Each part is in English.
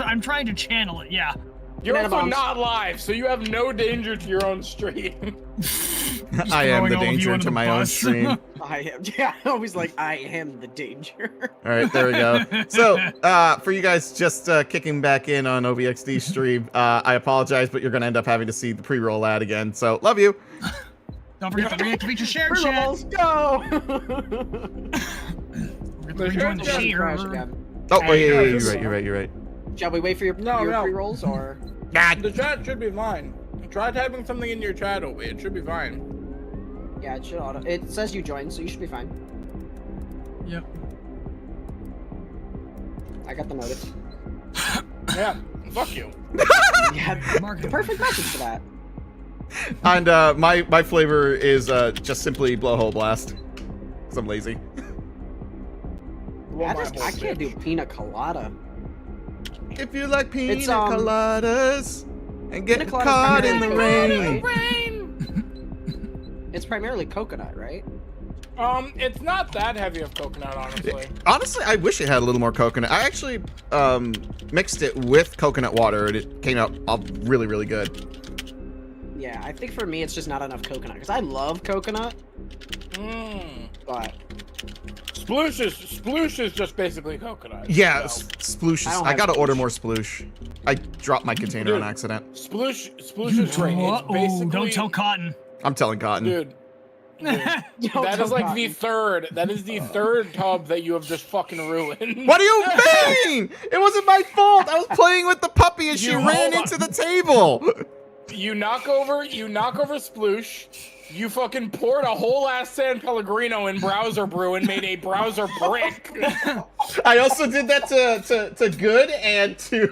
I'm trying to channel it. Yeah. You're also not live, so you have no danger to your own stream. I am the danger to my own stream. I am. Yeah, I always like, I am the danger. All right, there we go. So, for you guys just kicking back in on OVXD stream, I apologize, but you're going to end up having to see the pre-roll ad again. So, love you. Don't forget to reactivate your share chat. Pre-rolls, go! Rejoin the share. Oh, yeah, you're right. Shall we wait for your pre-rolls, or? The chat should be fine. Try typing something in your chat, Obi. It should be fine. Yeah, it should auto. It says you joined, so you should be fine. Yep. I got the notice. Yeah, fuck you. Yeah, the perfect message for that. And my flavor is just simply blowhole blast. Cause I'm lazy. I can't do pina colada. If you like pina coladas and get caught in the rain. It's primarily coconut, right? It's not that heavy of coconut, honestly. Honestly, I wish it had a little more coconut. I actually mixed it with coconut water and it came out really, really good. Yeah, I think for me it's just not enough coconut because I love coconut. But Sploosh is just basically coconut. Yeah, sploosh. I gotta order more sploosh. I dropped my container on accident. Sploosh is great. It's basically... Don't tell Cotton. I'm telling Cotton. Dude. That is like the third. That is the third tub that you have just fucking ruined. What do you mean? It wasn't my fault. I was playing with the puppy and she ran into the table. You knock over Sploosh. You fucking poured a whole ass San Pellegrino in browser brew and made a browser brick. I also did that to good and to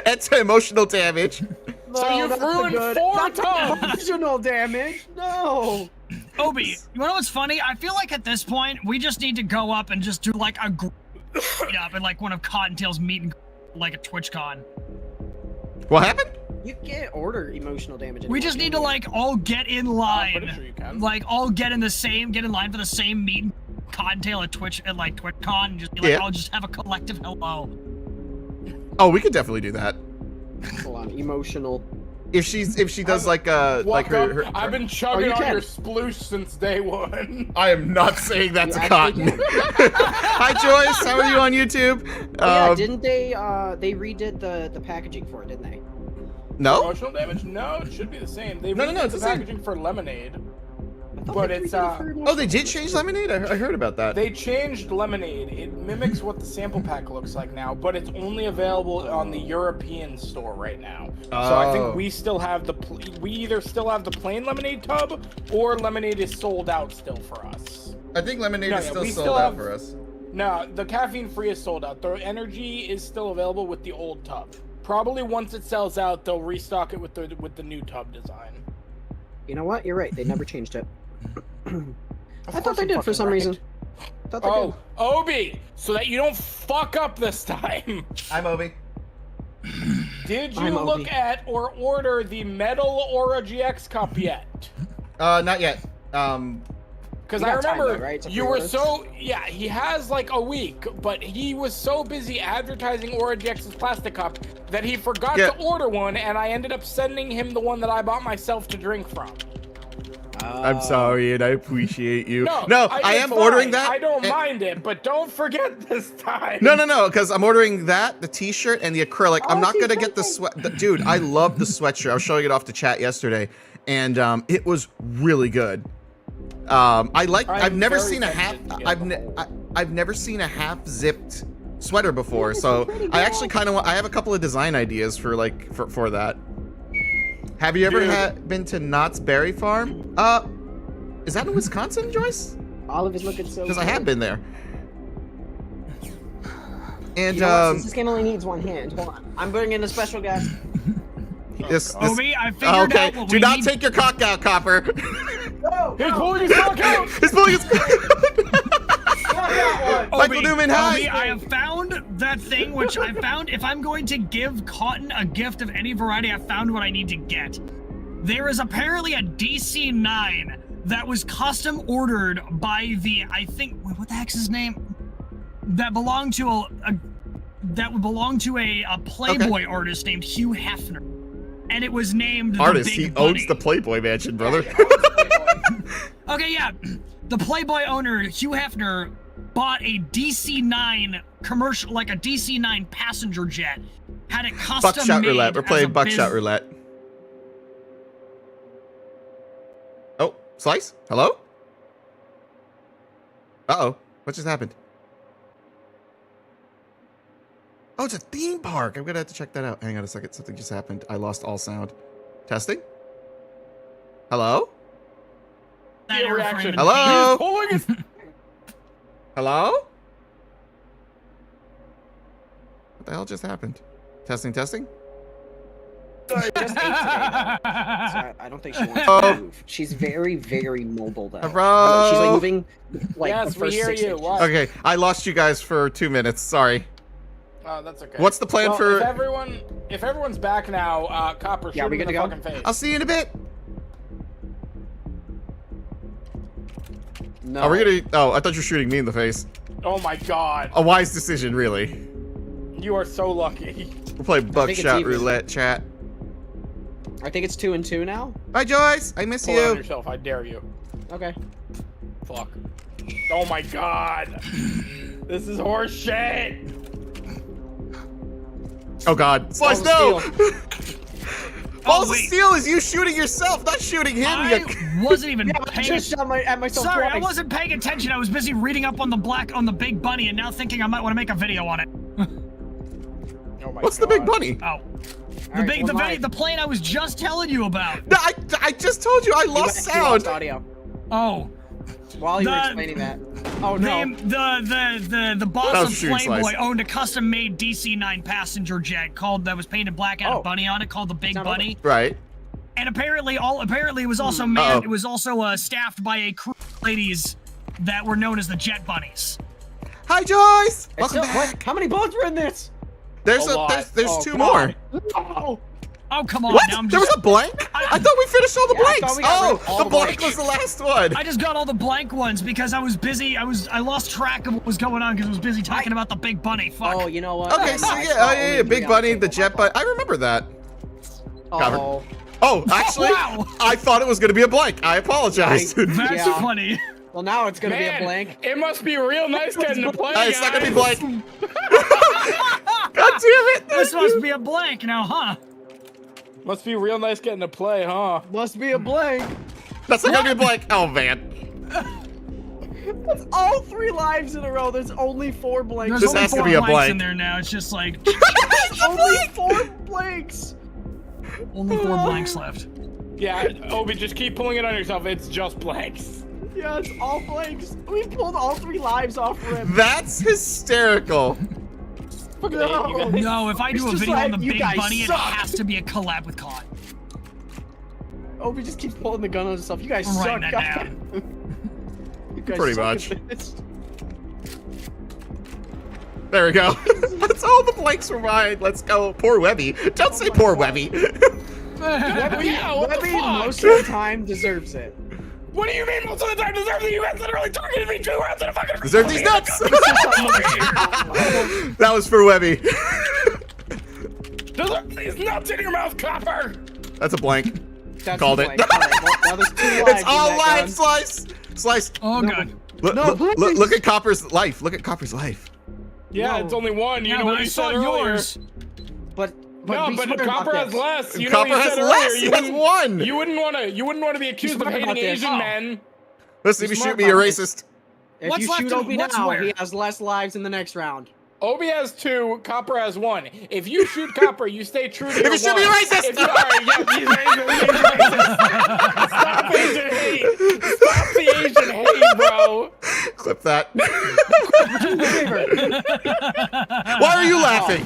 and to emotional damage. So you've ruined 4 tubs. Emotional damage. No. Obi, you know what's funny? I feel like at this point we just need to go up and just do like a up and like one of Cottontail's meeting like a TwitchCon. What happened? You can't order emotional damage. We just need to like all get in line, sure like all get in line for the same meeting. Cottontail at Twitch at like TwitchCon, and just be like, I'll just have a collective hello. Oh, we could definitely do that. Hold on, emotional. If she does like her I've been chugging on your sploosh since day one. I am not saying that to Cotton. Hi Joyce, how are you on YouTube? Yeah, didn't they redid the packaging for it, didn't they? No. Emotional damage? No, it should be the same. They no, redid it's the the same. packaging for Lemonade. But it's oh, they did change Lemonade? I heard about that. They changed Lemonade. It mimics what the sample pack looks like now, but it's only available on the European store right now. So I think we still have we either still have the plain Lemonade tub or Lemonade is sold out still for us. I think Lemonade is still sold out for us. No, the caffeine free is sold out. The energy is still available with the old tub. Probably once it sells out, they'll restock it with the new tub design. You know what? You're right. They never changed it. I thought they did for some reason. Oh, Obi! So that you don't fuck up this time. I'm Obi. Did you look at or order the Metal Aura GX cup yet? Not yet. Because I remember you were he has like a week, but he was so busy advertising Aura GX's plastic cup that he forgot to order one, and I ended up sending him the one that I bought myself to drink from. I'm sorry, and I appreciate you. No, I am ordering that. I don't mind it, but don't forget this time. No, because I'm ordering that, the t-shirt, and the acrylic. I'm not gonna get the sweat. Dude, I love the sweatshirt. I was showing it off to chat yesterday, and it was really good. I've never seen a half. I've never seen a half zipped sweater before, so I actually kind of want. I have a couple of design ideas for for that. Have you ever been to Knott's Berry Farm? Is that in Wisconsin, Joyce? Olive is looking so. Because I have been there. And since this game only needs one hand, hold on. I'm bringing in a special guest. Obi, I figured out what do not take your cock out, Copper. No, he's pulling his cock out. He's pulling his cock out. Michael Newman, hi. Obi, I have found that thing which I found. If I'm going to give Cotton a gift of any variety, I found what I need to get. There is apparently a DC-9 that was custom ordered by the, I think, what the heck's his name? That belonged to that belonged to a Playboy artist named Hugh Hefner, and it was named Artist, the Big he Bunny. owns the Playboy Mansion, brother. Okay, yeah, the Playboy owner Hugh Hefner bought a DC-9 commercial, like a DC-9 passenger jet, had it custom Buckshot made. roulette. We're playing buckshot roulette. Oh, Slice? Hello? Uh-oh. What just happened? Oh, it's a theme park. I'm gonna have to check that out. Hang on a second. Something just happened. I lost all sound. Testing? Hello? That reaction. Hello? Pulling his... Hello? What the hell just happened? Testing, testing? She just ate today, though. So I don't think she wants to move. She's very, very mobile, though. Bro. She's like moving like Yes, the we first hear 6 you. inches. What? Okay, I lost you guys for 2 minutes. Sorry. Oh, that's okay. What's the plan Well, for... if everyone's back now, Copper, shoot him in the fucking face. I'll see you in a bit. No. Are we gonna... Oh, I thought you were shooting me in the face. Oh my god. A wise decision, really. You are so lucky. We'll play buckshot even. roulette, chat. I think it's 2-2 now. Bye, Joyce. I miss Pull it on you. yourself, I dare you. Okay. Fuck. Oh my god. This is horse shit. Oh god. Slice, Balls no! Oh, Balls of wait. Steel is you shooting yourself, not shooting him. I wasn't even I paying just shot at myself Sorry, twice. I wasn't paying attention. I was busy reading up on the Big Bunny, and now thinking I might want to make a video on it. Oh my What's god. the big bunny? Oh, Alright, well, the plane I was just telling you about. No, I just told you I lost You sound. lost audio. Oh, While you were The- explaining that. Oh no. the boss That of was shooting Playboy Slice. owned a custom-made DC-9 passenger jet that was painted black, had a bunny on it called the Big not Bunny. Right. And apparently it was also Uh-oh. it was also staffed by a crew of ladies that were known as the Jet Bunnies. Hi, Joyce. It's Welcome still- back. what? How many bullets were in this? There's A lot. there's Oh, two come more. on. Oh, Oh, come on. What? Now I'm There was just, a blank? I thought we finished all the Yeah, I thought blanks. we got rid Oh, of all the the blank blanks. was the last one. I just got all the blank ones because I was busy. I lost track of what was going on because I was busy talking about the Big Bunny. Fuck. Oh, you know what? Okay, so I yeah, saw oh, yeah, only yeah, 3 Big on Bunny, the the table. Jet Bunny. I remember that. Oh. Oh, actually, Wow. I thought it was gonna be a blank. I apologize. That's Yeah. funny. Well, now it's gonna man, be a blank. it must be real nice getting to play, It's not gonna be guys. blank. God damn it! This must be a blank now, huh? Must be real nice getting to play, huh? Must be a blank. That's not gonna be a blank. Oh man, That's all 3 lives in a row. There's only 4 blanks. There's This only has to 4 be a blanks blank. in there now. It's just like only 4 blanks. only 4 blanks left. Yeah, Obi, just keep pulling it on yourself. It's just blanks. Yeah, it's all blanks. We pulled all 3 lives off Rip. that's hysterical. Look at that, you No. guys. No, if I do It's a just video on like, the you Big guys Bunny, it suck. has to be a collab with Con. Obi just keeps pulling the gun on himself. You guys I'm suck. writing that down. You guys Pretty suck much. at this. There we go. That's all the blanks were mine. Let's go. Poor Webby. Don't say poor Webby. Webby, yeah, what the Webby fuck? most of the time deserves it. What do you mean most of the time deserve it? You guys literally targeted me 2 rounds in a fucking... Deserve these nuts. Deserve That was for Webby. these nuts in your mouth, Copper! That's a blank. That's Called the it. blank. All right, well, now there's 2 lives. It's all in that live, Slice. Slice. Oh, No. good. Look, No, look, please. look at Copper's life. Look at Copper's life. Yeah, No. it's only 1. You Yeah, know but what I you saw said earlier. yours. But No, be but smart about Copper has this. less. You Copper know what you has said less. earlier. He has 1. You wouldn't want to be accused of smart hating about this. Asian Oh. men. Listen, if you Smart shoot me, you're about this. racist. If What's you left shoot in- Obi what's now, where? he has less lives in the next round. Obi has 2, Copper has 1. If you shoot Copper, you stay true to your you shoot me, you're 1. racist! If you, all right, yeah, he's racist. Stop Asian hate. Stop the Asian hate, bro. Clip that. Favor. Why are you laughing?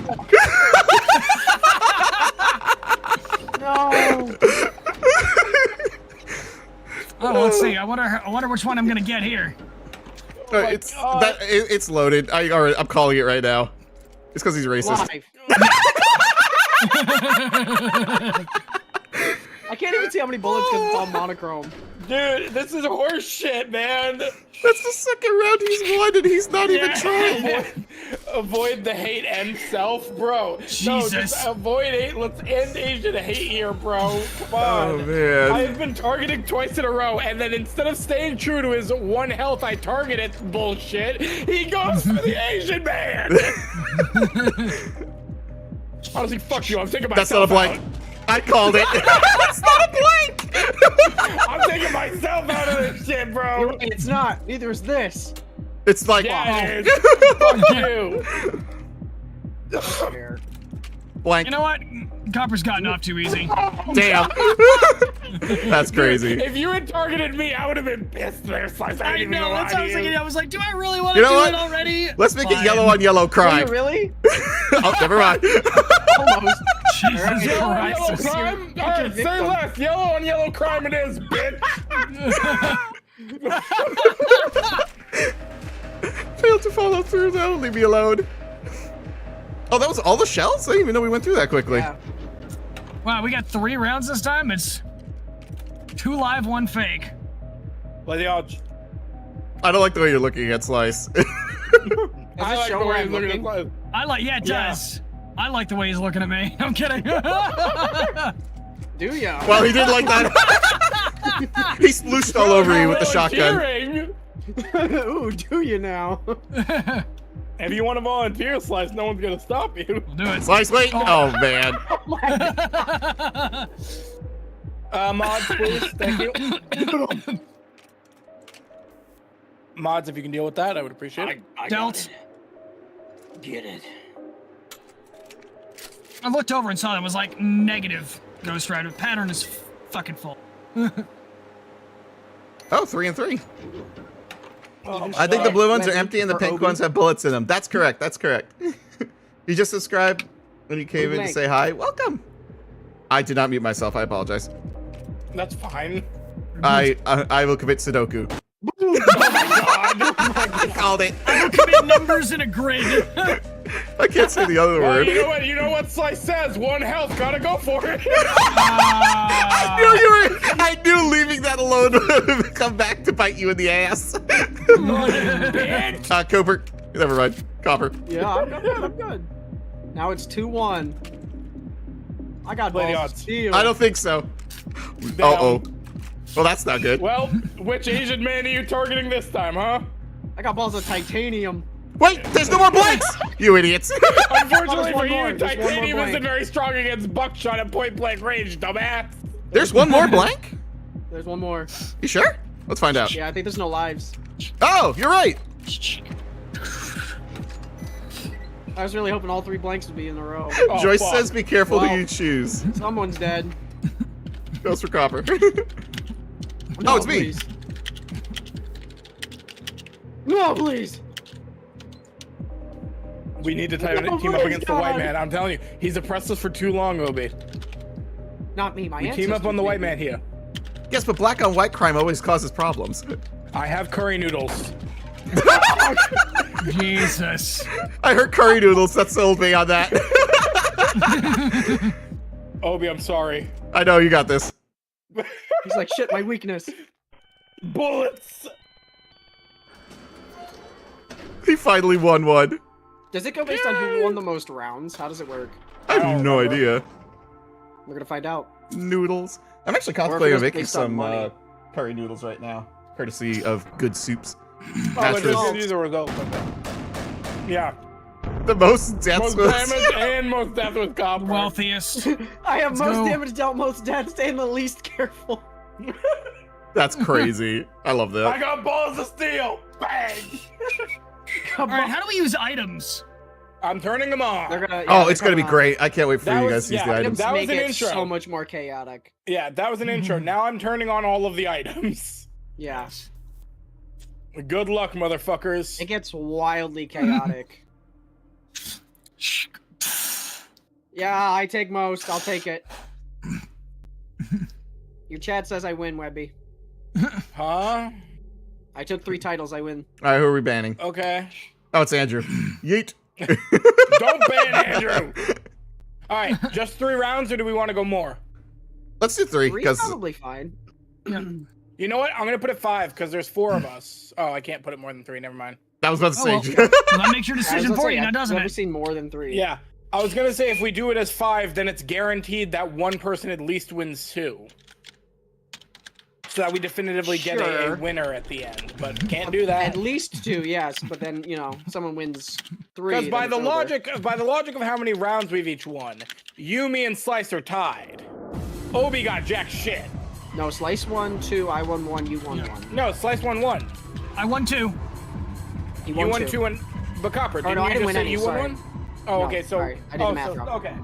No. Oh, let's see. I wonder which one I'm gonna get here. my It's God. it's loaded. I'm calling it right now. It's because he's racist. Live. I can't even see how many bullets because it's all monochrome. Dude, this is horse shit, man. That's the second round he's won, and he's not even trying. Avoid the hate and self, bro. Jesus. No, just avoid hate. Let's end Asian hate here, bro. Come on. Oh man. I've been targeting twice in a row, and then instead of staying true to his one health, I targeted bullshit. He goes for the Asian man. Honestly, fuck you. I'm taking That's not a myself blank. out. I called it. That's not a blank. I'm taking myself out of this shit, bro. You're right, it's not. Neither is this. It's like, Yeah, it is. Fuck you. Fair. blank. You know what? Copper's gotten off too easy. Damn. That's crazy. If you had targeted me, I would have been pissed there, Slice. I didn't even know, that's what I was lie to thinking. you. I was like, do I really want to You know do what? it already? Let's make it Fine. yellow on yellow Are crime. you really? Oh, never mind. Almost. Jesus Alright, Yellow on Christ. yellow crime? Pick your Alright, say victim. less. Yellow on yellow crime it is, bitch. Failed to follow through though. Leave me alone. Oh, that was all the shells? I didn't even know we went through that quickly. Yeah. Wow, we got 3 rounds this time. It's 2 live, 1 fake. Let the odds. I don't like the way you're looking at Slice. Does I it like show the where way I'm he's looking at looking? Slice. I like, yeah, it does. I like the way he's looking at me. I'm kidding. Do ya? Well, he did like that. He splooshed all over you with the shotgun. Volunteering. Ooh, do you now? If you want to volunteer, Slice, no one's gonna stop you. We'll do it. Slice, wait. Oh, man. Oh my God. Mods, please. Thank you. Mods, if you can deal with that, I would appreciate it. I Dealt. Get it. I looked over and saw that it was like negative Ghost Rider. Pattern is fucking full. Oh, 3 and 3. Oh, I think the blue ones are Wait, empty and the for pink Obi? ones have bullets in them. That's correct. That's correct. You just subscribed when you came in to Blank. say hi. Welcome. I did not mute myself. I apologize. That's fine. I will commit Sudoku. Oh my god. I called it. Commit numbers in a grid. I can't say the other Well, word. you know what? You know what Slice says? 1 health. Gotta go for it. I knew leaving that alone would come back to bite you in the ass. Bitch. Cooper. Never mind. Copper. Yeah, I'm good. I'm good. Now it's 2-1. I got Play the balls odds. of steel. I don't think so. Uh-oh. Well, that's not good. Well, which Asian man are you targeting this time, huh? I got balls of titanium. Wait, there's no more blanks! You idiots. Unfortunately There's for one more. you, There's one more titanium isn't blank. very strong against buckshot at point blank range, dumbass. There's one more blank? There's one more. You sure? Let's find out. Yeah, I think there's no lives. Oh, you're right. I was really hoping all 3 blanks would be in a row. Oh, Joyce fuck. says be careful Wow. who you choose. Someone's dead. Goes for Copper. No, it's me. please. No, please. We need to team Oh, up please, against the white God. man. I'm telling you, he's oppressed us for too long, Obi. Not me, my We team up on the white man ancestors here. Yes, but black on white crime always causes problems. I have curry noodles. Jesus. I heard curry noodles. That sold me on that. Obi, I'm sorry. I know you got this. did. He's like, shit, my weakness. Bullets. He finally won one. Does it go based on who won the most rounds? How does it work? I have don't no remember. idea. We're gonna find out. Noodles. I'm actually Or if contemplating it on was making based on some money. curry noodles right now, courtesy of good soups. Oh, That's let's just see the results. Yeah. the most deaths Most was. damage and most death with copper. Wealthiest. I have Let's most go. damage dealt, most dead, stay the least careful. That's crazy. I love I that. got balls of steel. Bang. All right, how do we use items? I'm turning them on. They're gonna, Oh, they're it's gonna be coming on. great. I can't wait for That you was- guys to use yeah, the items. that was Make an it intro. so much more chaotic. Yeah, that was an intro. Now I'm turning on all of the items. Yeah, Good luck, motherfuckers. it gets wildly chaotic. Yeah, I take most. I'll take it. Your chat says I win, Webby. Huh? I took 3 titles. I win. All right, who are we banning? Okay. Oh, it's Andrew. Yeet. Don't ban Andrew. All right, just 3 rounds, or do we want to go more? Let's do 3 3 because probably fine. You know what? I'm gonna put it 5 because there's 4 of us. Oh, I can't put it more than 3. Never mind. I was about to say. Oh, well, well, that makes your decision for you, now doesn't I've never it? seen more than 3. Yeah. I was gonna say if we do it as 5, then it's guaranteed that one person at least wins 2. So that we definitively get a winner at the end, but can't do that. At least 2, yes, but then someone wins 3. Because by the logic of how many rounds we've each won, you, me, and Slice are tied. Obi got jack shit. No, Slice won 2, I won 1, you won 1. No, Slice won 1. I won 2. You won 2 and but Copper, no, didn't I you didn't just win say any, you won sorry. 1? Oh, No, okay, so sorry, I did the math wrong. okay.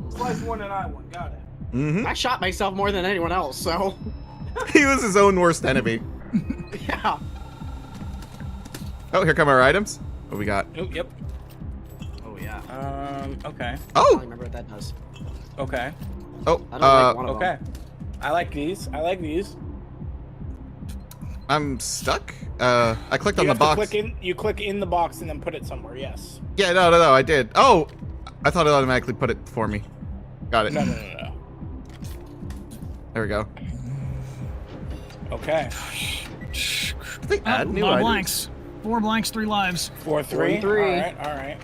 Slice won and I won. Got it. Mm-hmm. I shot myself more than anyone else, so He was his own worst enemy. yeah. Oh, here come our items. What we got? Oh, yep. Oh yeah. Okay. I Oh, don't remember what that does. Okay. oh, I don't like one of Okay. them. I like these. I like these. I'm stuck. I clicked on You the have to box. you click in the box and then put it somewhere. Yes. Yeah, no, I did. Oh, I thought it automatically put it for me. Got it. No. There we go. Okay. Did they add new lot of items? blanks. 4 blanks, 3 lives. 4, 3. 3. All right.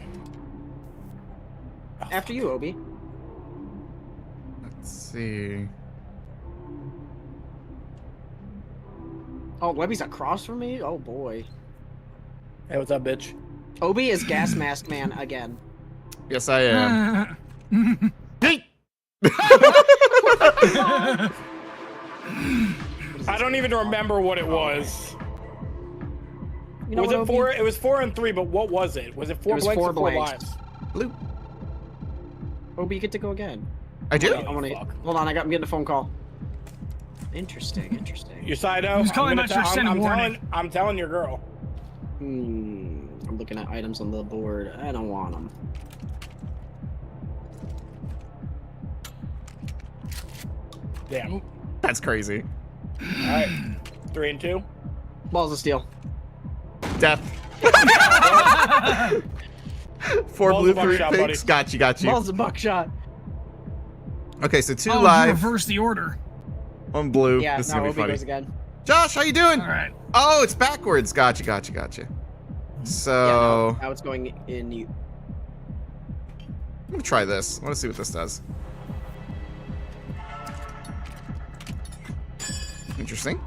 After you, Obi. Let's see. Oh, Webby's across from me? Oh boy. Hey, what's up, bitch? Obi is gas mask man again. Yes, I am. Hey! I don't even remember what it was. You know Was what, it Obi? 4? It was 4 and 3, but what was it? Was it 4 It was blanks 4 or 4 blanks. lives? Blue. Obi, you get to go again. I do? I want to. Fuck. Hold on, I'm getting a phone call. Interesting. Your Sido? Who's calling about your send a warning? I'm telling your girl. I'm looking at items on the board. I don't want them. Damn. That's crazy. All right. 3 and 2. Balls of steel. Death. 4 Balls blue, of 3 buckshot, pinks. buddy. Got you. Balls of buckshot. Okay, so 2 Oh, you live, reverse the order. 1 blue. Yeah, This is now gonna be Obi funny. goes again. Josh, how you doing? All right. Oh, it's backwards. Gotcha. So, Yeah, now it's going in you. I'm gonna try this. I want to see what this does. Interesting.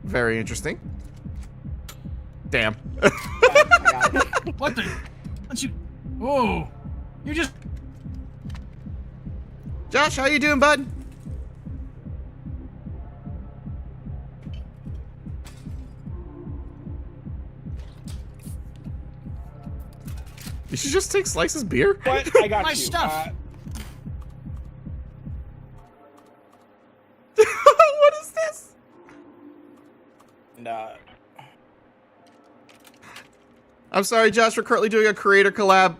Very interesting. Damn. I got it. What the? What you? Whoa! You just. Josh, how you doing, bud? You should just take Slice's beer. What? I got My you. stuff. What is this? Nah. I'm sorry, Josh. We're currently doing a creator collab.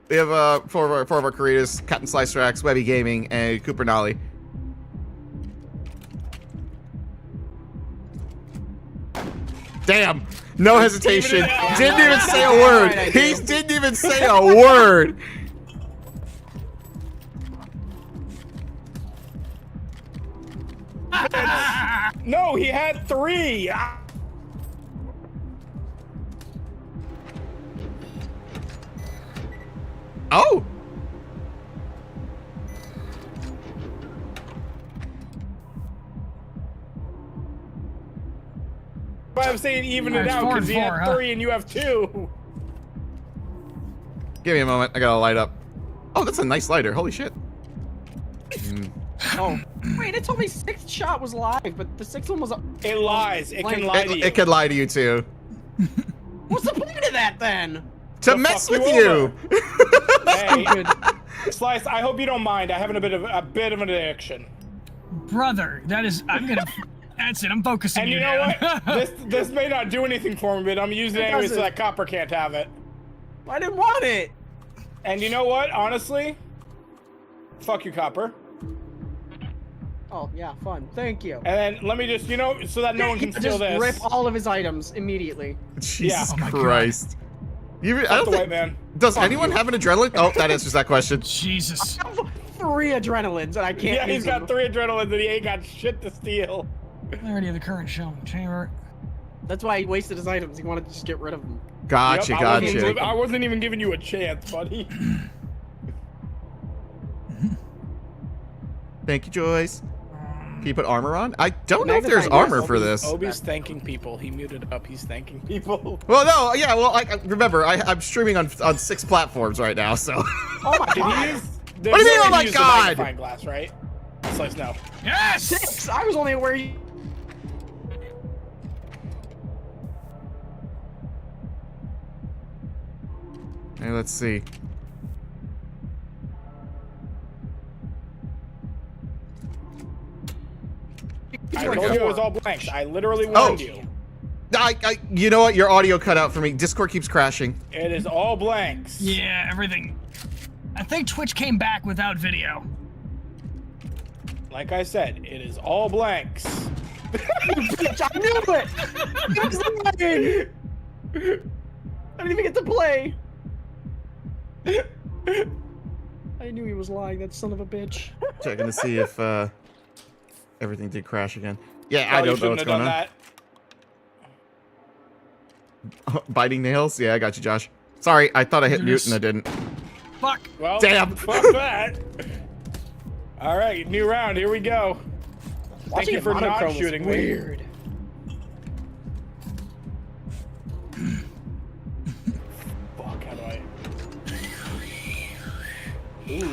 We have four of our creators: Captain Slice Rax, Webby Gaming, and Cooper Nolly. Damn! No hesitation. Didn't even say a word. He didn't even say a word. No, he had 3. Oh! But I'm saying even it It's out 4 because and he 4, had huh? 3 and you have 2. Give me a moment. I gotta light up. Oh, that's a nice lighter. Holy shit. Oh, wait! It told me 6th shot was live, but the 6th one was. It lies. It can lie to you. It could lie to you too. What's the point of that then? To To mess fuck with you you. over. Hey, Slice, I hope you don't mind. I have a bit of an addiction. Brother, that is. I'm gonna. That's it. I'm focusing And you know what? This may not do anything for me, but I'm using it anyway so doesn't. that Copper can't have it. I didn't want it. And you know what? Honestly, fuck you, Copper. Oh yeah, fun. Thank you. And then let me just, so that no one can steal Just this. rip all of his items immediately. Jesus Oh my God. Christ. I Fuck don't the think, white man. does anyone have an adrenaline? Oh, that answers that question. Jesus. I have 3 adrenalines and I can't. Yeah, he's use got them. 3 adrenalines and he ain't got shit to steal. Clarity of the current show chamber. That's why he wasted his items. He wanted to just get rid of them. Gotcha, Yep, gotcha. I wasn't even giving you a chance, buddy. Thank you, Joyce. Can you put armor on? I don't know if there's armor for this. Obi's thanking people. He muted up. He's thanking people. Well, no, yeah, well, remember, I'm streaming on 6 platforms right now, so. Oh my Did he god. use? What do you mean, oh my god? Magnifying glass, right? Slice no. Yes! 6! I was only aware you... Hey, let's see. I told you it was all blanks. I literally warned you. You know what? Your audio cut out for me. Discord keeps crashing. It is all blanks. Yeah, everything. I think Twitch came back without video. Like I said, it is all blanks. Bitch, I knew it! He was lying! I didn't even get to play. I knew he was lying, that son of a bitch. Checking to see if everything did crash again. Yeah, Oh, I you don't know shouldn't what's have going done on. Biting nails? Yeah, I got you, Josh. Sorry, I thought I hit mute and I didn't. Fuck. Well, Damn. Fuck that. All right, new round. Here we go. Thank you for not shooting me. Weird. Fuck, how do I?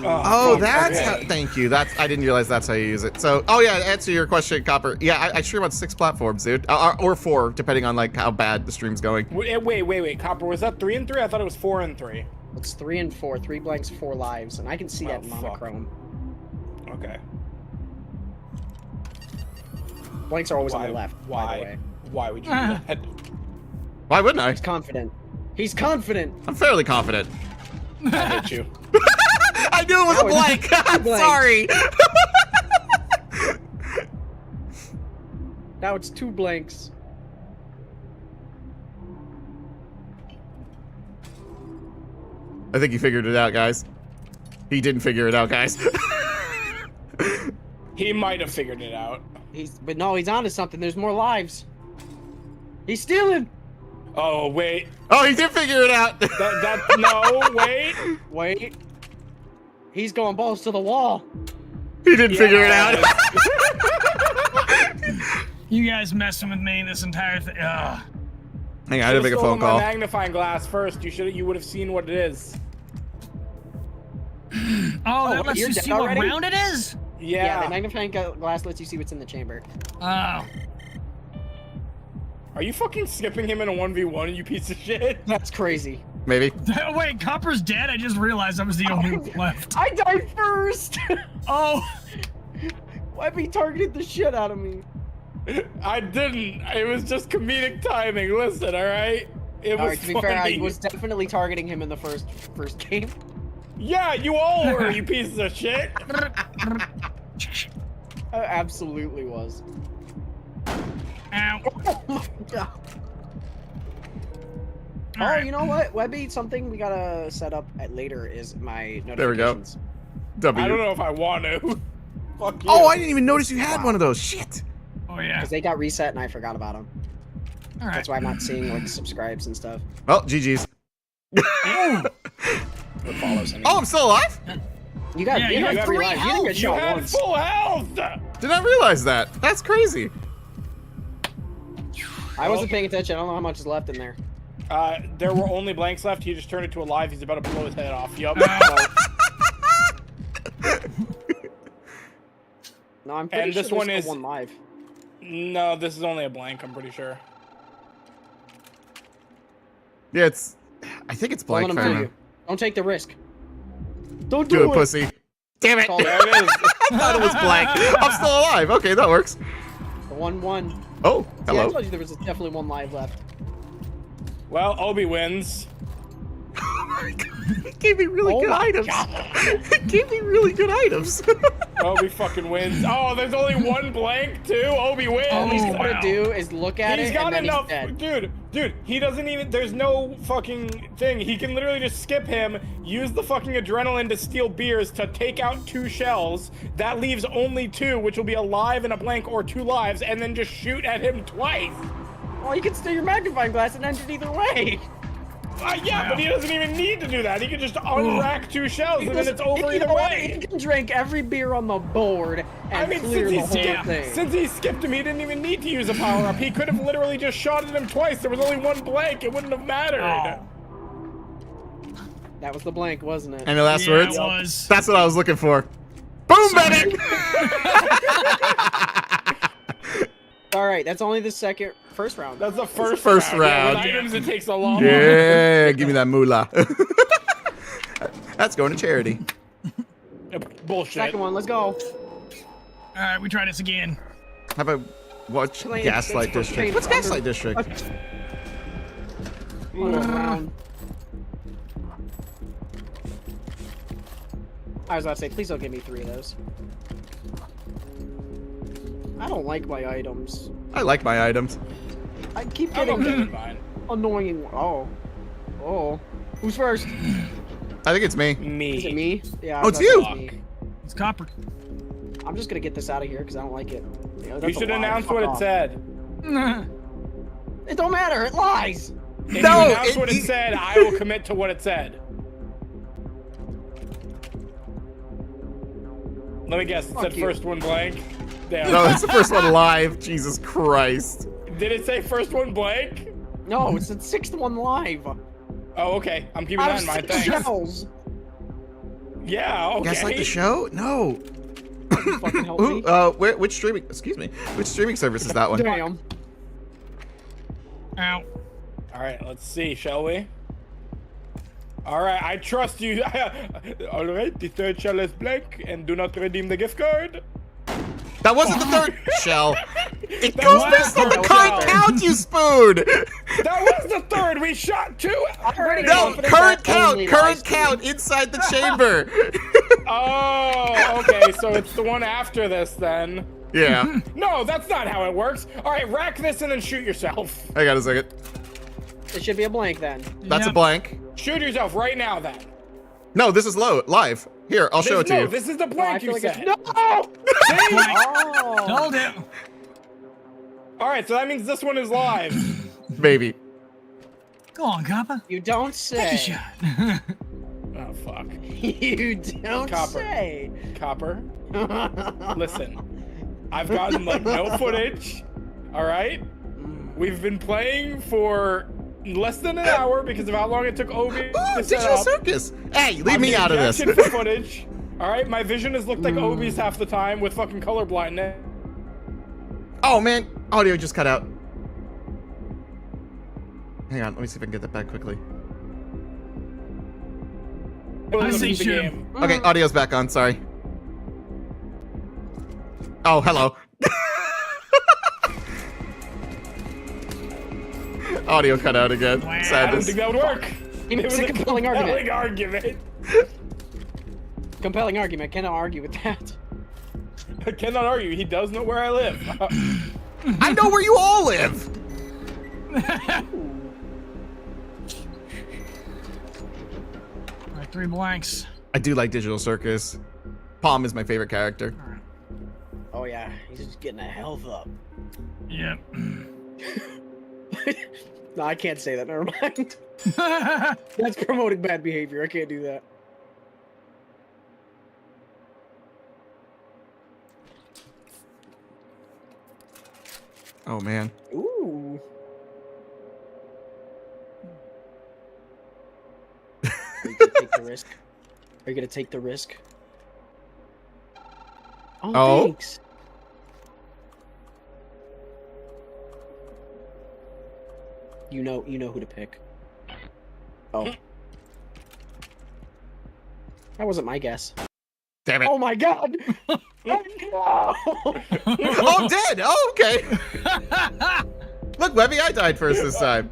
Oh, fuck, that's okay. how. Thank you. I didn't realize that's how you use it. So, oh yeah, to answer your question, Copper. Yeah, I stream on 6 platforms, dude, or 4, depending on like how bad the stream's going. Wait, Copper, was that 3 and 3? I thought it was 4 and 3. It's 3 and 4. 3 blanks, 4 lives, and I can see that in fuck. monochrome. Okay. Blanks are always on the left, by the way. Why would you do that? Why wouldn't I? He's confident. He's confident! I'm fairly confident. I hit you. I knew it was a No, it's blank. not a I'm blank. sorry. Now it's 2 blanks. I think he figured it out, guys. He didn't figure it out, guys. He might have figured it out. But no, he's onto something. There's more lives. He's stealing! Oh, wait. Oh, he did figure it out. No, wait. Wait. He's going balls to the wall. He didn't figure it out. You guys messing with me this entire thing. Ugh. Hang on, I had to make a phone My call. magnifying glass first. You would have seen what it is. Oh, that what, lets you're you dead see what already? round it is? Yeah, the magnifying glass lets you see what's in the chamber. Oh. Are you fucking skipping him in a 1v1, you piece of shit? That's crazy. Maybe. Wait, Copper's dead? I just realized I was the only one left. I died first! Oh. Webby targeted the shit out of me. I didn't. It was just comedic timing. Listen, all right? It was Alright, to be fair, I funny. was definitely targeting him in the first game. Yeah, you all were, you pieces of shit. I absolutely was. Ow. Oh, Alright. you know what, Webby? Something we gotta set up at later is my notifications. There we go. W. I don't know if I want to. Fuck you. Oh, I didn't even notice you had one of those. Shit. Oh, yeah. Because they got reset and I forgot about them. Alright. That's why I'm not seeing like subscribes and stuff. Well, GG's. Or follows. I mean. Oh, I'm still alive? You got Yeah, you you had have 3 3 lives. You didn't get You shot had once. full health. Did not realize that. That's crazy. I wasn't paying attention. I don't know how much is left in there. There were only blanks left. He just turned it to a live. He's about to blow his head off. Yup. No, I'm pretty And sure this there's one still is- one live. No, this is only a blank. I'm pretty sure. Yeah, it's. I think it's Don't blank. let if I him kill remember. you. Don't take the risk. Don't Do do it, it. pussy. Damn it. Call There it is. I thought it was blank. I'm still alive. Okay, that works. The 1-1. Oh, See, I hello. told you there was definitely one live left. Well, Obi wins. Oh my God. It gave me really Oh good my items. God. It gave me really good items. Obi fucking wins. Oh, there's only one blank too. Obi wins. All he's Oh, gonna wow. do is look at He's it got and then enough, he's dead. dude. He doesn't even. There's no fucking thing. He can literally just skip him, use the fucking adrenaline to steal beers to take out 2 shells. That leaves only 2, which will be a live and a blank or 2 lives, and then just shoot at him twice. Well, you can steal your magnifying glass and enter it either way. Yeah, but he doesn't even need to do that. He can just unrack 2 shells and then it's over either way. He can drink every beer on the board and clear the whole thing. Since he skipped him, he didn't even need to use a power-up. He could have literally just shot at him twice. There was only 1 blank. It wouldn't have mattered. Oh. That was the blank, wasn't it? Any last words? It was. That's what I was looking for. Boom, medic! All right, that's only the first round. That's the first round. Yeah, with items, it takes a long Yeah, give me that moolah. That's going to charity. Bullshit. Second one, let's go. All right, we try this again. How about watch Train- Gaslight it's District? train What's under- Gaslight District? Round. I was about to say, please don't give me 3 of those. I don't like my items. I like my items. I keep I'm getting okay with mine. annoying. Oh. Who's first? I think it's me. Me. Is it me? Yeah. Oh, it's I was you! about to say it's me. It's copper. I'm just gonna get this out of here because I don't like it. You should announce what it said. It don't matter. It lies. If No, you announce what it said, I will commit to what it said. Let me guess. It Fuck said you. first one blank. Damn. No, that's the first one live. Jesus Christ. Did it say first one blank? No, it's the 6th one live. Oh, okay. I'm keeping Out that of in mind. 6 Thanks. shells. Yeah. Okay. Gaslight the show? No. Fucking help me. Ooh, which streaming? Excuse me. Which streaming service is that one? Damn. Ow. All right. Let's see. Shall we? All right. I trust you. All right. The 3rd shell is blank, and do not redeem the gift card. That wasn't the 3rd shell. It That goes was based on the the current third. count, you spoon. That was the 3rd. We shot 2. No, confident current that only lies count inside the chamber. Oh, okay. So it's the one after this then. Yeah. No, that's not how it works. All right, rack this and then shoot yourself. I got a second. It should be a blank then. That's a Yep. blank. Shoot yourself right now then. No, this is live. Here, I'll show it to No, you. this is the No, I blank feel you like said. it's... No! Oh. Told it. All right, so that means this one is live. Baby. Go on, copper. You don't Take a say. shot. Oh, fuck. You don't Copper. say. Copper, listen. I've gotten, like, no footage. All right? We've been playing for less than an hour because of how long it took Obi Ooh, to set Digital up. Circus. Hey, leave I'm me the out of this. objection for footage. All right, my vision has looked like Obi's half the time with fucking color blindness. Oh, man. Audio just cut out. Hang on. Let me see if I can get that back quickly. I say The shoot. game. Okay, audio's back on. Sorry. Oh, hello. Audio cut out again. Wow. I don't Sadness. think that would work. It's was a compelling argument. argument. Compelling argument. Cannot argue with that. I cannot argue. He does know where I live. I know where you all live. All right, 3 blanks. I do like Digital Circus. Palm is my favorite character. Oh yeah, he's just getting a health up. Yep. No, I can't say that. Never mind. That's promoting bad behavior. I can't do that. Oh, man. Ooh. Are you gonna take the risk? Are you gonna take the risk? Oh. Thanks. You know who to pick. Oh. That wasn't my guess. Damn it. Oh my god! Oh, no! Oh, dead. Oh, okay. Look, Webby, I died first this time.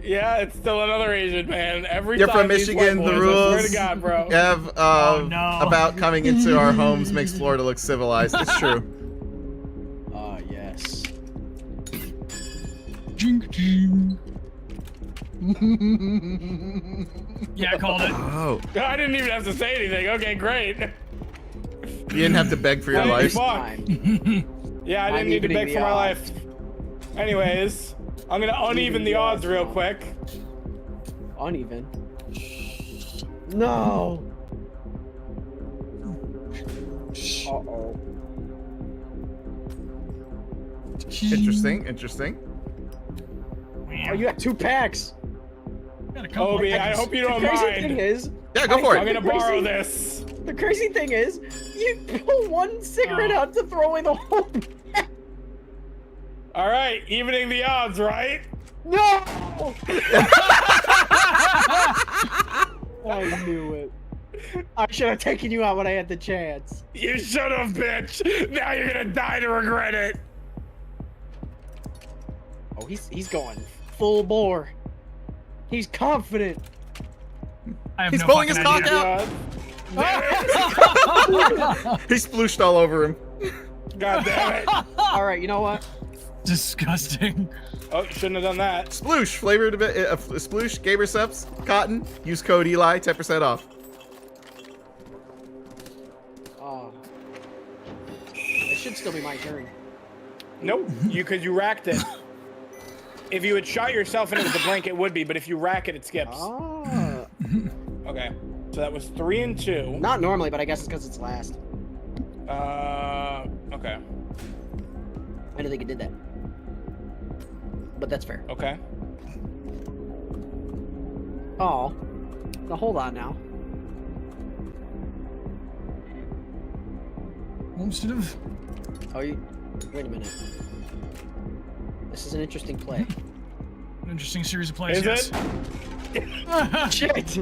Yeah, it's still another Asian man. Every You're time from these Michigan. white The boys, I swear rules to God, bro. have Oh, no. about coming into our homes makes Florida look civilized. It's true. Yes. Jink, jink. Yeah, I called it. Oh, I didn't even have to say anything. Okay, great. you didn't have to beg for your Holy life. fuck. Fine. Yeah, I I'm didn't need to evening beg the for my odds. life. Anyways, I'm gonna uneven the odds real quick. Uneven. No. Uh-oh. Interesting, interesting. Oh, you got 2 packs. Got a couple Obi, of I packs. hope you The don't crazy mind. thing is, Yeah, go for I'm it. gonna borrow this. the crazy thing is, you pull 1 cigarette out to throw away the whole pack. All right, evening the odds, right? No! I knew it. I should have taken you out when I had the chance. You should have, bitch. Now you're gonna die to regret it. Oh, he's going full bore. He's confident. I have He's no pulling his fucking cock idea. out. He splooshed all over him. God damn it. All right, you know what? Disgusting. Oh, shouldn't have done that. Sploosh, flavored a bit. Sploosh, Gamerceps, cotton. Use code Eli, 10% off. Oh. It should still be my turn. Nope, because you racked it. If you had shot yourself and it was a blank, it would be, but if you rack it, it skips. Oh. Okay, so that was 3 and 2. Not normally, but I guess it's because it's last. Okay. I didn't think it did that. But that's fair. Okay. Oh. Now hold on now. Instead of Oh, you. Wait a minute. This is an interesting play. an interesting series of plays. Is Yes. it? Shit!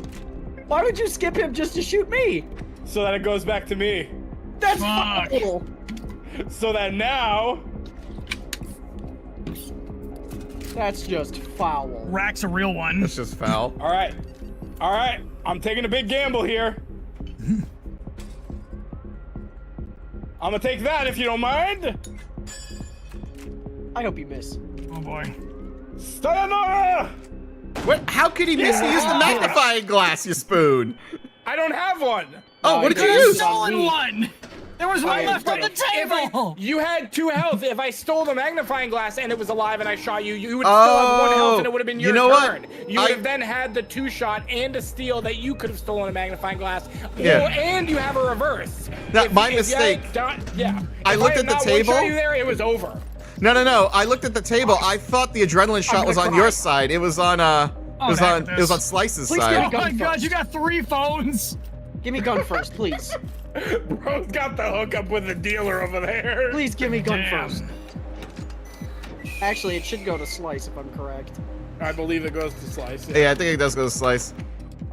Why would you skip him just to shoot me? So that it goes back to me. That's Fuck. foul! So that now... That's just foul. Rack's a real one. That's just foul. All right. All right. I'm taking a big gamble here. I'm gonna take that if you don't mind. I hope you miss. Oh boy. Sayonara! What? How could he miss? He used the magnifying glass, you spoon. I don't have one. Oh, what did you you use? Stolen one. There was one yeah, left on the table. You had 2 health. If I stole the magnifying glass and it was alive and I shot you, you would still have 1 health and it would have been your you know turn. what? You would have then had the 2 shot and a steal that you could have stolen a magnifying glass. Yeah. Or, and you have a reverse. That- my you mistake. had done- yeah. I If looked had at the not table. one-shot you there, it was over. No. I looked at the table. I thought the adrenaline shot gonna was on cry. your side. It was on it was Okay, on it was on Slice's Please side. give me Oh my gun god, first. you got 3 phones. Give me gun first, please. Bro's got the hookup with the dealer over there. Please give me gun Damn. first. Actually, it should go to Slice if I'm correct. I believe it goes to Slice. Yeah, I think it does go to Slice.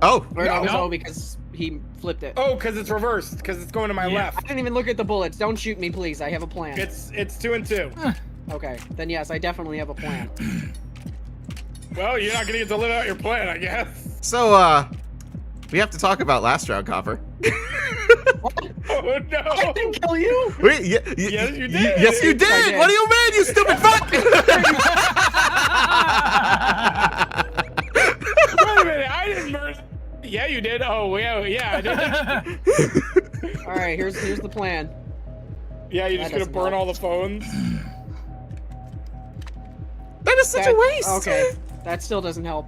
Oh, Or no, it was No. O because he flipped it. Oh, because it's reversed. Because it's going to my Yeah. left. I didn't even look at the bullets. Don't shoot me, please. I have a plan. It's 2 and 2. Okay, then yes, I definitely have a plan. Well, you're not gonna get to live out your plan, I guess. so we have to talk about last round, Copper. Oh no! I didn't kill you! Wait, Yes, you did. Yes, you did. I did. What do you mean, you stupid fuck? Wait a minute, I didn't murder. Yeah, you did. Oh, yeah, I did. Alright, here's the plan. Yeah, you're just That gonna doesn't burn help. all the phones. That is such a waste. Okay, that still doesn't help.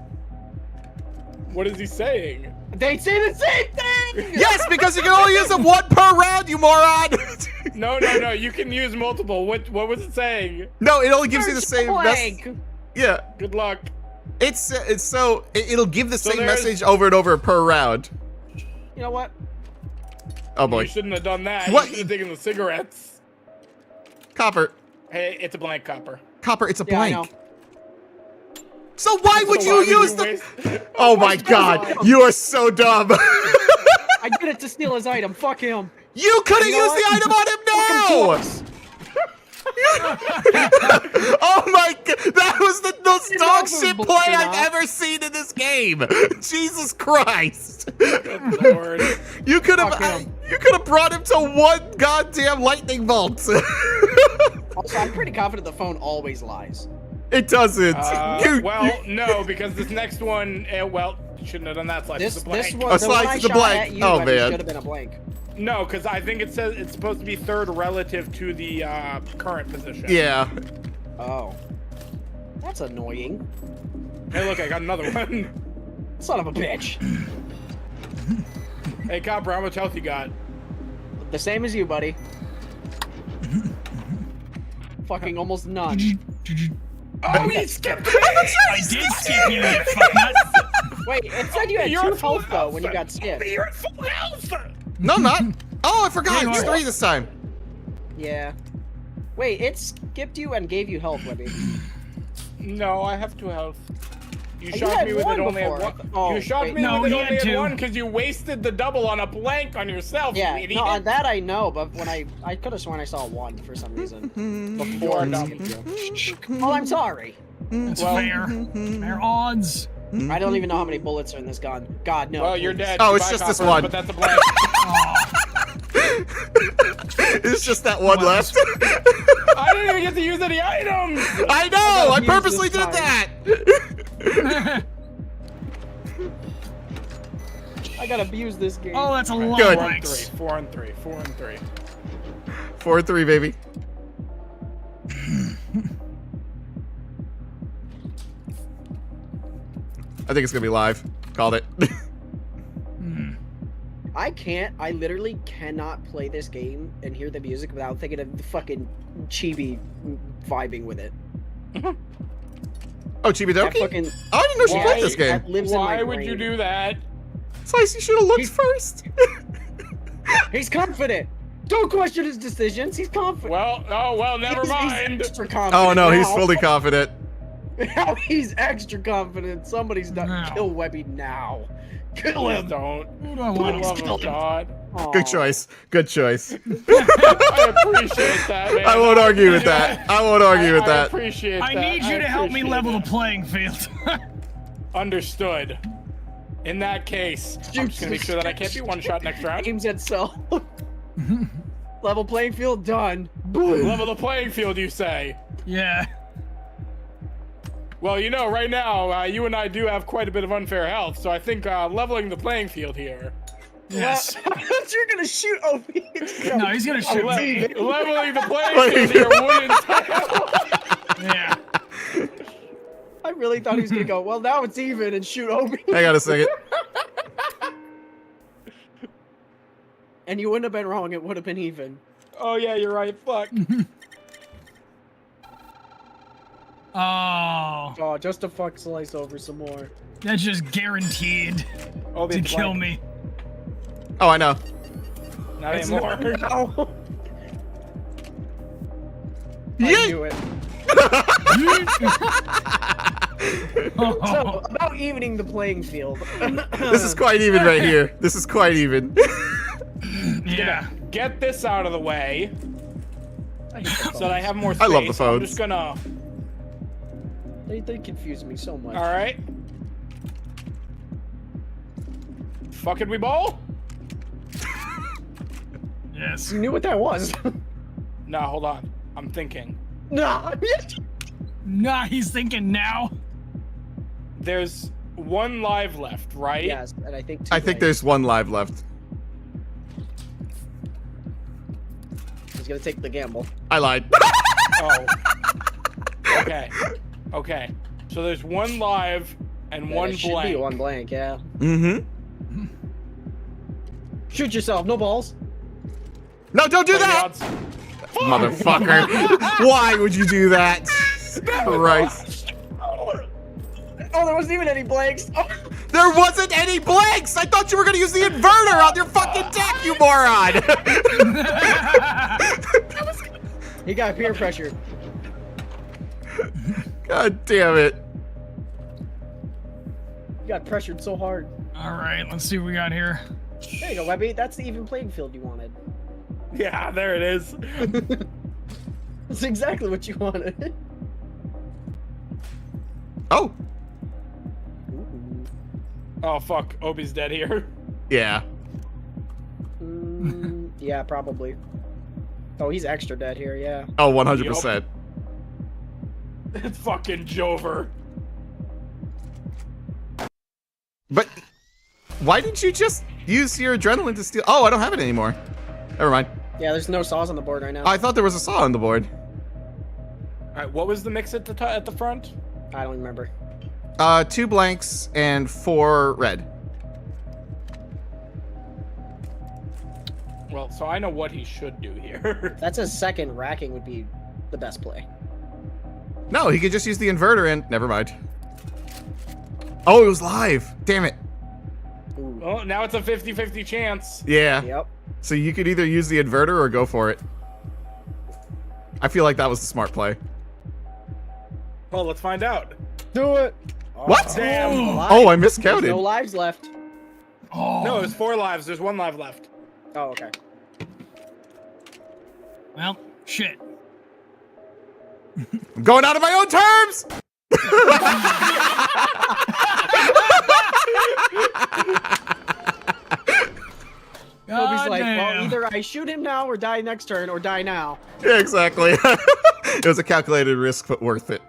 What is he saying? They say the same thing! Yes, because you can only use them 1 per round, you moron. No. You can use multiple. What was it saying? No, it only gives you the Search same message. blank. Yeah, Good luck. it'll give the So same there's- message over and over per round. You know what? Oh boy, You shouldn't have done that. What? You should have taken the cigarettes. Copper, Hey, it's a blank copper. it's a Yeah, I blank. know. So why would So you why use the? waste- Oh my god, you are so dumb. I did it to steal his item. Fuck him. You could have You know used the what? item on him Fuck him now. Oh my god, that was the most You know dog it was shit play bullshit, I've huh? ever seen in this game. Jesus Christ. Good lord. You could Fuck have him. brought him to 1 goddamn lightning bolt. Also, I'm pretty confident the phone always lies. It doesn't. Well, no, because this next one, you shouldn't have done that. Slice This is a blank. one, the Slice one I is a shot blank. at you, Oh, I man. should have been a blank. No, because I think it says it's supposed to be 3rd relative to the current position. Yeah. Oh. That's annoying. Hey, look, I got another one. Son of a bitch. Hey, Copper, how much health you got? The same as you, buddy. Fucking almost none. Oh, you skipped me! I did skip you, you fucknut. Wait, it said you had You're 2 at full health though when you got health. skipped. You're at full health! No, I'm not. Oh, I forgot. Yeah, you It's are. 3 this time. Yeah. Wait, it skipped you and gave you health, Webby. No, I have 2 health. You You shot had me with one it only before. at 1. Oh, you shot wait. me No, with it he only had at 2. 1 because you wasted the double on a blank on yourself, Yeah, you idiot. no, that I know, but when I could have sworn I saw 1 for some reason. Before are it dumb. skipped you. Oh, I'm sorry. That's Well- fair. Fair odds. I don't even know how many bullets are in this gun. God, no. Well, you're please. dead. Oh, it's Goodbye, just this Copper, one. But that's a blank. It's just that one Well, left. I didn't even get to use any items! I know. I use purposely this did time. that. I gotta abuse this game. Oh, that's a lot Good. of likes. 4 and 3. 4 and 3. 4-3, baby. I think it's gonna be live. Called it. I literally cannot play this game and hear the music without thinking of the fucking Chibi vibing with it. Oh, Chibi That Doki? fucking Oh, I didn't know she Why- played this game. that lives in my Why would you brain. do that? Slice, you should have looked first. He's confident. Don't question his decisions. He's confident. Well, never He's mind. extra confident Oh no, he's now. fully confident. Now he's extra confident. Somebody's done. No. Kill Webby now. Kill Please him. don't. Who do I For the want? love of God. Aw. Good choice. Good choice. I appreciate that, man. I won't argue with that. I won't argue with I that. appreciate I that. need you to help me appreciate level that. the playing field. Understood. In that case, I'm just gonna make sure that I can't be one shot next round. Aims at self. Level playing field done. Level the playing field, you say? Yeah. Well, you know, right now, you and I do have quite a bit of unfair health, so I think leveling the playing field here. Yes. You're gonna shoot OP. No, he's gonna shoot me. Leveling the playing field here would entail. Yeah. I really thought he was gonna go, well, now it's even and shoot OP. Hang on a second. And you wouldn't have been wrong. It would have been even. Oh yeah, you're right. Fuck. Oh, Oh, just to fuck Slice over some more. that's just guaranteed Oh, to kill me. Oh, I know. Not It's anymore. no. I Yeet! knew it. Oh, So, about evening the playing field. This is quite even right here. This is quite even. yeah. Get this out of the way so that I have more space. I love the I'm phones. just gonna. They confuse me so much. All right. Fucking we bowl? Yes. You knew what that was. No, hold on. I'm thinking. No. Nah, he's thinking now. There's one live left, right? Yes, and I think. I think there's one live left. He's gonna take the gamble. I lied. Oh. Okay. Okay. So there's one live and one It should blank. be one blank. Yeah. Mm-hmm. Shoot yourself. No balls. No, don't do What are the that! odds? Motherfucker. Why would you do that? Christ. Oh, there wasn't even any blanks. Oh. There wasn't any blanks! I thought you were gonna use the inverter on your fucking deck, you moron! He got peer pressure. God damn it. He got pressured so hard. All right, let's see what we got here. There you go, Webby. That's the even playing field you wanted. Yeah, there it is. That's exactly what you wanted. Oh. Ooh. Oh fuck, Obi's dead here. Yeah. Yeah, probably. Oh, he's extra dead here, yeah. Oh, 100%. It's fucking Jover. But why didn't you just use your adrenaline to steal? Oh, I don't have it anymore. Never mind. Yeah, there's no saws on the board right now. I thought there was a saw on the board. All right, what was the mix at the front? I don't remember. 2 blanks and 4 red. Well, so I know what he should do here. That's a second. Racking would be the best play. No, he could just use the inverter and never mind. Oh, it was live. Damn it. Ooh. Well, now it's a 50-50 chance. Yeah. Yep. So you could either use the inverter or go for it. I feel like that was the smart play. Well, let's find out. Do it. What? Damn. Oh, I There's miscounted. no lives left. Oh. No, there's 4 lives. There's 1 live left. Oh, okay. Well, shit. I'm going out of my own terms. Kobe's like, well, Goddamn. either I shoot him now or die next turn or die now. Yeah, exactly. It was a calculated risk, but worth it.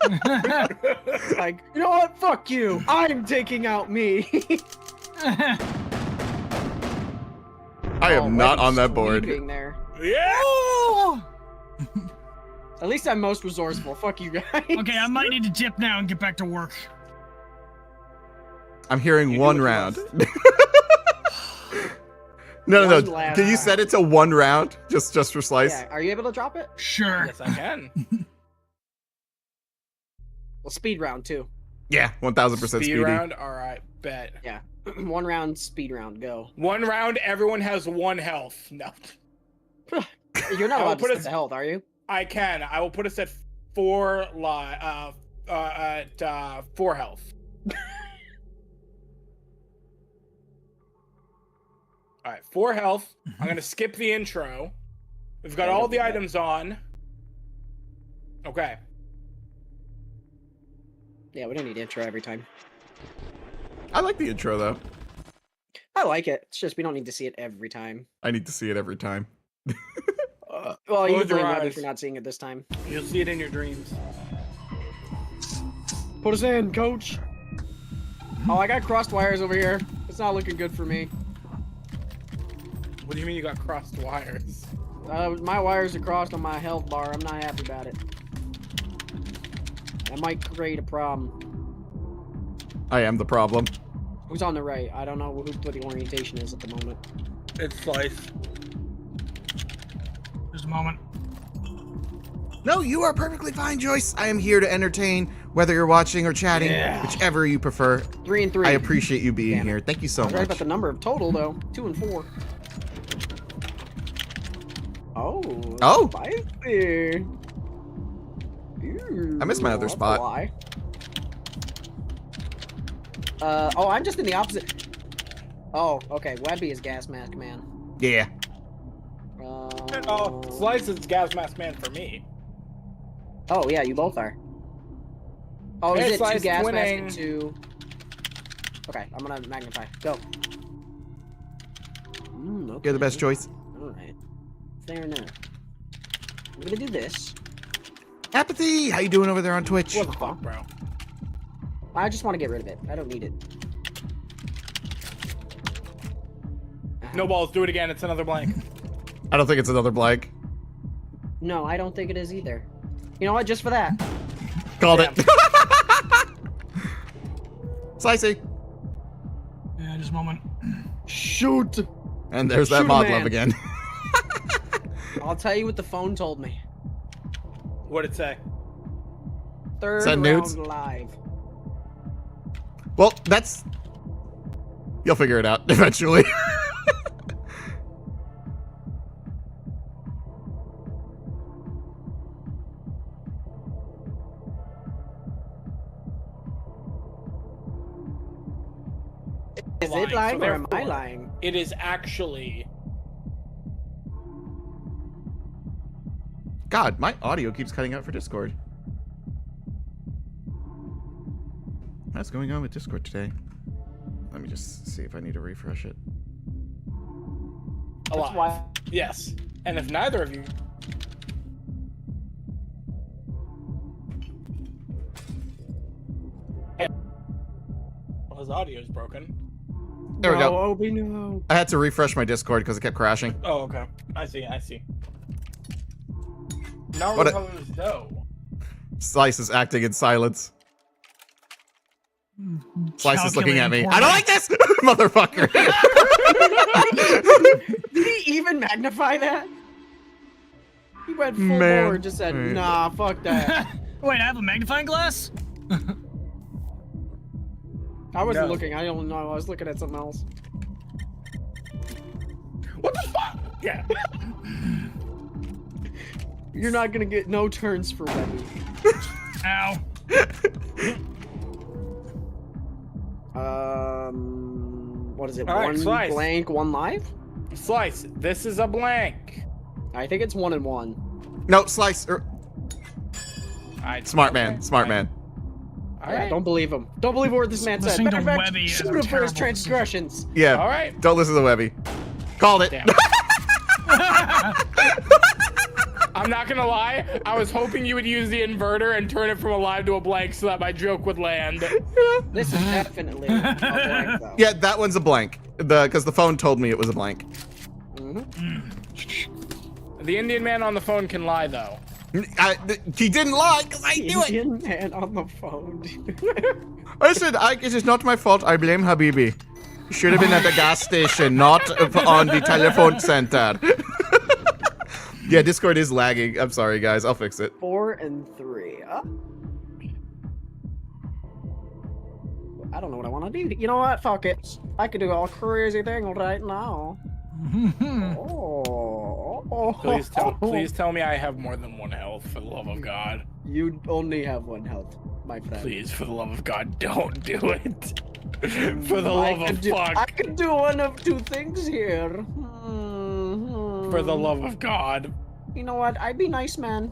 It's like, you know what? Fuck you. I'm taking out me. I Oh, am not Webby's on that board. sweeping there. Yeah. At least I'm most resourceful. Fuck you guys. Okay, I might need to dip now and get back to work. I'm hearing You do 1 it for round. us. No. One last Can you set it to 1 round? Just for slice? Yeah, are you able to drop it? Sure. Yes, I can. Well, speed round too. Yeah, 1000% Speed speedy. round. All right, bet. Yeah. 1 round, speed round, go. 1 round. Everyone has 1 health. No, You're not I will allowed to put set us- the health, are you? I can. I will put us at 4 4 health. All right, 4 health. I'm gonna skip the intro. We've got all the items on. Okay. Yeah, we don't need intro every time. I like the intro, though. I like it. It's just we don't need to see it every time. I need to see it every time. Well, you Close can your blame Webby eyes. for not seeing it this time. You'll see it in your dreams. Put us in, coach. Oh, I got crossed wires over here. It's not looking good for me. What do you mean you got crossed wires? My wires are crossed on my health bar. I'm not happy about it. That might create a problem. I am the problem. Who's on the right? I don't know what the orientation is at the moment. It's Slice. Just a moment. No, you are perfectly fine, Joyce. I am here to entertain, whether you're watching or chatting, Yeah. whichever you prefer. 3 and 3. I appreciate you being Damn it. here. Thank you so I was right much. about the number of total though. 2 and 4. Oh. Oh. Spicy. Ooh, I missed my other that's a spot. lie. Oh, I'm just in the opposite. Oh, okay. Webby is gas mask man. Yeah. Oh, Slice is gas mask man for me. Oh yeah, you both are. Oh, Hey, is it 2 Slice, gas masks twinning. and 2? Okay, I'm gonna magnify. Go. Okay. You're the best choice. Alright. Fair enough. I'm gonna do this. Apathy! How you doing over there on Twitch? What the fuck, bro? I just want to get rid of it. I don't need it. No balls. Do it again. It's another blank. I don't think it's another blank. No, I don't think it is either. You know what? Just for that. Called Damn. it. Slicey. Yeah, just a moment. Shoot! And there's that Shoot a mod man. love again. I'll tell you what the phone told me. What'd it say? Third Send round nudes? live. Well, that's... You'll figure it out eventually. Is Lying, it so lying or am I therefore- lying? It is actually. God, my audio keeps cutting out for Discord. What's going on with Discord today? Let me just see if I need to refresh it. Alive. That's why. Yes. And if neither of you. Well, his audio's broken. There we no, go. Obi, no. I had to refresh my Discord because it kept crashing. Oh, okay. I see. I see. Now What we're dough. Slice is acting in silence. Slice is looking at me. I don't like this, motherfucker. Did he even magnify that? He went full bore and just said, nah, fuck that. Wait, I have a magnifying glass? I wasn't looking. I don't know. I was looking at something else. What the fuck? Yeah. You're not gonna get no turns for Webby. Ow. What is it? All right, one Slice. blank, one live? Slice, this is a blank. I think it's 1 and 1. No, Slice. Smart Okay. man. Smart man. All Yeah, right. don't believe him. Don't believe what this man said. Listening to Matter of fact, Webby is shoot a him for his terrible transgressions. Yeah. All right. Don't listen to Webby. Called it. Damn. I'm not gonna lie. I was hoping you would use the inverter and turn it from a live to a blank so that my joke would land. This is definitely a blank, though. Yeah, that one's a blank. Because the phone told me it was a blank. The Indian man on the phone can lie, though. He didn't lie because I knew it. Indian man on the phone. I said, it is not my fault. I blame Habibi. He should have been at the gas station, not on the telephone center. Yeah, Discord is lagging. I'm sorry, guys. I'll fix it. 4 and 3. I don't know what I want to do. You know what? Fuck it. I could do a crazy thing right now. Please tell me I have more than 1 health, for the love of God. You only have 1 health, my friend. Please, for the love of God, don't do it. For the love of fuck. I could do one of 2 things here. For the love of God. You know what? I'd be nice, man.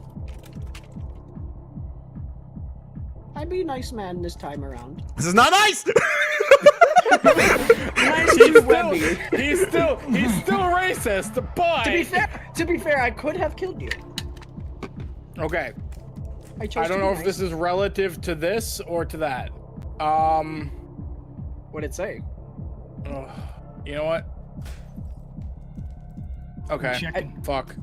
I'd be nice, man, this time around. This is not nice. Nice to Webby. He's still racist, but To be fair, I could have killed you. okay. I chose I don't to know be if nice. this is relative to this or to that. What'd it say? You know what? Okay. Chicken. Fuck.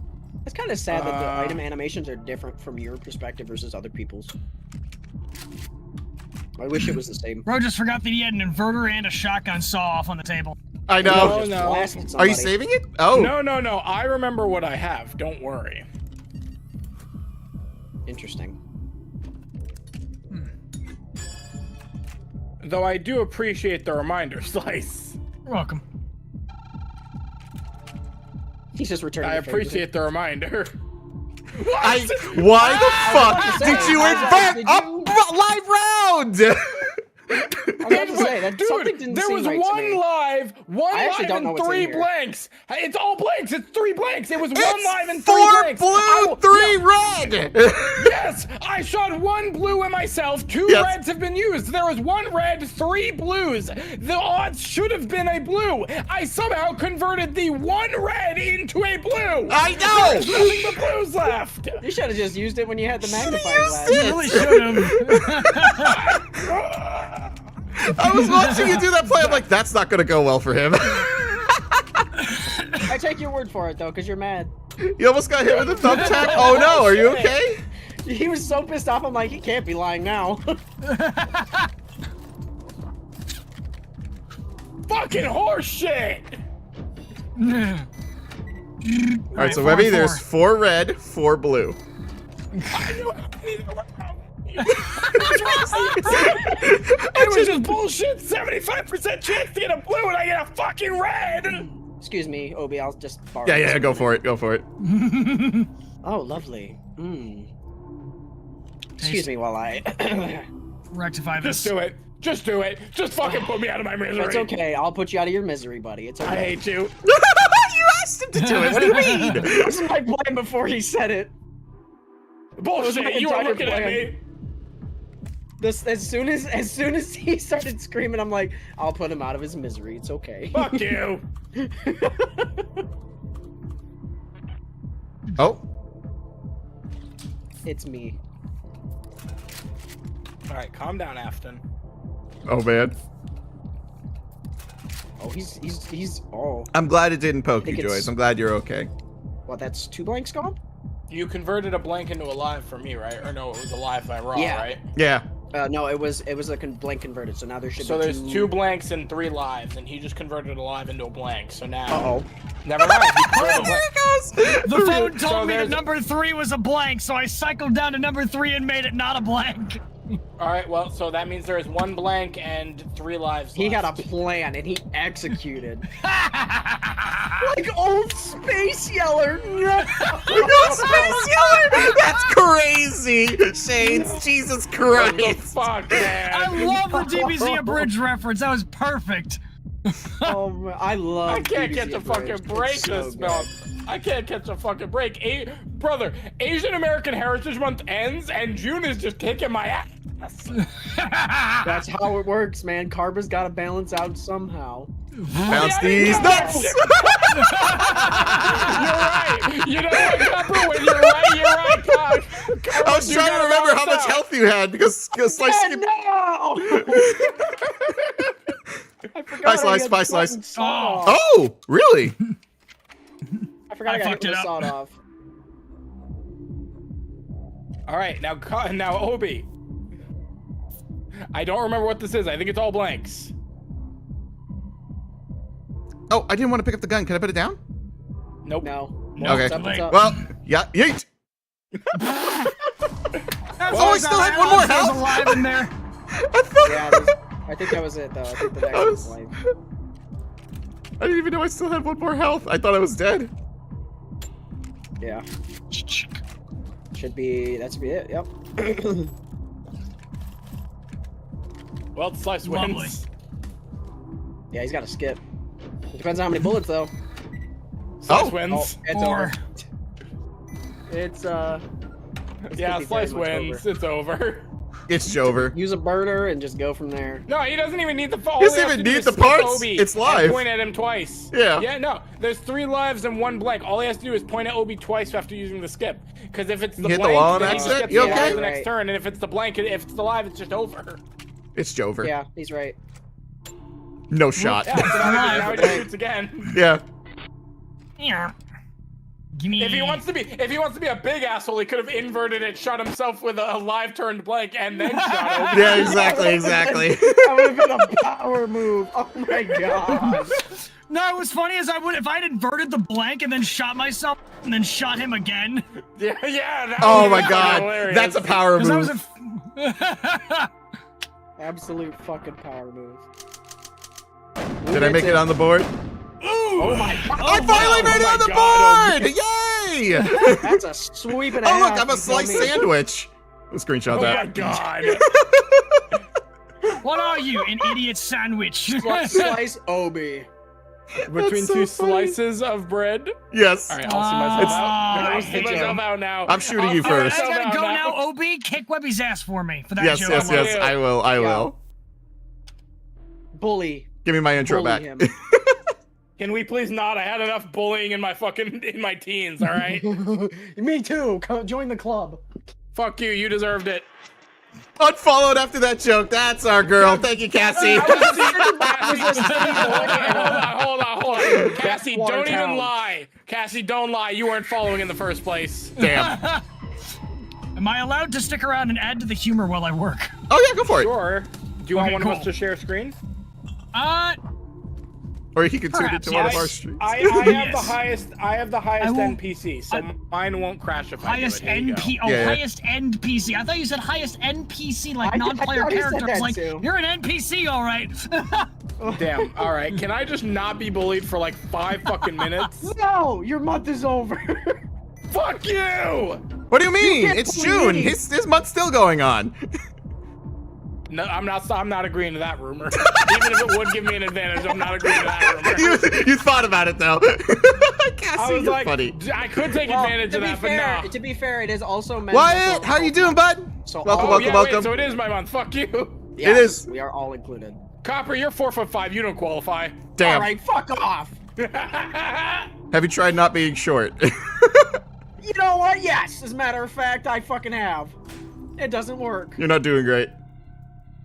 It's kind of sad that the item animations are different from your perspective versus other people's. I wish it was the same. Bro just forgot that he had an inverter and a shotgun saw off on the table. I know. No, no. Blasted Are somebody. you saving it? Oh. No. I remember what I have. Don't worry. Interesting. Though I do appreciate the reminder, Slice. You're welcome. He's just returning. I the favor. appreciate the reminder. Why the fuck about to did say, you did invert you- a live round? I'm about to say that something Dude, didn't there seem was right to one me. live, I actually don't know and what's in 3 here. blanks. It's all blanks. It's 3 blanks. It was 1 It's live and 3 4 blanks. blue, 3 red. Yes, I shot 1 blue in myself. 2 Yes. reds have been used. There was 1 red, 3 blues. The odds should have been a blue. I somehow converted the 1 red into a blue. I know. There's nothing but blues left. You should have just used it when you had the magnifying used glass. it. You really should have. I was watching you do that play. I'm like, that's not gonna go well for him. I take your word for it though, because you're mad. You almost got hit with a thumbtack. Oh no, are you okay? He was so pissed off. I'm like, he can't be lying now. Fucking horse shit. All right, so 4 Webby, and 4. there's 4 red, 4 blue. It was just bullshit. 75% chance to get a blue and I get a fucking red. Excuse me, Obi. I'll just borrow. Yeah, this. go for it. Go for it. Oh, lovely. Excuse me while I. Rectify this. Just do it. Just do it. Just fucking put me out of my misery. It's okay. I'll put you out of your misery, buddy. It's okay. I hate you. You asked him to do it. What do you mean? That was my plan before he said it. Bullshit. You were entire looking at plan. me. This as soon as he started screaming, I'm like, I'll put him out of his misery. It's okay. Fuck you. Oh, It's me. All right, calm down, Afton. oh man. Oh, he's. Oh, I'm glad it didn't poke you, think it's- Joyce. I'm glad you're okay. what? That's 2 blanks gone. You converted a blank into a live for me, right? Or no, it was a live by Raw, Yeah. right? Yeah. No, it was a blank converted. So now there should So be there's 2 blanks and 3 lives, and he just converted a live into a blank. So now, Uh-oh. never mind. He converted a blank. The phone So told me that there's- number 3 was a blank, so I cycled down to number 3 and made it not a blank. All right, well, so that means there is 1 blank and 3 lives. He had a left. plan and he executed. Like old Space Yeller. No. Space Yeller! That's crazy! Shades, Jesus What the Christ! fuck, man? I love the DBZ abridged reference. That was perfect. Oh, man, I love. I can't DBZ catch a fucking Abridged. break It's so this good. month. I can't catch a fucking break. Brother, Asian American Heritage Month ends and June is just kicking my ass. That's how it works, man. Karma's got to balance out somehow. Bounce Yeah, these yeah. nuts! You're right. You know what, Copper? When you're right, Cock. I was trying to remember how much health you had because Slice skip. No! I forgot Bye, I Slice, had bye, the Slice. button sawed off. Oh, really? I forgot I I got fucked hit it with a up. sawed off. All right, now Obi. I don't remember what this is. I think it's all blanks. Oh, I didn't want to pick up the gun. Can I put it down? Nope. No. Okay. What's up, what's up? Well, yeah, yeet. Oh, I still had one more health. alive in there. I thought Yeah, I think that was it, though. I think the next I one's was- life. I didn't even know I still had one more health. I thought I was dead. Yeah. Should be, that should be it, yep. Well, Slice Lovely. wins. Yeah, he's got to skip. It depends on how many bullets, though. Slice Oh. wins. It's 4. over. It's, Yeah, could be very Slice much wins. It's over. It's Jover. use a burner and just go from there. No, he doesn't even need the phone. He doesn't even need the parts. It's live. Point at him twice. Yeah. Yeah, no. There's 3 lives and 1 blank. All he has to do is point at Obi twice after using the skip. Because if it's the Hit the blank, wall on then he just accident? gets You the live okay? the next Right. turn. And if it's the blank, if it's the live, it's just over. It's Jover. Yeah, he's right. No shot. Yeah, so now he just shoots again. Yeah. Yeah. Give me. If he wants to be a big asshole, he could have inverted it, shot himself with a live turned blank, and then shot Obi. Yeah, exactly. That would have been a power move. Oh my god. No, it was funny as if I had inverted the blank and then shot myself and then shot him again. Yeah, that Oh would my be god. hilarious. That's a power 'Cause that was move. a. Absolute fucking power move. Did I make it on the board? Oh my god. I finally made it on the God, board! Yay! That's a sweep and a Oh half. look, I'm a you sliced dummy. sandwich. We'll screenshot Oh my that. god. What are you, an idiot sandwich? Slice Obi. Between so 2 funny. slices of bread. Yes. All right, I'll see myself It's- out. I I'll see hate myself you. out now. I'm shooting I'll you see first. I myself gotta out go now, Obi. Kick Webby's ass for me for that Yes, joke. yes, yes. Yeah. I will. I will. Bully. Give me my intro Bully back. him. Can we please not? I had enough bullying in my teens, all right? Me too. Come join the club. Fuck you, you deserved it. Unfollowed after that joke. That's our girl. Thank you, Cassie. Hold on. Cassie, don't even Watertown. lie. Cassie, don't lie. You weren't following in the first place. Damn. Am I allowed to stick around and add to the humor while I work? Oh yeah, go for it. Sure. Do you want Okay, one of us cool. to share screen? Or he can tune Perhaps, into one of yes. our streams. I have Yes. the highest will- NPC, so mine won't crash if Highest I do it. Here you go. NP. Oh, Yeah. highest NPC. I thought you said highest NPC, like I non-player thought he said character. I was that like, too. you're an NPC, all right. Damn. All right. Can I just not be bullied for like 5 fucking minutes? No, your month is over. Fuck you! What do you mean? can't It's bully June. me. His month's still going on. No, I'm not agreeing to that rumor. Even if it would give me an advantage, I'm not agreeing to that rumor. you thought about it though. Cassie, I was you're like, funny. I could take Well, advantage of that, but no. to be fair, it is also men's Wyatt, mental how you health doing, month. bud? So Welcome, all- welcome, yeah, welcome. Wait, so it is my month. Fuck you. Yes, is. We are all included. Copper, you're 4'5". You don't qualify. Damn. All right, fuck off. Have you tried not being short? You know what? Yes, as a matter of fact, I fucking have. It doesn't work. You're not doing great.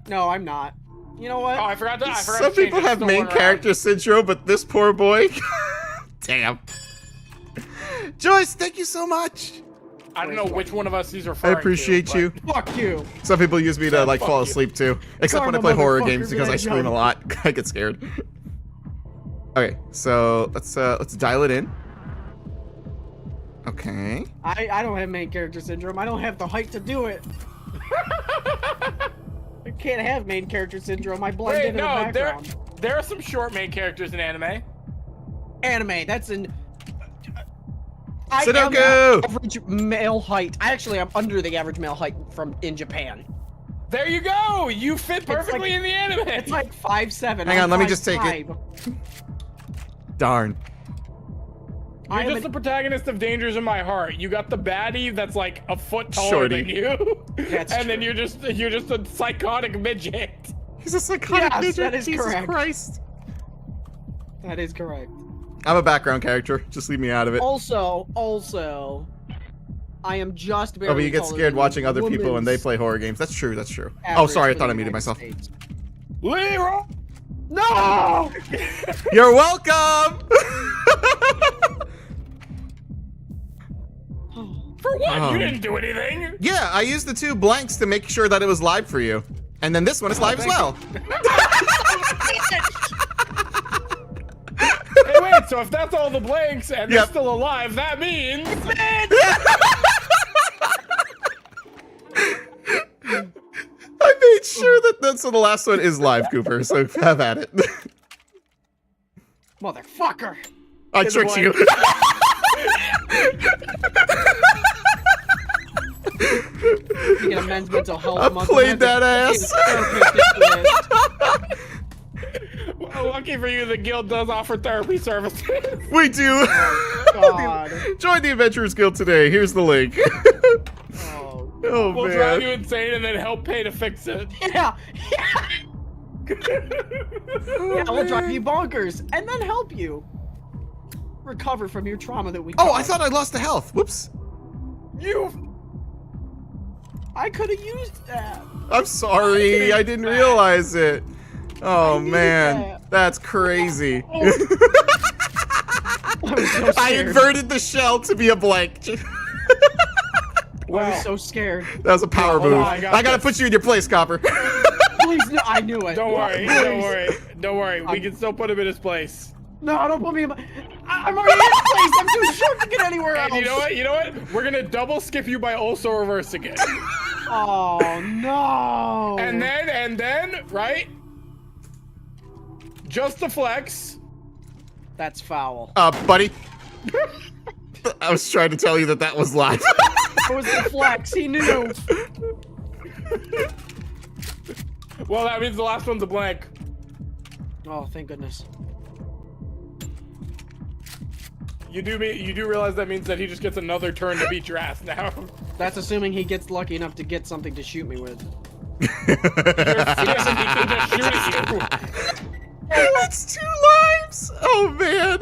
No, I'm not. You know what? Oh, I forgot to Some change people it. have Still main one around. character syndrome, but this poor boy. Damn. Joyce, thank you so much. I don't know which one of us he's referring I to. appreciate you. Fuck you. Some people use me to like fuck fall you. asleep too, except when I Karma, play horror motherfucker, games because I man, scream a yo. lot. I get scared. Okay, so let's dial it in. Okay. I don't have main character syndrome. I don't have the height to do it. I can't have main character syndrome. I blend Wait, into the no, background. there are some short main characters in anime. Anime. That's an. I am Sudoku! average male height. Actually, I'm under the average male height in Japan. There you go. You fit perfectly like- in the anime. It's like 5'7". Hang on, I'm let me just take 5'5". it. Darn. You're I am just the protagonist of Dangers in My Heart. You got the baddie that's like a foot taller Shorty. than you, That's and then true. you're just a psychotic midget. He's a psychotic Yes, midget. that is Jesus correct. Christ. That is correct. I'm a background character. Just leave me out of it. Also, I am just barely Oh, but you get taller scared than watching other people when they woman's play horror games. That's true. That's true. Oh, average sorry. I for thought the I muted United myself. States. Leroy. No! You're welcome. For what? Oh. You didn't do anything. Yeah, I used the 2 blanks to make sure that it was live for you, and then this one is live as thank well. Hey, wait. So if that's all the blanks and they're Yep. still alive, that means. I made sure that so the last one is live, Cooper. So have at it. Motherfucker! I It's a tricked you. You get a men's mental health I month. played that ass. Well, lucky for you, the guild does offer therapy services. We do. God. Join the Adventurers Guild today. Here's the link. Oh. Oh We'll drive you man. insane and then help pay to fix it. Yeah. Yeah, we'll drive you bonkers and then help you recover from your trauma that we. Oh, I caused. thought I lost the health. Whoops. I could have used that. I'm sorry. I didn't realize it. Oh needed man, that. that's crazy. I was so scared. I inverted the shell to be a blank. I Wow. was so scared. That was a power Hold move. on, I got I gotta this. put you in your place, Copper. Please, no, I knew it. Don't worry, Please. don't worry, don't worry. We can still put him in his place. No, don't put me in my. I'm already in place. I'm too short to get anywhere else. And you know what? You know what? We're gonna double skip you by also reversing it. Oh no. And then, right? Just the flex. That's foul. Buddy. I was trying to tell you that was live. It was the flex. He knew. Well, that means the last one's a blank. Oh, thank goodness. You do realize that means that he just gets another turn to beat your ass now. That's assuming he gets lucky enough to get something to shoot me with. He can just shoot at you. That's 2 lives. Oh man.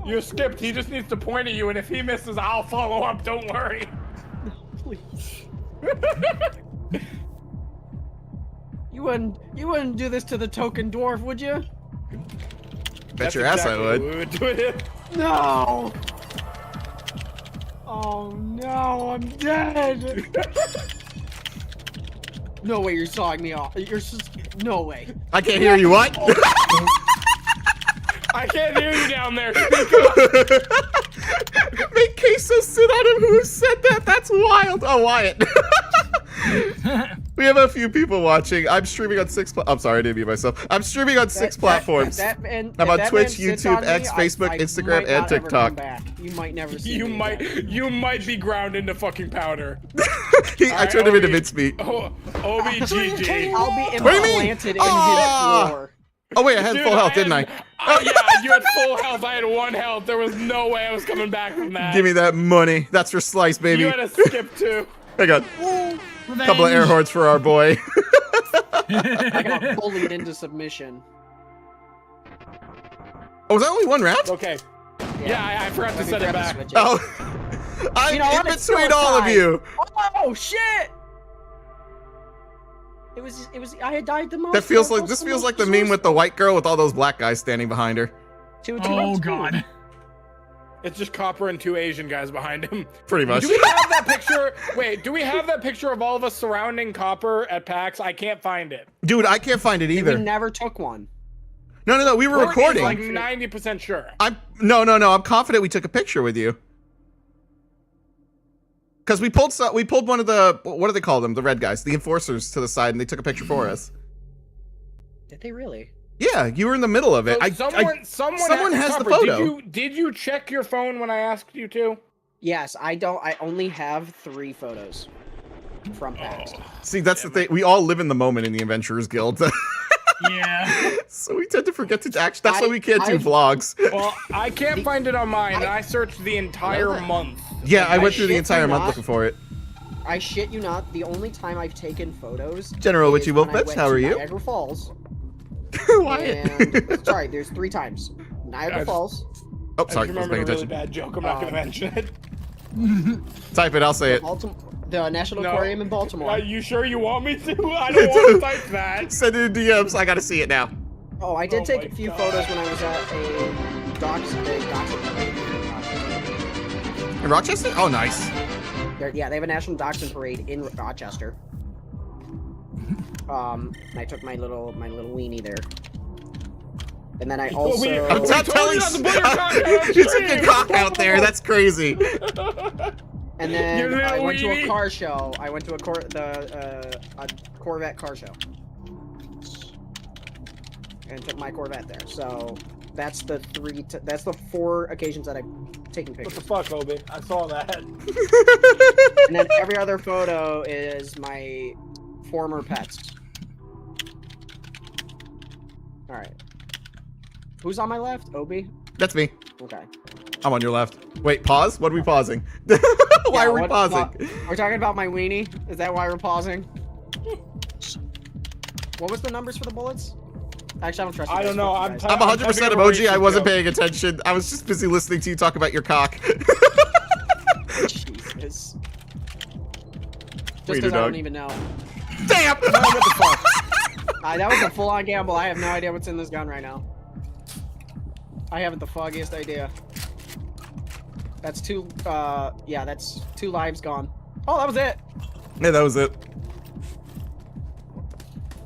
You skipped. He just needs to point at you, and if he misses, I'll follow up. Don't worry. Please. You wouldn't do this to the token dwarf, would you? Bet That's your ass I exactly would. what we would do it. No. Oh no, I'm dead. No way you're sawing me off. No way. I can't hear you. What? I can't hear you down there. Speak up. Make Queso sit on him. Who said that? That's wild. Oh, Wyatt. We have a few people watching. I'm streaming on 6. I'm sorry, I didn't mute myself. I'm streaming on 6 platforms. I'm on Twitch, YouTube, X, Facebook, Instagram, and TikTok. You might never see You me might, again. you might be ground into fucking powder. I turned him into mincemeat. Oh, OBGG. I'll be What do you mean? implanted in Ah! his floor. Oh wait, I had Dude, full health, didn't I? Oh yeah, you had full health. I had 1 health. There was no way I was coming back from that. Give me that money. That's for Slice, baby. You had to skip too. I got a couple of air horns for our boy. I got bullied into submission. Oh, was that only 1 round? Okay. Yeah, I forgot to Let me set it grab the back. switch. Oh, I'm You know what? in It's still between a all of tie. you. Oh shit! It was. I had died the most. That feels like this feels like the meme with the white girl with all those black guys standing behind her. Oh god. It's just Copper and 2 Asian guys behind him. Pretty much. Do we have that picture? Wait, do we have that picture of all of us surrounding Copper at PAX? I can't find it. Dude, I can't find it either. We never took one. No, we were We're recording. like 90% sure. No, I'm confident we took a picture with you. Because we pulled one of the, what do they call them? The red guys, the enforcers to the side, and they took a picture for us. Did they really? Yeah, you were in the middle of it. So someone has the Copper, photo. Did you check your phone when I asked you to? Yes, I don't. I only have 3 photos from PAX. See, that's the thing. We all live in the moment in the Adventurers Guild. Yeah. So we tend to forget to actually. That's why we can't do vlogs. Well, I can't find it on mine, and I searched the entire month. Yeah, I went through the shit entire you month not. looking for it. I shit you not. The only time I've taken photos. General Witchy is when I Wolfbits, went how are to you? Niagara Falls. Wyatt. And sorry, there's 3 times. Niagara Falls. Oh, I sorry, just I was remembered paying a really attention. bad joke. I'm not going to mention it. Type it, I'll say it. The National Aquarium in Baltimore. Are you sure you want me to? I don't want to type that. Send it in DMs, I gotta see it now. Oh, I did Oh take my a few God. photos when I was at a docks. In Rochester? Oh, nice. Yeah, they have a National Dachshund Parade in Rochester. And I took my little weenie there. And then I also... I'm We not told you telling not to put your cock out on you took stream. your cock out there, that's crazy. And Your then little I went to weenie. a car show. I went to a Corvette car show. And took my Corvette there. So that's the 4 occasions that I've taken What pictures. the fuck, Obi? I saw that. And then every other photo is my former pets. Alright. Who's on my left? Obi? That's me. Okay. I'm on your left. Wait, pause? What are we pausing? Why Yeah, are we what- pausing? We're talking about my weenie? Is that why we're pausing? What was the numbers for the bullets? Actually, I don't trust you I guys. don't know. Fuck you guys. I'm 100% typing a emoji. I racist wasn't joke. paying attention. I was just busy listening to you talk about your cock. Jesus. Just Wiener because I dog. don't even know. Damn! What the fuck? That was a full-on gamble. I have no idea what's in this gun right now. I haven't the foggiest idea. That's 2, yeah, that's 2 lives gone. Oh, that was it! Yeah, that was it.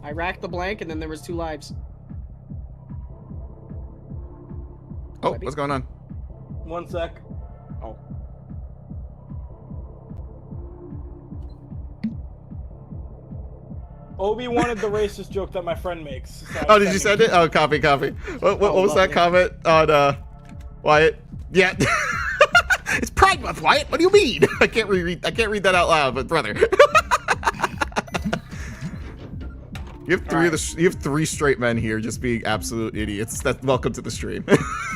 I racked the blank, and then there was 2 lives. Oh, what's going on? 1 sec. Oh. Obi wanted the racist joke that my friend makes. So Oh, did you send it? Oh, copy. What was that lovely. comment on, Wyatt? Yeah. It's Pride Month, Wyatt. What do you mean? I can't read that out loud, but brother. You have 3 straight men here just being absolute idiots. Welcome to the stream.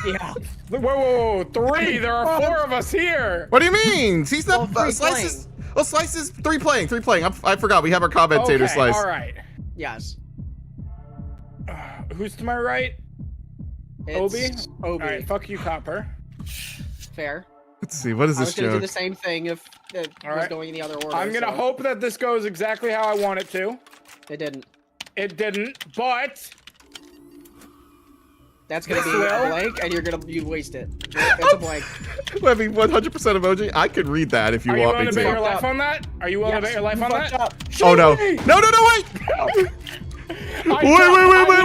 Yeah. Whoa, 3! There are 4 of us here! What do you mean? He's not Well, 3 Slice is. Well, Slice is 3 playing. I forgot. We have our commentator, Okay, Slice. alright. Yes. Who's to my right? It's Obi? Obi. Alright, fuck you, Copper. Fair. Let's see. What is I was this gonna do joke? the same thing if it was Alright. going in the other order. I'm gonna so hope that this goes exactly how I want it to. it didn't. It didn't, but... That's gonna be This will? a blank, and you waste it. It's a blank. I mean, 100% emoji. I could read that if you Are you want willing me to bet your to. life on that? Are you willing to bet your life on fucked that? up. Oh no! me! No!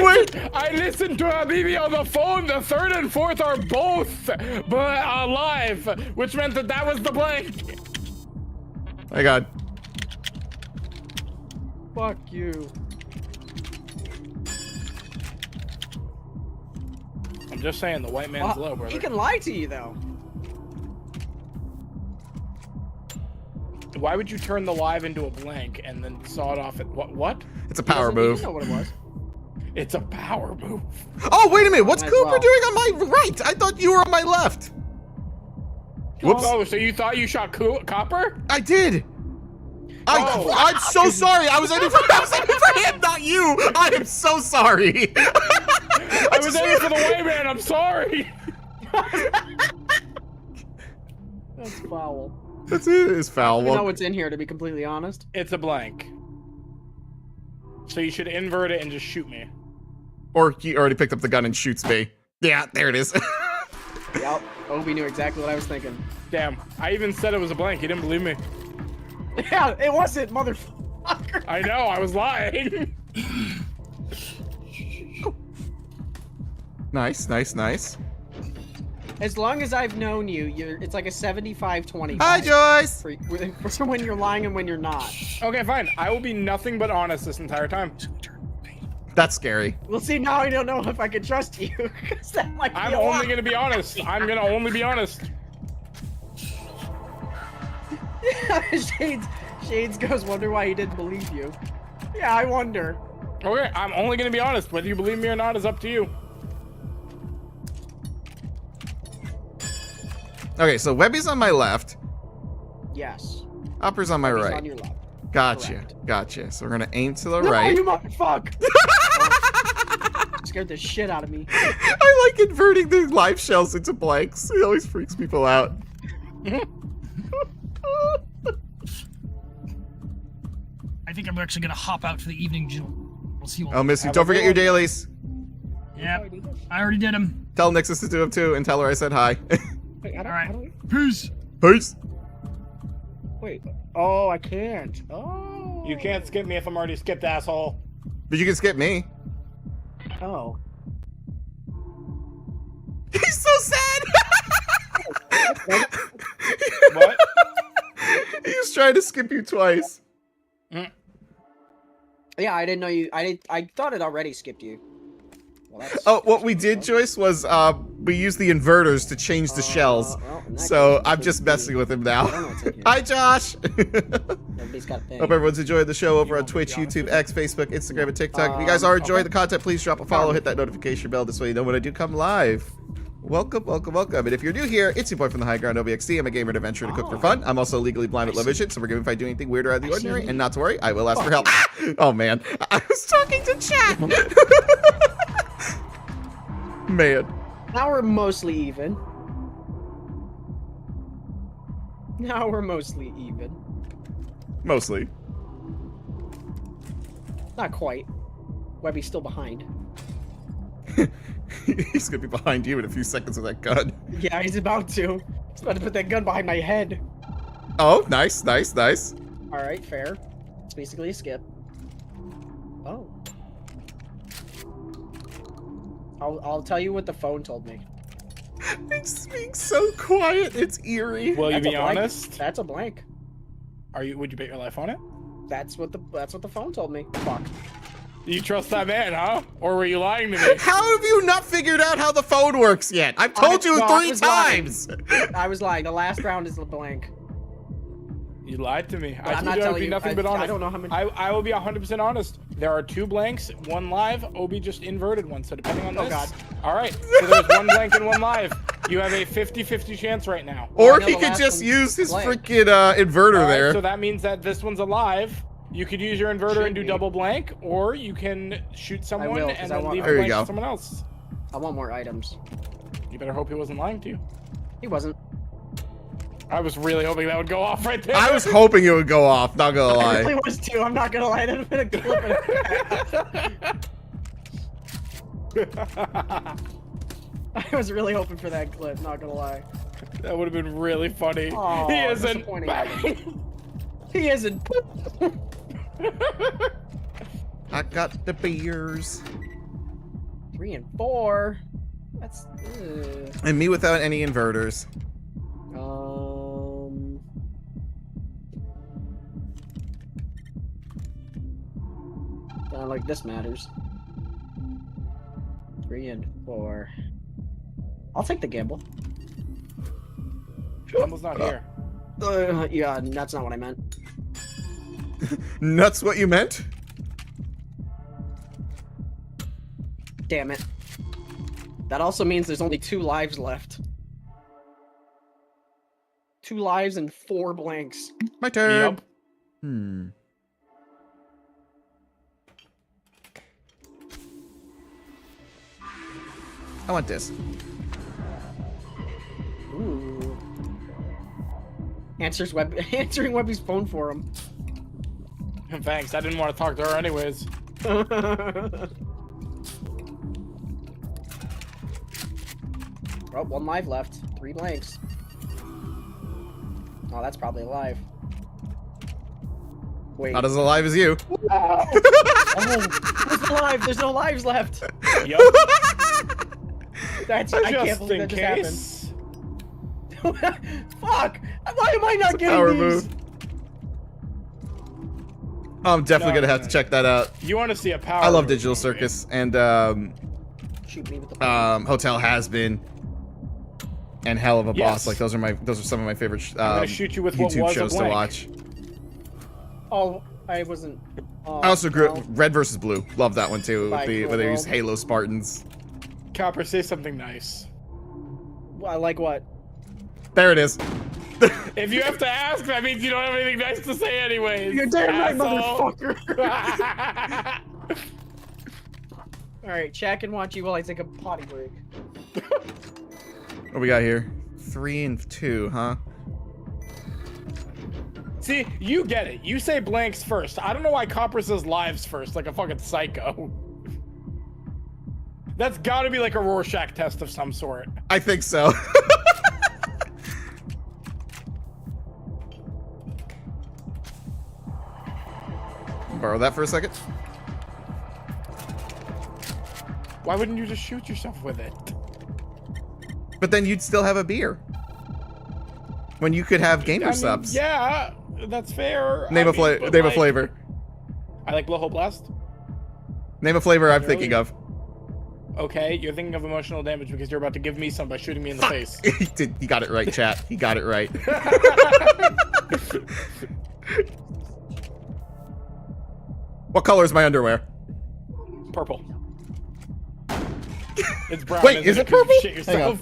Wait! Wait! I listened to Habibi on the phone. The 3rd and 4th are both live, which meant that was the blank. My God. Fuck you. I'm just saying, the white man's low, brother. He can lie to you though. Why would you turn the live into a blank and then saw it off at what? It's a power He move. didn't know what it was. It's a power move. Oh, wait a minute. What's Might as Cooper well. doing on my right? I thought you were on my left. Whoops. Oh, so you thought you shot Copper? I did. Oh. I'm so sorry. I was aiming for him, not you. I am so sorry. I was aiming for the white man. I'm sorry. That's foul. That's it. It's foul. I don't know Well, what's in here, to be completely honest. It's a blank. So you should invert it and just shoot me. or he already picked up the gun and shoots me. Yeah, there it is. Yep. Obi knew exactly what I was thinking. Damn. I even said it was a blank. He didn't believe me. Yeah, it wasn't, motherfucker. I know. I was lying. Nice, nice, nice. As long as I've known you, it's like a 75-25. Hi, Joyce. For when you're lying and when you're not. Okay, fine. I will be nothing but honest this entire time. That's scary. Well, see, now I don't know if I can trust you. 'Cause that might be I'm a only lot. going to be honest. I'm going to only be honest. Shades goes, wonder why he didn't believe you. Yeah, I wonder. Okay, I'm only going to be honest. Whether you believe me or not is up to you. Okay, so Webby's on my left. Yes. Upper's on my He's right. on your left. Gotcha, Correct. gotcha. So we're gonna aim to the No, right. you motherfucker! Scared the shit out of me. I like inverting the live shells into blanks. It always freaks people out. I think I'm actually gonna hop out for the evening, Jill. We'll see what. Oh, Missy, don't forget your dailies. Yep, I already did them. Tell Nixus to do them too, and tell her I said hi. Wait, All right, peace. Peace. Wait. Oh, I can't. Oh. You can't skip me if I'm already skipped, asshole. But you can skip me. Oh. He's so sad. What? He was trying to skip you twice. Yeah, I didn't know you. I thought it already skipped you. Well, Oh, what we did, Joyce, was we used the inverters to change the shells. Well, in that So case, I'm just messing with him now. I don't know what's in here. Hi, Josh. Everybody's got a thing. Hope everyone's enjoyed the show over on Twitch, YouTube, X, Facebook, Instagram, and TikTok. If you guys are enjoying the content, please drop a follow, hit that notification bell. This way you know when I do come live. Welcome, welcome, welcome. And if you're new here, it's your boy from the high ground, OBXD. I'm a gamer and adventurer to cook for fun. I'm also legally blind with low vision, so we're giving if I do anything weird or out of the ordinary. And not to worry, I will ask for help. Oh, man. I was talking to chat. Man. Now we're mostly even. Now we're mostly even. Mostly. Not quite. Webby's still behind. He's gonna be behind you in a few seconds with that gun. Yeah, he's about to. He's about to put that gun behind my head. Oh, nice, nice, nice. All right, fair. It's basically a skip. Oh. I'll tell you what the phone told me. It's being so quiet, it's eerie. Will you That's be a blank. honest? That's a blank. Would you bet your life on it? That's what the phone told me. Fuck. You trust that man, huh? Or were you lying to me? How have you not figured out how the phone works yet? I've told you No, I 3 was lying. times. I was lying. The last round is a blank. You lied to me. But I I'm told not you I would telling be you. nothing but honest. I don't know how many. I will be 100% honest. There are 2 blanks, 1 live. Obi just inverted one, so depending on this. Oh, God. All right, so there's 1 blank and 1 live. You have a 50-50 chance right now. Well, I Or know he the could last just one's use his blank. freaking inverter All right, there. so that means that this one's alive. You could use your inverter Should and do be. double blank, or you can shoot someone will, 'cause and I then want- leave a There you blank go. for someone else. I want more items. You better hope he wasn't lying to you. He wasn't. I was really hoping that would go off right there. I was hoping it would go off, not gonna I really lie. was too. I'm not gonna lie. That would have been a clip. I was really hoping for that clip. Not gonna lie. That would have been really funny. Aw, He isn't. disappointing. He isn't. I got the beers. 3 and 4. That's. And me without any inverters. Like this matters. 3 and 4. I'll take the gamble. Gamble's not here. Yeah, that's not what I meant. Nuts what you meant? Damn it. That also means there's only 2 lives left. 2 lives and 4 blanks. My turn. Yep. I want this. Ooh. Answering Webby's phone for him. Thanks. I didn't want to talk to her anyways. Oh, 1 live left. 3 blanks. Oh, that's probably alive. Wait. Not as alive as you. Oh, there's no live. There's no lives left. Yup. That's I can't Just believe in that just case. happened. Fuck! Why am I not getting Power these? move. I'm definitely No, gonna no, have no. to check that out. You want to see a power? I love move, Digital don't you? Circus and Shoot me with the Hotel Has Been and Hell of a Boss. Yes. Like those are some of my favorite I'm gonna shoot you with what YouTube was a shows to blank. watch. Oh, I wasn't. I also grew well, Red versus Blue. Love that one too. By Where they use World. Halo Spartans. Copper, say something nice. like what? There it is. If you have to ask, that means you don't have anything nice to say anyways. You're damn right, asshole. motherfucker. All right, chat can watch you while I take a potty break. What we got here? 3 and 2, huh? See, you get it. You say blanks first. I don't know why Copper says lives first, like a fucking psycho. That's gotta be like a Rorschach test of some sort. I think so. Borrow that for a second. Why wouldn't you just shoot yourself with it? But then you'd still have a beer. When you could have I gamer mean, subs. yeah, that's fair. Name I a flavor. mean, but Name a like, flavor. I like Blowhole Blast. Name a flavor I'm Really? thinking of. Okay, you're thinking of emotional damage because you're about to give me some by shooting me in the Fuck. face. He got it right, chat. He got it right. What color is my underwear? Purple. It's brown. Wait, isn't is it 'Cause you purple? Shit Hang on. yourself.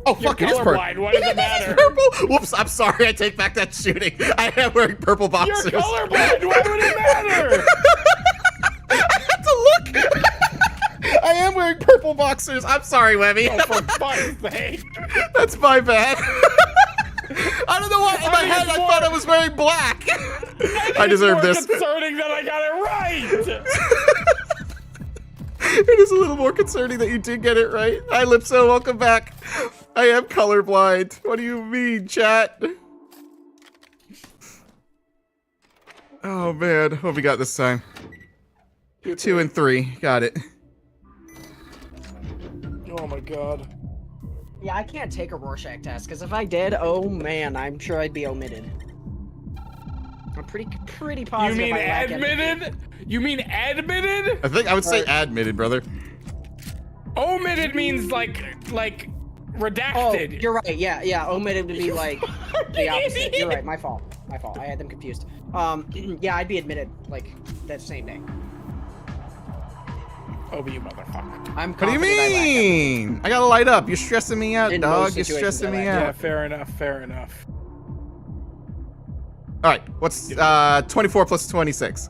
Oh, You're fuck, it is purple. colorblind. What does it matter? Purple? Whoops, I'm sorry. I take back that shooting. I am wearing purple You're boxers. colorblind. Why would it matter? I had to look. I am wearing purple boxers. I'm sorry, Webby. Oh, for fuck's sake. That's my bad. I don't know why. In my think head, it's I more- thought I was wearing black. I It's deserve more this. concerning that I got it right. It is a little more concerning that you did get it right. Hi, Lipso. Welcome back. I am colorblind. What do you mean, chat? Oh, man. What we got this time? 2 and 3. Got it. Oh my god. Yeah, I can't take a Rorschach test because if I did, oh man, I'm sure I'd be omitted. I'm pretty You positive. mean I lack empathy. admitted? You mean admitted? I think I would say Right. admitted, brother. Omitted means like Oh, redacted. you're right. Yeah. Omitted would be like the opposite. You're right. My fault. I had them confused. Yeah, I'd be admitted like that same day. Oh, but you motherfucker. I'm What do you confident I lack empathy. mean? I gotta light up. You're stressing me out, In dog. most You're situations, stressing I me like out. Yeah, fair enough. Fair enough. All right. What's 24 plus 26?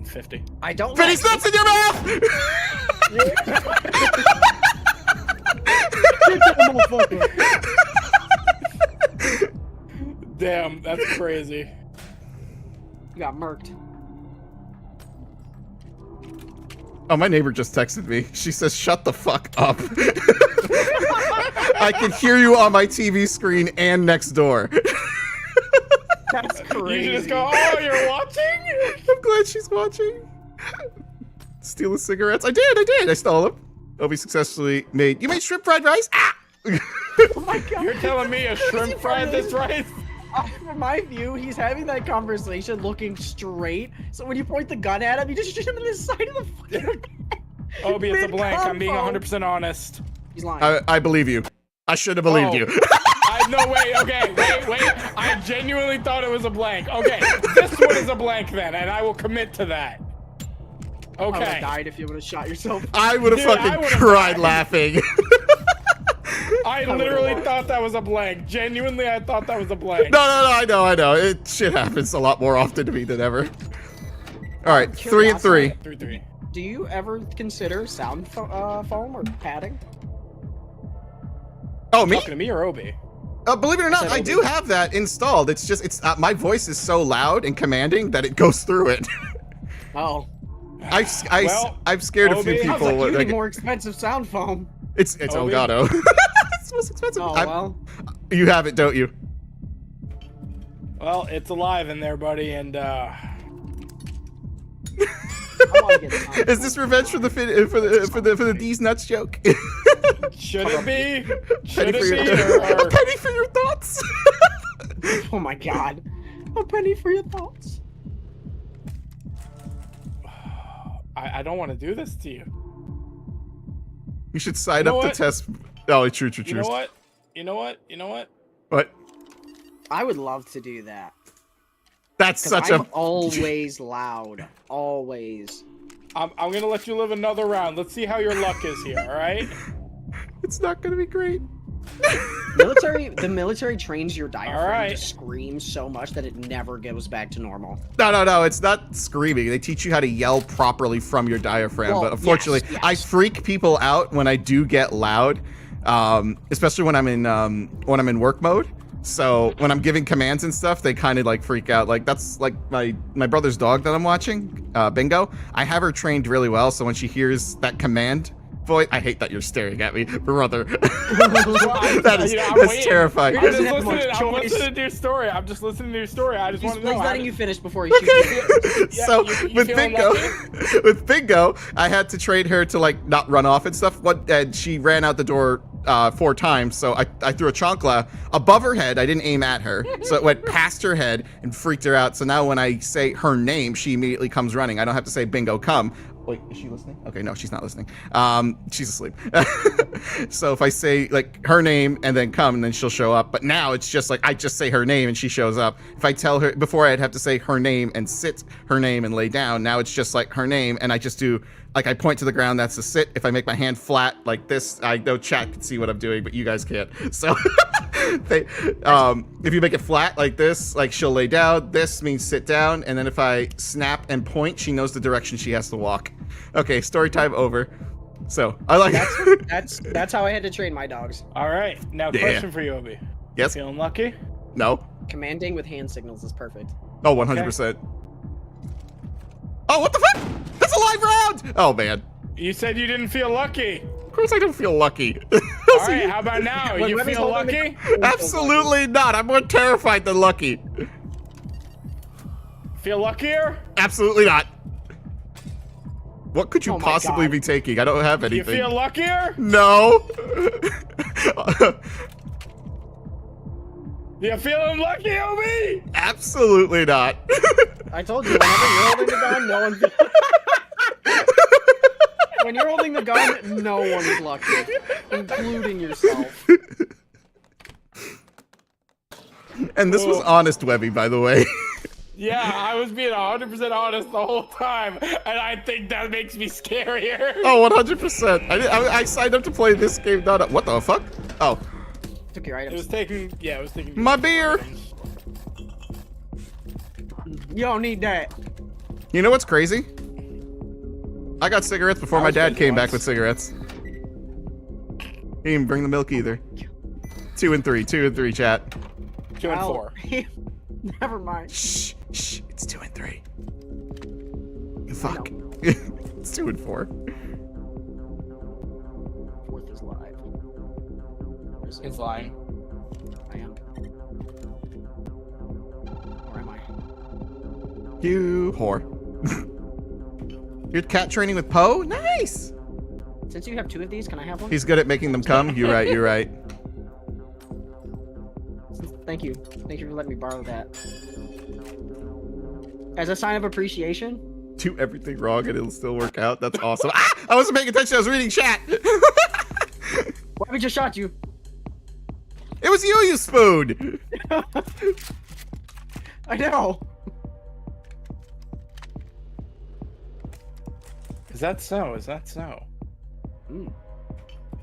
50. I don't. Finish like nuts in your mouth! Damn, that's crazy. You got murked. Oh, my neighbor just texted me. She says, "Shut the fuck up." I can hear you on my TV screen and next door. That's You crazy. should just go, oh, you're watching? I'm glad she's watching. Steal the cigarettes. I did. I stole them. Obi successfully made. You made shrimp fried rice? Ah! Oh my god. You're telling me a shrimp fried this rice? From my view, he's having that conversation looking straight. So when you point the gun at him, you just shoot him in the side of the fucking head. Obi, it's a blank. I'm being Mid-combo. 100% honest. He's lying. I believe you. I should have believed Oh. you. No, wait, okay, wait. I genuinely thought it was a blank. Okay, this one is a blank then, and I will commit to that. I would have Okay. died if you would have shot yourself. I would have Dude, I fucking would've cried died. laughing. I literally thought that was a blank. Genuinely, I thought that was a blank. No, I know. It shit happens a lot more often to me than ever. All right, 3 and 3. 3-3. Do you ever consider sound foam or padding? Oh, me? Talking to me or Obi? Believe it or not, said I Obi. do have that installed. It's just, my voice is so loud and commanding that it goes through it. Oh. I've scared a few Obi- people. Sounds like you with, need like, more expensive sound foam. It's Elgato. It's the most expensive. Oh, well. You have it, don't you? Well, it's alive in there, buddy, and Is this revenge for the D's nuts joke? should it be? Should Penny for it your, be? a penny for your thoughts. Oh my god. A penny for your thoughts. I don't want to do this to you. You should sign You know up to what? test. Oh, true. You know what? You know what? You know what? What? I would love to do that. That's 'Cause such I'm a. always loud. Always. I'm gonna let you live another round. Let's see how your luck is here. All right? It's not gonna be great. The military trains your diaphragm Alright. to scream so much that it never goes back to normal. No. It's not screaming. They teach you how to yell properly from your diaphragm. Well, but unfortunately, yes. I freak people out when I do get loud, especially when I'm in work mode. So when I'm giving commands and stuff, they kind of like freak out. Like that's like my brother's dog that I'm watching, Bingo. I have her trained really well, so when she hears that command voice, I hate that you're staring at me, brother. That's terrifying. I'm listening to your story. I'm just listening to your story. I just want to know. He's letting you finish before he shoots you. Yeah, So you with feeling Bingo, lucky? with Bingo, I had to train her to like not run off and stuff. And she ran out the door 4 times. So I threw a chancla above her head. I didn't aim at her, so it went past her head and freaked her out. So now when I say her name, she immediately comes running. I don't have to say Bingo, come. Wait, is she listening? Okay, no, she's not listening. She's asleep. So if I say like her name and then come, and then she'll show up. But now it's just like I just say her name and she shows up. If I tell her before, I'd have to say her name and sit her name and lay down. Now it's just like her name, and I just do like I point to the ground. That's a sit. If I make my hand flat like this, I know chat can see what I'm doing, but you guys can't. So if you make it flat like this, like she'll lay down. This means sit down, and then if I snap and point, she knows the direction she has to walk. Okay, story time over. So I like That's how I had to train my dogs. All right. Now, Yeah. question for you, Obi. Yes. Feeling lucky? No. Commanding with hand signals is perfect. Oh, 100%. Oh, what the fuck? That's a live round! Oh, man. You said you didn't feel lucky. Of course I don't feel lucky. All right. How about now? When You Webby's feel holding lucky? Absolutely not. I'm more terrified than lucky. Feel luckier? Absolutely not. What could you Oh my possibly God. be taking? I don't have You anything. feel luckier? No. You feeling lucky, Obi? Absolutely not. I told you, whenever you're holding the gun, no one. When you're holding the gun, no one is lucky, including yourself. And this was honest, Webby, by the way. Yeah, I was being 100% honest the whole time, and I think that makes me scarier. Oh, 100%. I signed up to play this game. Not what the fuck? Oh, Took your It was items. taking, yeah, it was taking. my beer. You don't need that. You know what's crazy? I got cigarettes before I my was dad good came back once. with cigarettes. He didn't bring the milk either. 2 and 3, 2 and 3, chat. 2 and Well, 4. Never mind. Shh, it's 2 and 3. You fuck. It's 2 and 4. Fourth is live. Where is it? It's lying. I am. Where am I? You whore. You're cat training with Poe? Nice! Since you have 2 of these, can I have one? He's good at making them come. You're right, you're right. Thank you. Thank you for letting me borrow that. As a sign of appreciation. Do everything wrong and it'll still work out. That's awesome. Ah! I wasn't paying attention, I was reading chat. Why we just shot you? It was you, you spoon! I know. Is that so? Is that so? Mm.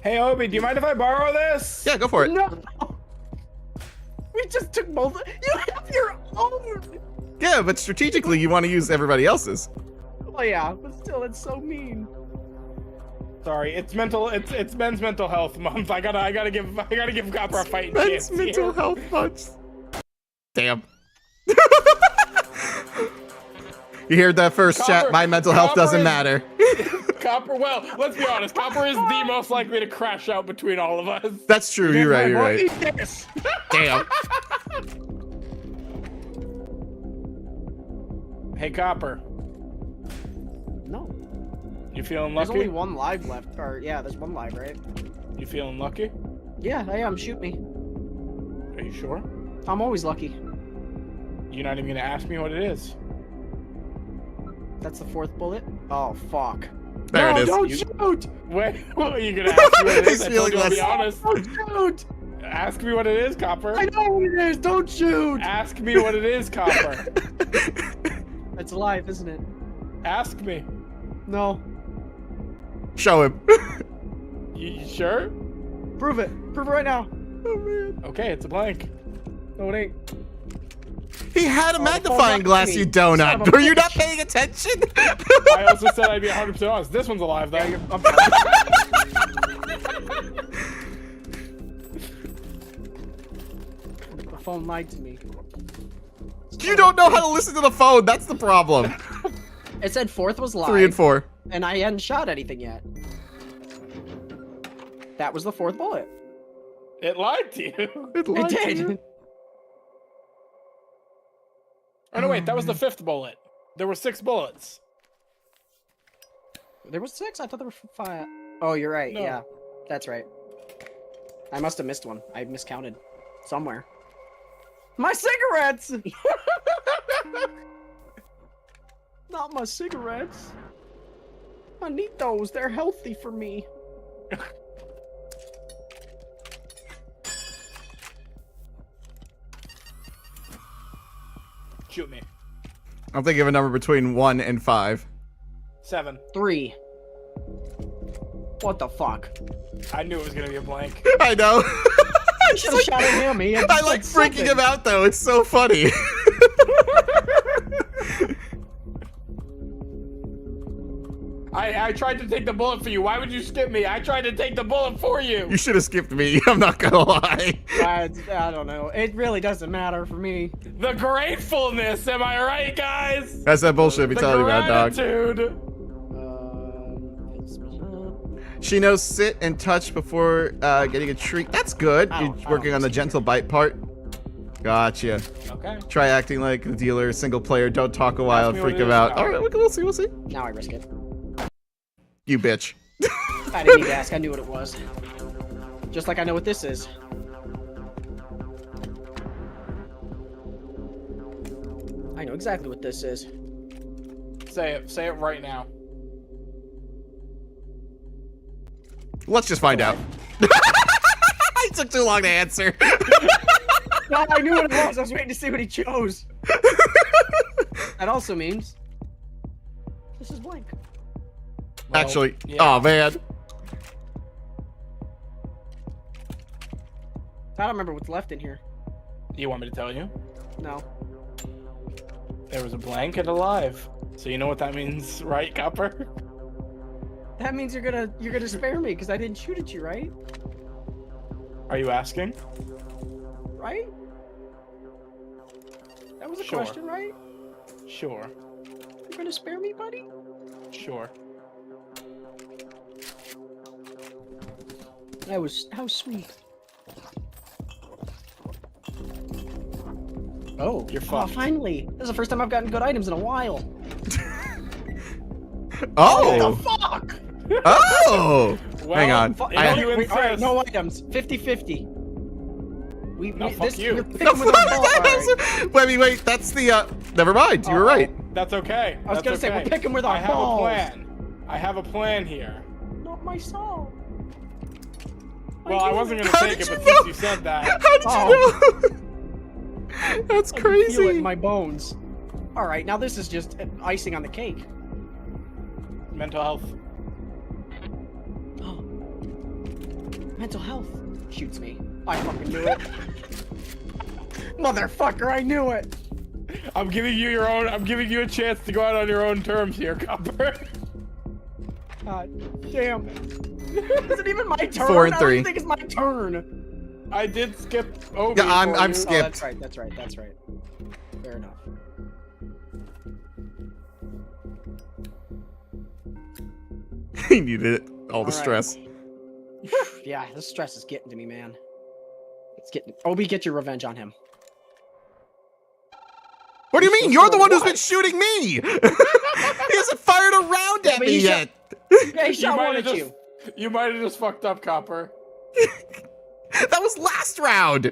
Hey, Obi, do you mind if I borrow this? Yeah, go for it. No. We just took both. You have your own. Yeah, but strategically you want to use everybody else's. Oh yeah, but still, it's so mean. Sorry, it's Men's Mental Health Month. I gotta give Copper a fighting Men's chance. mental here. health punch. Damn. You heard that first, chat. Copper- My mental health doesn't Copper- matter. Copper. Well, let's be honest. Copper is the most likely to crash out between all of us. That's true. You're right. You're right. Yes. Damn. Hey, Copper. No. You feeling There's lucky? only one live left. Or yeah, there's one live, right? You feeling lucky? Yeah, I am. Shoot me. Are you sure? I'm always lucky. You're not even gonna ask me what it is. That's the 4th bullet. Oh fuck. There no, it is. Don't You- shoot! Wait, what are you gonna ask me what it is? He's I told feeling you to be less- honest. Don't shoot! Ask me what it is, Copper. I know what it is. Don't shoot! Ask me what it is, Copper. It's alive, isn't it? Ask me. No. Show him. You sure? Prove it. Prove it right now. Oh man. Okay, it's a blank. No, it ain't. He had a Oh, magnifying the phone glass, knocked you me. Son donut. of a Were you not bitch. paying attention? I also said I'd be 100% honest. This one's alive, though. Yeah, I'm fine. The phone lied to me. You don't know how to listen to the phone. That's the problem. It said 4th was live. 3 and 4. And I hadn't shot anything yet. That was the 4th bullet. It lied to you. It It lied to did. you. Oh, no, wait. That was the 5th bullet. There were 6 bullets. There was 6? I thought there were 5. Oh, you're right. No. Yeah. That's right. I must have missed one. I miscounted. Somewhere. My cigarettes! Not my cigarettes. I need those. They're healthy for me. Shoot me. I'm thinking of a number between 1 and 5. 7. 3. What the fuck? I knew it was gonna be a blank. I know. I should have shot at him. He had I just like said freaking him out though. It's so funny. I tried to take the bullet for you. Why would you skip me? I tried to take the bullet for you. You should have skipped me. I'm not gonna lie. I don't know. It really doesn't matter for me. The gratefulness. Am I right, guys? That's that bullshit be The telling you about, dog. gratitude. She knows sit and touch before getting a treat. That's good. I You're don't working on the gentle bite part. Gotcha. Okay. Try acting like a dealer, single player. Don't talk a while, Ask me what freak it him is out. now. All right, we'll see. We'll see. Now I risk it. You bitch. I didn't need to ask. I knew what it was. Just like I know what this is. I know exactly what this is. Say it. Say it right now. Let's just find out. It took too long to answer. No, I knew what it was. I was waiting to see what he chose. That also means this is blank. Well, Actually, yeah. oh man. I don't remember what's left in here. You want me to tell you? No. There was a blank and a live. So you know what that means, right, Copper? That means you're gonna spare me because I didn't shoot at you, right? Are you asking? Right? That was a Sure. question, right? Sure. You're gonna spare me, buddy? Sure. That was how sweet. Oh, You're oh, fucked. finally! This is the first time I've gotten good items in a while. Oh. Fuck! Oh. Well, Hang on. if I- you Wait, all right, insist. no items. 50-50. No, fuck you. We're picking No, with our ball. All right. wait. That's the. Never mind. You were Uh-oh. right. That's okay. I was That's gonna say, okay. we're picking with our I have balls. a plan. I have a plan here. Not my soul. Well, I wasn't gonna How take did it, you but know? since you said that, How did you know? That's I can feel it crazy. in my bones. All right, now this is just icing on the cake. mental health. Mental health shoots me. I fucking knew it. Motherfucker, I knew it. I'm giving you your own. I'm giving you a chance to go out on your own terms here, Copper. God damn. Is it even my turn? 4 and I 3. don't even think it's my turn. I did skip Obi. Yeah, I'm for you. skipped. Oh, that's right. That's right. That's right. Fair enough. He needed it. All the All right. stress. Yeah, this stress is getting to me, man. It's getting. Obi, get your revenge on him. What do you You mean? still You're the one who's what? been shooting me. He hasn't fired a round at but me he yet. Yeah, he shot one at you. You might have just fucked up, Copper. That was last round.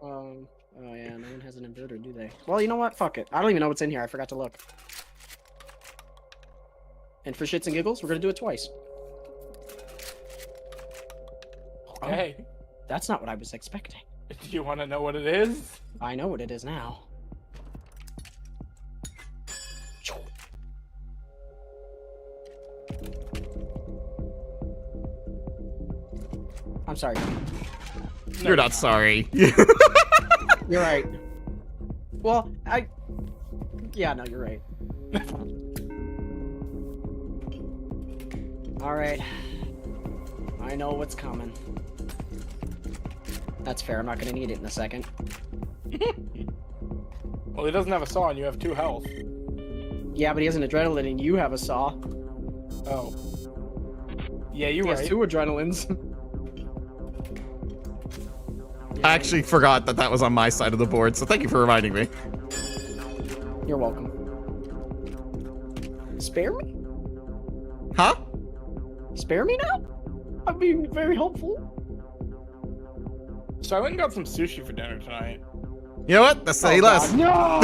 Oh yeah, no one has an inverter, do they? Well, you know what? Fuck it. I don't even know what's in here. I forgot to look. And for shits and giggles, we're gonna do it twice. Okay. Oh, that's not what I was expecting. Do you want to know what it is? I know what it is now. I'm sorry. You're not sorry. You're right. Well, yeah, no, you're right. Alright. I know what's coming. That's fair, I'm not gonna need it in a second. Well, he doesn't have a saw and you have 2 health. Yeah, but he has an adrenaline and you have a saw. Oh. Yeah, you're He right. has 2 adrenalines. I actually forgot that that was on my side of the board, so thank you for reminding me. You're welcome. Spare me? Huh? Spare me now? I'm being very helpful. So I went and got some sushi for dinner tonight. You know what? Let's say less. No!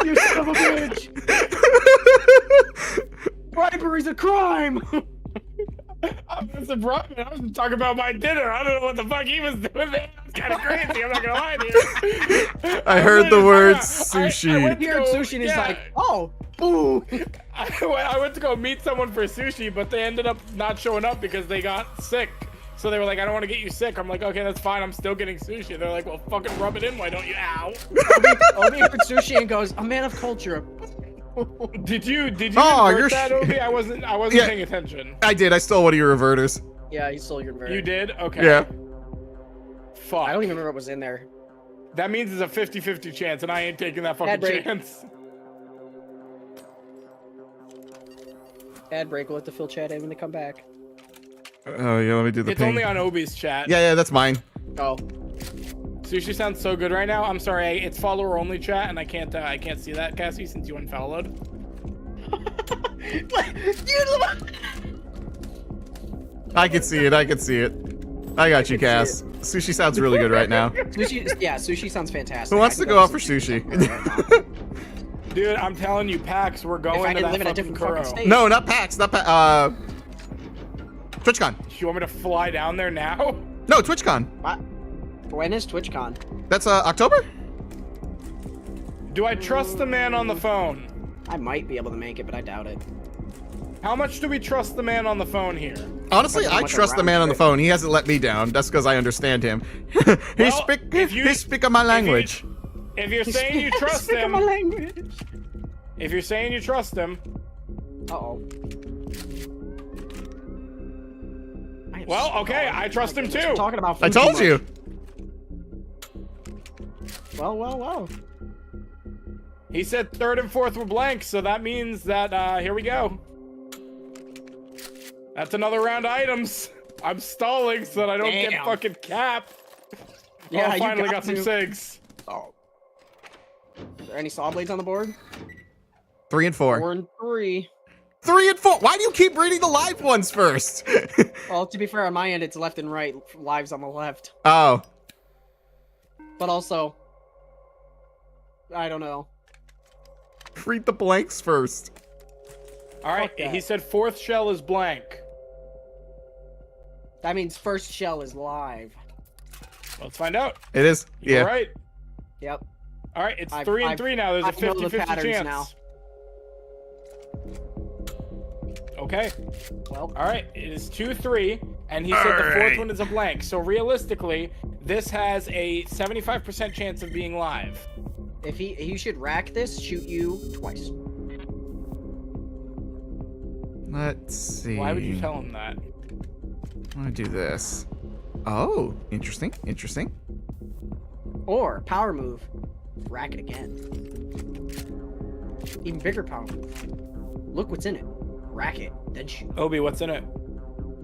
You son of a bitch! Bribery's a crime! I was surprised. I was talking about my dinner. I don't know what the fuck he was doing there. It's kind of crazy. I'm not gonna lie to you. I heard the word I sushi. went He to heard go- sushi and he's yeah. like, oh, boo! I went to go meet someone for sushi, but they ended up not showing up because they got sick. So they were like, I don't want to get you sick. I'm like, okay, that's fine. I'm still getting sushi. They're like, well, fucking rub it in. Why don't you? Ow. Obi heard sushi and goes, a man of culture. Did you Oh, invert you're that, Obi? I wasn't Yeah. paying attention. I did. I stole one of your reverters. Yeah, he stole your inverter. You did? Okay. Yeah. Fuck. I don't even remember what was in there. That means it's a 50-50 chance, and I ain't taking that fucking Ad break. chance. Ad break, we'll let the Phil chat in when they come back. Oh yeah, let me do the It's ping. only on Obi's chat. Yeah, that's mine. Oh. Sushi sounds so good right now. I'm sorry, it's follower only chat, and I can't see that, Cassie, since you unfollowed. I can see it. I can see it. I got you, Cass. Sushi sounds really good right now. Sushi sounds fantastic. Who wants I to can go out for sushi sushi? right now. Dude, I'm telling you, PAX, we're going If I to didn't that live in a fucking different fucking Kuro. state. No, not PAX. Not PAX. TwitchCon. You want me to fly down there now? No, TwitchCon. What? When is TwitchCon? That's October? Do I trust the man on the phone? I might be able to make it, but I doubt it. How much do we trust the man on the phone here? Honestly, Depends on I what the trust the man round on the trip- phone. He hasn't let me down. That's because I understand him. he speak my language. If you're saying you trust Speak him, my language. if you're saying you trust him, Uh-oh. well, okay, I trust him too. Talking about food I told too you. much. Well. He said 3rd and 4th were blank, so that means that, here we go. That's another round of items. I'm stalling so that I don't get Damn. fucking capped. Yeah, Oh, I you finally got got some to. SIGs. Oh. Are there any saw blades on the board? 3 and 4. 4 and 3. 3 and 4. Why do you keep reading the live ones first? Well, to be fair, on my end, it's left and right. Lives on the left. Oh. But also, I don't know. Read the blanks first. All right, Fuck that. he said 4th shell is blank. That means first shell is live. Let's find out. It is. You're Yeah. right. Yep. All right, it's I've- 3 and I've- 3 now. There's a I know the 50-50 patterns chance. now. Okay. Well, All right, it is 2-3, and he said the 4th one is a blank. So realistically, this has a 75% chance of being live. if he should rack this, shoot you twice. Let's see. Why would you tell him that? I'm gonna do this. Oh, interesting. Interesting. Or power move, rack it again. Even bigger power move. Look what's in it. Rack it, then shoot. Obi, what's in it?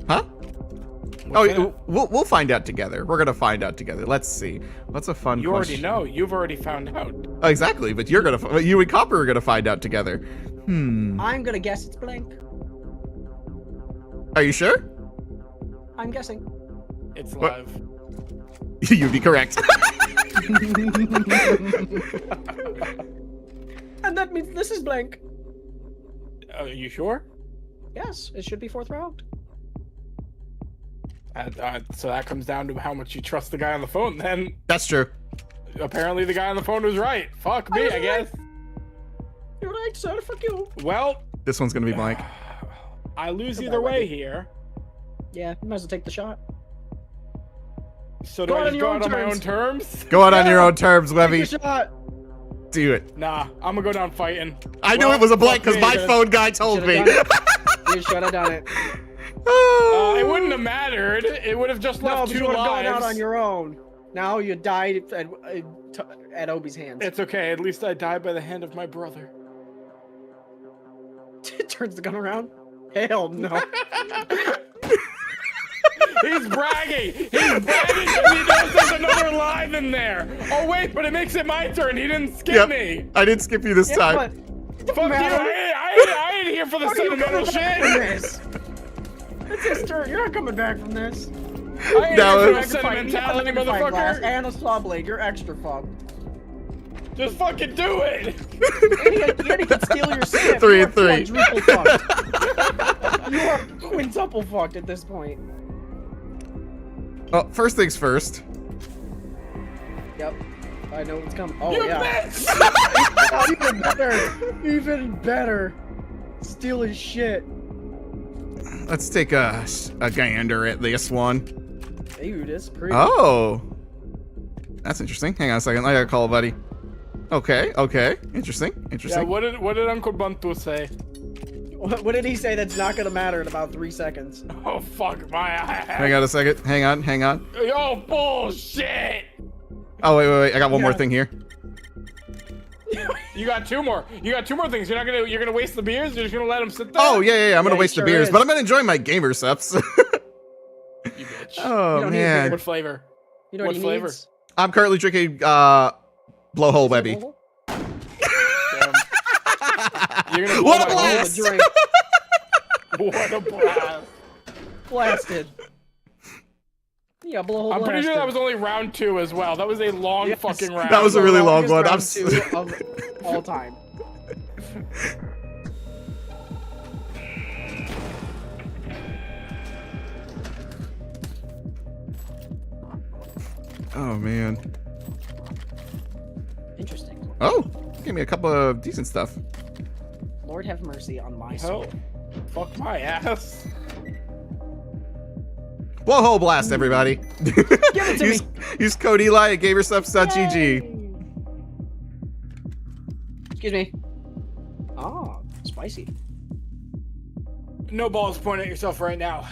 Huh? What's in Oh, it? we'll find out together. We're gonna find out together. Let's see. What's a fun You question? already know. You've already found out. Oh, exactly, but you and Copper are gonna find out together. I'm gonna guess it's blank. Are you sure? I'm guessing. It's What? live. You'd be correct. And that means this is blank. Are you sure? Yes, it should be 4th round. So that comes down to how much you trust the guy on the phone. Then That's true. apparently the guy on the phone was right. Fuck me, I guess. You're right, sir. Fuck you. Well, This one's gonna be blank. I lose either way here. Yeah, you might as well take the shot. So do Go I out just on go your out own on my own terms. terms? Go out on your Yeah. own terms, Take Webby. the shot. Do it. Nah, I'm gonna go down fighting. I knew Well, it was a blank fuck because me, my then. phone guy told Should've me. done it. You should have done it. It wouldn't have mattered. It would have just No, left but you 2 would have lives. gone out on your own. Now you died at Obi's hands. It's okay. At least I died by the hand of my brother. Turns the gun around. Hell no. He's bragging. He's bragging because he knows there's another live in there. Oh wait, but it makes it my turn. He didn't skip Yep. me. I didn't skip you this Yeah, time. but it don't Fuck matter. you. I ain't here for the How are you sentimental coming back from shit. this? It's his turn. You're not coming back from this. I ain't That here was- for no sentimentality, Glass motherfucker. and a saw blade. You're extra fucked. Just fucking do it. And he can steal your sip. 3 You and are 3. quadruple fucked. You are quintuple fucked at this point. Oh, first things first. Yep. I know what's coming. Oh You yeah. bitch. Even better. Even better. Steal his shit. Let's take a gander at this one. Dude, it's pretty. Oh. That's interesting. Hang on a second. I gotta call a buddy. Okay, okay. Interesting, Yeah, interesting. what did Uncle Buntu say? What did he say that's not gonna matter in about 3 seconds? Oh fuck my ass. Hang on a second. Hang on, hang on. Oh bullshit. Oh, wait. I got one more Yeah. thing here. You got 2 more. You got 2 more things. You're gonna waste the beers. You're just gonna let them sit there. Oh, yeah. I'm gonna Yeah, waste he the sure beers, is. but I'm gonna enjoy my gamer subs. You bitch. Oh, don't need man. What flavor? You know What what, he flavor? needs? I'm currently drinking Blowhole Webby. Damn. You're gonna What a blow my blast! Drink. What a blast. Blasted. Yeah, blow hole I'm pretty sure blasted. that was only round 2 as well. That was a long Yes. fucking round. That was a really long Longest one. round I'm s- 2 of all time. Oh, man. Interesting. Oh, gave me a couple of decent stuff. Lord have mercy on my Hell, soul. fuck my ass. Blowhole blast, everybody. Give it to use, me. use code Eli at gamersubs.gg. Yay. Excuse me. Ah, spicy. No balls pointing at yourself right now.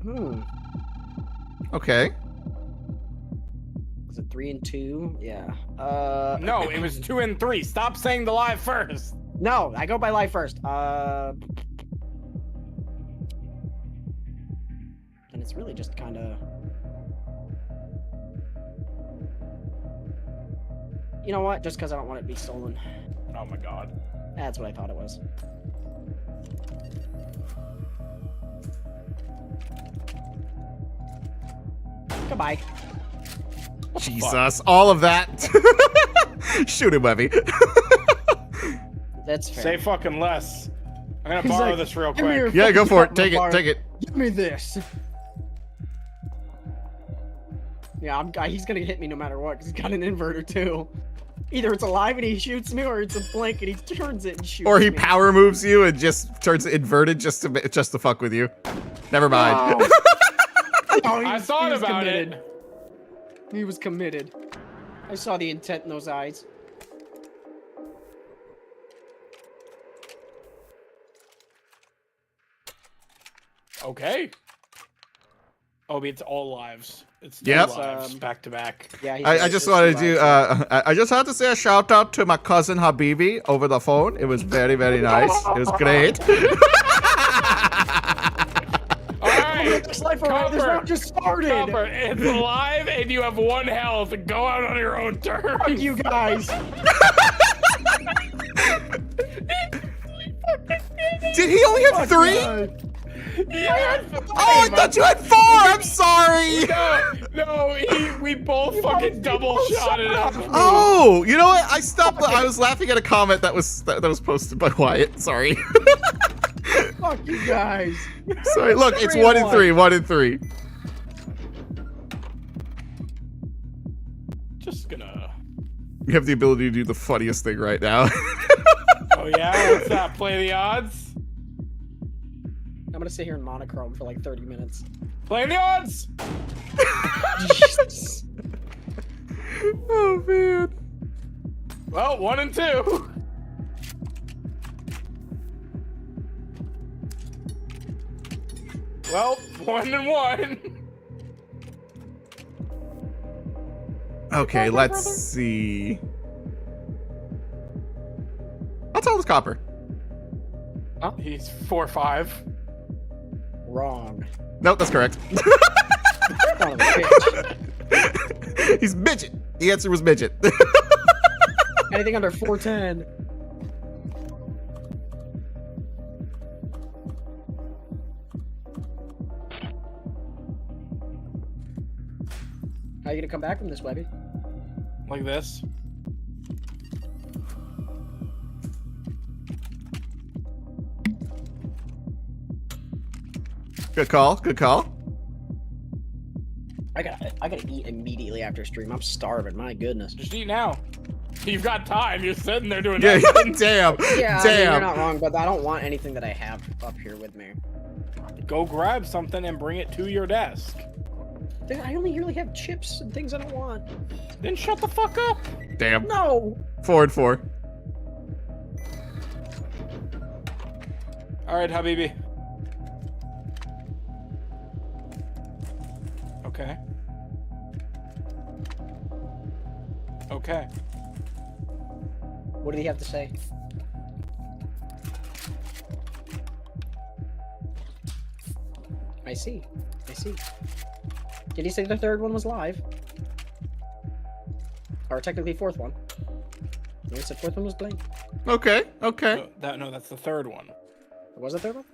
Hmm. Okay. Was it 3 and 2? Yeah. No, it was 2 and 3. Stop saying the lie first. No, I go by life first. And it's really just kind of. You know what? Just because I don't want it to be stolen. Oh my god. That's what I thought it was. Goodbye. Jesus, all of that. Shoot him, Webby. That's fair. Say fucking less. I'm gonna He's borrow like, this real "Give me your quick. Yeah, go fucking for it. shot, Take it, motherfucker. take it. Give me this. Yeah, he's gonna hit me no matter what, because he's got an inverter too. Either it's alive and he shoots me, or it's a blank and he turns it and shoots me. Or he power moves you and just turns it inverted just to fuck with you. Never mind. Oh, I thought he was about committed. it. He was committed. I saw the intent in those eyes. Okay. Obi, it's all lives. It's two Yep. lives back to back. Yeah, I just wanted to do. I just had to say a shout out to my cousin Habibi over the phone. It was very, very nice. It was great. All right, This round just started. Copper, it's alive, and you have 1 health. Go out on your own terms. Fuck you guys. Did he only have 3? Yeah. Oh, I thought you had 4. I'm sorry. No, we both fucking double shotted him. Oh, you know what? I stopped. I was laughing at a comment that was posted by Wyatt. Sorry. Fuck you guys. Sorry. Look, it's 1 and 3. 1 and 3. Just gonna. You have the ability to do the funniest thing right now. Oh yeah, what's that? Play the odds. I'm gonna sit here in monochrome for like 30 minutes. Play the odds. Jesus. Oh man. Well, 1 and 2. Well, 1 and 1. Okay, let's see. I'll tell this Copper. He's 4-5. Wrong. Nope, that's correct. Son of a bitch. He's midget. The answer was midget. Anything under 410. How are you gonna come back from this, Webby? Like this. Good call. Good call. I gotta eat immediately after stream. I'm starving. My goodness. Just eat now. You've got time. You're sitting there doing Yeah, nothing. damn. Yeah, I mean, Damn. you're not wrong, but I don't want anything that I have up here with me. Go grab something and bring it to your desk. Dude, I only really have chips and things I don't want. Then shut the fuck up. Damn. No. 4 and 4. All right, Habibi. Okay. Okay. What did he have to say? I see. I see. Did he say the third one was live? Or technically fourth one? No, he said fourth one was blank. Okay. Okay. No, that's the third one. Was the third one?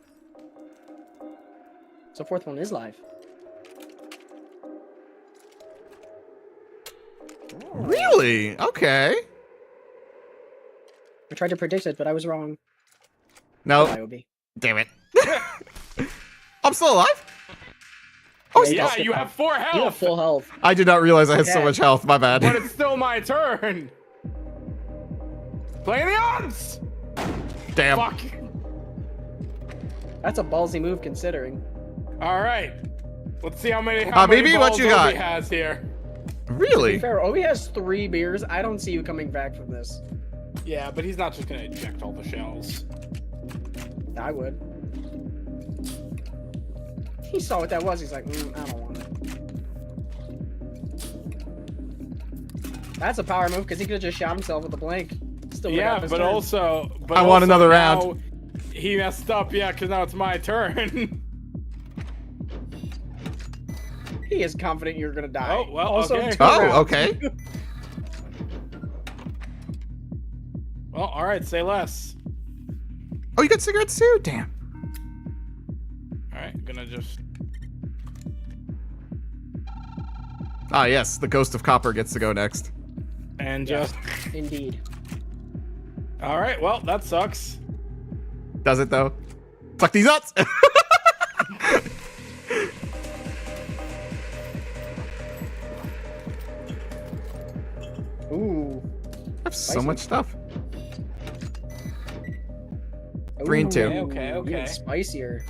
So fourth one is live. Really? Okay. I tried to predict it, but I was wrong. No. IOB. Damn it. I'm still alive? Oh, Yeah, you have 4 You have health. full health. I did not realize I had so Okay. much health. My bad. But it's still my turn. Play the odds. Damn. Fuck. That's a ballsy move considering. All right. Let's see how many. Habibi, what you got? Obi has here. To be Really? fair, Obi has 3 beers. I don't see you coming back from this. Yeah, but he's not just gonna eject all the shells. I would. He saw what that was. He's like, I don't want it. That's a power move because he could have just shot himself with a blank. Still would've Yeah, got this but turn. also. But I want also another now round. He messed up. Yeah, because now it's my turn. He is confident you're gonna die. Oh, well, also, okay. 2 Oh, rounds. okay. Well, all right. Say less. Oh, you got cigarettes too? Damn. All right, gonna just. Ah, yes. The Ghost of Copper gets to go next. And just. Indeed. All right. Well, that sucks. Does it though? Fuck these nuts. Ooh. I have so Spicy. much stuff. 3 and 2. Okay. Even spicier.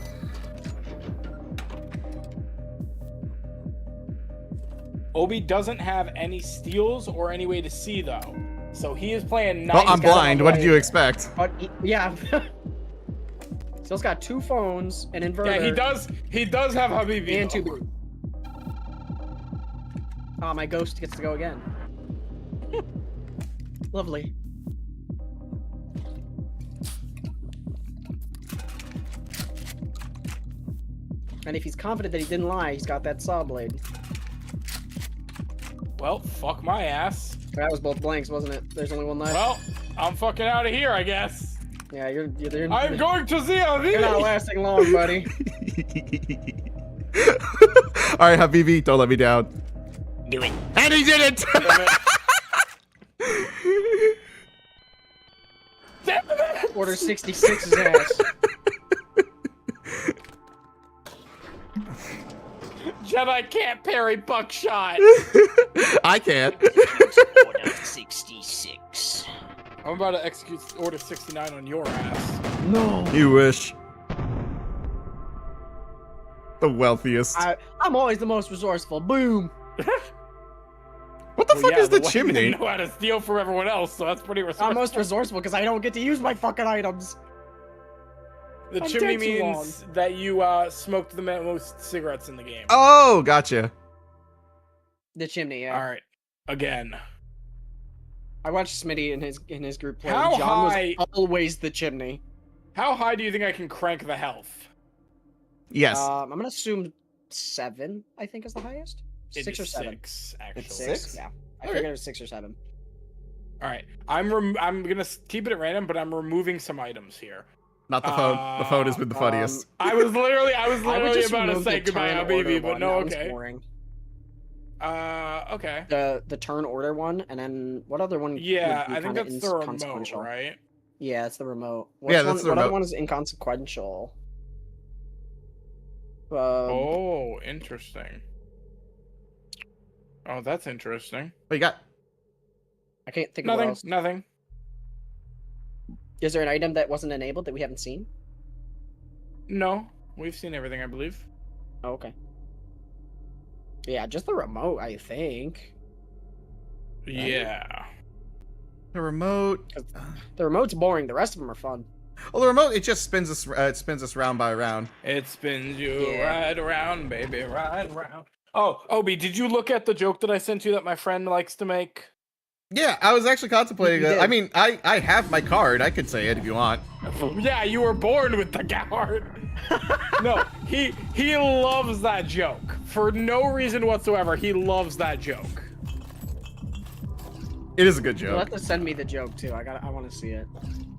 Obi doesn't have any steals or any way to see though, so he is playing nice. Well, I'm blind. What did you expect? But yeah. Still's got 2 phones, an inverter, Yeah, he does. He does have Habibi. and 2 though. beers. My ghost gets to go again. Lovely. And if he's confident that he didn't lie, he's got that saw blade. Well, fuck my ass. That was both blanks, wasn't it? There's only one left. Well, I'm fucking out of here, I guess. Yeah, you're I'm going to see a You're not lasting long, buddy. All right, Habibi, don't let me down. Do it. And he did it! Damn it. Order 66's ass. Jedi can't parry buckshot. I can. Order 66. I'm about to execute Order 69 on your ass. No. You wish. The wealthiest. I'm always the most resourceful. Boom. What the fuck is the one chimney? You know how to steal from everyone else, so that's pretty resourceful. I'm most resourceful because I don't get to use my fucking items. The I'm chimney dead too means that you smoked the most cigarettes in the game. Oh, gotcha. The chimney, yeah. All right, again. I watched Smitty in his group play. How John high- was always the chimney. How high do you think I can crank the health? Yes. I'm gonna assume 7. I think is the highest. It'd 6 be or 7. 6, actually. It's 6. Six? Yeah, I Okay. figured it was 6 or 7. All right, I'm gonna keep it at random, but I'm removing some items here. Not the phone. The phone has been the funniest. I was literally I would just about to remove say the goodbye, turn Habibi, order but one. no, That one's okay. boring. Okay. The turn order one, and then what other one? Yeah, would be I think kinda that's the remote, inconsequential? right? Yeah, it's the remote. Yeah, that's the What other remote. one is inconsequential? Oh, interesting. Oh, that's interesting. What you got? I can't think of what Nothing. else. Nothing. Is there an item that wasn't enabled that we haven't seen? No, we've seen everything, I believe. Oh, okay. Yeah, just the remote, I think. Yeah. The remote. The remote's boring. The rest of them are fun. Well, the remote, it just spins us. It spins us round by round. It spins you Yeah. right around, baby, right around. Oh, Obi, did you look at the joke that I sent you that my friend likes to make? Yeah, I was actually contemplating You it. did. I mean, I have my card. I could say it if you want. Yeah, you were born with the card. No, he loves that joke for no reason whatsoever. He loves that joke. It is a good You'll joke. have to send me the joke too. I want to see it.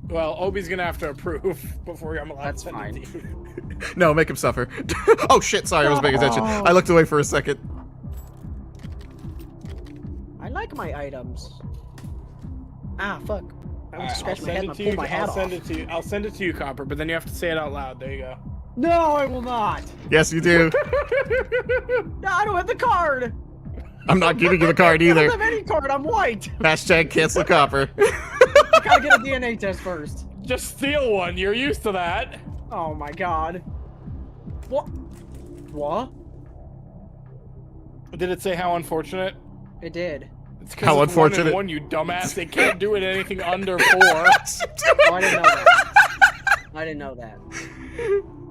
Well, Obi's gonna have to approve before I'm allowed That's to send fine. it to you. No, make him suffer. Oh shit! Sorry, I wasn't paying attention. I looked away for a second. I like my items. Ah, fuck. I went to I'll scratch my send head it and to pull you. my hat I'll send off. it to you. I'll send it to you, Copper. But then you have to say it out loud. There you go. No, I will not. Yes, you do. No, I don't have the card. I'm not giving you the card I either. don't have any card. I'm white. Hashtag cancel copper. I gotta get a DNA test first. Just steal one. You're used to that. Oh my god. What? What? Did it say how unfortunate? It did. It's How it's 1 and unfortunate. 1, you dumbass. They can't do it anything under 4. Oh, I didn't know that. I didn't know that.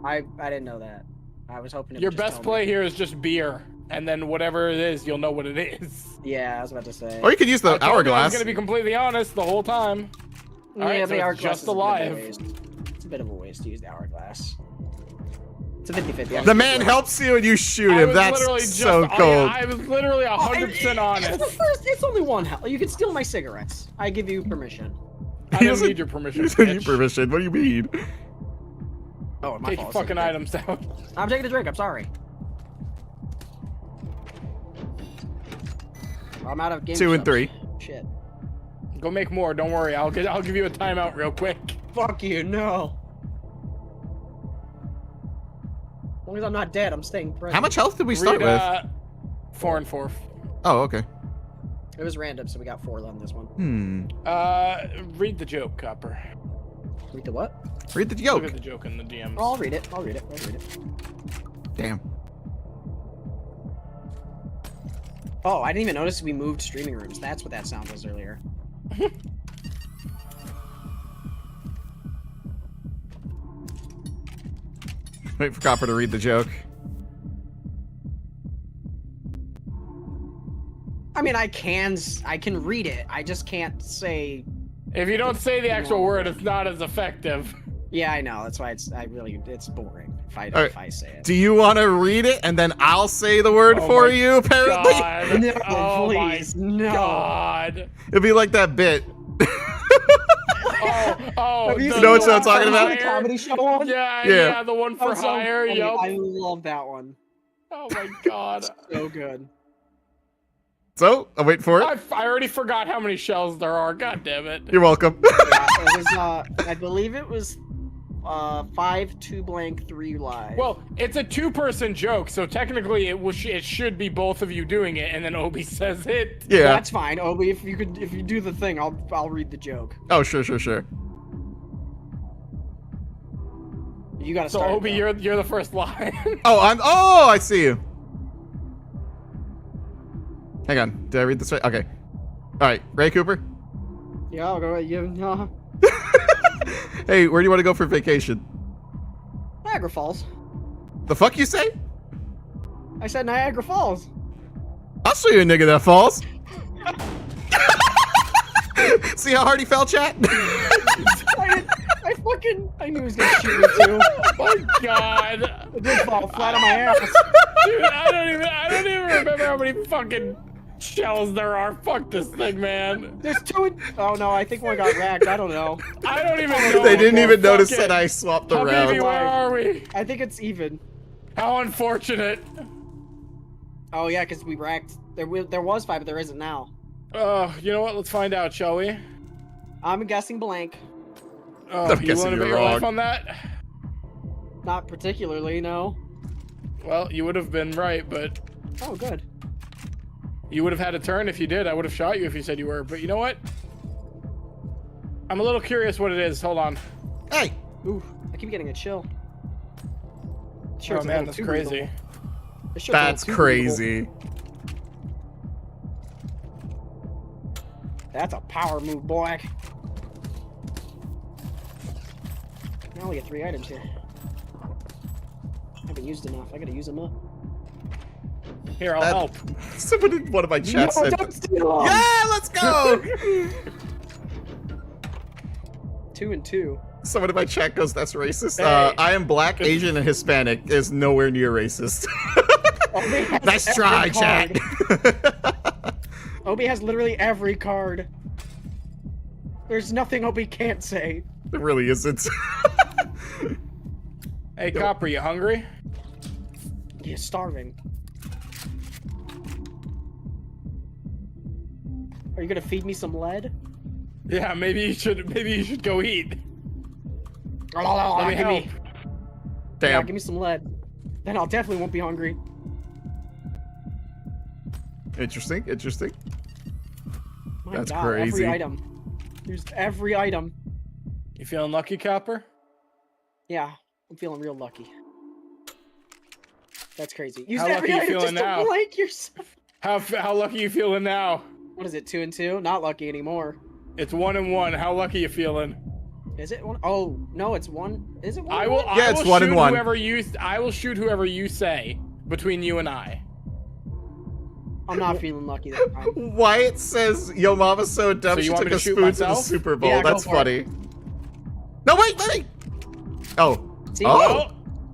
I didn't know that. I was hoping it Your would just best tell play me. here is just beer, and then whatever it is, you'll know what it is. Yeah, I was about to say. Or you could use the I told you I was hourglass. gonna be completely honest the whole time. Yeah, Alright, but so the it's hourglass just is a bit of a alive. waste. It's a bit of a waste to use the hourglass. It's a 50-50. The man helps you and you shoot I him. was That's literally so just, cold. I was literally 100% It's the honest. first. It's only one health. You can steal my cigarettes. I give you permission. I He don't doesn't- need your permission. He doesn't need bitch. permission. What do you mean? Oh, my Take your fault. fucking items down. I'm taking a drink. I'm sorry. I'm out of game. 2 and subs. 3. Shit. Go make more. Don't worry. I'll give you a timeout real quick. Fuck you. No. As long as I'm not dead, I'm staying present. How much health did we start with? 4 and 4. Oh, okay. It was random, so we got 4 on this one. Read the joke, Copper. Read the what? Read the Look joke. at the joke in the DMs. Oh, I'll read it. I'll read it. I'll read it. Damn. Oh, I didn't even notice we moved streaming rooms. That's what that sound was earlier. Wait for Copper to read the joke. mean, I can read it. I just can't say. If you don't say the actual word, it's not as effective. Yeah, I know. That's why it's boring if I say it. Do you want to read it and then I'll say the word for you? Apparently. God. No, Oh please, my no. God. It'll be like that bit. Oh, you know what I'm talking about? The comedy show one? Yeah, the one for That's so hire. funny. Yup. I love that one. Oh my God. So good. So, I'll wait for it. I already forgot how many shells there are. God damn it. You're welcome. Yeah, it was, I believe it was 5, 2 blank, 3 live. Well, it's a 2-person joke, so technically it should be both of you doing it, and then Obi says it. Yeah. That's fine, Obi. If you do the thing, I'll read the joke. Oh, sure. You gotta So start. Obi, though. you're the first line. Oh, I see you. Hang on. Did I read this right? Okay. All right. Ray Cooper. Yeah, I'll go. You. Hey, where do you want to go for vacation? Niagara Falls. The fuck you say? I said Niagara Falls. I'll show you a nigga that falls. See how hard he fell, chat? I knew he was gonna shoot me too. Oh my God. It did fall flat on my ass. Dude, I don't even remember how many fucking shells there are. Fuck this thing, man. There's 2. Oh no, I think one got racked. I don't know. I don't even know. They didn't even notice Fuck it. that I swapped Habibi, around. where are we? I think it's even. How unfortunate. Oh yeah, because we racked. There was 5, but there isn't now. You know what? Let's find out, shall we? I'm guessing blank. Oh, I'm you guessing want to you're bet your life wrong. on that? Not particularly, no. Well, you would have been right, but Oh, good. you would have had a turn if you did. I would have shot you if you said you were. But you know what? I'm a little curious what it is. Hold on. Hey. Ooh, I keep getting a chill. Oh man, that's crazy. That's crazy. That's a power move, boy. I only get 3 items here. I haven't used enough. I gotta use them up. Here, I'll help. Someone in one of my chats said, don't steal 'em! yeah, let's go. 2 and 2. Someone in my chat goes, that's racist. Hey. I am black, Asian, and Hispanic is nowhere near racist. Obi has Nice every try, card. chat. Obi has literally every card. There's nothing Obi can't say. It really isn't. Hey, Copper, you hungry? He's starving. Are you gonna feed me some lead? Yeah, maybe you should go eat. Let me help. Yeah, Damn. give me some lead. Then I'll definitely won't be hungry. Interesting. My That's God, crazy. Every item. Used every item. You feeling lucky, Copper? Yeah, I'm feeling real lucky. That's crazy. Used How every lucky you item feeling just now? to blank yourself. How lucky you feeling now? What is it, 2 and 2? Not lucky anymore. It's 1 and 1. How lucky you feeling? Is it 1? Oh, no, it's 1. Is it 1? I will. Yeah, I it's will 1 and shoot 1. I will shoot whoever you say between you and I. I'm not feeling lucky that time. Wyatt says, yo, mama's so dumb So you she want took me to a shoot spoon to the myself? Super Bowl. Yeah, go That's for funny. No, wait. Oh. See, Oh.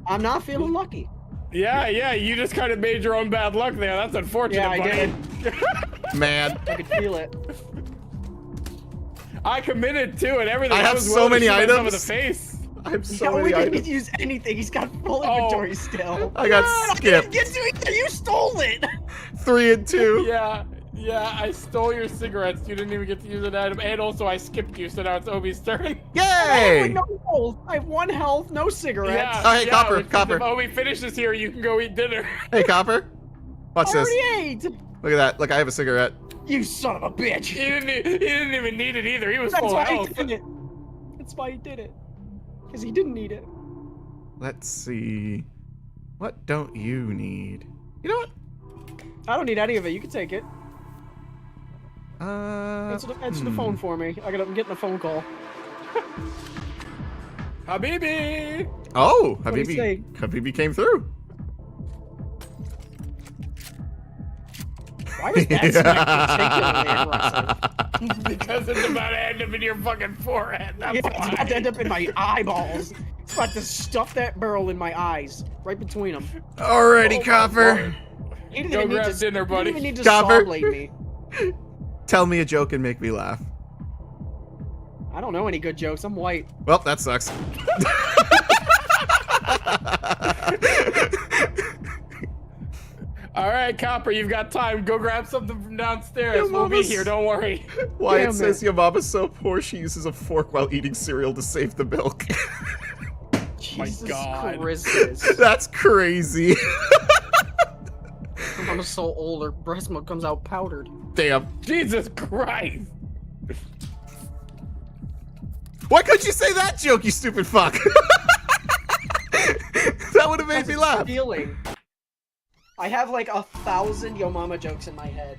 I'm not feeling lucky. Yeah. You just kind of made your own bad luck there. That's unfortunate, Yeah, I buddy. did. Man. I could feel it. I committed to it. Everything. I have was so willing to many shoot myself in items. the face. I have so Yeah, we many didn't need items. to use anything. He's got full Oh. inventory still. I got I skipped. didn't get to it. You stole it. 3 and 2. Yeah. I stole your cigarettes. You didn't even get to use an item, and also I skipped you, so now it's Obi's turn. I have Yay! no health. I have 1 health, no cigarettes. Yeah. Oh, hey, Copper, which means Copper. If Obi finishes here, you can go eat dinner. Hey, Copper. Watch I this. already ate. Look at that. Look, I have a cigarette. You son of a bitch. He didn't even need it either. He was That's full why he health. did it. That's why he did it. Because he didn't need it. Let's see. What don't you need? You know what? I don't need any of it. You can take it. Answer the phone for me. I'm getting a phone call. Habibi! Oh, What'd he say? Habibi came through. Why was that smack particularly aggressive? Because it's about to end up in your fucking forehead. That's Yeah, it's why. about to end up in my eyeballs. It's about to stuff that barrel in my eyes, right between them. Alrighty, Oh, Copper. You didn't Go even need grab to, dinner, you buddy. didn't even need to Copper. saw blade me. Tell me a joke and make me laugh. I don't know any good jokes. I'm white. Well, that sucks. All right, Copper, you've got time. Go grab something from downstairs. Your We'll be mama's- here. Don't worry. Wyatt Damn says it. your mama's so poor she uses a fork while eating cereal to save the milk. Jesus God. Christ. That's crazy. I'm so old, her breast milk comes out powdered. Damn. Jesus Christ. Why couldn't you say that joke, you stupid fuck? That would have made me laugh. Feeling. I have like 1,000 Yo Mama jokes in my head.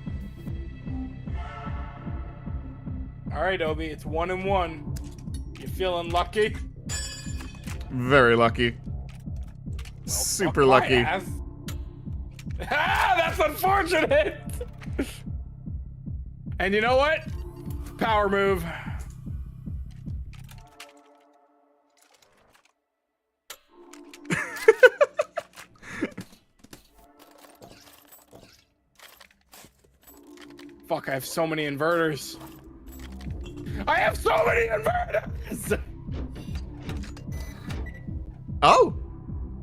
All right, Obi, it's 1-1. You feeling lucky? Very lucky. Super Fuck my lucky. ass. Ah, that's unfortunate. And you know what? Power move. Fuck, I have so many inverters. I have so many inverters! Oh!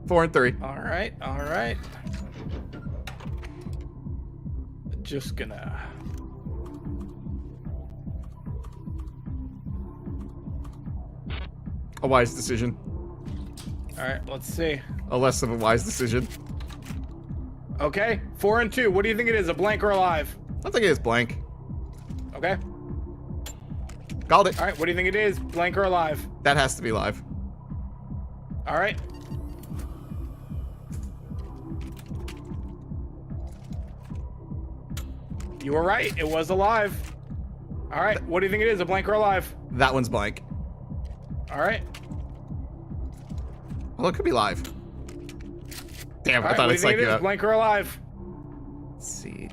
4 and 3. All right, all right. Just gonna... A wise decision. All right, let's see. A less of a wise decision. Okay, 4 and 2. What do you think it is, a blank or a live? I think it is blank. Okay. Called it. All right, what do you think it is, blank or alive? That has to be live. All right. You were right, it was alive. All right, what do you think it is, a blank or alive? That one's blank. All right. Well, it could be live. Damn, All I right, thought what it's do you like think it is, blank or alive? Let's see.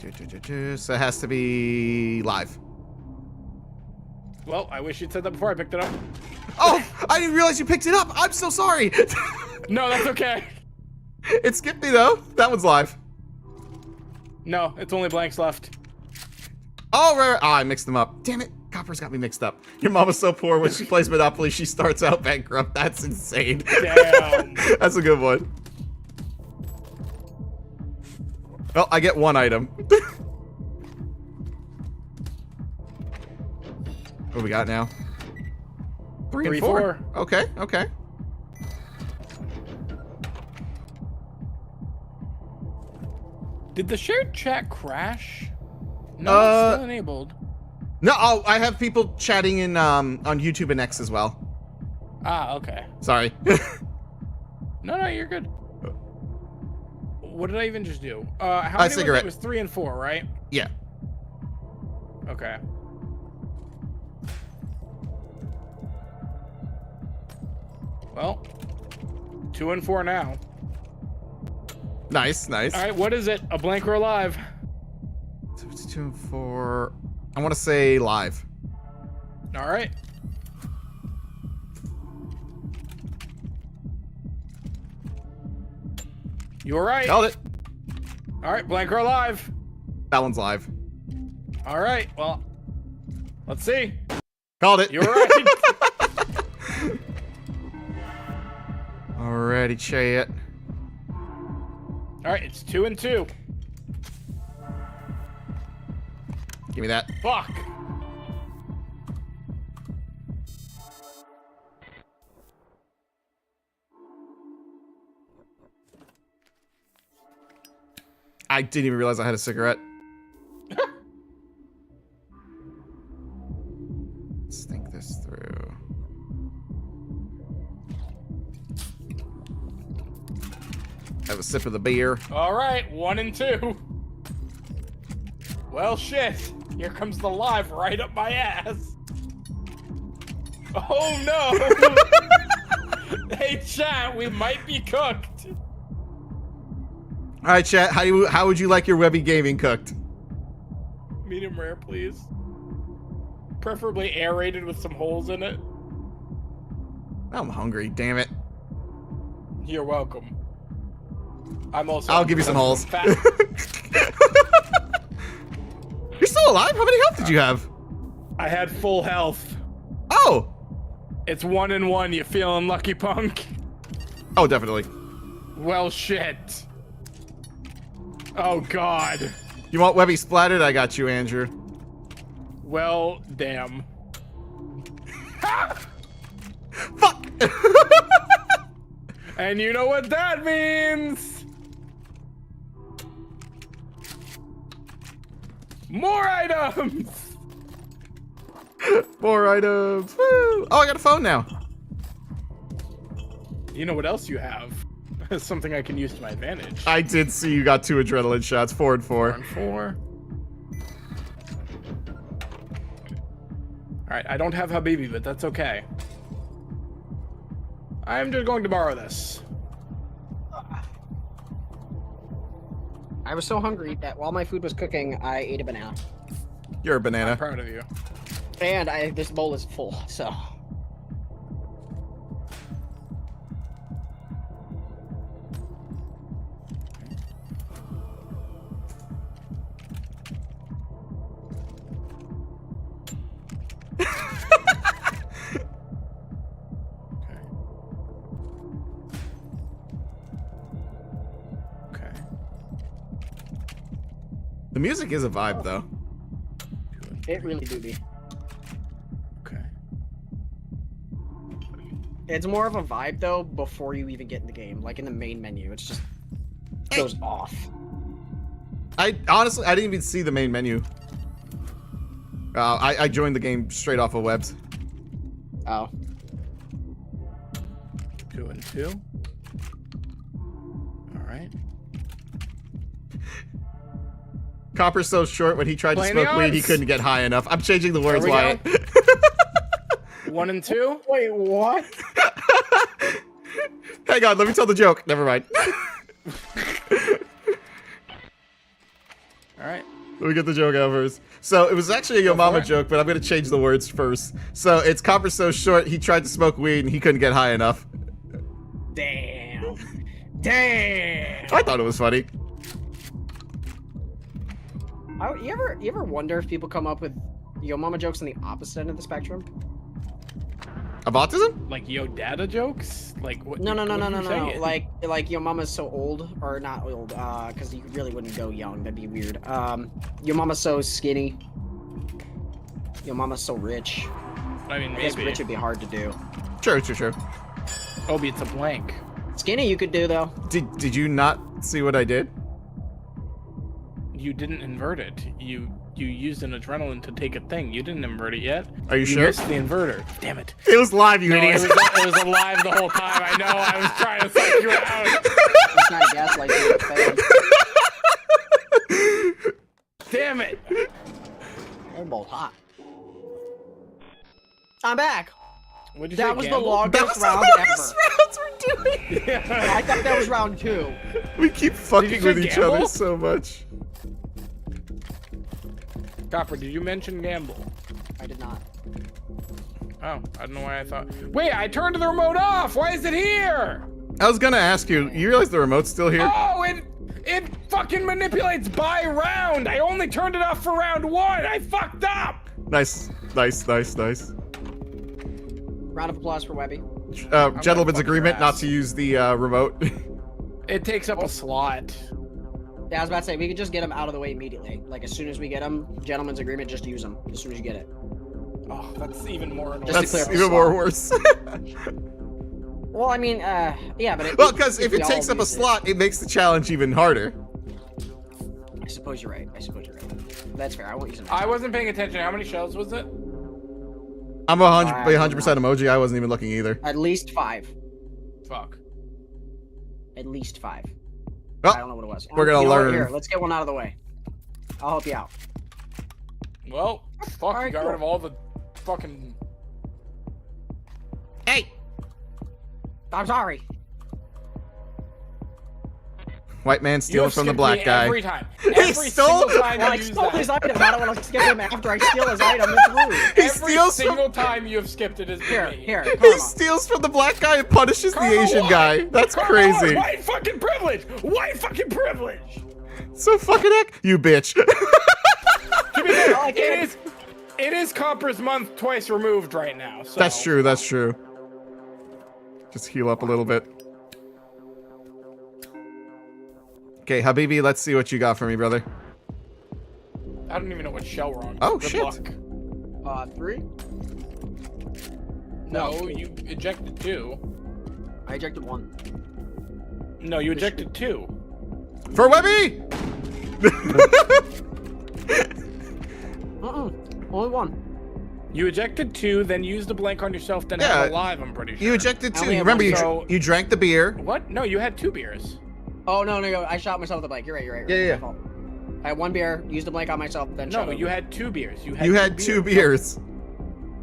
So it has to be live. Well, I wish you'd said that before I picked it up. Oh, I didn't realize you picked it up. I'm so sorry. No, that's okay. It skipped me though. That one's live. No, it's only blanks left. Oh, right. Oh, I mixed them up. Damn it. Copper's got me mixed up. Your mama's so poor when she plays Monopoly, she starts out bankrupt. That's insane. Damn. That's a good one. Well, I get one item. What do we got now? 3 and 4. Okay, okay. Did the shared chat crash? No, it's still enabled. No, oh, I have people chatting in on YouTube and X as well. Ah, okay. Sorry. No, you're good. What did I even just do? How many cigarette. was it? It was 3 and 4, right? Yeah. Okay. Well, 2 and 4 now. Nice, nice. All right, what is it? A blank or a live? So it's 2 and 4. I want to say live. All right. You were right. Called it. All right, blank or alive? That one's live. All right, well, let's see. Called it. You were right. Alrighty, chat. All right, it's 2 and 2. Give me that. Fuck. I didn't even realize I had a cigarette. Let's think this through. Have a sip of the beer. All right, 1 and 2. Well, shit. Here comes the live right up my ass. Oh no! Hey, chat, we might be cooked. All right, chat. How would you like your Webby gaming cooked? Medium rare, please. Preferably aerated with some holes in it. I'm hungry, damn it. You're welcome. I'm also. I'll give you some holes. Fat. You're still alive? How many health did you have? I had full health. Oh! It's 1 and 1. You feeling lucky, punk? Oh, definitely. Well, shit. Oh, God. You want Webby splattered? I got you, Andrew. Well, damn. Fuck! And you know what that means? More items! More items. Woo! Oh, I got a phone now. You know what else you have? Something I can use to my advantage. I did see you got 2 adrenaline shots. 4 and 4. 4 and 4. Alright, I don't have Habibi, but that's okay. I'm just going to borrow this. I was so hungry that while my food was cooking, I ate a banana. You're a banana. I'm proud of you. And this bowl is full, so. The music is a vibe, though. It really do be. Okay. It's more of a vibe though before you even get in the game, like in the main menu. It's just goes off. I honestly, I didn't even see the main menu. I joined the game straight off of webs. Oh. 2 and 2. All right. Copper's so short when he tried to Playing the smoke weed, he odds. couldn't get high enough. I'm changing the words, There we Wyatt. go. 1 and 2. Wait, what? Hang on, let me tell the joke. Never mind. All right. Let me get the joke out first. So it was actually a Yo Go for Mama it. joke, but I'm gonna change the words first. So it's Copper's so short, he tried to smoke weed and he couldn't get high enough. Damn. Damn. I thought it was funny. You ever wonder if people come up with Yo Mama jokes on the opposite end of the spectrum? Of autism? Like Yo Dada jokes? Like what? No. what are you saying? Like Yo Mama's so old, or not old, because you really wouldn't go young. That'd be weird. Yo Mama's so skinny. Yo Mama's so rich. I mean, I guess maybe. rich would be hard to do. True, true, true. Obi, it's a blank. Skinny you could do though. Did you not see what I did? You didn't invert it. You used an adrenaline to take a thing. You didn't invert it yet. Are you sure? Missed the inverter. Damn it. It was live, you No, idiot. it was alive the whole time. I know. I was trying to psych you out. It's not a gaslight. Damn it. Airball's hot. I'm back. What'd you That say, was the Gamble? longest round longest ever. rounds we're doing. Yeah. I thought that was round 2. We keep fucking say with each gamble? other so much. Copper, did you mention Gamble? I did not. Oh, I don't know why I thought. Wait, I turned the remote off. Why is it here? I was gonna ask you, you realize the remote's still here? Oh, it fucking manipulates by round. I only turned it off for round 1. I fucked up. Nice, nice, nice, nice. Round of applause for Webby. Gentleman's fuck your agreement ass. not to use the remote. It takes up a slot. Yeah, I was about to say, we could just get him out of the way immediately. Like, as soon as we get him, gentleman's agreement, just use him. As soon as you get it. Oh, that's even more annoying. Just to clear That's up the even more slot. worse. Well, I mean, yeah, but... Well, because if we it all takes up a use it- slot, it makes the challenge even harder. I suppose you're right. That's fair. I won't use it. I wasn't paying attention. How many shells was it? I'm 100% emoji. I wasn't even looking either. At least 5. Fuck. At least 5. Well, I don't know what it was. we're gonna You know what? learn. Here, let's get one out of the way. I'll help you out. Well, fuck, Alright, you got cool. rid of all the fucking... Hey! I'm sorry. White man You stealing have from the skipped black me guy. every time. He Every stole? single time Well, I you use stole his that. item. I don't want to skip him after I steal his item. It's rude. He Every steals single time you have skipped it has been Here, me. here, He karma. steals from the black guy and punishes the Karma Asian what? guy. That's Karma crazy. what? White fucking privilege. White fucking privilege. So fucking heck, you bitch. To be fair, I can't- it is Copper's month twice removed right now. So. That's true. That's true. Just heal up a little bit. Okay, Habibi, let's see what you got for me, brother. I don't even know what shell we're on. Oh, Good shit. luck. 3. No, you ejected 2. I ejected 1. No, you ejected 2. For Webby! Only 1. You ejected 2, then used a blank on yourself, then Yeah, had alive, I'm pretty sure. You ejected I 2. only have Remember, one, so- you drank the beer. What? No, you had 2 beers. Oh, no, I shot myself with the blank. You're right. Yeah. My fault. I had 1 beer, used a blank on myself, then shot No, over. you had 2 beers. You had 2 beers.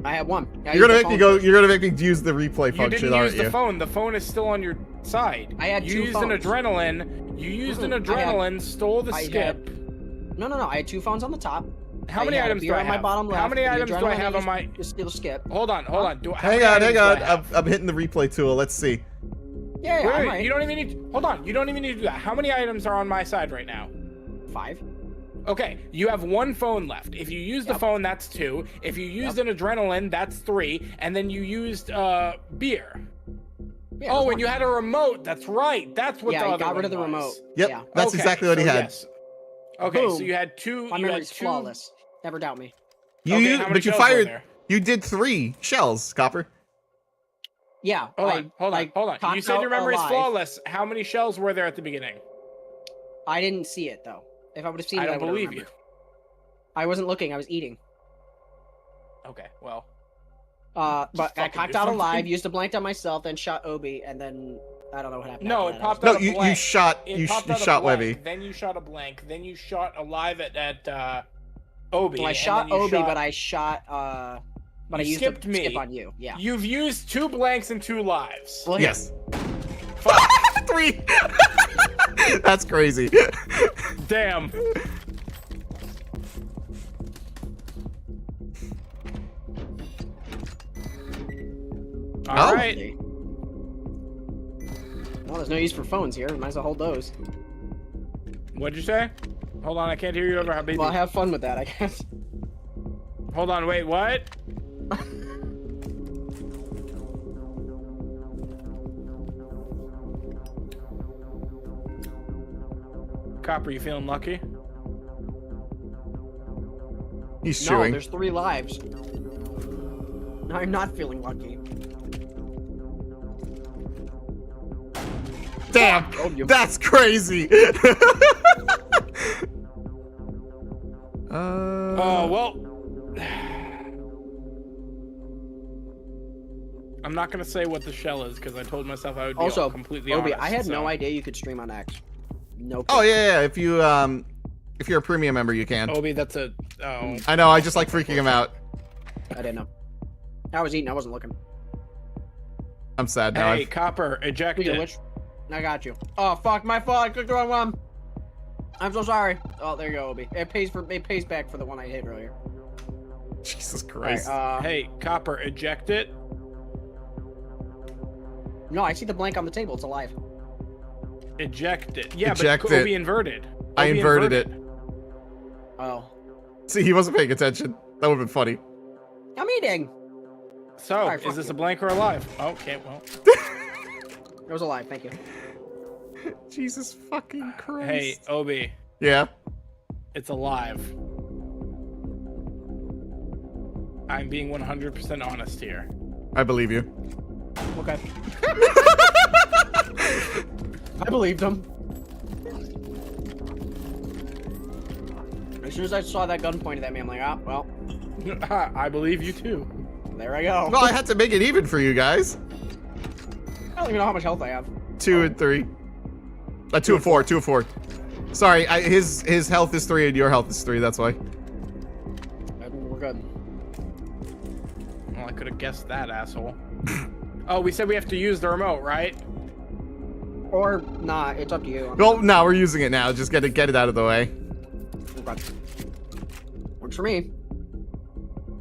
I had 1. I You're gonna used make me the go. phone first. You're gonna make me use the replay You function, didn't use aren't the you? phone. The phone is still on your side. I had you 2 used phones. an adrenaline. You used an I had- adrenaline, stole the I skip. No. I had 2 phones on the top. How I many had a items beer do I on my have? bottom left. How many The items do I adrenaline have on my? Just steal skip. Hold on. How Hang many on. items do I have? I'm hitting the replay tool. Let's see. Yeah, Wait, I'm right. you don't even need. Hold on. You don't even need to do that. How many items are on my side right now? 5. Okay, you have 1 phone left. If you use the Yep. phone, that's 2. If you used an adrenaline, that's 3. And then you used beer. Yeah, Oh, there's and you had a remote. That's right. That's what the Yeah, he other got rid of the one remote. was. Yep, Yeah. that's Okay, exactly what he so had. yes. Okay, so Boom. you had 2. My You had memory's 2. flawless. Never doubt me. You Okay, used, how many but you shells were fired. there? You did 3 shells, Copper. Yeah. Hold on. Hold on. You cocked said your out memory's alive. flawless. How many shells were there at the beginning? I didn't see it though. If I would have seen I it, don't would've believe you. remembered. I wasn't looking. I was eating. Okay, well. But I fucking cocked do out something. alive, used a blank on myself, then shot Obi, and then I don't know what happened. No, after it that. I was- popped No, out a you blank. shot. It You popped out a shot blank, Webby. Then you shot a blank. Then you shot alive at Obi. Well, I and shot then you Obi, shot- but I shot. But I You used skipped a me. skip on you. Yeah. You've used 2 blanks and 2 lives. Well, here. Yes. Fuck. 3. That's crazy. Damn. All Oh. right. Well, there's no use for phones here. Might as well hold those. What'd you say? Hold on, I can't hear you over Habibi. Well, have fun with that, I guess. Hold on, wait, what? Copper, you feeling lucky? He's No, chewing. there's 3 lives. I'm not feeling lucky. Damn, Told you. that's crazy. Oh, well. I'm not gonna say what the shell is because I told myself I would be Also, completely Obi, honest. I had no so- idea you could stream on X. No. Oh yeah. If you're a premium member, you can. Obi, that's a. Oh. I know. I just like freaking him out. I didn't know. I was eating. I wasn't looking. I'm sad now. Hey, Copper, eject Speaking it. of which, I got you. Oh fuck, my fault. I clicked the wrong one. I'm so sorry. Oh, there you go, Obi. It pays back for the one I hit earlier. Jesus Alright, Christ. Hey, Copper, eject it. No, I see the blank on the table. It's alive. Eject it. Yeah, Eject but it. Obi inverted. I Obi inverted it. Oh, See, he wasn't paying attention. That would have been funny. I'm eating. So, Alright, is fuck this you. a blank or alive? Okay, well. It was alive. Thank you. Jesus fucking Christ. Hey, Obi, Yeah. it's alive. I'm being 100% honest here. I believe you. Okay. I believed him. As soon as I saw that gun pointed at me, I'm like, ah, well, I believe you too. there I go. Well, I had to make it even for you guys. I don't even know how much health I have. 2 and 3. 2 and 4. 2 and 4. Sorry, his health is 3 and your health is 3. That's why. We're good. Well, I could have guessed that, asshole. Oh, we said we have to use the remote, right? Or not. It's up to you. Well, no, we're using it now. Just get it out of the way. Okay. Works for me.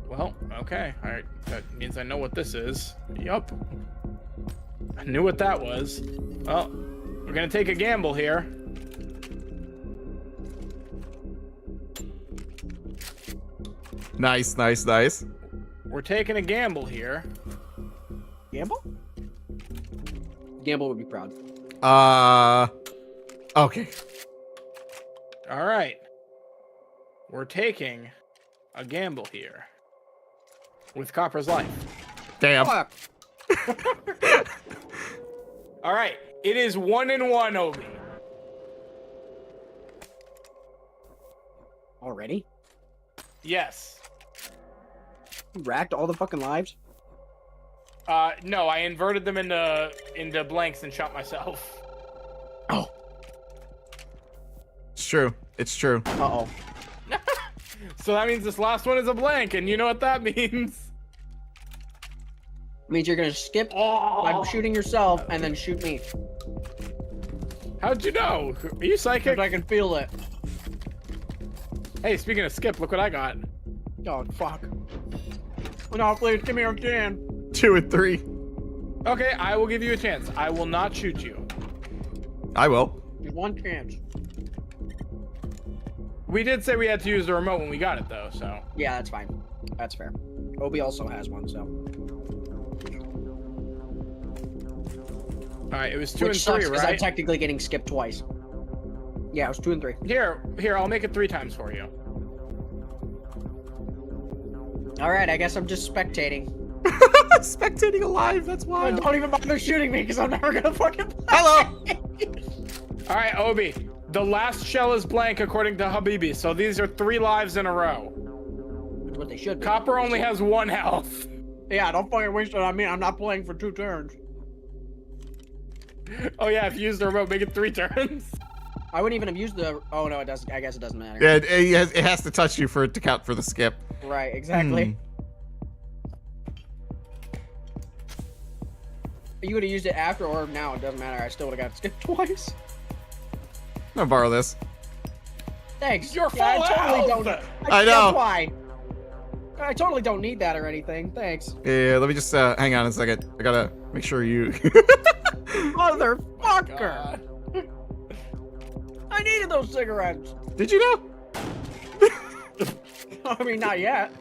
Well, okay. All right. That means I know what this is. Yup. I knew what that was. Well, we're gonna take a gamble here. Nice, nice, nice. We're taking a gamble here. Gamble? Gamble would be proud. Okay. All right. We're taking a gamble here with Copper's life. Damn. Fuck. All right. It is 1-1, Obi. Already? Yes. You racked all the fucking lives? No, I inverted them into blanks and shot myself. Oh. It's true. It's true. Uh-oh. So that means this last one is a blank, and you know what that means? Means you're gonna skip by shooting yourself and then shoot me. How'd you know? Are you psychic? Because I can feel it. Hey, speaking of skip, look what I got. Oh, fuck. No, please, give me a chance. 2 and 3. Okay, I will give you a chance. I will not shoot you. I will. Just one chance. We did say we had to use the remote when we got it, though, so. Yeah, that's fine. That's fair. Obi also has one, so. Alright, it was 2 Which and sucks, 3, because I'm right? technically getting skipped twice. Yeah, it was 2 and 3. Here, I'll make it 3 times for you. Alright, I guess I'm just spectating. Spectating alive, that's why. Don't even bother shooting me, because I'm never gonna fucking play. Hello! Alright, Obi. The last shell is blank according to Habibi, so these are 3 lives in a row. That's what they should be. Copper only has 1 health. Yeah, don't fucking waste it on me. I'm not playing for 2 turns. Oh yeah, if you use the remote, make it 3 turns. I wouldn't even have used the... Oh, no, it doesn't. I guess it doesn't matter. Yeah, it has to touch you for it to count for the skip. Right, exactly. You would have used it after or now, it doesn't matter. I still would have got skipped twice. I'm gonna borrow this. Thanks. You're Yeah, full I totally health! don't. I know. That's why. I totally don't need that or anything. Thanks. Yeah, let me just hang on a second. I gotta make sure you. Motherfucker! God. I needed those cigarettes. Did you know? I mean, not yet.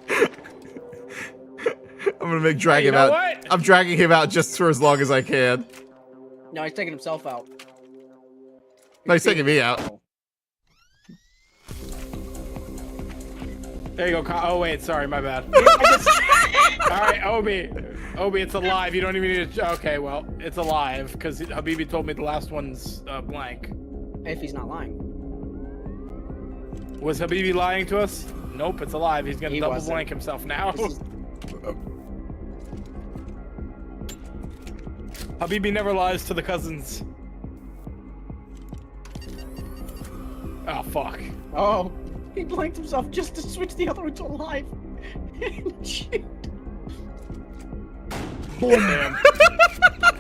I'm gonna drag him know out. what? I'm dragging him out just for as long as I can. No, he's taking himself out. No, he's taking me out. There you go. Oh wait, sorry, my bad. All right, Obi, it's alive. You don't even need to. Okay, well, it's alive because Habibi told me the last one's blank. If he's not lying. Was Habibi lying to us? Nope, it's alive. He's gonna He double wasn't. blank himself now. This is- Habibi never lies to the cousins. Oh fuck. Oh, he blanked himself just to switch the other one to alive. Shit. Damn.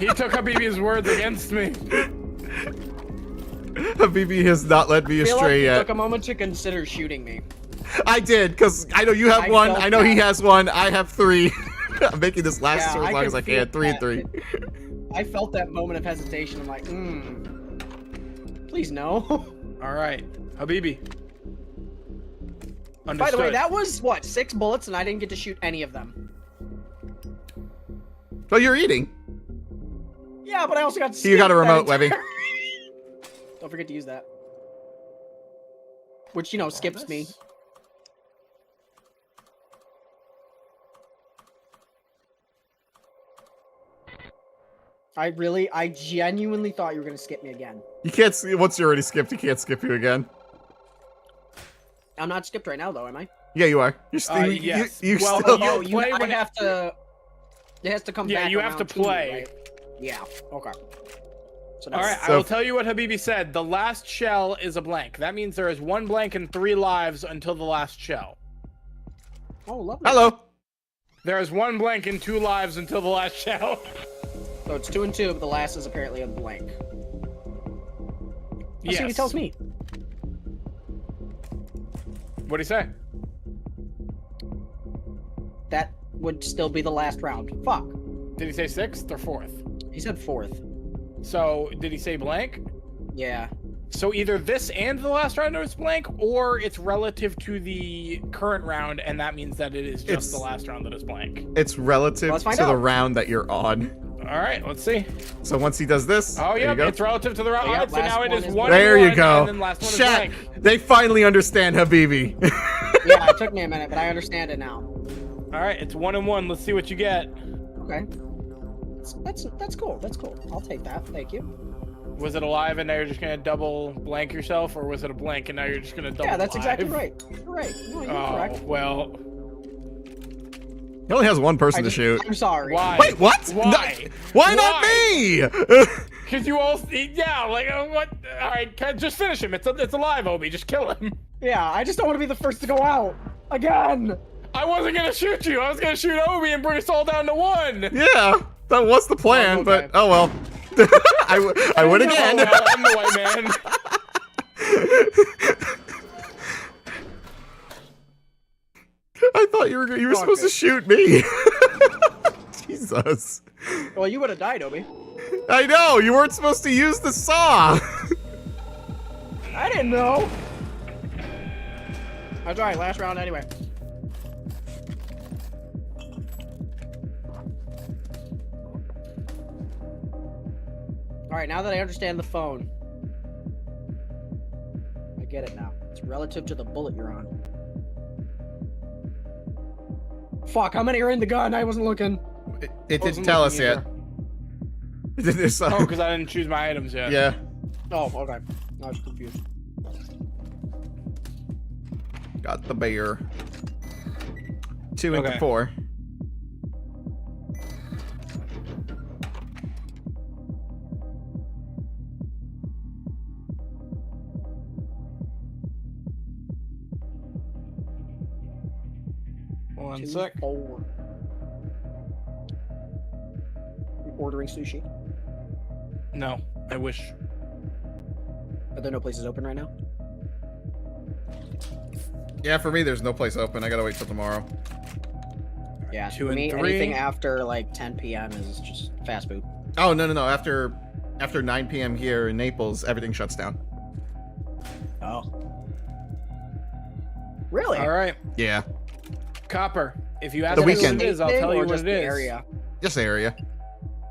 He took Habibi's words against me. Habibi has not led me I feel like astray you yet. took a moment to consider shooting me. I did, because I know you have I one. felt I know he that. has one. I have 3. I'm making this last Yeah, for as I long can as I feel can. 3 and that. 3. I felt that moment of hesitation. I'm like, please no. All right, Habibi. Understood. By the way, that was what, 6 bullets, and I didn't get to shoot any of them. Well, you're eating. Yeah, but I also got. You got a skipped that remote, entire- Webby. Don't forget to use that. Which, you know, skips me. I genuinely thought you were gonna skip me again. You can't see once you're already skipped. He can't skip you again. I'm not skipped right now, though, am I? Yeah, you are. You're still. Yes. You Well, still. you- You, play I when it- have to. It has to come Yeah, back. you have to around me, play. right? Yeah. Okay. So All right, So- I will tell you what Habibi said. The last shell is a blank. That means there is 1 blank and 3 lives until the last shell. Oh, lovely. Hello. There is 1 blank and 2 lives until the last shell. So it's 2 and 2, but the last is apparently a blank. Let's see what he tells me. What'd he say? That would still be the last round. Fuck. Did he say 6th or 4th? He said 4th. So, did he say blank? Yeah. So either this and the last round is blank, or it's relative to the current round, and that means that it is just the last round that is blank. It's relative to the round that you're on. All right, let's see. So once he does this, oh yeah, it's relative to the round. Oh, yeah, so now it is 1 there and 1, you go. And then last one Chat, is blank. they finally understand Habibi. Yeah, it took me a minute, but I understand it now. All right, it's 1 and 1. Let's see what you get. Okay. That's cool. That's cool. I'll take that. Thank you. Was it alive and now you're just gonna double blank yourself, or was it a blank and now you're just gonna double? Yeah, that's live? exactly right. You're right. No, you're correct. Well. He only has one person to shoot. I'm sorry. Why? Wait, what? Why? Why not me? Because you all, yeah, like what? All right, just finish him. It's alive, Obi. Just kill him. Yeah, I just don't want to be the first to go out again. I wasn't gonna shoot you. I was gonna shoot Obi and bring us all down to 1. Yeah, that was the plan, okay. but oh well. I win again. Oh, well, I'm the white man. I thought you were supposed to shoot me. Jesus. Well, you would have died, Obi. I know, you weren't supposed to use the saw. I didn't know. That's alright, last round anyway. Alright, now that I understand the phone. I get it now. It's relative to the bullet you're on. Fuck, how many are in the gun? I wasn't looking. It didn't tell us yet. Oh, because I didn't choose my items yet. Yeah. Oh, okay. I was confused. Got the bear. 2 into Okay. 4. One 2, sec. 4. You ordering sushi? No, I wish. Are there no places open right now? Yeah, for me, there's no place open. I gotta wait till tomorrow. Yeah, 2 for and me, 3. anything after like 10 p.m. is just fast food. Oh, no. After 9 p.m. here in Naples, everything shuts down. Oh. Really? All right, Yeah. Copper. If you ask The me what weekend. it is, I'll tell you what just it the is. area? Just the area.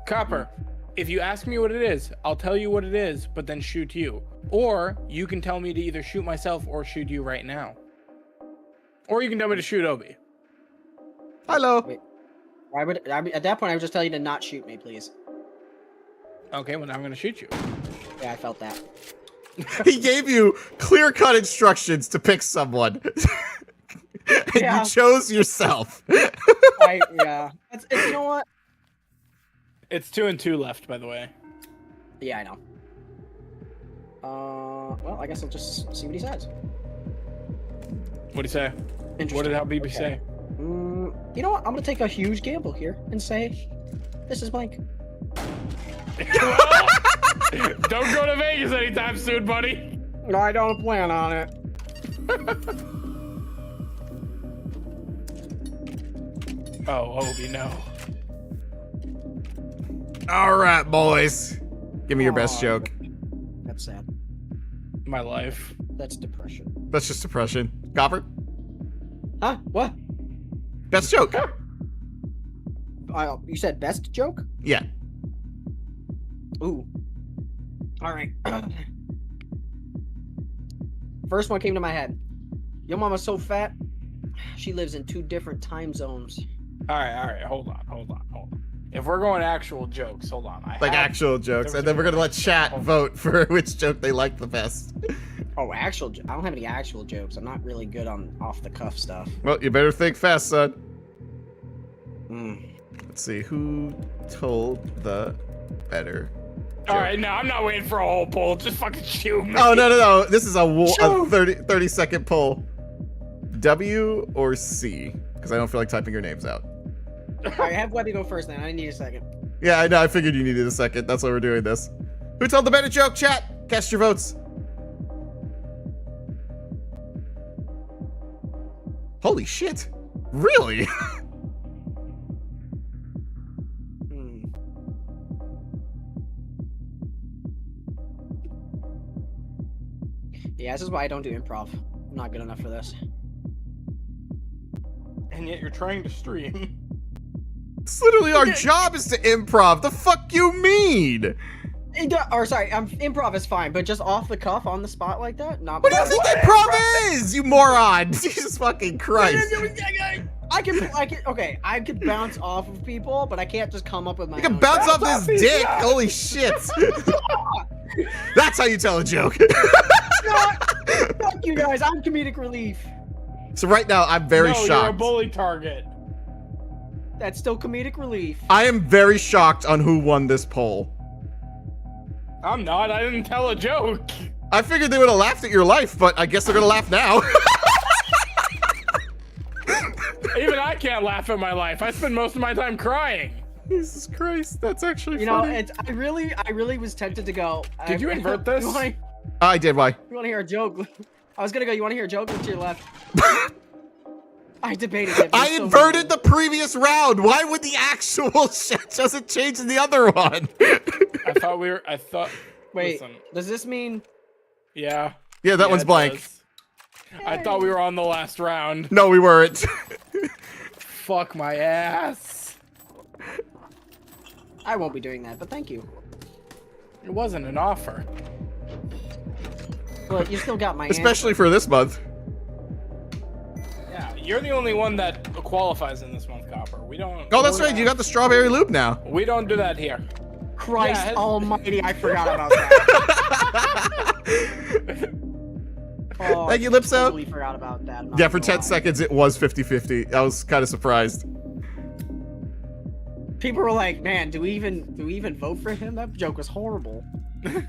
Copper. If you ask me what it is, I'll tell you what it is, but then shoot you. Or you can tell me to either shoot myself or shoot you right now. Or you can tell me to shoot Obi. Hello. Wait. At that point, I would just tell you to not shoot me, please. Okay, well now I'm gonna shoot you. Yeah, I felt that. He gave you clear-cut instructions to pick someone. And Yeah. you chose yourself. Yeah. It's, you know what? It's 2 and 2 left, by the way. Yeah, I know. Well, I guess I'll just see what he says. What'd he say? Interesting. What did Habibi Okay. say? You know what? I'm gonna take a huge gamble here and say, this is blank. Don't go to Vegas anytime soon, buddy. No, I don't plan on it. Oh, Obi, no. All right, boys. Give me your best Aw. joke. That's sad. My life. That's depression. That's just depression. Copper? Huh? What? Best joke. You said best joke? Yeah. Ooh. All right. First one came to my head. Your mama's so fat, she lives in 2 different time zones. All right. Hold on. If we're going actual jokes, hold on. Like actual jokes. And then we're going to let chat vote for which joke they like the best. Oh, I don't have any actual jokes. I'm not really good on off-the-cuff stuff. Well, you better think fast, son. Mm. Let's see. Who told the better All joke? right, no, I'm not waiting for a whole poll. Just fucking shoot me. Oh, no. This is a Shoot. 30-second poll. W or C? Because I don't feel like typing your names out. All right, have Webby go first then. I need a second. Yeah, I know. I figured you needed a second. That's why we're doing this. Who told the better joke, chat? Cast your votes. Holy shit. Really? Yeah, this is why I don't do improv. I'm not good enough for this. And yet you're trying to stream. It's literally our job is to improv. The fuck you mean? Or sorry, improv is fine, but just off the cuff, on the spot like that? Not. What do you think improv is, you moron? Jesus fucking Christ. Okay, I could bounce off of people, but I can't just come up with my You can own. bounce off this dick. Holy shit. That's how you tell a joke. Fuck you guys, I'm comedic relief. So right now, I'm very shocked. You're a bully target. That's still comedic relief. I am very shocked on who won this poll. I'm not. I didn't tell a joke. I figured they would have laughed at your life, but I guess they're gonna laugh now. Even I can't laugh at my life. I spend most of my time crying. Jesus Christ, that's actually You funny. know, I really was tempted to go. Did you invert this? I did, why? You want to hear a joke? I was gonna go. You want to hear a joke? Look to your left. I debated it. I inverted the previous round. Why would the actual shit doesn't change in the other one? I thought. Wait, Listen. does this mean? Yeah. Yeah, that one's it blank. does. I thought we were on the last round. No, we weren't. Fuck my ass. I won't be doing that, but thank you. It wasn't an offer. But you still got my Especially for this month. Yeah, you're the only one that qualifies in this month, Copper. We don't. Oh, that's right. You got the strawberry loop now. We don't do that here. Christ almighty, I forgot about that. Oh, Thank you, Lipso. Totally forgot about that. Yeah, for 10 seconds, it was 50-50. I was kind of surprised. People were like, man, do we even vote for him? That joke was horrible. It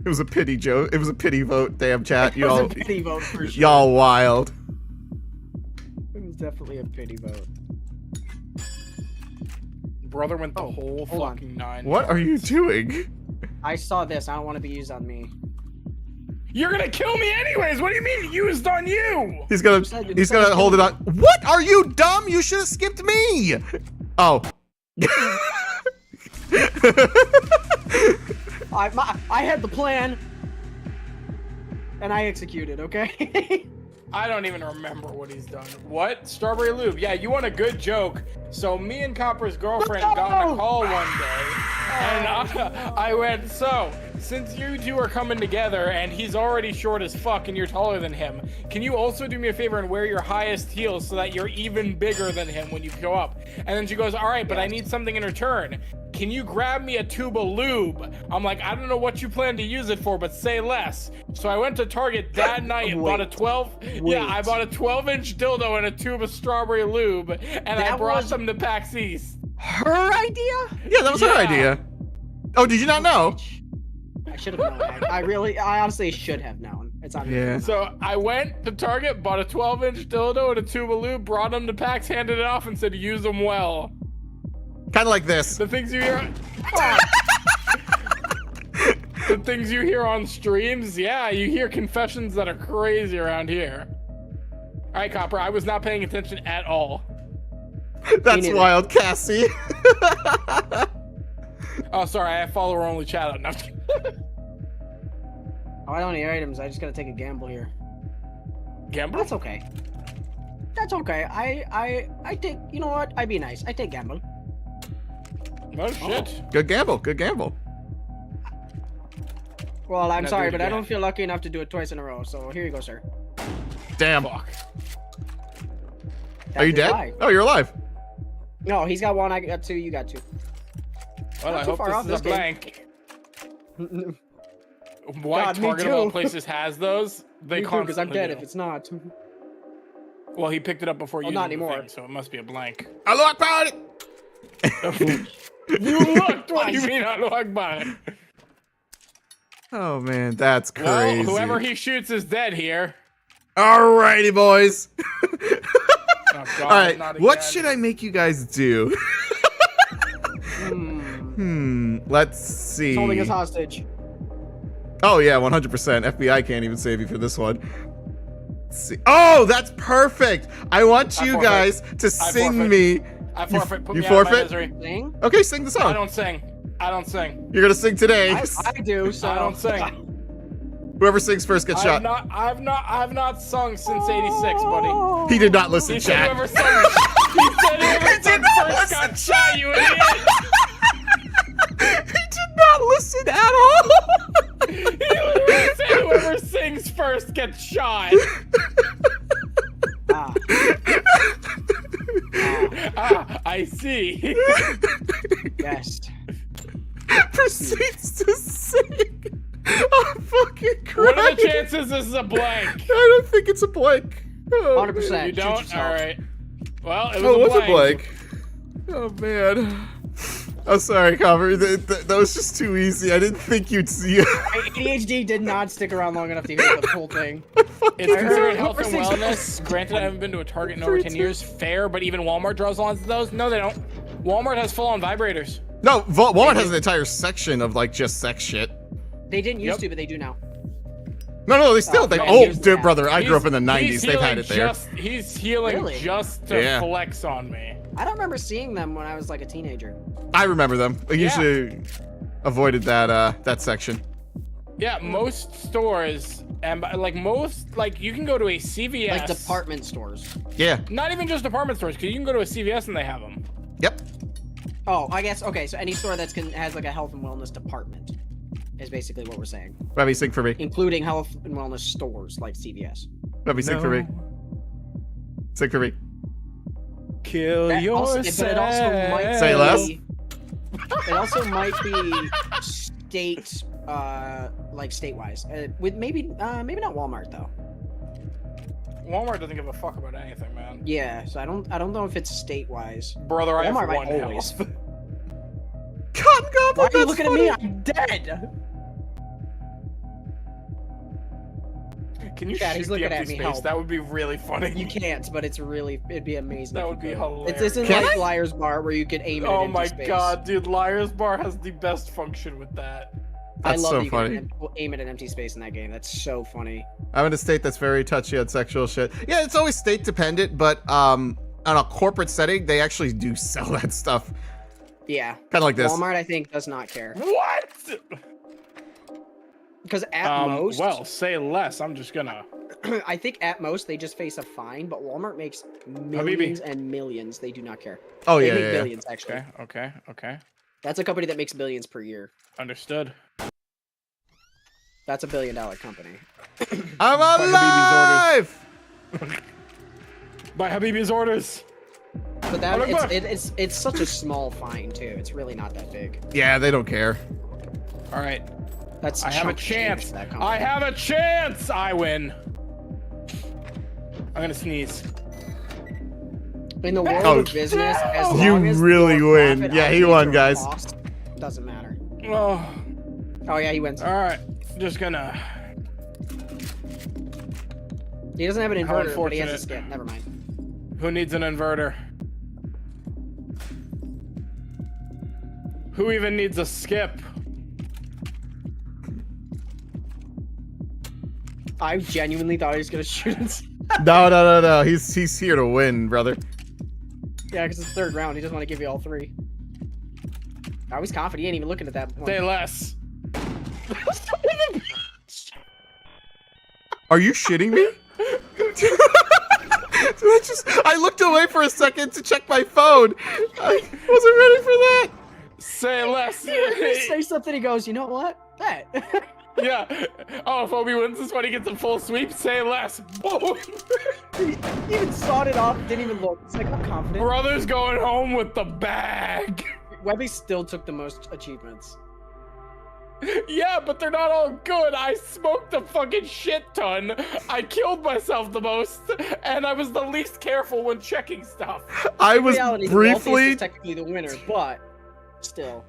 was a pity joke. It was a pity vote. Damn, chat. It was a pity vote for sure. Y'all wild. It was definitely a pity vote. Brother went the whole hold fucking on. 9. What are you doing? I saw this. I don't want to be used on me. You're gonna kill me anyways. What do you mean used on you? He's gonna hold it on. What? Are you dumb? You should have skipped me. Oh. I had the plan, and I executed. Okay. I don't even remember what he's done. What? Strawberry Lube. Yeah, you want a good joke. So me and Copper's girlfriend got on a call one day, and I went, so, since you two are coming together and he's already short as fuck and you're taller than him, can you also do me a favor and wear your highest heels so that you're even bigger than him when you go up? And then she goes, all right, but I need something in return. Can you grab me a tube of lube? I'm like, I don't know what you plan to use it for, but say less. So I went to Target that night and bought a 12-inch dildo and a tube of strawberry lube, and I brought them to PAX East. Her idea? Yeah, that was her idea. Oh, did you not know? I should have known. I honestly should have known. It's on me. So I went to Target, bought a 12-inch dildo and a tube of lube, brought them to PAX, handed it off, and said, use them well. Kind of like this. The things you hear. The things you hear on streams, yeah, you hear confessions that are crazy around here. All right, Copper, I was not paying attention at all. That's wild, Cassie. Oh, sorry, I have follower-only chat out. No. Oh, I don't need items. I just gotta take a gamble here. Gamble? That's okay. That's okay. I take. You know what? I be nice. I take gamble. Oh shit. Good gamble. Good gamble. Well, I'm Now sorry, do it but I again. don't feel lucky enough to do it twice in a row. So here you go, sir. Damn. Fuck. Are you dead? Alive. Oh, you're alive. No, he's got one. I got two. You got two. Well, Not I too hope far this off is this a game. blank. Why God, me Target of all too. places has those? They Because I'm constantly dead do. if it's not. Well, he picked it up before you not did the anymore. thing, so it must be a blank. Hello, Akbar. You looked. What do you mean? Allahu Akbar? Oh man, that's crazy. Well, whoever he shoots is dead here. Alrighty, boys. Oh, God, All right, not what again. should I make you guys do? Let's see. He's holding us hostage. Oh yeah, 100%. FBI can't even save you for this one. See. Oh, that's perfect. I want I you forfeit. guys to sing forfeit. me. I forfeit. Put you me out of my forfeit? misery. Sing? Okay, sing the I song. don't sing. I don't sing. You're gonna sing today. I do, so. I don't sing. Whoever sings first gets shot. I've not sung since '86, buddy. He did not listen, He said chat. whoever sung. He said whoever sung first got shot. You idiot. He did not listen at all. He literally said whoever sings first gets shot. Ah. I see. Yes. Proceeds to sing. I'm fucking crying. What are the chances this is a blank? I don't think it's a blank. Oh, 100%. You don't? Shoot yourself. Alright. Well, it was, Oh, it was a a blank. Oh man. I'm sorry, Cover. That was just too easy. I didn't think you'd see it. ADHD did not stick around long enough to hear the whole thing. It's considered health Whoever and sings wellness. Granted, I haven't been to a Target in over 10 years. Fair, but even Walmart draws lines to those? No, they don't. Walmart has full-on vibrators. No, Walmart has an entire section of like just sex shit. They didn't used Yep. to, but they do now. No, they still. Oh, they, man, oh, here's dude, that. brother, I grew up He's- in the '90s. he's They've had healing it there. He's healing Really? just to Yeah. flex on me. I don't remember seeing them when I was like a teenager. I remember them. I Yeah. usually avoided that section. Yeah, most stores, and you can go to a CVS. Like department stores. Yeah. Not even just department stores, because you can go to a CVS and they have them. Yep. Oh, I guess, okay, so any store that has like a health and wellness department is basically what we're saying. Bobby, sing for me. Including health and wellness stores like CVS. Bobby, sing for me. Sing for me. Kill That also, but it also might Say less. It also might be state, like state-wise. With maybe not Walmart though. Walmart doesn't give a fuck about anything, man. Yeah, so I don't know if it's state-wise. Brother, I have Walmart one might always. health. Cotton Goblin, Why are you that's looking funny. at me? I'm dead. Can you Chad, shoot he's the looking empty at me, space? help. That would be really funny. You can't, but it'd be amazing. That if would you be could. hilarious. It isn't Can like I? Liar's Bar where you could aim it Oh at my empty space. god, dude, Liar's Bar has the best function with that. I That's love so that you funny. can aim at an empty space in that game. That's so funny. I'm in a state that's very touchy on sexual shit. Yeah, it's always state dependent, but on a corporate setting, they actually do sell that stuff. Yeah. Kind of like this. Walmart, I think, does not care. What? Because at most, Well, say less. I'm just gonna. I think at most they just face a fine, but Walmart makes millions and millions. They do not care. Oh They yeah, make yeah, yeah. billions, actually. Okay. That's a company that makes billions per year. Understood. That's a $1 billion company. I'm Habibi's alive. By Habibi's orders. But Oh, that look, look. it's such a small fine too. It's really not that big. Yeah, they don't care. All right. That's I have a chunk change chance. for that company. I have a chance. I win. I'm gonna sneeze. In the world Oh. of business, as You long as really your win. profit Yeah, he outweighs won, your guys. cost, doesn't matter. Oh. Oh yeah, he wins. All right. Just gonna. He doesn't have an How inverter, but he has a unfortunate. skip. Never mind. Who needs an inverter? Who even needs a skip? I genuinely thought he was gonna shoot us. No. He's here to win, brother. Yeah, because it's the third round. He doesn't want to give you all three. I was confident. He ain't even looking at that one. Say less. Are you shitting me? I looked away for a second to check my phone. I wasn't ready for that. Say less. He say something. He goes, you know what? Bet. Yeah. Oh, if Obi wins this one, he gets a full sweep. Say less. Boom. He even sawed it off. Didn't even look. It's like I'm confident. Brother's going home with the bag. Webby still took the most achievements. Yeah, but they're not all good. I smoked a fucking shit ton. I killed myself the most, and I was the least careful when checking stuff. I In was reality, the wealthiest briefly is technically the winner, but still.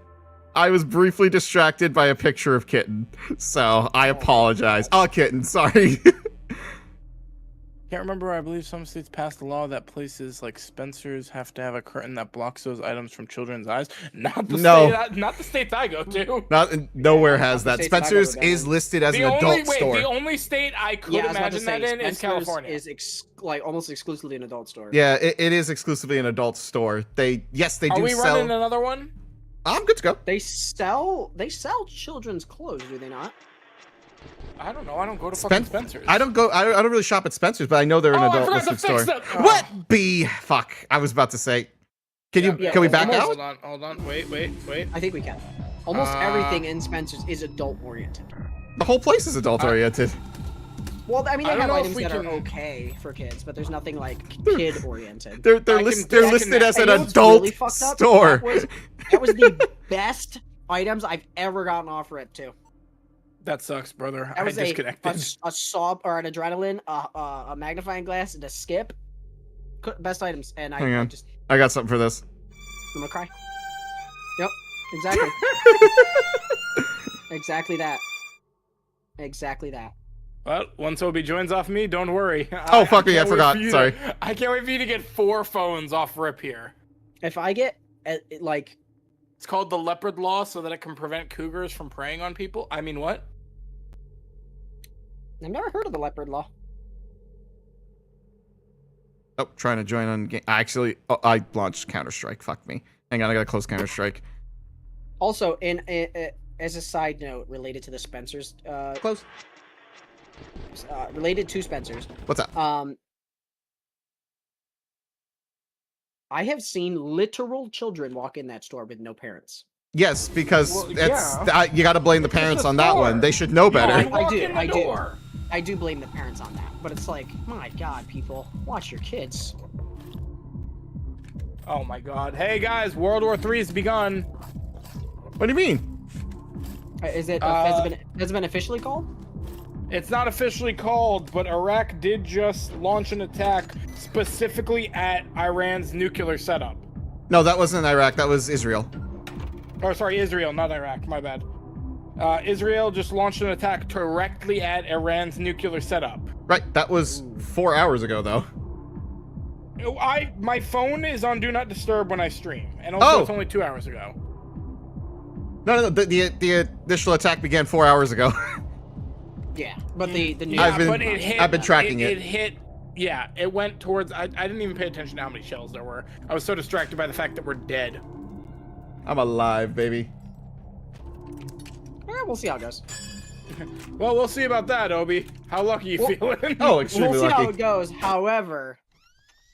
distracted by a picture of Kitten, so I apologize. Oh, Kitten, sorry. Can't remember. I believe some states passed a law that places like Spencer's have to have a curtain that blocks those items from children's eyes. Not the states I go to. Nowhere has not that. the states I've ever Spencer's been is in. listed as an adult store. The only state I could imagine that in is California. Is like almost exclusively an adult store. Yeah, it is exclusively an adult store. They do sell. Are we running another one? I'm good to go. They sell children's clothes, do they not? I don't know. I don't go to fucking Spencer's. I don't really shop at Spencer's, but I know they're an adult listed store. What? Fuck. I was about to say. Can we back out? Hold on. Wait. I think we can. Almost everything in Spencer's is adult oriented. The whole place is adult oriented. Well, I mean, they I don't have know if items we that are can- okay for kids, but there's nothing like kid oriented. They're can- listed as an And you know what's adult really fucked up? store. That was the best items I've ever gotten off Rip too. That sucks, brother. That was I disconnected. a saw or an adrenaline, a magnifying glass, and a skip. Best items, and Hang on. just I got something for this. I'm gonna cry. Yep, exactly. Exactly that. Exactly that. Well, once Obi joins off me, don't worry. Oh, fuck me, I can't wait forgot. for you Sorry. I can't wait for you to get 4 phones off Rip here. If I get like, It's called the leopard law so that it can prevent cougars from preying on people. I mean, what? I've never heard of the leopard law. Oh, trying to join on game. Actually, I launched Counter-Strike. Fuck me. Hang on, I gotta close Counter-Strike. Also, as a side note related to the Spencer's, Close. related to Spencer's, What's up? I have seen literal children walk in that store with no parents. Yes, because Well, you gotta blame the It's just parents a on that store. one. They should know better. You walk in the door. I do blame the parents on that, but it's like, my God, people, watch your kids. Oh my god. Hey guys, World War III has begun. What do you mean? Has it been officially called? It's not officially called, but Iraq did just launch an attack specifically at Iran's nuclear setup. No, that wasn't Iraq. That was Israel. Oh, sorry, Israel, not Iraq. My bad. Israel just launched an attack directly at Iran's nuclear setup. Right. That was 4 hours ago, though. My phone is on Do Not Disturb when I stream, and also it's only 2 hours ago. No. The initial attack began 4 hours ago. Yeah, but the new. I've been- but it hit, I've been tracking it. It hit. Yeah, it went towards. I didn't even pay attention to how many shells there were. I was so distracted by the fact that we're dead. I'm alive, baby. We'll see how it goes. Well, we'll see about that, Obi. How lucky you feeling? Oh, extremely We'll see how lucky. it goes. However,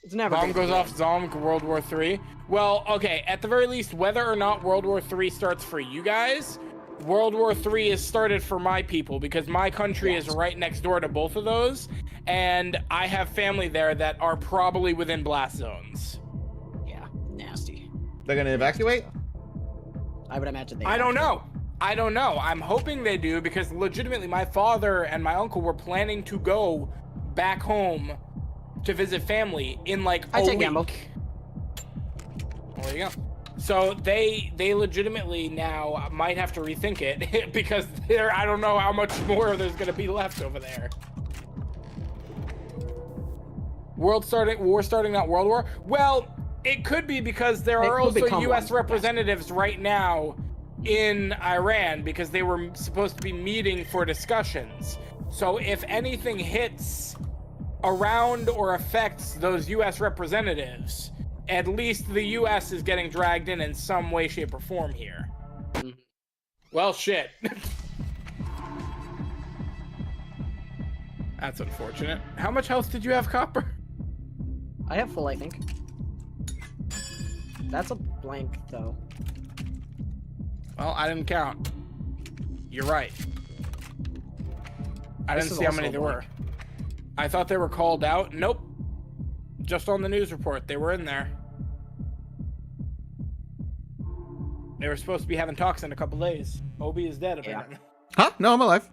it's never. Bomb gonna goes be off Zomg, World War III. Well, okay, at the very least, whether or not World War III starts for you guys, World War III is started for my people because my country is right next door to both of those, and I have family there that are probably within blast zones. Yeah, nasty. They're gonna evacuate? I would imagine they. I don't know. I'm hoping they do because legitimately my father and my uncle were planning to go back home to visit family in like a week. gamble. Well, there you go. So they legitimately now might have to rethink it because I don't know how much more there's gonna be left over there. War starting, not World War. Well, it could be because there are also U.S. representatives right now in Iran because they were supposed to be meeting for discussions. So if anything hits around or affects those U.S. representatives, at least the U.S. is getting dragged in some way, shape, or form here. Well, shit. That's unfortunate. How much health did you have, Copper? I have full, I think. That's a blank, though. Well, I didn't count. You're right. I didn't see how many there were. I thought they were called out. Nope. Just on the news report. They were in there. They were supposed to be having talks in a couple days. Obi is dead, apparently. Huh? No, I'm alive.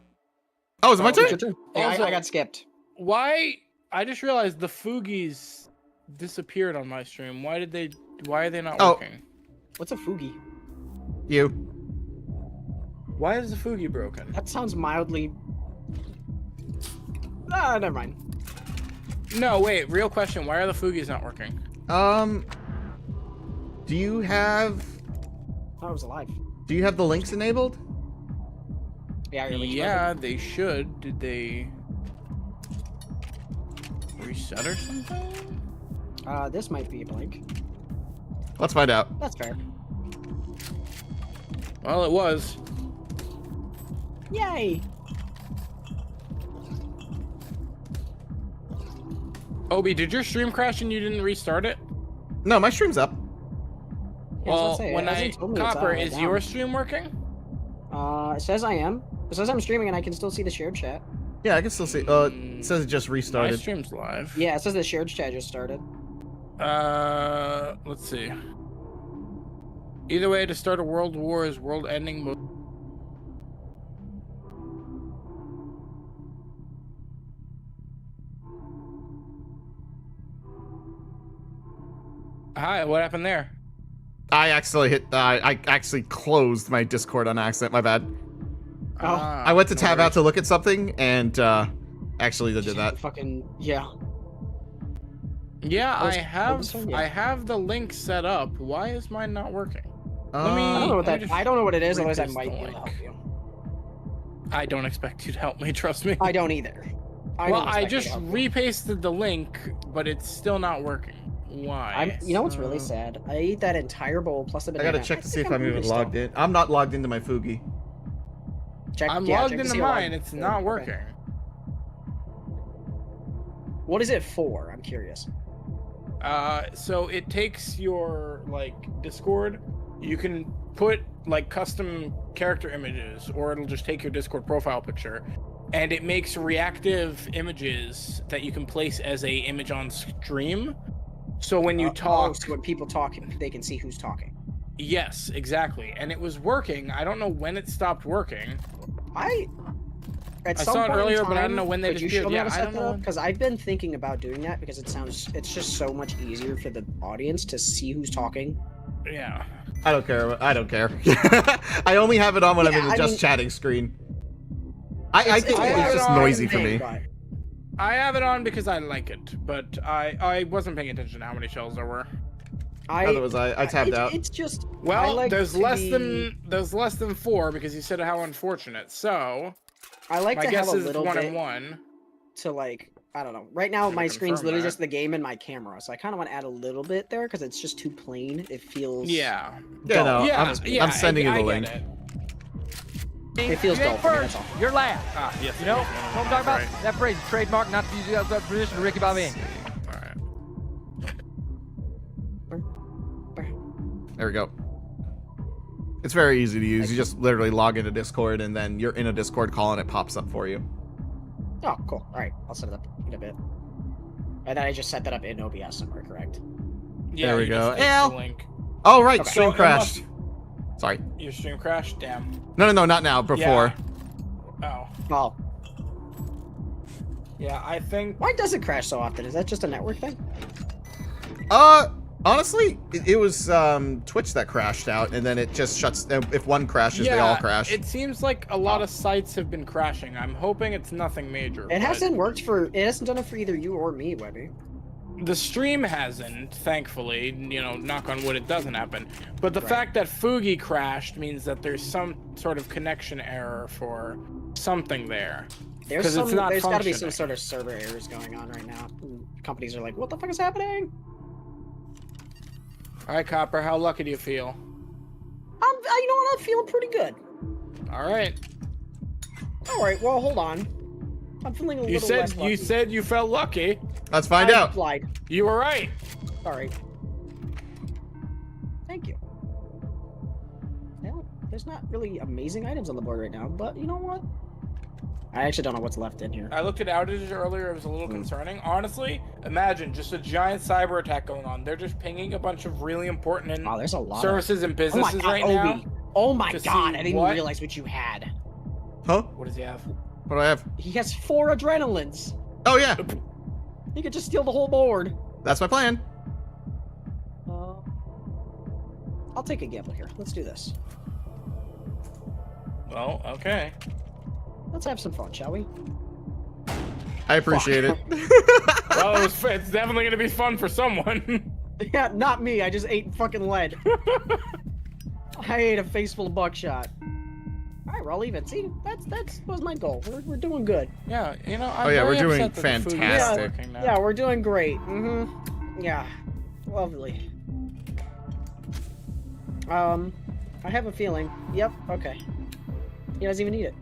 Oh, is it my turn? Yeah, Also- I got skipped. Why? I just realized the Foogies disappeared on my stream. Why are they not working? What's a Fugi? You. Why is the Foogie broken? That sounds mildly. Ah, never mind. No, wait. Real question. Why are the Foogies not working? Do you have... Oh, I was alive. Do you have the links enabled? Yeah, your links Yeah, they should. Did they reset or something? This might be a blink. Let's find out. That's fair. Well, it was. Yay! Obi, did your stream crash and you didn't restart it? No, my stream's up. Yeah, I was Well, gonna say, when it hasn't told me it's Copper, out, is down. your stream working? It says I am. It says I'm streaming and I can still see the shared chat. Yeah, I can still see. It says it just My restarted. stream's live. Yeah, it says the shared chat just started. Let's see. Either way, to start a world war is world-ending mode. Hi, what happened there? I actually hit. I actually closed my Discord on accident. My bad. Oh. I went to tab out to look at something, and actually they did that. Fucking yeah. Yeah, Those- I have. those are- yeah. I have the link set up. Why is mine not working? I don't know what let me that. just I don't know what it is. Otherwise, I repaste might the be able to link. help you. I don't expect you to help me. Trust me. I don't either. Well, don't I expect you just to help me. repasted the link, but it's still not working. Why? You know what's really sad? I ate that entire bowl plus a I banana. gotta check to see if think I'm even hungry logged still. in. I'm not logged into my Fugi. Check, I'm yeah, logged check to into see you're mine. logged It's in. not Okay. working. What is it for? I'm curious. So it takes your Discord. You can put custom character images, or it'll just take your Discord profile picture, and it makes reactive images that you can place as a image on stream. So when you talk, so when people talk, they can see who's talking. yes, exactly. And it was working. I don't know when it stopped working. I I saw it earlier, but I don't know when they could you show disappeared. me how Yeah, to I set don't that know up? when- Because I've been thinking about doing that because it's just so much easier for the audience to see who's talking. Yeah. I don't care. I don't care. I only have it on when I'm Yeah, in the I just mean- chatting screen. I think I have it's it just on noisy for me. But I have it on because I like it, but I wasn't paying attention to how many shells there were. Otherwise, I tabbed out. It's just I Well, like there's to less be- than 4 because you said how unfortunate. So I like my to guess have a is little 1 bit and 1. to I don't know. Right now, my screen's confirm literally that. just the game and my camera, so I kind of want to add a little bit there because it's just too plain. It feels Yeah. Yeah, no, yeah, I'm sending you the I get link. it. It feels you dull ain't for me, first, that's all. you're last. Ah, yes. You know yes, what I'm talking about? right. That phrase, trademark, not to use outside position, Ricky Bobby. All right. There we go. It's very easy to use. You just literally log into Discord, and then you're in a Discord call, and it pops up for you. Oh, cool. All right, I'll set it up in a bit. And then I just set that up in OBS somewhere, correct? Yeah, There we you go. just take Ow. the link. Oh, right, Okay. stream So it crashed. must- Sorry. Your stream crashed? Damn. No, not now. Before. Oh. Oh, Yeah, I think. why does it crash so often? Is that just a network thing? Honestly, it was Twitch that crashed out, and then it just shuts. If one crashes, they all crash. It seems like a lot of sites have been crashing. I'm hoping it's nothing major. It but hasn't worked for. It hasn't done it for either you or me, Webby. The stream hasn't, thankfully. You know, knock on wood, it doesn't happen. But the Right. fact that Fugi crashed means that there's some sort of connection error for something there. There's 'Cause it's some. not There's got to be some functioning. sort of server errors going on right now. And companies are like, "What the fuck is happening?" All right, Copper, how lucky do you feel? You know what? I'm feeling pretty good. All right. All right. Well, hold on. I'm feeling a You little said less lucky. you said you felt lucky. Let's find I out. lied. You were right. All right. Thank you. Well, there's not really amazing items on the board right now, but you know what? I actually don't know what's left in here. I looked at outages earlier. It was a little concerning. Honestly, imagine just a giant cyber attack going on. They're just pinging a bunch of really important Wow, there's a lot services and of... Oh my businesses god, right Obi. now. Oh my to god, see I didn't what- even realize what you had. Huh? What does he have? What do I have? He has 4 adrenalines. Oh yeah, He could just steal the whole board. that's my plan. I'll take a gamble here. Let's do this. Well, okay. Let's have some fun, shall we? I appreciate it. Well, it's definitely gonna be fun for someone. Yeah, not me. I just ate fucking lead. I ate a face full of buckshot. All right, we're all even. See, that was my goal. We're doing good. Yeah, you know. Oh, yeah, we're doing fantastic. Yeah, we're doing great. Yeah, lovely. I have a feeling. Yep. Okay. He doesn't even need it.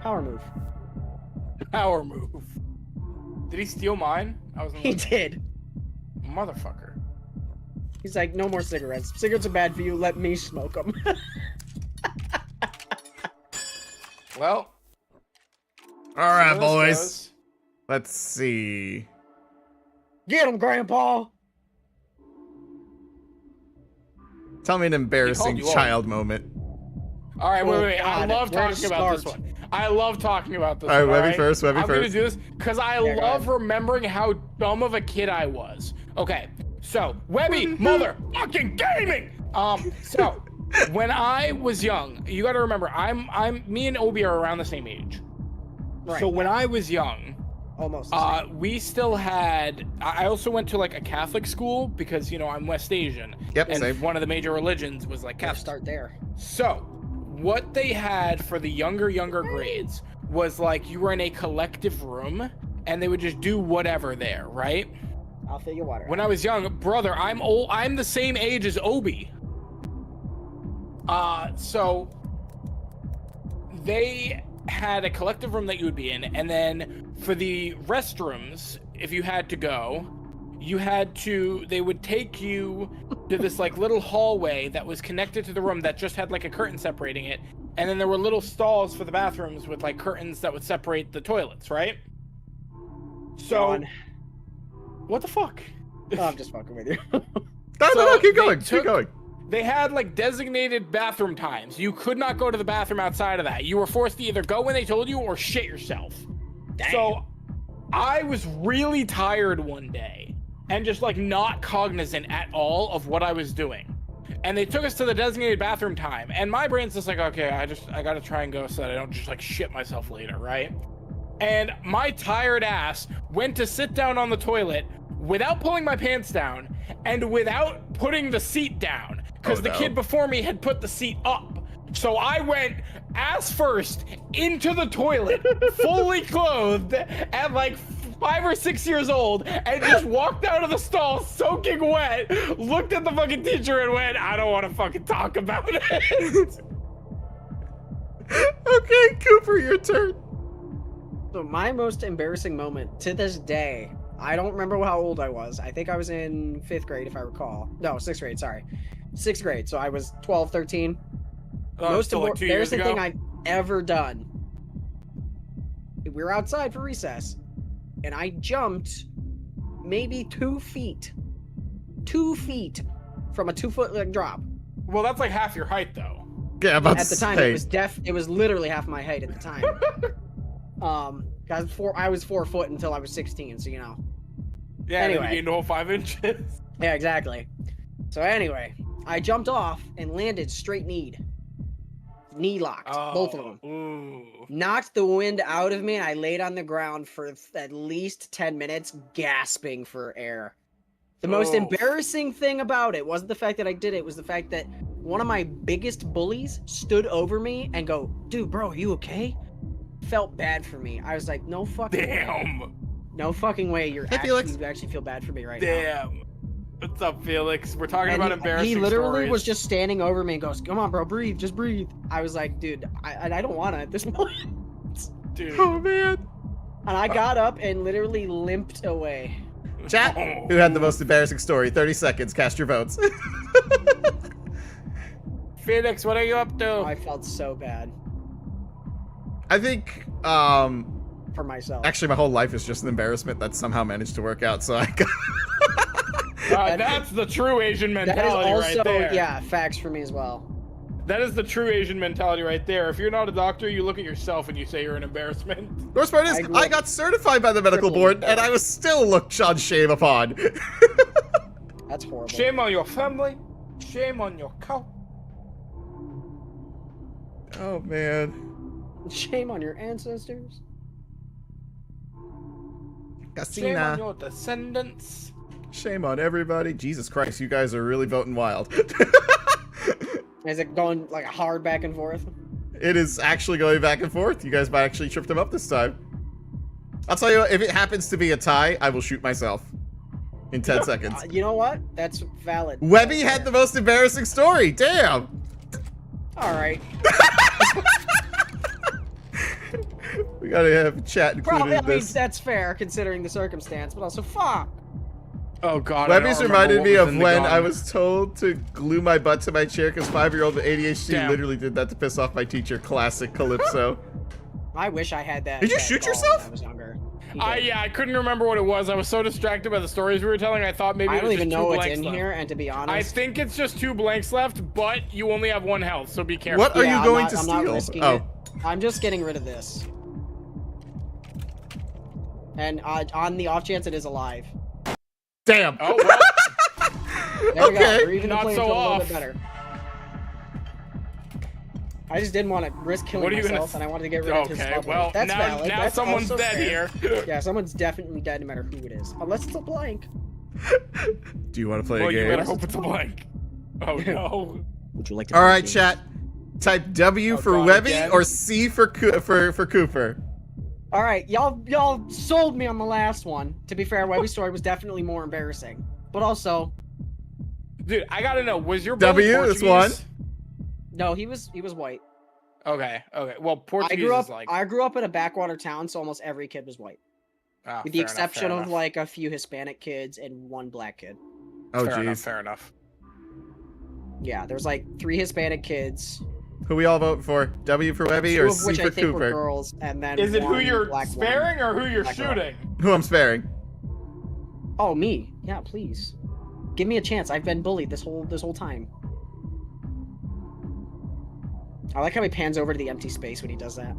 Power move. Power move. Did he steal mine? I was. He did. Motherfucker. He's like, no more cigarettes. Cigarettes are bad for you. Let me smoke them. Well. All right, so boys. goes. Let's see. Get him, Grandpa. Tell me an embarrassing you child moment. All right, wait. I God, love where to talking about this start? one. I love talking about this All right, one. Webby first, Webby I'm gonna first. do this because I Yeah, go love ahead. remembering how dumb of a kid I was. Okay, so Webby, motherfucking gaming. So when I was young, you got to remember, me and Obi are around the same age. Right. So when I was young, Almost. we still had. I also went to like a Catholic school because I'm West Asian. Yep, and same. one of the major religions was like Gotta Catholic. start there. So, what they had for the younger grades was like you were in a collective room and they would just do whatever there, right? I'll fill your water. When I was young, brother, I'm the same age as Obi. So they had a collective room that you would be in, and then for the restrooms, if you had to go, they would take you to this like little hallway that was connected to the room that just had like a curtain separating it, and then there were little stalls for the bathrooms with like curtains that would separate the toilets, right? So what the fuck? Oh, I'm just fucking with you. No, keep they going, keep going. They had like designated bathroom times. You could not go to the bathroom outside of that. You were forced to either go when they told you or shit yourself. Damn. So I was really tired one day and just like not cognizant at all of what I was doing. And they took us to the designated bathroom time. And my brain's just like, okay, I gotta try and go so that I don't just like shit myself later, right? And my tired ass went to sit down on the toilet without pulling my pants down and without putting the seat down. Because the kid before me had put the seat up. So I went ass first into the toilet, fully clothed, at like 5 or 6 years old, and just walked out of the stall soaking wet, looked at the fucking teacher and went, I don't want to fucking talk about it. Okay, Cooper, your turn. So my most embarrassing moment to this day, I don't remember how old I was. I think I was in 5th grade, if I recall. No, 6th grade, sorry. 6th grade, so I was 12, 13. Most so like 2 years embarrassing ago? thing I've ever done. We were outside for recess, and I jumped maybe 2 feet. 2 feet from a 2-foot like drop. Well, that's like half your height, though. Yeah, I'm about At the to time, say. it was literally half my height at the time. I was 4 foot until I was 16, so you know. Yeah, Anyway. you gained a whole 5 inches. Yeah, exactly. So anyway, I jumped off and landed straight kneed. Knee locked, both of them. Ooh. Knocked the wind out of me, and I laid on the ground for at least 10 minutes, gasping for air. The most embarrassing thing about it wasn't the fact that I did it, it was the fact that one of my biggest bullies stood over me and go, dude, bro, are you okay? Felt bad for me. I was like, no fucking way. Damn. No fucking way. You actually feel bad for me right now. Damn. What's up, Felix? We're talking about embarrassing He literally stories. was just standing over me and goes, come on, bro, breathe, just breathe. I was like, dude, I don't want to at this point. Dude. Oh, man. And I got up and literally limped away. Chat, who had the most embarrassing story? 30 seconds, cast your votes. Felix, what are you up to? I felt so bad I think, for myself. actually my whole life is just an embarrassment that somehow managed to work out, so I got... That's the true Asian That is mentality also, right there. yeah, facts for me as well. That is the true Asian mentality right there. If you're not a doctor, you look at yourself and you say you're an embarrassment. Worst part is, I got certified by the medical board, and I was still looked on shame upon. That's horrible. Shame on your family. Shame on your cow. Oh, man. Shame on your ancestors. Shame on Casina. your descendants. Shame on everybody. Jesus Christ, you guys are really voting wild. Is it going like hard back and forth? It is actually going back and forth. You guys might actually trip them up this time. I'll tell you what, if it happens to be a tie, I will shoot myself in 10 seconds. You know what? That's valid. Webby had the most embarrassing story. Damn. All right. We gotta have chat included Probably, I in mean, this. that's fair considering the circumstance, but also fuck. Oh god. Webby's reminded me of when I was. was told to glue my butt to my chair because 5-year-old with ADHD Damn. literally did that to piss off my teacher. Classic Calypso. I wish I had that. Did you that shoot ball yourself? When I was younger. He did. Yeah, I couldn't remember what it was. I was so distracted by the stories we were telling. I thought maybe I it don't was even just know two what's blanks in left. here, and to be honest, I think it's just 2 blanks left, but you only have 1 health, so be careful. What are Yeah, you I'm going not- to I'm not steal? risking Oh, it. I'm just getting rid of this. And on the off chance it is alive. damn. Oh well. There we Okay. go. We're even Not playing so a little off. bit better. I just didn't want to risk killing What are you gonna myself, and I wanted to get rid of his Okay, bubble. well, That's now, valid. now That's someone's also dead fair. here. Yeah, someone's definitely dead no matter who it is. Unless it's a blank. Do you want to play Well, a you game? better hope it's a blank. Oh no. Would you like to All right, chat. Type W Oh, for God, Webby again? or C for Cooper. Alright, y'all sold me on the last one. To be fair, Webby's story was definitely more embarrassing. But also, Dude, I gotta know, was your bully W, this Portuguese? one. no, he was white. Okay, okay. Well, I Portuguese grew up is like... I grew up in a backwater town, so almost every kid was white. Ah, With the fair enough, exception fair of enough. like a few Hispanic kids and 1 black kid. Oh, Fair enough, jeez. fair enough. Yeah, there's like 3 Hispanic kids, Who we all vote for? W for Webby 2 or of C which for I think were Cooper? girls, and then Is it who 1 you're black sparing or who you're Black girl. shooting? Who I'm sparing? woman. Oh, me? Yeah, please. Give me a chance. I've been bullied this whole time. I like how he pans over to the empty space when he does that.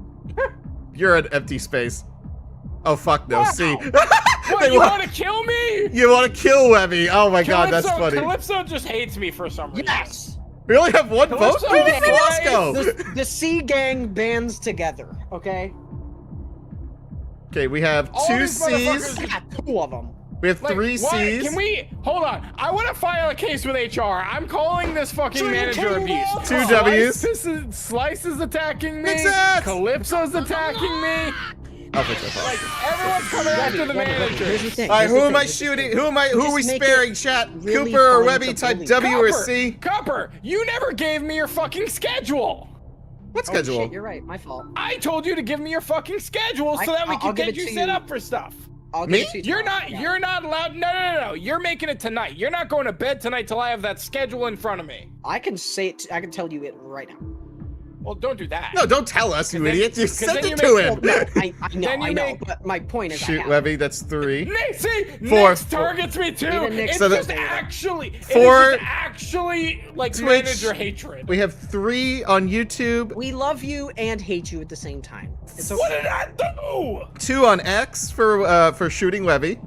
You're an empty space. Oh fuck no, Wow. C. What, They you want- want to kill me? You want to kill Webby? Oh my god, that's funny. Calypso just hates me for some reason. Yes! We only have 1 vote. Calypso Where did is else go? The C gang bands together, okay? Okay, we have All 2 these C's. motherfuckers- I got 2 of them. We have Like, 3 why- C's. Can we hold on? I want to file a case with HR. I'm calling this fucking manager abuse. 2 W's. Slice is attacking me. Mix it! Calypso's attacking me. I'll fix that. Like everyone's coming after the manager. Here's the thing. All right, here's who the am thing, I here's the shooting? thing. Who are Just we make sparing? it Chat. really Cooper or fun Webby? to Type bully. W or Copper, C. Copper, you never gave me your fucking schedule. What Oh, schedule? shit, you're right. My fault. I told you to give me your fucking schedule so that we I'll can give get it you to set you. up for stuff. I'll Me? give it to you You're tomorrow. not. Yeah. You're not allowed. No. You're making it tonight. You're not going to bed tonight till I have that schedule in front of me. I can say it. I can tell you it right now. Well, don't do that. No, don't tell us, you then- idiot. You 'cause sent then it you to make- him. No, I know. Then you I know. make- But my point is, I Shoot, have. Webby. That's 3. Nick, see, 4. Nick's targets me too. Even Nick It's said just that. actually, it is 4. just actually like Twitch. manager hatred. We have 3 on YouTube. We love you and hate you at the same time. It's okay. What did I do? 2 on X for shooting Webby.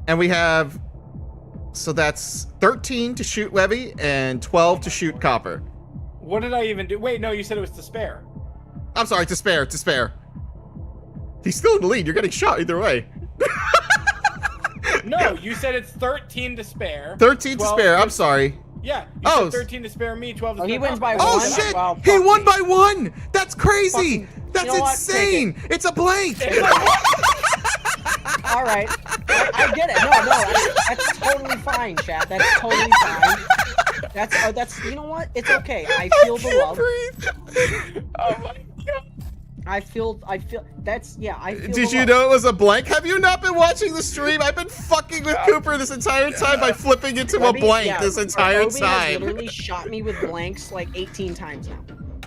And we have, so that's 13 to shoot Webby and 12 to shoot Copper. What did I even do? Wait, no, you said it was to spare. I'm sorry, to spare. He's still in the lead. You're getting shot either way. No, you said it's 13 to spare. 13 to 12 spare. I'm sorry. Yeah, you Oh, said 13 to spare me, 12 to Oh, spare he wins Copper. by Oh one. shit! Well, He fuck won me. by 1. That's crazy. Fucking- That's you know what? Take insane. It's a blank. All right. I get it. No, that's totally fine, chat. That's totally fine. That's. You know what? It's okay. I feel the love. Breathe. Oh my god. I feel. That's. Yeah. I feel. Did the you love. know it was a blank? Have you not been watching the stream? I've been fucking with Cooper this entire time by flipping into a Webby- blank yeah, this entire Obi has time. literally shot me with blanks like 18 times now.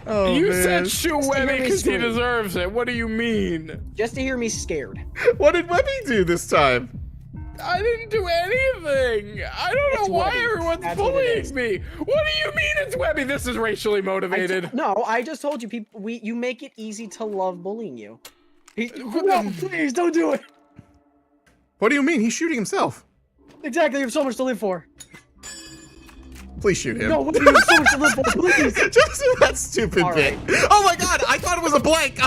Oh, You man. said shoot Just to hear Webby me because he scream. deserves it. What do you mean? Just to hear me scared. What did Webby do this time? I didn't do anything. I don't It's know why Webby. everyone's That's what it bullying is. me. What do you mean it's Webby? This is racially motivated. No, I just told you, people. You make it easy to love bullying you. No, please don't do it. What do you mean? He's shooting himself. Exactly. You have so much to live for. Please shoot him. No, you have so much to live for. Please. Just that stupid All bit. right. Oh my god, I thought it was a blank.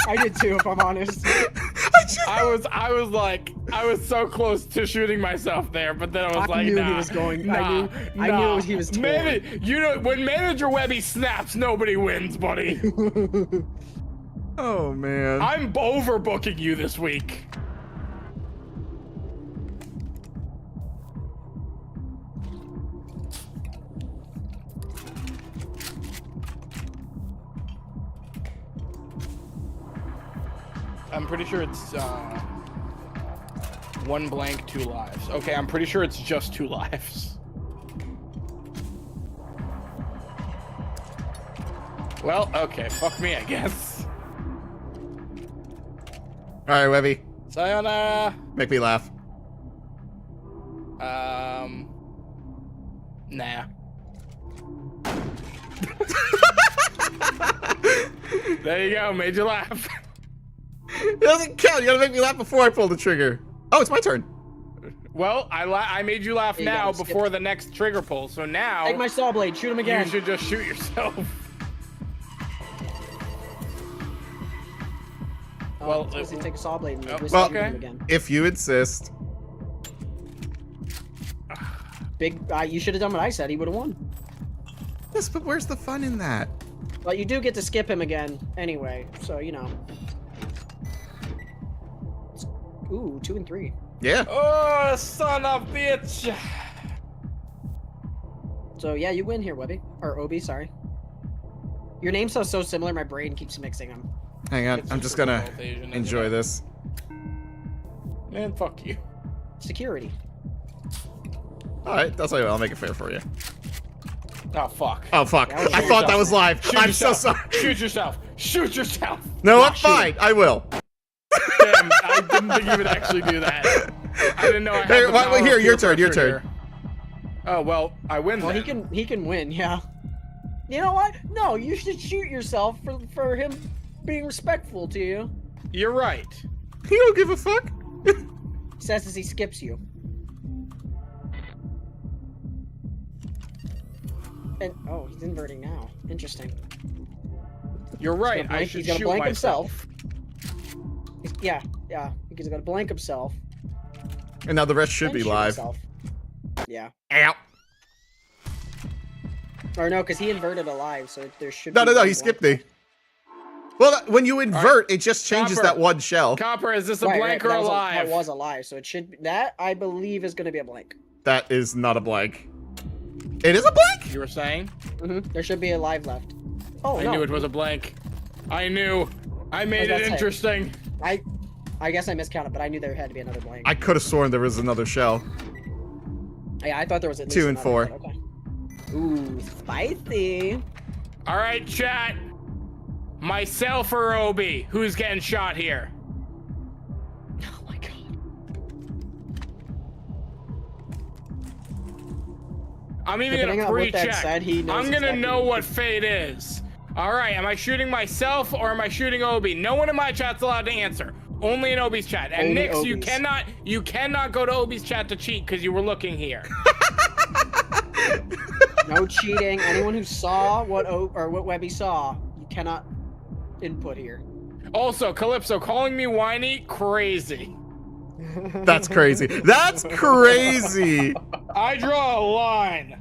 I did too, if I'm honest. I I was so close to shooting myself there, but then I was I like, knew nah, he was going. nah, I knew he was torn. When Manager Webby snaps, nobody wins, buddy. Oh man. I'm overbooking you this week. I'm pretty sure it's 1 blank, 2 lives. Okay, I'm pretty sure it's just 2 lives. Well, okay, fuck me, I guess. All right, Webby. Sayonara. Make me laugh. Nah. There you go, made you laugh. It doesn't count. You gotta make me laugh before I pull the trigger. Oh, it's my turn. Well, I made you laugh You now gotta skip. before the next trigger pull, so now Take my saw blade. Shoot him again. you should just shoot yourself. Well, well, supposed to take a saw blade and well, shoot okay. him again. If you insist. You should have done what I said. He would have won. Yes, but where's the fun in that? But you do get to skip him again anyway, so you know. Ooh, 2 and 3. Yeah. Oh, son of a bitch! So yeah, you win here, Webby. Or Obi, sorry. Your names are so similar, my brain keeps mixing them. Hang on. It's I'm just just gonna both Asian, isn't enjoy it? this. Man, fuck you. Security. All right. That's why I'll make it fair for you. Oh, fuck. Oh fuck! That was I thought that was live. Shoot I'm so yourself. sorry. Shoot yourself. Shoot yourself. No, Not I'm fine. I will. Damn, I didn't think you would actually do that. I didn't know I had Hey, the wait, power here, of your peer turn, your pressure turn. here. Oh, well, I win Well, then. he can win, yeah. You know what? No, you should shoot yourself for him being respectful to you. You're right. He don't give a fuck. Says as he skips you. And oh, he's inverting now. Interesting. You're right. I He's should gonna shoot blank myself. Yeah, because he's gonna blank himself. And now the rest should and be shoot live. himself. Yeah. Ow. Or no, because he inverted alive, so there should No, be no, no. one He skipped blank. me. Well, when you invert, it just changes Copper. that one shell. Copper, is this a Right, blank right, or that was alive? that was alive, so it should be, that I believe is gonna be a blank. That is not a blank. It is a blank? You were saying? There should be a live left. Oh I no. knew it was a blank. I knew. I made it That's it. interesting. I guess I miscounted, but I knew there had to be another blank. I could have sworn there was another shell. Yeah, I thought there was at least 2 and another, 4. but okay. Ooh, spicy. All right, chat. Myself or Obi? Who's getting shot here? Oh my god. I'm even Depending gonna on what that pre-check. said, he knows I'm gonna exactly know what what fate is. All right, am I shooting myself or am I shooting Obi? No one in my chat's allowed to answer. Only in Obi's chat. And Only Nix, Obi's. you cannot go to Obi's chat to cheat because you were looking here. No cheating. Anyone who saw what Webby saw, you cannot input here. Also, Calypso calling me whiny, crazy. That's crazy. That's crazy. I draw a line.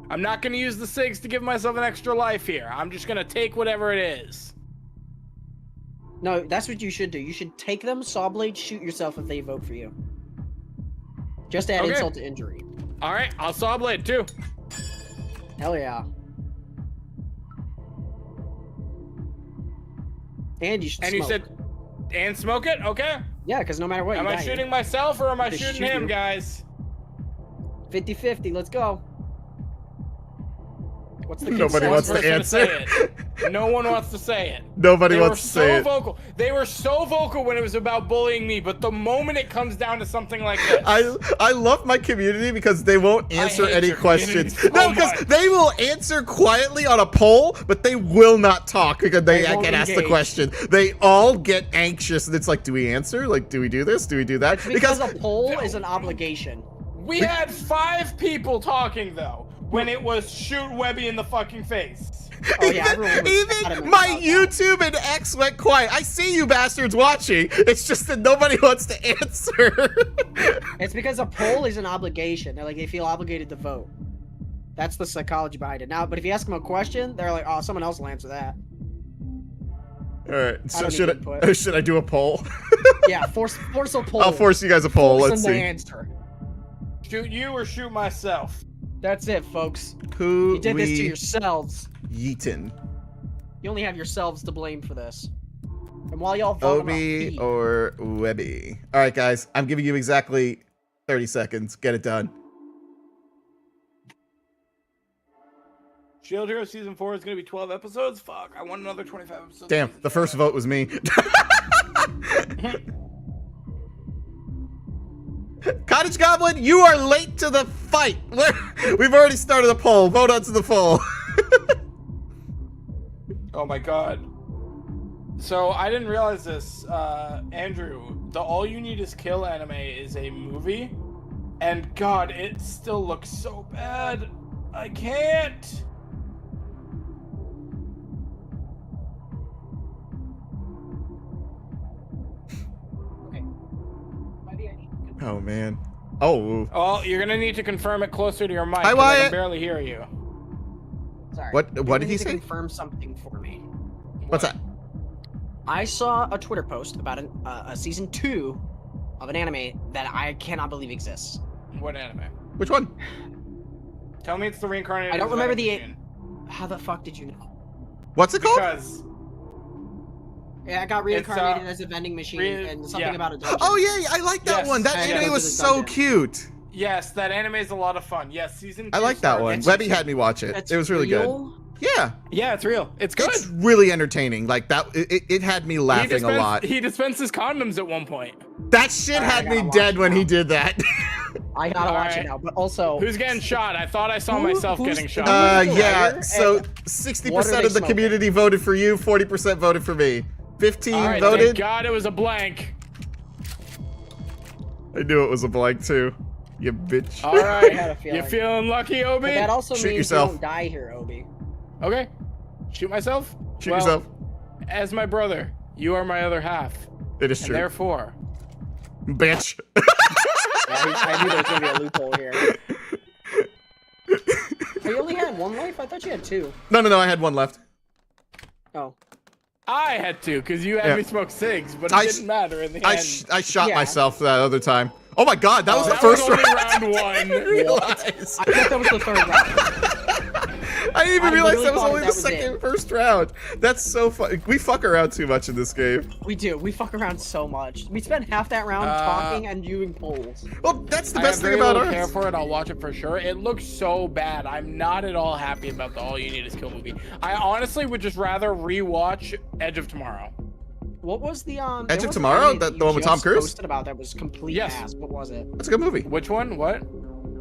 I'm not gonna use the SIGs to give myself an extra life here. I'm just gonna take whatever it is. No, that's what you should do. You should take them, saw blade, shoot yourself if they vote for you. Just to add Okay. insult to injury. All right, I'll saw blade too. Hell yeah. And you should And smoke. you said, and smoke it? Okay. Yeah, because no matter what, Am you I die here. shooting myself or am I Just shooting shoot him, you. guys? 50-50, let's go. What's the Nobody wants to Person answer. say it. No one wants to say it. Nobody They were wants to so say it. vocal. They were so vocal when it was about bullying me, but the moment it comes down to something like this, I love my community because they won't answer hate any your community questions. so No, because much. they will answer quietly on a poll, but they will not talk because they They won't get asked the engage. question. They all get anxious, and it's like, do we answer? Like, do we do this? Do we do that? Because a poll is an obligation. we had 5 people talking though. when it was shoot Webby in the fucking face. Oh yeah, everyone was Even adamant my about that. YouTube and X went quiet. I see you bastards watching. It's just that nobody wants to answer. It's because a poll is an obligation. They're like, they feel obligated to vote. That's the psychology behind it. Now, but if you ask them a question, they're like, oh, someone else will answer that. All right. So don't should need input. should I do a poll? Yeah, force a poll. I'll force you guys a poll. Force Let's them to see. answer. Shoot you or shoot myself? That's it, folks. Who You did this to we yourselves. yeetin? You only have yourselves to blame for this. And while y'all vote Obi or Webby? All right, guys. I'm giving you exactly 30 seconds. Get it done. Shield Hero Season 4 is going to be 12 episodes? Fuck, I want another 25 episodes. Damn, the first vote was me. Cottage Goblin, you are late to the fight. We've already started a poll. Vote onto the poll. Oh my god. So, I didn't realize this. Andrew, the All You Need Is Kill anime is a movie. And god, it still looks so bad. I can't. Oh, man. Oh. Well, you're gonna need to confirm it closer to your mic. Hi, 'cause I Wyatt. can barely hear you. Sorry. What did he You need to say? confirm something for me. What's that? I saw a Twitter post about a season 2 of an anime that I cannot believe exists. What anime? Which one? Tell me it's the reincarnated. I don't remember the. Machine. How the fuck did you know? What's it called? Because Yeah, I got reincarnated as a vending machine and something yeah. about a dungeon. Oh, yeah, I like that Yes, one. That I anime gotta was go to the so dungeon. cute. yes, that anime is a lot of fun. Yes, season 2 I like that one. starts- Webby had me watch it. That's It was really good. real? Yeah. Yeah, it's real. It's good. It's really entertaining. Like that, it had me laughing a lot. He dispenses condoms at one point. That shit Alright, had I me gotta watch dead it when he now. did that. I gotta watch Alright. it now, but also. Who's getting shot? I thought I saw Who- myself who's- getting shot. Who's the Yeah. writer, So and 60% what are they of the smoking? community voted for you. 40% voted for me. 15 All right, voted. thank God it was a blank. I knew it was a blank too. You bitch. All right, I had a feeling. you feeling lucky, Obi? But that also Shoot means yourself. you don't die here, Obi. Okay, shoot myself. Shoot Well, yourself. As my brother, you are my other half, It is and true. therefore, Bitch. I knew there was gonna be a loophole here. Oh, you only had one life? I thought you had 2. No. I had one left. Oh. I had to, because you had Yeah. me smoke cigs, but it I didn't matter in the I end. I shot Yeah. myself that other time. Oh my god, that was the That first was only round. round 1. Realize. I thought that was the 3rd round. I didn't even I realize literally that was thought only that the was second it. first round. That's so fun. We fuck around too much in this game. We do. We fuck around so much. We spend half that round talking and doing polls. Well, that's the I best have thing very about little care ours. for it. I'll watch it for sure. It looks so bad. I'm not at all happy about the All You Need Is Kill movie. I honestly would just rather rewatch Edge of Tomorrow. What was the Edge there of was an Tomorrow? anime that The you one with Tom just Cruise? Posted about that was complete Yes. ass. What was it? That's a good movie. Which one? What?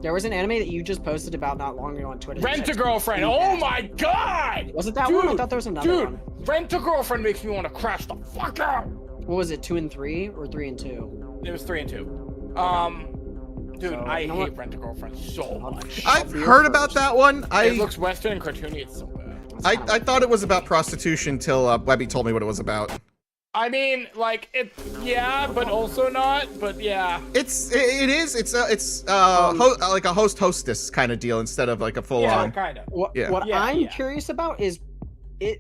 There was an anime that you just posted about not long ago on Twitter. that Rent a said Girlfriend. complete Oh ass. my god! Was it that Dude, one? I thought there was another dude, one. Rent a Girlfriend makes me want to crash the fuck out. What was it? 2 and 3 or 3 and 2? It was 3 and 2. Dude, So, I you know hate what? Rent a Girlfriend so much. I've heard about that one. It looks Western and cartoony. It's so bad. I thought it was about prostitution till Webby told me what it was about. I mean, like it, yeah, but also not. But yeah. It is. It's like a host hostess kind of deal instead of like a full Yeah, on. kind of. What Yeah. I'm Yeah. curious about is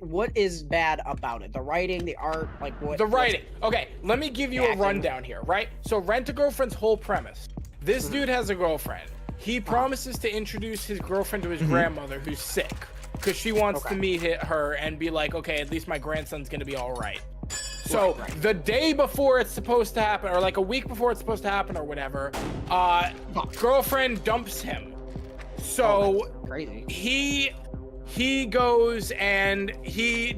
what is bad about it? The writing, the art, like what? The writing. Okay, let me give you a acting. rundown here, right? So Rent a Girlfriend's whole premise. This dude has a girlfriend. He promises to introduce his girlfriend to his grandmother who's sick. Because she wants to meet her and be like, okay, at least my grandson's gonna be all right. So the day before it's supposed to happen, or like a week before it's supposed to happen or whatever, girlfriend dumps him. So Crazy. he goes and he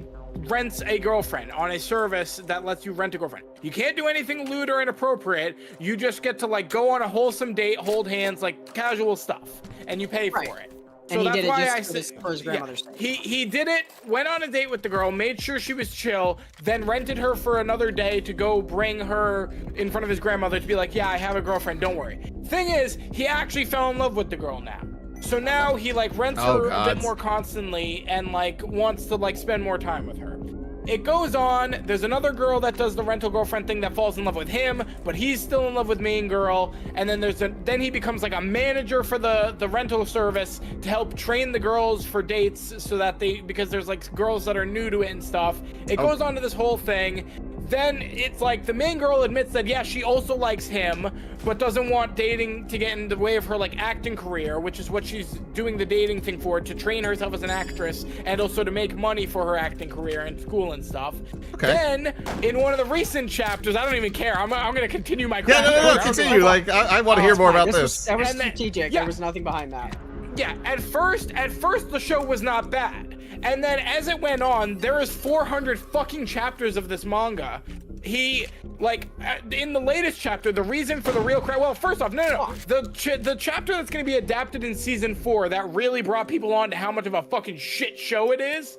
rents a girlfriend on a service that lets you rent a girlfriend. You can't do anything lewd or inappropriate. You just get to like go on a wholesome date, hold hands, like casual stuff, and you pay Right. for it. And he did it why just I for said- for his grandmother's sake. He did it, went on a date with the girl, made sure she was chill, then rented her for another day to go bring her in front of his grandmother to be like, yeah, I have a girlfriend, don't worry. Thing is, he actually fell in love with the girl now. So now he like rents Oh, her a God. bit more constantly and like wants to like spend more time with her. It goes on. There's another girl that does the rental girlfriend thing that falls in love with him, but he's still in love with main girl. And then then he becomes like a manager for the rental service to help train the girls for dates so that because there's like girls that are new to it and stuff. It goes on to this whole thing. Then it's like the main girl admits that, yeah, she also likes him, but doesn't want dating to get in the way of her like acting career, which is what she's doing the dating thing for, to train herself as an actress and also to make money for her acting career and school and stuff. Okay. Then in one of the recent chapters, I don't even care. I'm gonna continue my. Yeah, no, continue. Like, I want to hear more about this. That was And then- strategic. yeah. There was nothing behind that. Yeah, at first the show was not bad. And then as it went on, there is 400 fucking chapters of this manga. He, like, in the latest chapter, the reason for the real crowd, well, first off, no. The chapter that's going to be adapted in season 4 that really brought people on to how much of a fucking shit show it is.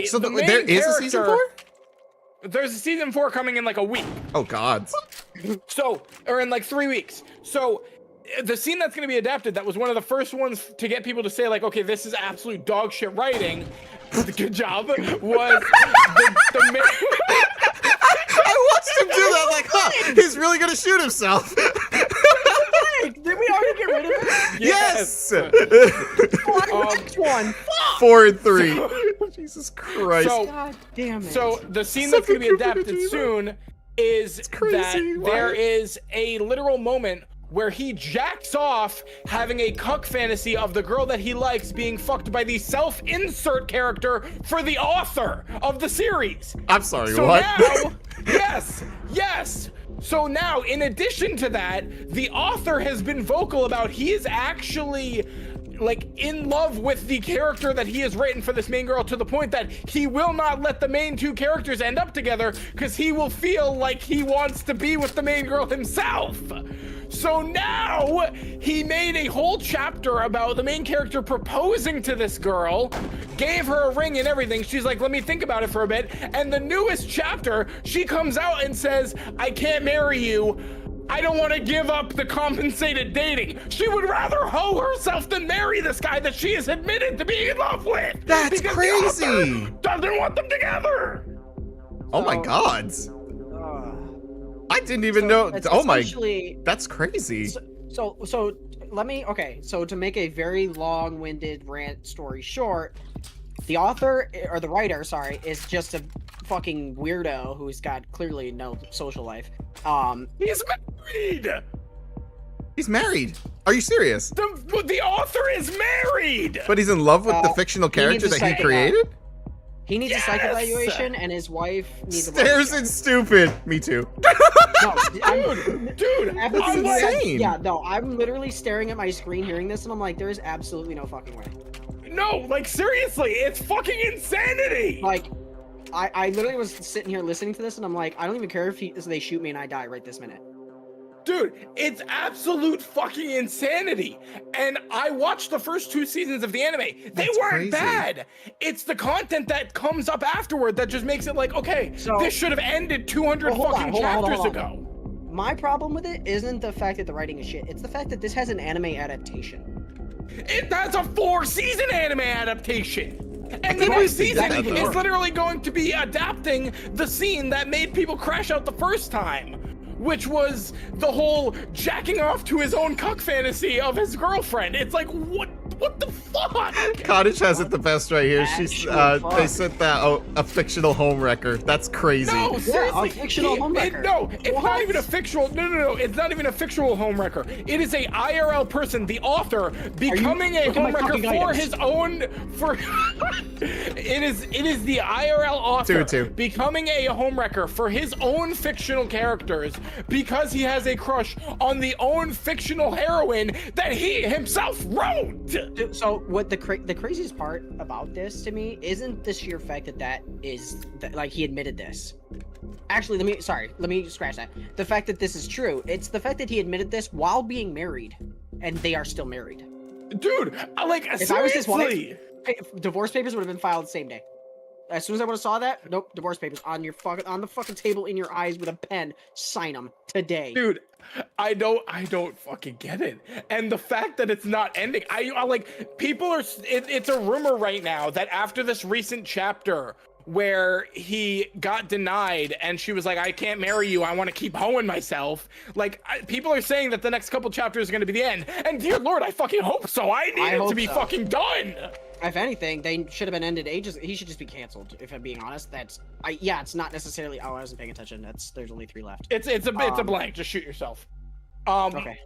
So the main there is a season 4? There's a season 4 coming in like a week. Oh, God. So, or in like 3 weeks. So, the scene that's going to be adapted, that was one of the first ones to get people to say, like, okay, this is absolute dog shit writing. Good job. Was the main... I watched him do that. Like, huh? He's really gonna shoot himself. Did we already get rid of it? Yes. Next one. 4 and 3. Jesus Christ. God damn it. So the scene So that's going to be good, adapted Cooper, soon is crazy. that Why? there is a literal moment where he jacks off having a cuck fantasy of the girl that he likes being fucked by the self-insert character for the author of the series. I'm sorry, So what? now, yes. So now, in addition to that, the author has been vocal about he is actually like in love with the character that he has written for this main girl, to the point that he will not let the main two characters end up together because he will feel like he wants to be with the main girl himself. So now he made a whole chapter about the main character proposing to this girl, gave her a ring and everything. She's like, let me think about it for a bit. And the newest chapter, she comes out and says, I can't marry you. I don't want to give up the compensated dating. She would rather hoe herself than marry this guy that she has admitted to being in love with. That's because crazy. The author doesn't want them together. Oh my God. I didn't even know. it's Oh my. essentially- That's crazy. So let me, okay, so to make a very long-winded rant story short, the author, or the writer, sorry, is just a fucking weirdo who's got clearly no social life. He's married. He's married. Are you serious? The author is married. But he's in love with the Well, fictional he character needs that to he say, created? He needs a psych evaluation, and his wife needs a Stares and stupid. Me too. No, Dude, That's I'm like, insane. Yeah, no, I'm literally staring at my screen hearing this, and I'm like, there is absolutely no fucking way. no, like seriously, it's fucking insanity. Like, I literally was sitting here listening to this, and I'm like, I don't even care if they shoot me and I die right this minute. Dude, it's absolute fucking insanity. And I watched the first 2 seasons of the anime. They That's weren't crazy. bad. It's the content that comes up afterward that just makes it like, okay, So- this should have ended 200 Well, hold on, fucking hold on, hold on, chapters hold on. ago. My problem with it isn't the fact that the writing is shit. It's the fact that this has an anime adaptation. That's a 4-season anime adaptation. And the can't next believe they season did that, though. is literally going to be adapting the scene that made people crash out the first time, which was the whole jacking off to his own cuck fantasy of his girlfriend. It's like, what the fuck? Cottage has it the best right here. She's Actual they fuck. said that a fictional homewrecker. That's crazy. No, seriously. a fictional homewrecker. No, it's not What? even a fictional. No. It's not even a fictional homewrecker. It is a IRL person, the author, becoming a Look at my homewrecker fucking for items. his own. For it is the IRL author Two. becoming a homewrecker for his own fictional characters because he has a crush on the own fictional heroine that he himself wrote. Dude, so what the craziest part about this to me isn't the sheer fact that like he admitted this. Actually, let me scratch that. The fact that this is true, it's the fact that he admitted this while being married, and they are still married. Dude, like If I was his wife, seriously. divorce papers would have been filed the same day. As soon as I would have saw that, nope, divorce papers on the fucking table in your eyes with a pen. Sign them today. Dude, I don't fucking get it. And the fact that it's not ending, I like, people are, it's a rumor right now that after this recent chapter where he got denied and she was like, I can't marry you, I want to keep hoeing myself. Like, people are saying that the next couple chapters are going to be the end. And dear Lord, I fucking hope so. I need it to be fucking done. If anything, they should have been ended ages. He should just be canceled. If I'm being honest, yeah, it's not necessarily. Oh, I wasn't paying attention. There's only 3 left. It's a blank. Just shoot yourself. Okay.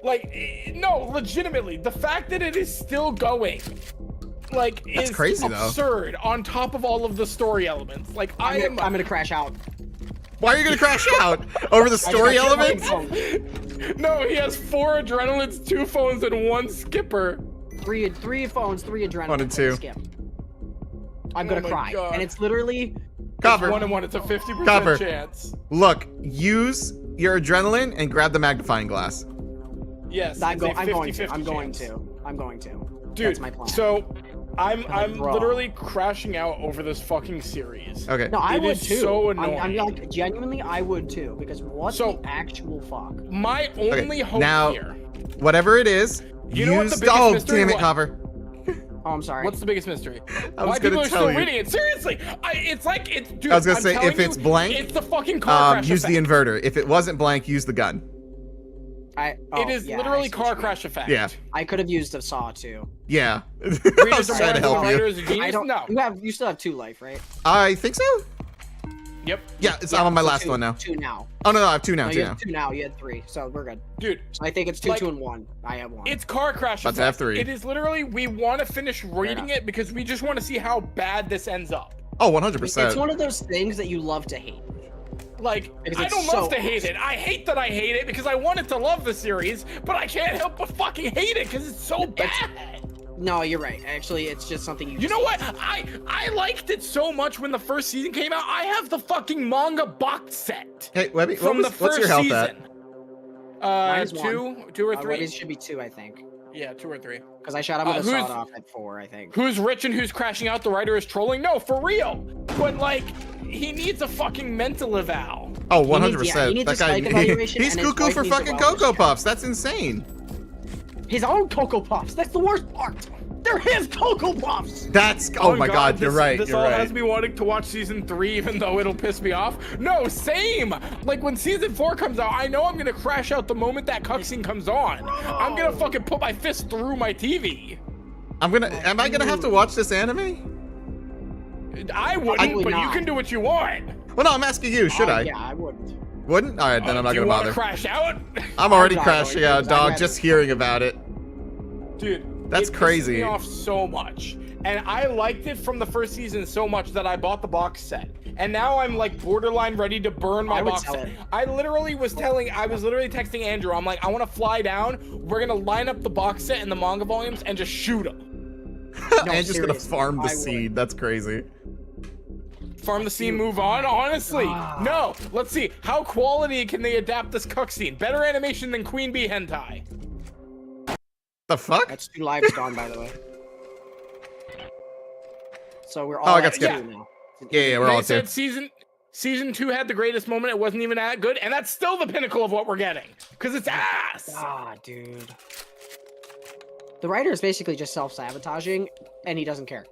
Like, no, legitimately, the fact that it is still going, like, That's is crazy, though. absurd. On top of all of the story elements, like, I'm gonna crash out. Why are you gonna crash out over the story elements? No, he has 4 adrenalines, 2 phones, and 1 skipper. 3 phones, 3 adrenaline. 1 and 2. Skip. I'm gonna cry, God. and it's literally. Copper. 1 and 1. It's a 50% Copper. chance. Look, use your adrenaline and grab the magnifying glass. Yes, I'm it's a going 50-50 to. I'm going chance. to. Dude, that's my plan. so I'm Bro. literally crashing out over this fucking series. Okay. No, I It would is too. so annoying. I'm like, genuinely, I would too. Because what So- the actual fuck? My only hope now- here. Whatever it is, You know what the biggest oh, mystery damn it, was? Copper. Oh, I'm sorry. What's the biggest mystery? I was Why gonna people are tell still you. reading it? Seriously, it's like it's. Dude, I was gonna I'm say, telling if it's you, blank, it's the fucking car crash use the effect. inverter. If it wasn't blank, use the gun. It is yeah, I literally see what car you mean. crash effect. Yeah. I was used a saw too. Yeah. I Readers was are trying to help you. writers are I genius. don't. No. You still have 2 life, right? I think so. Yep. Yeah, I'm on my so last 2, one now. 2 now. Oh no, I have 2 now. No, 2 you now. had 2 now. You had 3, so we're good. Dude, So I think it's 2, Like- 2, and 1. I have 1. it's car crash About effect. to have 3. It is literally, we want to finish reading enough. it because we just want to see how bad this ends up. Oh, 100%. It's one of those things that you love to hate. Like, Because I it's don't so love to hate it. I hate that I hate it because I wanted to love the series, but I can't help but fucking hate it because it's so bad. No, you're right. Actually, it's just something you. You know what? I liked it so much when the first season came out. I have the fucking manga box set Hey, Webby, from the what's first your health season. at? Mine's 2 or 3. Webby's should be 2, I think. Yeah, 2 or 3. Because I shot him with a who's- sawed off at 4, I think. Who's rich and who's crashing out? The writer is trolling? No, for real. But like, he needs a fucking mental eval. Oh, He 100%. needs that a guy, psych evaluation he's and his cuckoo wife for needs a fucking wellness Cocoa check. Puffs. That's insane. His own Cocoa Puffs. That's the worst part. They're his Cocoa Puffs. That's, oh my God, you're right. This You're all right. has me wanting to watch season 3, even though it'll piss me off. No, same. Like when season 4 comes out, I know I'm gonna crash out the moment that cutscene comes on. I'm gonna fucking put my fist through my TV. Am I gonna have to watch this anime? I wouldn't, Probably but you not. can do what you want. Well, no, I'm asking you. Should I? Yeah, I wouldn't. Wouldn't? All right, then I'm not do you gonna want bother. to crash out? I'm already not crashing going to, out, 'cause I'd dog. rather- Just hearing about it. Dude, That's it pisses crazy. me off so much. And I liked it from the first season so much that I bought the box set. And now I'm like borderline ready to burn my I would box sell set. it. I was literally texting Andrew. I'm like, I want to fly down. We're gonna line up the box set and the manga volumes and just shoot them. And just gonna seriously, farm the I would. seed. That's crazy. Farm the scene, move on. Honestly, Ah. no. Let's see. How quality can they adapt this cutscene? Better animation than Queen Bee hentai. The fuck? That's 2 lives gone, by the way. So we're all I got at skipped. 2 now. Yeah, we're They all said two. season 2 had the greatest moment. It wasn't even that good, and that's still the pinnacle of what we're getting because it's ass. Ah, dude. The writer is basically just self-sabotaging, and he doesn't care.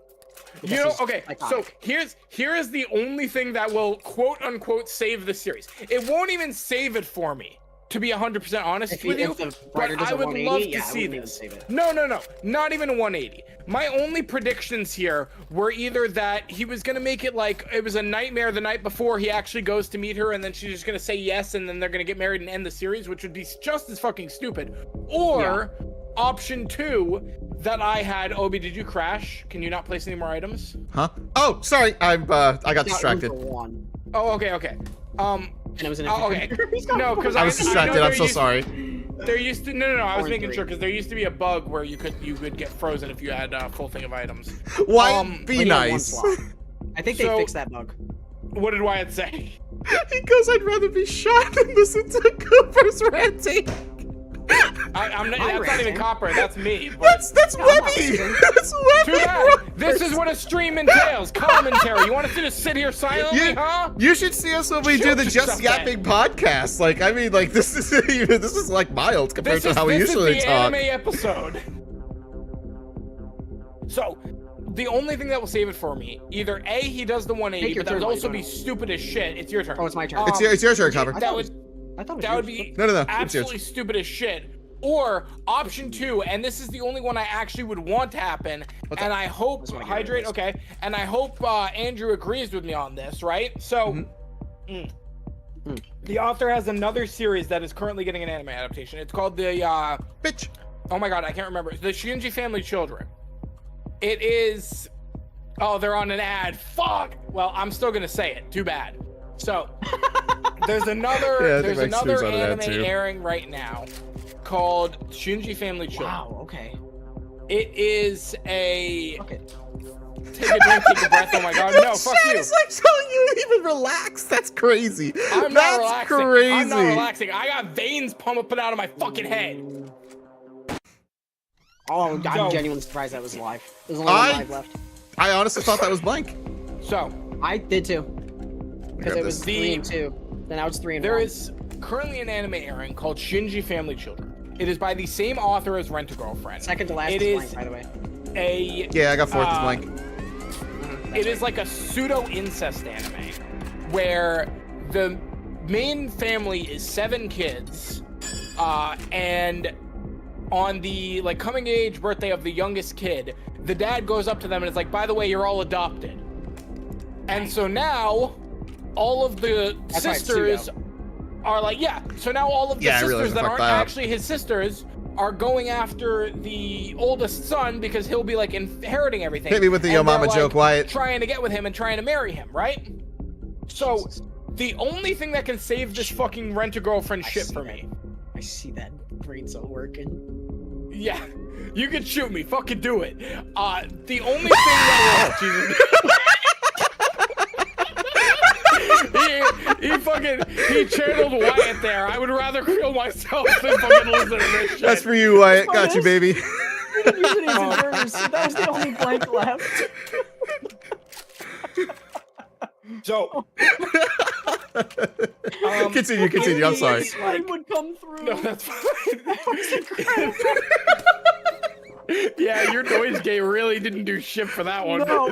You know, Because he's okay, so iconic. here is the only thing that will quote unquote save the series. It won't even save it for me, to be 100% honest If with you. the But writer does I a would 180, love yeah, to I see wouldn't even this. save it. No, not even a 180. My only predictions here were either that he was gonna make it like it was a nightmare the night before he actually goes to meet her, and then she's just gonna say yes, and then they're gonna get married and end the series, which would be just as fucking stupid. Or option 2 that I had. Obi, did you crash? Can you not place any more items? Huh? Oh, sorry. I got Got room distracted. for 1, Oh, okay. and it was an Okay. No, because I was distracted. I'm so sorry. There used to no. I was Or making 3. sure because there used to be a bug where you could get frozen if you had a full thing of items. Why But be Only had 1 nice? slot. I think they So- fixed that bug. What did Wyatt say? He goes, I'd rather be shot than listen to Cooper's ranting. I'm not, that's not even copper. That's me. That's Webby. That's Webby. Too bad. This is what a stream entails. Commentary. You want us to just sit here silently, huh? You should see us when we do the Just Yapping podcast. Like, I mean, like this is like mild compared to how we usually talk. This is the anime episode. So, the only thing that will save it for me, either A, he does the 180, but that would also be stupid as shit. It's your turn. Oh, it's my turn. It's your turn, Copper. That would be no. absolutely stupid as shit. Or option 2, and this is the only one I actually would want to happen, and I hope hydrate. Okay, and I hope Andrew agrees with me on this, right? So, the author has another series that is currently getting an anime adaptation. It's called the bitch. Oh my god, I can't remember. The Shinji Family Children. It is. Oh, they're on an ad. Fuck. Well, I'm still gonna say it. Too bad. So, there's another anime airing right now called Shinji Family Children. Wow. Okay. It is a. Okay. Take a drink, take a breath. Oh my god, no, fuck you. It's like telling you to even relax. That's crazy. I'm not That's relaxing. crazy. I'm not relaxing. I got veins pumping out of my fucking head. Oh, I'm genuinely surprised that was live. There's only one live left. I honestly thought that was blank. So. I did too. Because it was 3 and 2. Then now it's 3 and 1. There is currently an anime airing called Shinji Family Children. It is by the same author as Rent-A-Girlfriend. Second to last is blank, by the way. Yeah, I got 4th is blank. It is like a pseudo-incest anime where the main family is 7 kids, and on the like coming age birthday of the youngest kid, the dad goes up to them and is like, by the way, you're all adopted. And so now all of the sisters are like, so now all of the sisters that aren't actually his sisters are going after the oldest son because he'll be like inheriting everything. Hit me with the yo mama joke, Wyatt. Trying to get with him and trying to marry him, right? So the only thing that can save this fucking Rent-A-Girlfriend shit for me. I see that brain cell working. Yeah, you can shoot me. Fucking do it. The only thing that he channeled Wyatt there. I would rather kill myself than fucking listen to this shit. That's for you, Wyatt. Got you, baby. That was the only blank left. So, continue. I'm sorry. Like, would come through. No, that's fine. That was incredible. Yeah, your noise gate really didn't do shit for that one. No,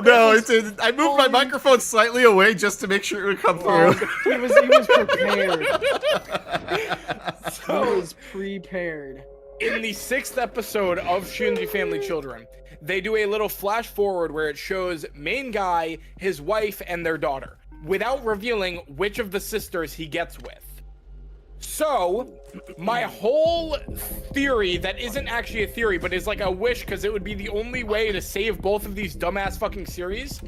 I moved my microphone slightly away just to make sure it would come through. He was prepared. He was prepared. In the 6th episode of Shinji Family Children, they do a little flash forward where it shows main guy, his wife, and their daughter, without revealing which of the sisters he gets with. So, my whole theory that isn't actually a theory, but is like a wish because it would be the only way to save both of these dumbass fucking series,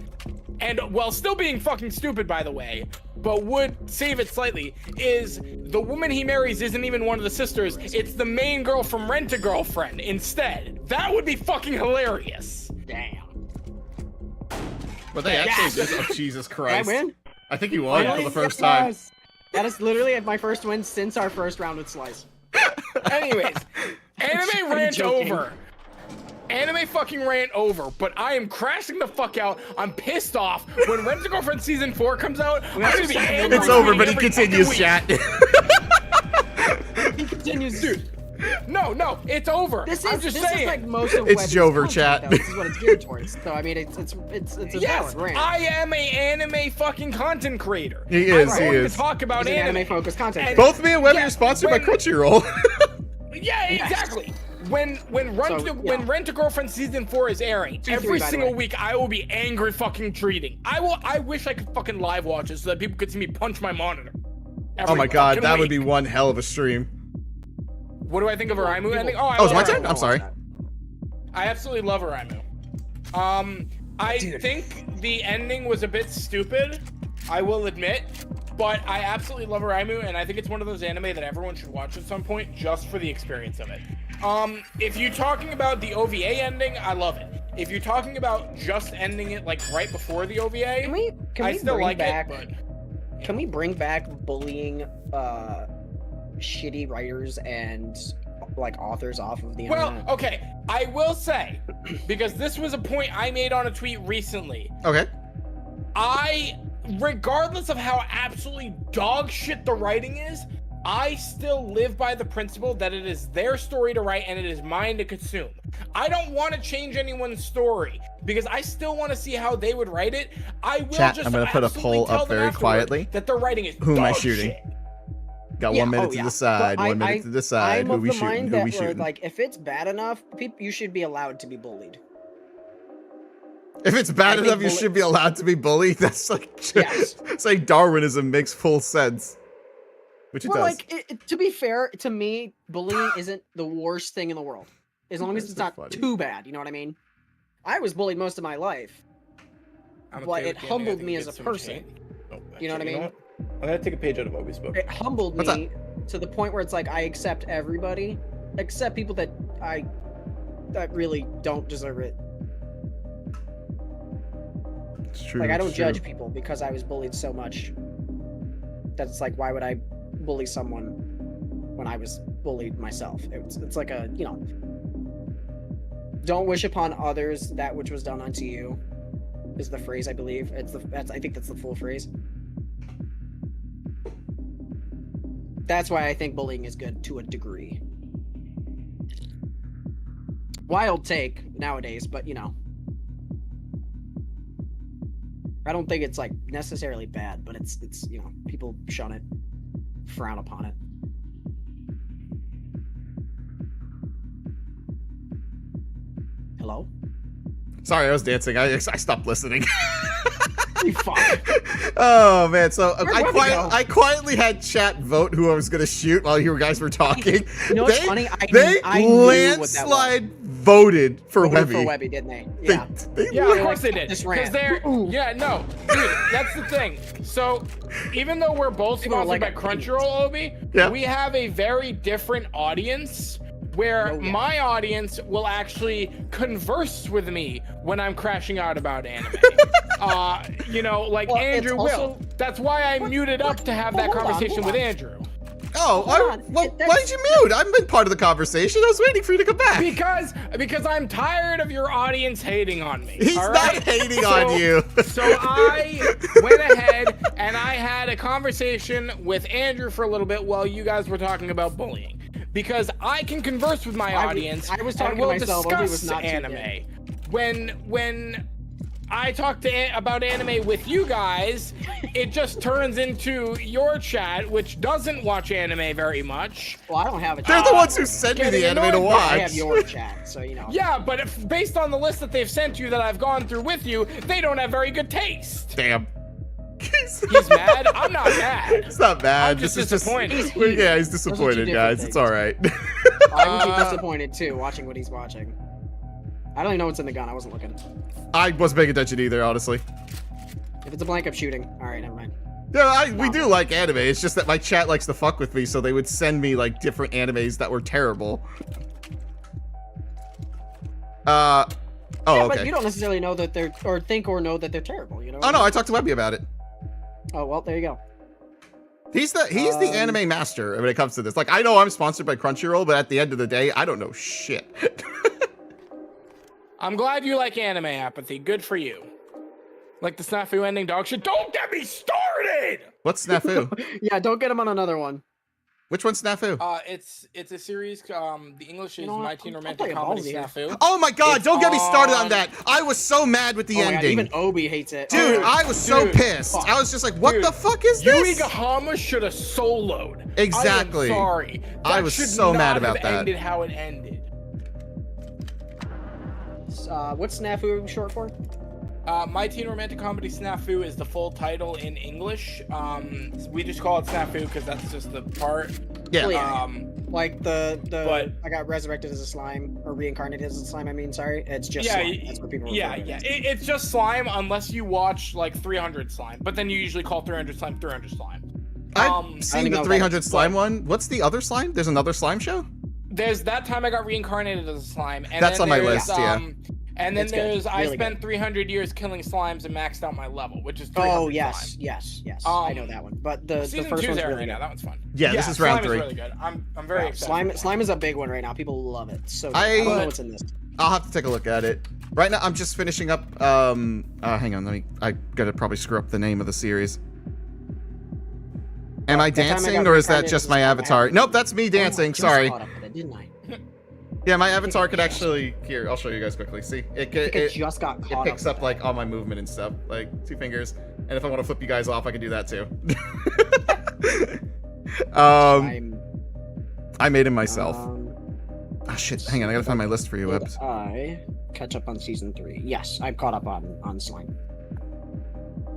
and while still being fucking stupid, by the way, but would save it slightly, is the woman he marries isn't even one of the sisters, it's the main girl from Rent-A-Girlfriend instead. That would be fucking hilarious. Damn. But they actually did. Oh, Jesus Christ. Did I win? I think you won for the first time. That is literally my first win since our first round with Slice. Anyways, anime rant over. Anime fucking rant over, but I am crashing the fuck out. I'm pissed off. When Rent-A-Girlfriend Season 4 comes out, I'm gonna be angry. It's over, but he continues, chat. He continues. Dude. No, it's over. This is like most of it's Jover, chat. This is what it's geared towards. So I mean, it's a valid rant. I am a anime fucking content creator. He is. I'm going to talk about anime focused content. And both me and Webby are sponsored by Crunchyroll. Yeah, exactly. When Rent-A-Girlfriend Season 4 is airing, every single week I will be angry fucking tweeting. I wish I could fucking live watch it so that people could see me punch my monitor. Oh my god, that would be one hell of a stream. What do I think of Araimu ending? Oh, it's my turn? I'm sorry. I absolutely love Araimu. I think the ending was a bit stupid, I will admit, but I absolutely love Araimu, and I think it's one of those anime that everyone should watch at some point just for the experience of it. If you're talking about the OVA ending, I love it. If you're talking about just ending it like right before the OVA, I still like it, but... Can we bring back bullying shitty writers and like authors off of the Well, internet. okay, I will say, because this was a point I made on a tweet recently. Okay. Regardless of how absolutely dog shit the writing is, I still live by the principle that it is their story to write and it is mine to consume. I don't want to change anyone's story because I still want to see how they would write it. I will Chat, just I'm gonna put a absolutely poll tell up them very afterward quietly. that their writing is Who am I dog shooting? shit. Got Yeah, 1 minute oh, to yeah. decide. But 1 minute to decide. I'm Who of we the shooting? mind Who that we where, shooting? like, if it's bad enough, you should be allowed to be bullied. If it's bad I think enough, you should be allowed to be bullied. That's like, Yes. it's like Darwinism makes full sense. Which it Well, does. like, to be fair, to me, bullying isn't the worst thing in the world. As long as That's it's not funny. too bad, you know what I mean? I was bullied most of my life. I'm But okay it with the ending. I humbled think me it as a gets some person. shade. Oh, You know what I actually, mean? I'm gonna take a page out of what we spoke. It humbled What's me to the point where it's like I accept everybody, except people that really don't deserve it. It's true. Like, I don't it's true. judge people because I was bullied so much. That's like, why would I bully someone when I was bullied myself? It's like a, you know, don't wish upon others that which was done unto you, is the phrase, I believe. I think that's the full phrase. That's why I think bullying is good to a degree. Wild take nowadays, but you know. I don't think it's like necessarily bad, but it's you know, people shun it, frown upon it. Hello? Sorry, I was dancing. I stopped listening. You fuck. Oh man, so Where'd Webby go? I quietly had chat vote who I was gonna shoot while you guys were talking. You know what's They- funny? They I knew what that was. landslide voted for Voted Webby. for Webby, didn't they? They- Yeah. they Yeah, lit- of course they did. This Because rant. they're Ooh. yeah, no, dude, that's the thing. So even though we're both They don't sponsored like by our Crunchyroll, Obi, Yeah. we have a very different audience where Oh, yeah. my audience will actually converse with me when I'm crashing out about anime. You know, like Well, it's Andrew also- will. That's why I muted up to have that hold on, conversation hold with on. Andrew. Oh, Hold on. well, That's- why did you mute? I've been part of the conversation. I was waiting for you to come back. Because I'm tired of your audience hating on me. He's all not right? hating on you. So I went ahead and I had a conversation with Andrew for a little bit while you guys were talking about bullying. Because I can converse with my audience. I was and talking to we'll myself, Obi was discuss not too anime. When I talk about anime with you guys, it just turns into your chat, which doesn't watch anime very much. Well, I don't have a chat. They're the ones who send me the getting anime to annoyed by watch. I have your chat, so you know. Yeah, but based on the list that they've sent you that I've gone through with you, they don't have very good taste. Damn. He's mad? I'm not mad. It's not bad. I'm just This is disappointed. Yeah, he's Those are two disappointed, different guys. things. It's all right. I would be disappointed too, watching what he's watching. I don't even know what's in the gun. I wasn't looking. I wasn't paying attention either, honestly. If it's a blank, I'm shooting. All right, never mind. Yeah, we do like anime. It's just that my chat likes to fuck with me, so they would send me like different animes that were terrible. Oh, Yeah, okay. but you don't necessarily know that they're or think or know that they're terrible. You know. Oh no, I talked to Webby about it. Oh well, there you go. He's the anime master when it comes to this. Like, I know I'm sponsored by Crunchyroll, but at the end of the day, I don't know shit. I'm glad you like anime, Apathy. Good for you. Like the snafu ending dog shit. Don't get me started! What's Snafu? Yeah, don't get him on another one. Which one's Snafu? It's a series. The English is You know what? My Teen I'll Romantic play a Comedy ball here. Snafu. Oh my god, It's don't get me started on on- that. I was so mad with the Oh my God, ending. even Obi hates it. Dude, Oh, I was so dude, pissed. fuck. I was just like, what Dude, the fuck is Yui this? Gahama should have soloed. Exactly. I am sorry. I That was should so not mad about have that. ended how it ended. what's snafu short for? My Teen Romantic Comedy Snafu is the full title in English. We just call it Snafu because that's just the part. Yeah. Well, yeah. Like the but- I got resurrected as a slime or reincarnated as a slime. I mean, sorry, it's just Yeah, slime. That's what people. Yeah, refer to it yeah. as. It's just slime unless you watch like 300 slime, but then you usually call 300 slime 300 slime. I've I seen don't the even know 300 what- slime one. What's the other slime? There's another slime show? There's that time I got reincarnated as a slime, and That's then on my there's, list, yeah. And then It's good. there's I Really spent 300 years killing slimes and maxed out my level, which is 300 Oh yes, slime. yes. I know that one. But the Season first 2's one's airing really right now. good. That one's fun. Yeah, this is round slime 3. Is really good. I'm very excited. Slime is a big one right now. People love it. So good. I I don't know what's in this. I'll have to take a look at it. Right now, I'm just finishing up. Hang on, I gotta probably screw up the name of the series. Am I dancing, or is that just my avatar? Nope, that's me dancing. Sorry. Caught up with it, didn't I? Yeah, my avatar could actually. Here, I'll show you guys quickly. See, I just got caught picks up with like all my movement and stuff, like 2 fingers. And if I want to flip you guys off, I can do that too. I made him myself. Oh shit! Hang on, I gotta find my list for you, Did Webs. I catch up on season 3? Yes, I'm caught up on Slime.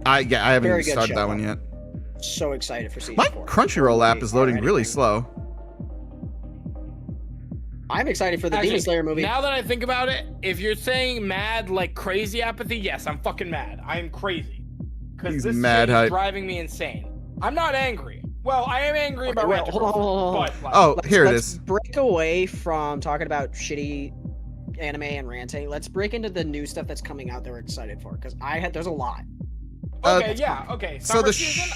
I haven't Very even good started show, that one yet. So excited for season My 4. Crunchyroll app is loading Already really bring- slow. I'm excited for the Actually, Demon Slayer movie. Now that I think about it, if you're saying mad like crazy apathy, yes, I'm fucking mad. I am crazy. Because He's this mad shit hype. is driving me insane. I'm not angry. Well, I am angry about wait, Rent a hold on, Girlfriend, hold on. but like, Oh, here it Let's is. break away from talking about shitty anime and ranting. Let's break into the new stuff that's coming out that we're excited for. Because there's a lot. okay, yeah, okay. so Summer the season,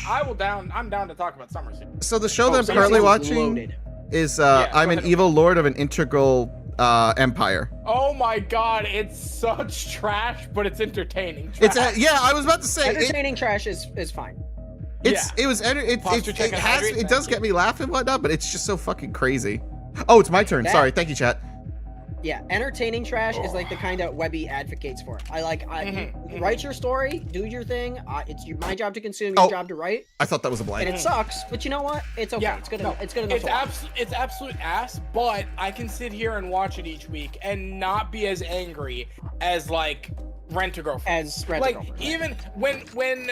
I'm down to talk about summer season. So the show that I'm Season currently one's watching loaded. is Yeah, I'm go an ahead. evil lord of an integral empire. Oh my god, it's such trash, but it's entertaining. It's trash. yeah, I was about to say Entertaining trash is fine. Posture check and hydrate, it does thank get me laughing and whatnot, but it's just so fucking crazy. Oh, it's my turn. That- Sorry, thank you, chat. Yeah, entertaining trash is like the kind that Webby advocates for. Write your story, do your thing. It's my job to consume, your Oh. job to write, I thought that was a and blank. it sucks. But you know what? It's okay. Yeah, It's good no, enough. It's good enough. to watch. It's absolute ass, but I can sit here and watch it each week and not be as angry as like Rent a Girlfriend. As Rent a Like Girlfriend. even when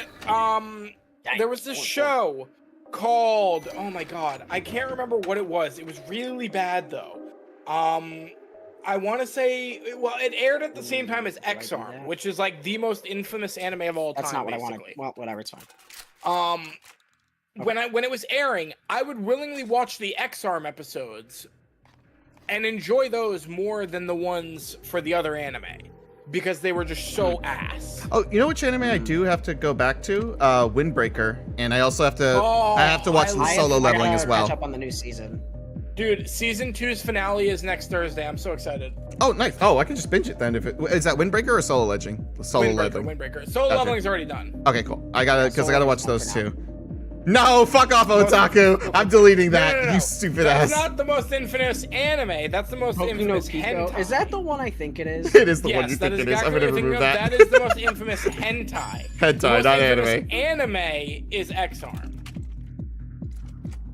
there was this show called, oh my god, I can't remember what it was. It was really bad though. I want to say, well, it aired at the same time as X-Arm, which is like the most infamous anime of all time. That's not what basically. I wanted. Well, whatever. It's fine. When it was airing, I would willingly watch the X-Arm episodes and enjoy those more than the ones for the other anime because they were just so ass. Oh, you know which anime I do have to go back to? Windbreaker, and I also have to Oh, I have to watch the I solo I leveling gotta as well. Catch up on the new season. Dude, season 2's finale is next Thursday. I'm so excited. Oh, nice. Oh, I can just binge it then. If it is that Windbreaker or solo leveling? Solo leveling. Windbreaker. Solo Gotcha. leveling's already done. Okay, cool. I gotta because I gotta watch Solo those leveling's two. No, fuck off, Otaku. I'm deleting that. No. You stupid That's ass. not the most infamous anime. That's the most Hoku no infamous Pico. hentai. Is that the one I think it is? It is the Yes, one you that think is it is. I'm exactly gonna what you're remove thinking that. of. That is the most infamous hentai. Hentai, The most not infamous anime. Anime is X-Arm.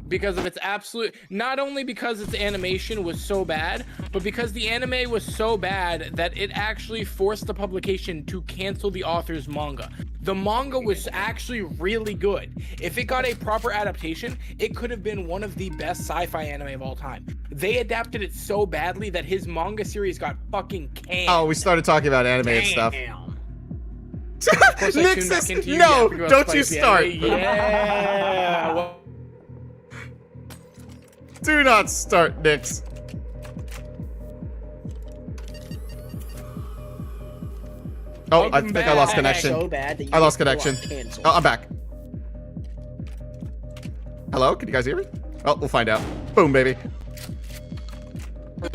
Because of its absolute, not only because its animation was so bad, but because the anime was so bad that it actually forced the publication to cancel the author's manga. The manga was actually really good. If it got a proper adaptation, it could have been one of the best sci-fi anime of all time. They adapted it so badly that his manga series got fucking canned. Oh, we started talking about anime and stuff. Damn. Of course I tuned back Nixus, into you no, yapping about don't you spicy start. anime. Yeah. Well, Do not start, Nix. Oh, I Welcome think I lost back. connection. So bad that you I lost get connection. canceled. Oh, I'm back. Hello? Can you guys hear me? Oh, we'll find out. Boom, baby.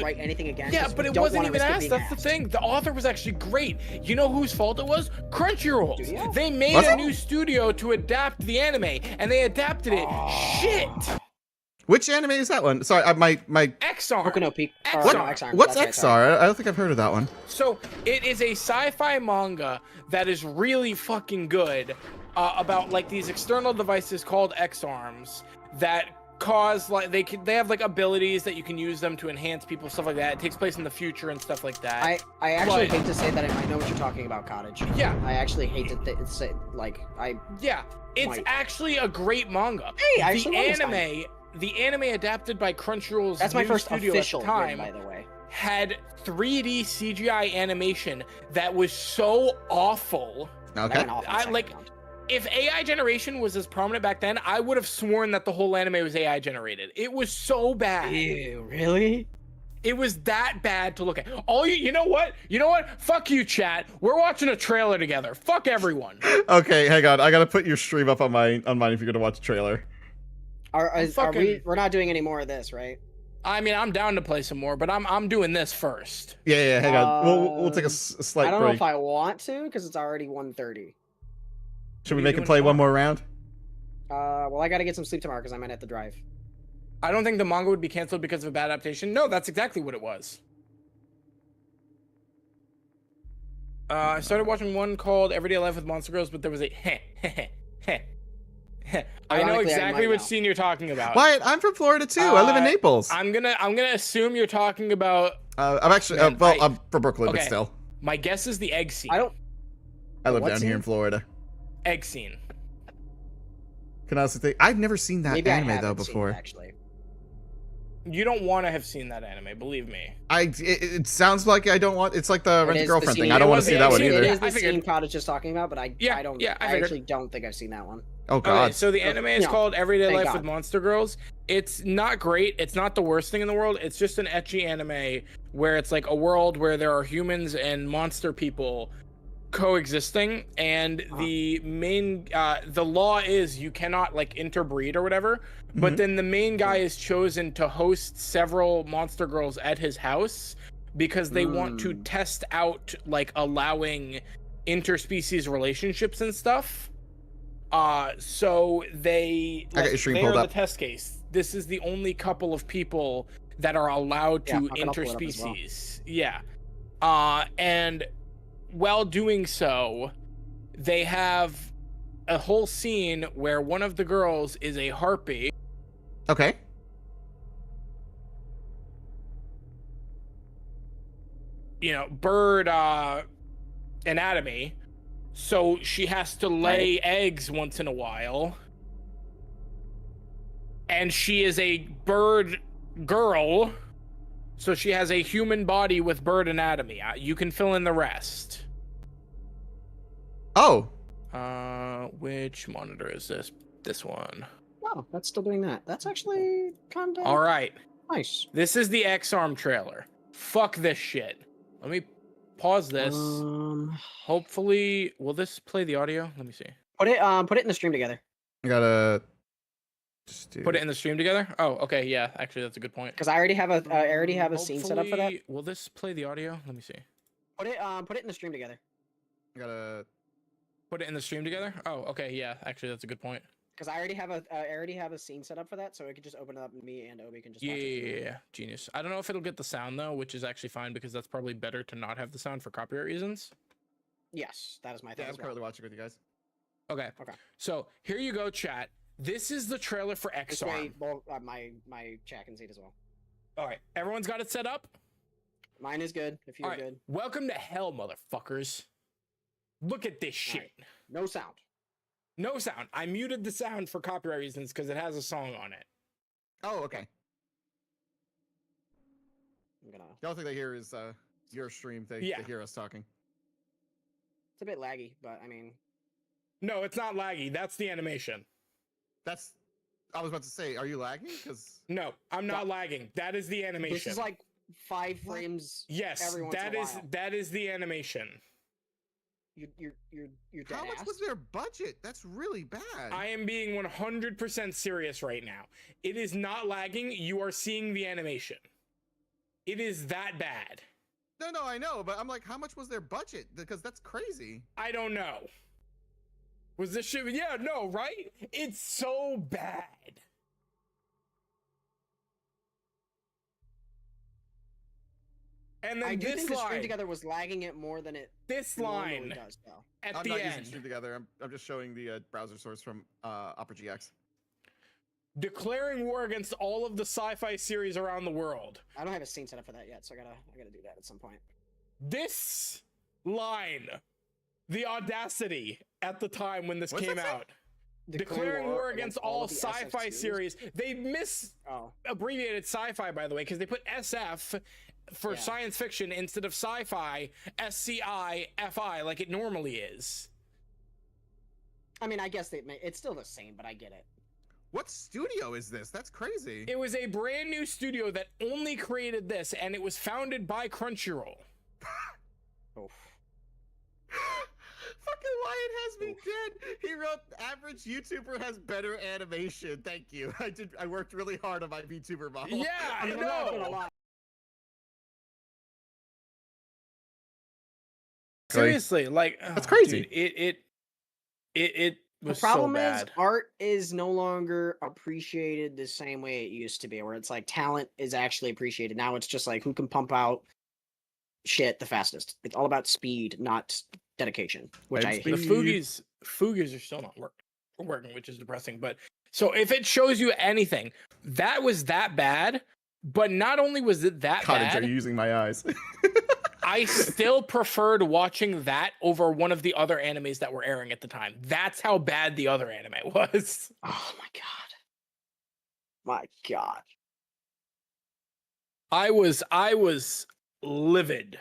Write anything again. yeah, 'cause but we it don't wasn't wanna even risk it asked. being That's the asked. thing. The author was actually great. You know whose fault it was? Crunchyroll's. Studio? They made What? a new studio to adapt the anime, and they adapted it. Shit. Which anime is that one? Sorry, my. X-Arm. Hoku no Pico. X-Arm. What? No, X-Arm. What's That's right, sorry. XR? I don't think I've heard of that one. So it is a sci-fi manga that is really fucking good about like these external devices called X-Arms that cause like they have like abilities that you can use them to enhance people, stuff like that. It takes place in the future and stuff like that. I actually But- hate to say that I know what you're talking about, Cottage. Yeah. I actually hate to say Yeah, it's Might. actually a great manga. Hey, I actually love this The anime adapted by Crunchyroll's That's my new first studio official at the win, time by the way. had 3D CGI animation that was so awful. That Okay. went off in the I second like- round. If AI generation was as prominent back then, I would have sworn that the whole anime was AI generated. It was so bad. Ew, really? It was that bad to look at. You know what? Fuck you, chat. We're watching a trailer together. Fuck everyone. Okay, hang on. I gotta put your stream up on mine if you're gonna watch the trailer. We're not doing any more of this, right? I mean, I'm down to play some more, but I'm doing this first. Yeah, hang on. We'll take a slight break. I don't know if I want to, because it's already 1:30. Should we make him play one more round? Well, I gotta get some sleep tomorrow because I might have to drive. I don't think the manga would be canceled because of a bad adaptation. No, that's exactly what it was. I started watching one called Everyday Life with Monster Girls, but there was a I know exactly which scene you're talking about. Wyatt, I'm from Florida too. I live in Naples. I'm gonna assume you're talking about. I'm actually I'm from Brooklyn, but still. My guess is the egg scene. I live down here in Florida. Egg scene. Can I also think I've never seen that anime though before. Actually. You don't want to have seen that anime, believe me. It sounds like I don't want. It's like the Rent a Girlfriend thing. I don't want to see that one either. It is the scene Cottage just talking about, but I actually don't think I've seen that one. Oh god. Okay, so the anime is called Everyday Life with Monster Girls. It's not great. It's not the worst thing in the world. It's just an ecchi anime where it's like a world where there are humans and monster people coexisting, and the main the law is you cannot like interbreed or whatever, but then the main guy is chosen to host several monster girls at his house because they want to test out like allowing interspecies relationships and stuff. So they I got your stream they pulled are up. the test case. This is the only couple of people that are allowed to interspecies. Yeah. And while doing so, they have a whole scene where one of the girls is a harpy. Okay. You know, bird anatomy. So she has to lay eggs once in a while. And she is a bird girl. So she has a human body with bird anatomy. You can fill in the rest. Oh. Which monitor is this? This one. Oh, that's still doing that. That's actually kind of all right. Nice. This is the X-Arm trailer. Fuck this shit. Let me pause this. Hopefully, will this play the audio? Let me see. Put it in the stream together. I gotta put it in the stream together. Oh, okay, yeah. Actually, that's a good point. Because I already have a scene set up for that. Will this play the audio? Let me see. Put it in the stream together. I gotta put it in the stream together. Oh, okay, yeah. Actually, that's a good point. Because I already have a scene set up for that, so we could just open it up and me and Obi can just watch it. Yeah, genius. I don't know if it'll get the sound though, which is actually fine because that's probably better to not have the sound for copyright reasons. Yes, that is my thing. Yeah, I'm currently watching with you guys. Okay. So here you go, chat. This is the trailer for X-Arm. Well, my chat can see it as well. All right, everyone's got it set up. Mine is good. If you're good. Welcome to hell, motherfuckers. Look at this shit. Right. No sound. No sound. I muted the sound for copyright reasons because it has a song on it. Oh, okay. The only thing they hear is your stream. They hear us talking. It's a bit laggy, but I mean. No, it's not laggy. That's the animation. I was about to say, are you lagging? Because no, I'm not lagging. That is the animation. This is like 5 frames. Yes, every once in a while. That is the animation. You're dead How much was their budget? That's really bad. I am being 100% serious right now. It is not lagging. You are seeing the animation. It is that bad. No, I know, but I'm like, how much was their budget? Because that's crazy. I don't know. Was this shit? Yeah, no, right? It's so bad. And then I do this think line, the stream together was lagging it more than it. This line does, though. At I'm the not end. using stream together. I'm just showing the browser source from Opera GX. Declaring war against all of the sci-fi series around the world. I don't have a scene set up for that yet, so I gotta do that at some point. This line, the audacity at the time when this came out. Declaring war against all sci-fi series. They abbreviated sci-fi, by the way, because they put SF for science fiction instead of sci-fi, SCI-FI, like it normally is. I mean, I guess it's still the same, but I get it. What studio is this? That's crazy. It was a brand new studio that only created this, and it was founded by Crunchyroll. Oh. Fucking Wyatt has me dead. He wrote, average YouTuber has better animation. Thank you. I worked really hard on my VTuber model. Yeah, I I'm not gonna know. lie. Seriously, like That's crazy. Dude, it The was problem so is bad. art is no longer appreciated the same way it used to be, where it's like talent is actually appreciated. Now it's just like who can pump out shit the fastest. It's all about speed, not dedication. Which I The hate. Fugies are still not working, which is depressing. But so if it shows you anything, that was that bad. But not only was it that Cottage, are bad, you using my eyes? I still preferred watching that over one of the other animes that were airing at the time. That's how bad the other anime was. Oh my god. My god. I was livid.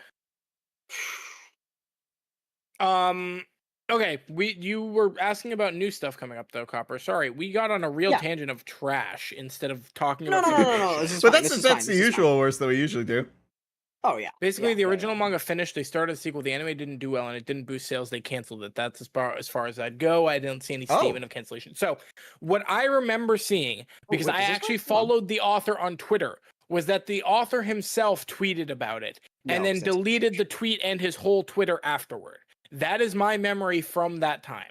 Okay, you were asking about new stuff coming up though, Copper. Sorry, we got on a real tangent of trash instead of talking No, about no. This is But fine. that's This is that's fine. the This is fine. usual worst that we usually do. Oh yeah. Basically, Yeah, the yeah, original yeah. manga finished. They started a sequel. The anime didn't do well, and it didn't boost sales. They canceled it. That's as far as I'd go. I didn't see any statement of cancellation. So, what I remember seeing, because wait, I is this actually one? Hold on. followed the author on Twitter, was that the author himself tweeted about it and No, then 'cause that's deleted the tweet and his whole Twitter afterward. That is my memory from that time.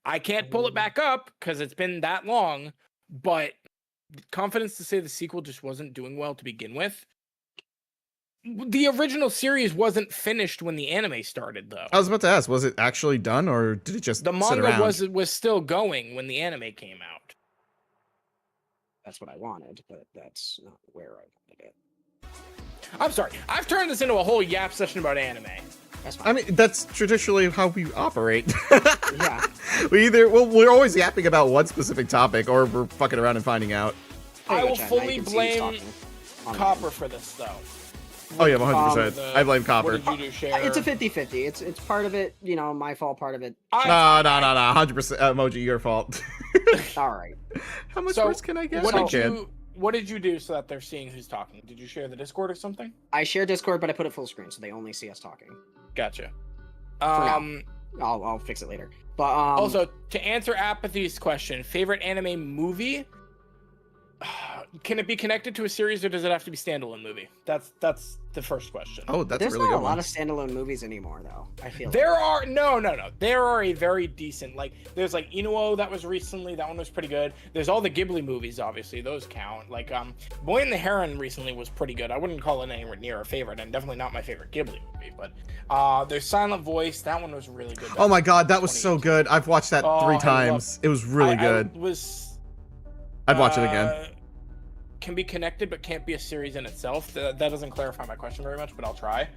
I can't pull it back up because it's been that long, but confidence to say the sequel just wasn't doing well to begin with. The original series wasn't finished when the anime started, though. I was about to ask, was it actually done or did it just The sit manga around? was still going when the anime came out. That's what I wanted, but that's not where I wanted it. I'm sorry. I've turned this into a whole yap session about anime. That's fine. I mean, that's traditionally how we operate. Yeah. We're always yapping about one specific topic, or we're fucking around and finding out. I will Chat, now fully you can see blame talking on Copper for this, though. Oh yeah, 100%. The- I blame Copper. What did you do, Cher? It's a 50-50. It's part of it, my fault, part of it. No, 100% emoji, your fault. All right. How much So, worse can I get? What did you do so that they're seeing who's talking? Did you share the Discord or something? I share Discord, but I put it full screen, so they only see us talking. Gotcha. now. I'll fix it later. But Also, to answer Apathy's question, favorite anime movie? Can it be connected to a series or does it have to be standalone movie? That's the first question. Oh, that's there's a really not good a lot one. of standalone movies anymore, though. I feel There are no. There are a very decent there's like Inuo that was recently, that one was pretty good. There's all the Ghibli movies, obviously those count. Like Boy and the Heron recently was pretty good. I wouldn't call it anywhere near a favorite, and definitely not my favorite Ghibli movie. But there's Silent Voice. That one was really good. Oh my god, that was so good. I've watched that Oh, 3 I times. It was really good. I'd watch it again. Can be connected but can't be a series in itself. That doesn't clarify my question very much, but I'll try.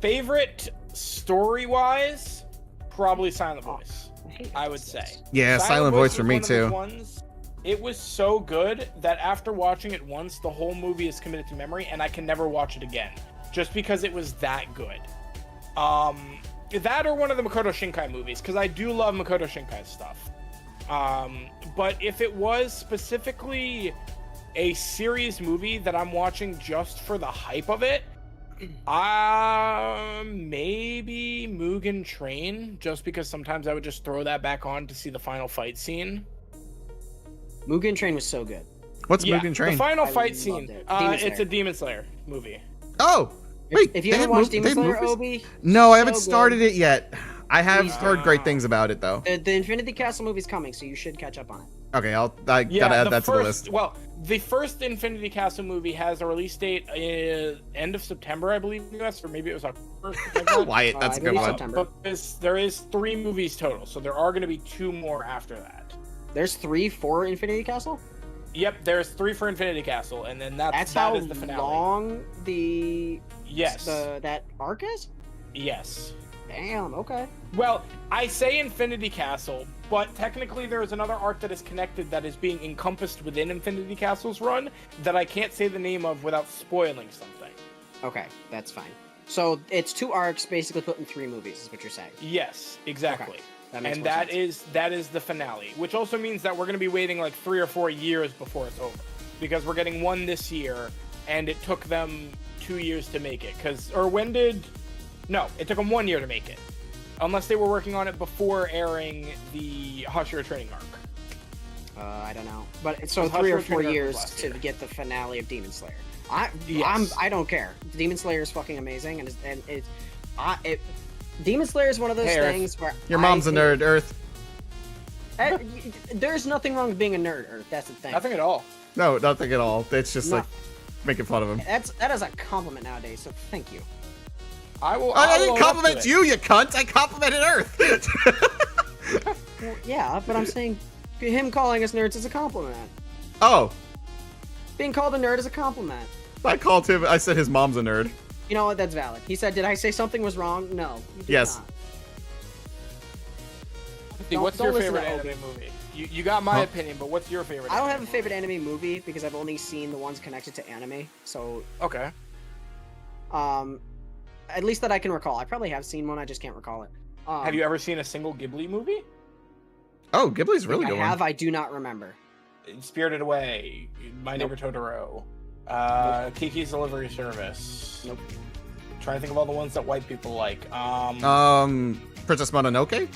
Favorite story-wise, probably Silent Voice. I would say. Yeah, Silent Voice for was me one of those too. ones- It was so good that after watching it once, the whole movie is committed to memory, and I can never watch it again, just because it was that good. That or one of the Makoto Shinkai movies, because I do love Makoto Shinkai stuff. But if it was specifically a series movie that I'm watching just for the hype of it, maybe Mugen Train, just because sometimes I would just throw that back on to see the final fight scene. Mugen Train was so good. What's Mugen Train? The final I fight loved scene. it. Demon It's Slayer. a Demon Slayer movie. Oh, wait. If you they haven't have watched they Demon have Slayer, movies? Obi, No, I so haven't started good. it yet. I have Please heard great things about it though. The Infinity Castle movie's coming, so you should catch up on it. Okay, I gotta add that to the list. Well, the first Infinity Castle movie has a release date end of September, I believe, US, or maybe it was October. Wyatt, that's a I good believe one. September. But there is 3 movies total, so there are going to be 2 more after that. There's 3 for Infinity Castle? Yep, there's 3 for Infinity Castle, and then That's that how is the finale. long that arc is? Yes. Damn, okay. Well, I say Infinity Castle, but technically there is another arc that is connected that is being encompassed within Infinity Castle's run that I can't say the name of without spoiling something. Okay, that's fine. So it's 2 arcs basically put in 3 movies, is what you're saying. Yes, exactly. makes and more that sense. is the finale, which also means that we're going to be waiting like 3 or 4 years before it's over, because we're getting one this year, and it took them 2 years to make it. It took them 1 year to make it, unless they were working on it before airing the Hush Your Training arc. I don't know, but so Because 3 or Hush 4 Your Training years Arc was last to year. get the finale of Demon Slayer. Yes. I don't care. Demon Slayer is fucking amazing, Demon Slayer is one of those Hey, Earth. things where Your mom's a nerd, Earth. There's nothing wrong with being a nerd, Earth. That's the thing. Nothing at all. No, nothing at all. It's just No. like making fun of him. That is a compliment nowadays. So thank you. I will. I will didn't own up to compliment it. you, you cunt. I complimented Earth. Well, yeah, but I'm saying him calling us nerds is a compliment. Oh, Being called a nerd is a compliment. I called him. I said his mom's a nerd. You know what? That's valid. He said, "Did I say something was wrong?" No. You did Yes. not. See, what's Don't your listen favorite to anime movie? You got my opinion, but what's your favorite? I don't have anime a favorite anime movie because I've only seen the ones connected to anime. So, movie? Okay. at least that I can recall. I probably have seen one. I just can't recall it. Have you ever seen a single Ghibli movie? Oh, Ghibli's really I good have. one. I do not remember. Spirited Away, My Neighbor Totoro, Kiki's Delivery Service. Nope. Trying to think of all the ones that white people like. Princess Mononoke.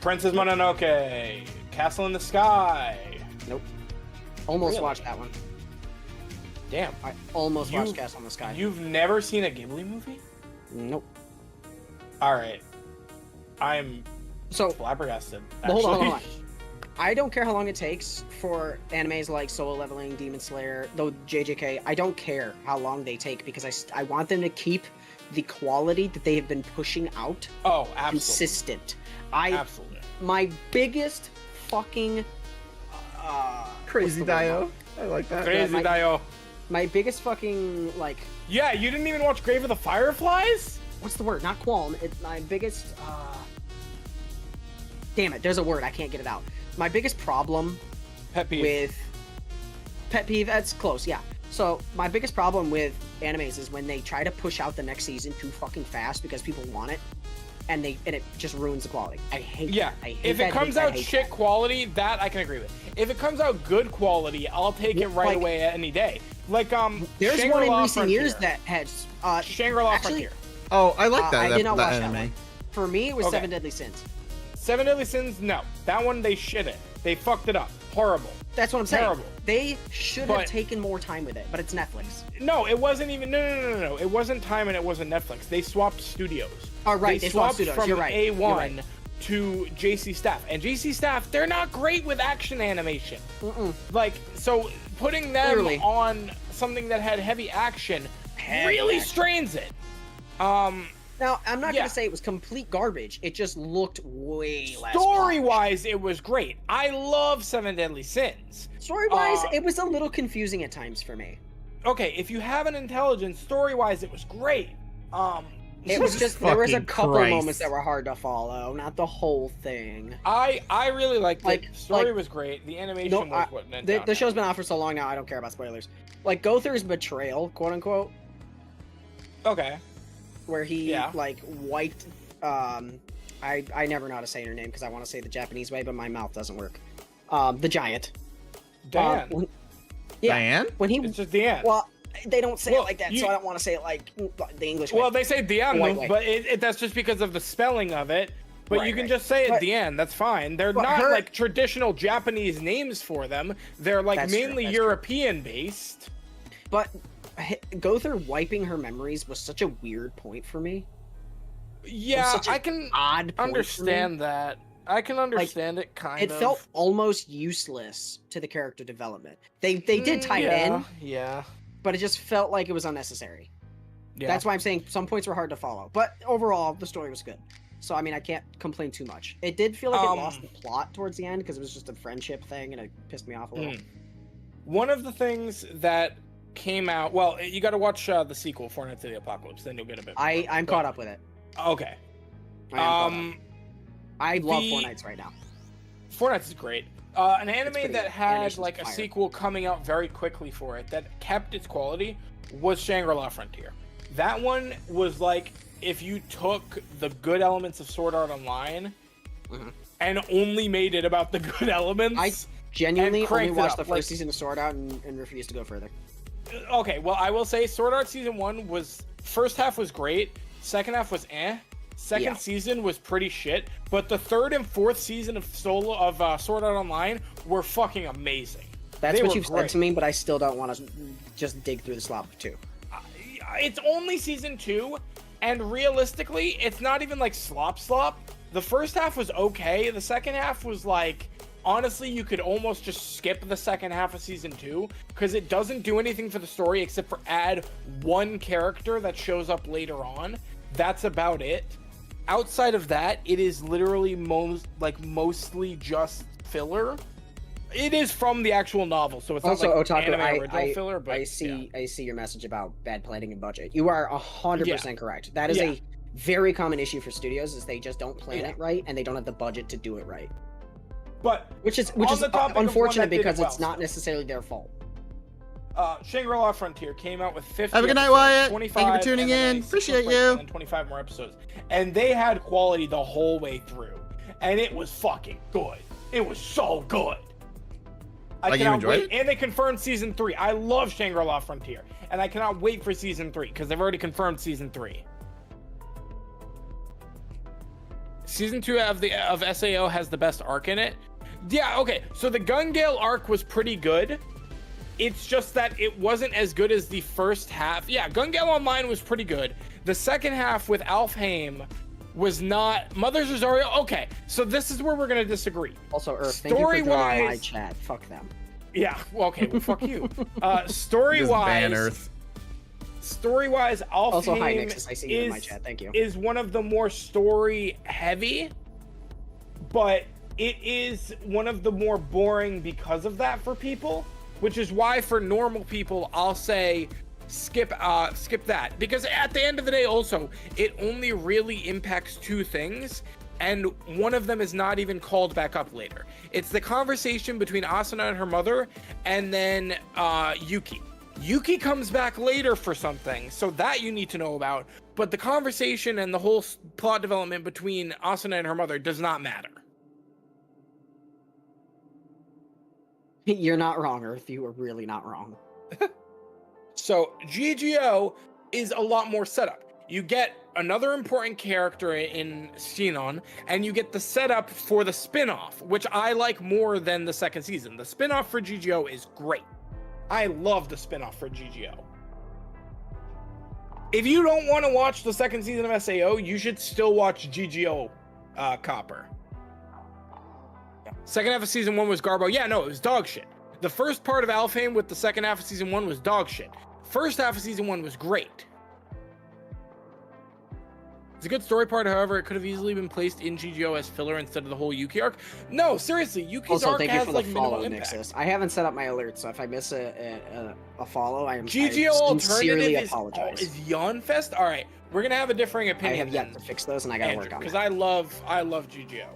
Princess Mononoke, Castle in the Sky. Nope. Almost Really? watched that one. Damn. I almost You- watched Castle in the Sky. You've never seen a Ghibli movie? Nope. All right. I'm So, flabbergasted. Well, hold on, actually. hold I don't care how long it takes for animes like Solo Leveling, Demon Slayer, though JJK. I don't care how long they take because I want them to keep the quality that they have been pushing out Oh, absolutely. consistent. Absolutely. My biggest fucking Crazy what's the word? Dio. I like that. Crazy my- Dio. My biggest fucking like Yeah, you didn't even watch Grave of the Fireflies? what's the word? Not qualm. It's my biggest. Damn it! There's a word I can't get it out. My biggest problem Pet peeve. with pet peeve. That's close. Yeah. So my biggest problem with animes is when they try to push out the next season too fucking fast because people want it, and it just ruins the quality. I hate. Yeah, that. I hate if that, it comes hate that, out hate shit that. quality, that I can agree with. If it comes out good quality, I'll take it right Like- away any day. Like There's one in Shangri-La recent years Frontier. that has Shangri-La actually, Frontier. Oh, I like that. I did not that watch that anime. one. For me, it was Okay. Seven Deadly Sins. Seven Deadly Sins, no. That one they shit it. They fucked it up. Horrible. That's what I'm saying. Terrible. They should But- have taken more time with it, but it's Netflix. No, it wasn't even. No. It wasn't time and it wasn't Netflix. They swapped studios. Oh, right, they swapped studios. from You're right. A1 You're right. to JC Staff. And JC Staff, they're not great with action animation. Mm-mm. Like, so putting them Clearly. on something that had heavy action really action. strains it. Now, I'm not Yeah. gonna say it was complete garbage. It just looked way less. Story-wise, it was great. I love Seven Deadly Sins. Story-wise, Uh, it was a little confusing at times for me. Okay, if you have an intelligence, story-wise, it was great. It was just there was a fucking couple Christ. moments that were hard to follow, not the whole thing. I really liked Like- it. Story like- was great. The animation No, was what went the down. show's been out for so long now. I don't care about spoilers. Like Gother's betrayal, quote unquote, Okay. where he Yeah. like wiped. I never know how to say her name because I want to say the Japanese way, but my mouth doesn't work. The giant. Dan. Yeah. Diane? When he It's just Dan. well, they don't say Well, it like that, you- so I don't want to say it like the English way. Well, they say Dian, White way. but that's just because of the spelling of it. But Right, you can right. just say it But- Dian. That's fine. They're but not her- like traditional Japanese names for them. They're like That's true, mainly that's true. European based. But Gother wiping her memories was such a weird point for me. Yeah, such a I can Odd. point for me. understand that. I can understand it kind It of. felt almost useless to the character development. They did tie it in, Yeah. but it just felt like it was unnecessary. Yeah. That's why I'm saying some points were hard to follow. But overall, the story was good. So I mean, I can't complain too much. It did feel like it lost the plot towards the end because it was just a friendship thing, and it pissed me off a little. One of the things that came out. Well, you got to watch the sequel, Four Nights of the Apocalypse. Then you'll get a bit. More. I'm caught up with it. Okay. I am caught up. I love the- Four Nights right now. Four Nights is great. An anime pretty that good. had Animation's like a fire. sequel coming out very quickly for it that kept its quality was Shangri-La Frontier. That one was like if you took the good elements of Sword Art Online and only made it about the good elements. I genuinely and only cranked it watched up, the first like- season of Sword Art and refused to go further. Okay, well, I will say Sword Art Season 1 was... First half was great. Second half was eh. Second season was pretty shit. But the third and fourth season of Sword Art Online were fucking amazing. That's They what were you've said great. to me, but I still don't want to just dig through the slop of 2. It's only Season 2, and realistically, it's not even like slop. The first half was okay. The second half was like... Honestly, you could almost just skip the second half of Season 2, because it doesn't do anything for the story except for add one character that shows up later on. That's about it. Outside of that, it is literally mostly just filler. It is from the actual novel, so it's Also, not like Otaku, anime original filler, but I see your message about bad planning and budget. You are 100% correct. That is Yeah. a very common issue for studios, is they just don't plan it right, and they don't have the budget to do it right. But Which is on the topic of one unfortunate that did it because well, it's not necessarily their fault. Shangri-La Frontier came out with 50 Have a good night, episodes, Wyatt. 25, Thank you for tuning and then in. a sequel Appreciate break, you. And then 25 more episodes. And they had quality the whole way through. And it was fucking good. It was so good. I Like, you cannot enjoyed wait. And they confirmed Season 3. I love Shangri-La Frontier. And I cannot wait for Season 3, because they've already confirmed Season 3. Season 2 of SAO has the best arc in it. Yeah, okay. So the Gun Gale arc was pretty good. It's just that it wasn't as good as the first half. Yeah, Gun Gale Online was pretty good. The second half with Alfheim was not... Mother's Rosario... Okay, so this is where we're going to disagree. Also, Earth, thank you for drawing my Story-wise- chat. Fuck them. Yeah, well, okay, well, fuck you. Just ban Story-wise... Earth. Story-wise, Alfheim Also, hi, Nixus. I see you in my chat. Thank you. is one of the more story-heavy, but it is one of the more boring because of that for people, which is why for normal people, I'll say skip that. Because at the end of the day, also, it only really impacts two things, and one of them is not even called back up later. It's the conversation between Asuna and her mother, and then Yuki. Yuki comes back later for something, so that you need to know about, but the conversation and the whole plot development between Asuna and her mother does not matter. You're not wrong, Earth. You are really not wrong. So GGO is a lot more setup. You get another important character in Sinon, and you get the setup for the spin-off, which I like more than the second season. The spin-off for GGO is great. I love the spin-off for GGO. If you don't want to watch the second season of SAO, you should still watch GGO Copper. Second half of season 1 was Garbo. Yeah, no, it was dog shit. The first part of Alfheim with the second half of season 1 was dog shit. First half of season 1 was great. It's a good story part, however, it could have easily been placed in GGO as filler instead of the whole Yuki arc. No, seriously, Yuki's Also, arc thank you has for the like minimal follow, impact. Nixus. I haven't set up my alerts, so if I miss a follow, I GGO sincerely alternative apologize. is Yawn Fest. All right, we're gonna have a differing I opinion. have yet to fix those, and I gotta work on because it. I love GGO.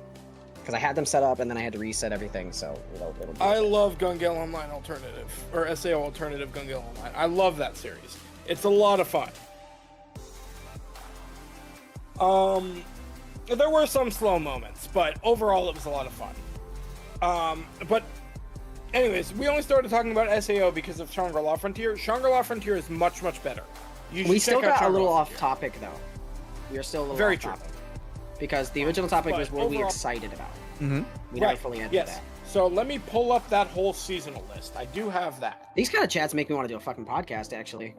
Because I had them set up, and then I had to reset everything, so it'll be I okay. love Gun Gale Online Alternative, or SAO Alternative Gun Gale Online. I love that series. It's a lot of fun. There were some slow moments, but overall it was a lot of fun. But anyways, we only started talking about SAO because of Shangri-La Frontier. Shangri-La Frontier is much, much better. You should We still check out got a little Shangri-La off Frontier. topic, though. We're still a little Very off true. topic. Because the original topic But was what we overall- excited about. Mm-hmm. We never Right, fully entered yes. that. So let me pull up that whole seasonal list. I do have that. These kind of chats make me want to do a fucking podcast, actually.